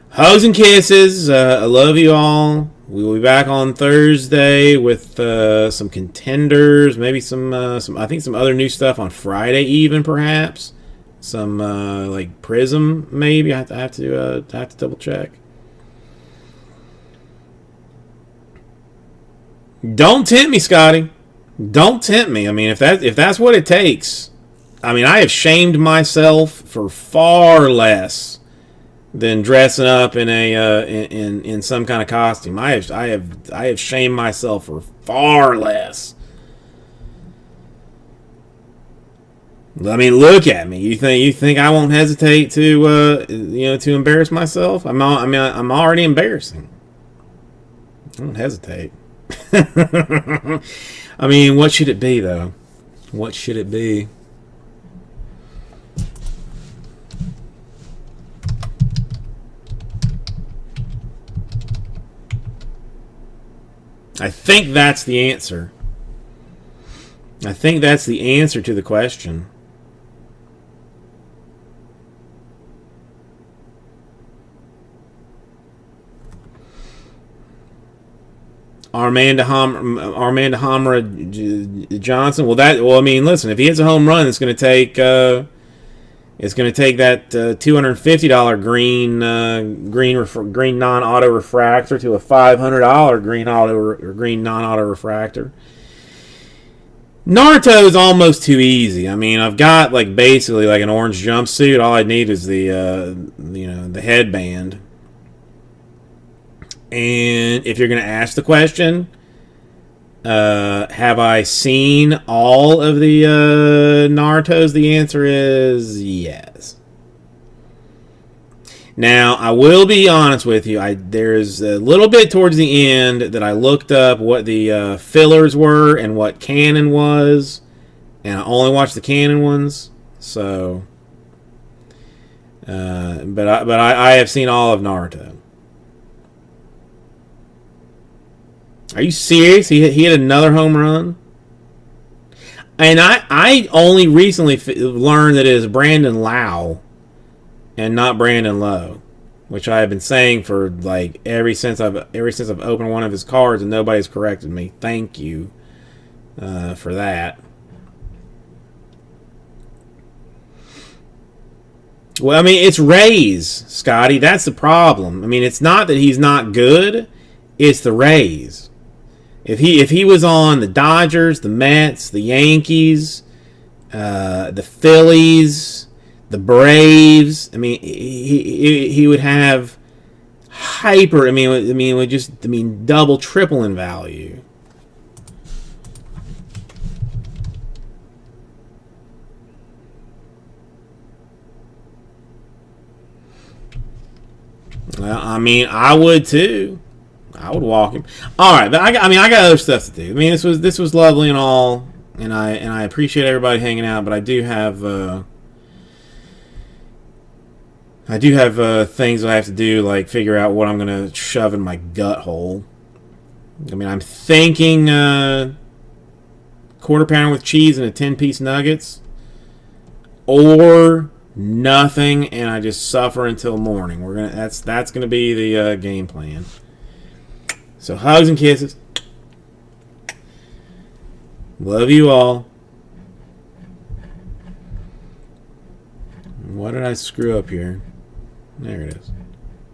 Speaker 1: hugs and kisses. I love you all. We will be back on Thursday with some contenders, maybe some I think some other new stuff on Friday, even perhaps some like Prism. Maybe I have to double check. Don't tempt me, Scotty. Don't tempt me. I mean, if that's what it takes. I mean, I have shamed myself for far less than dressing up in in some kind of costume. I have shamed myself for far less. I mean, look at me. You think I won't hesitate to to embarrass myself? I'm already embarrassing. I don't hesitate. I mean, what should it be though? What should it be? I think that's the answer. I think that's the answer to the question. Armando Hamra Johnson. Well, I mean, listen, if he hits a home run, it's going to take that $250 green non-auto refractor to a $500 green non-auto refractor. Naruto is almost too easy. I mean, I've got like basically like an orange jumpsuit. All I need is the headband. And if you're going to ask the question, have I seen all of the Narutos? The answer is yes. Now, I will be honest with you. There's a little bit towards the end that I looked up what the fillers were and what canon was, and I only watched the canon ones. So, but I have seen all of Naruto. Are you serious? He hit another home run? And I only recently learned that it is Brandon Lau and not Brandon Lowe, which I have been saying for like ever since I've opened one of his cards and nobody's corrected me. Thank you for that. Well, I mean, it's Rays, Scotty. That's the problem. I mean, it's not that he's not good. It's the Rays. If he was on the Dodgers, the Mets, the Yankees, the Phillies, the Braves, I mean, he would have hyper. I mean, double, triple in value. Well, I mean, I would too. I would walk him. All right, but I got other stuff to do. I mean, this was lovely and all, and I appreciate everybody hanging out. But I do have things I have to do, like figure out what I'm gonna shove in my gut hole. I mean, I'm thinking quarter pounder with cheese and a 10-piece nuggets, or nothing, and I just suffer until morning. That's gonna be the game plan. So hugs and kisses. Love you all. What did I screw up here? There it is.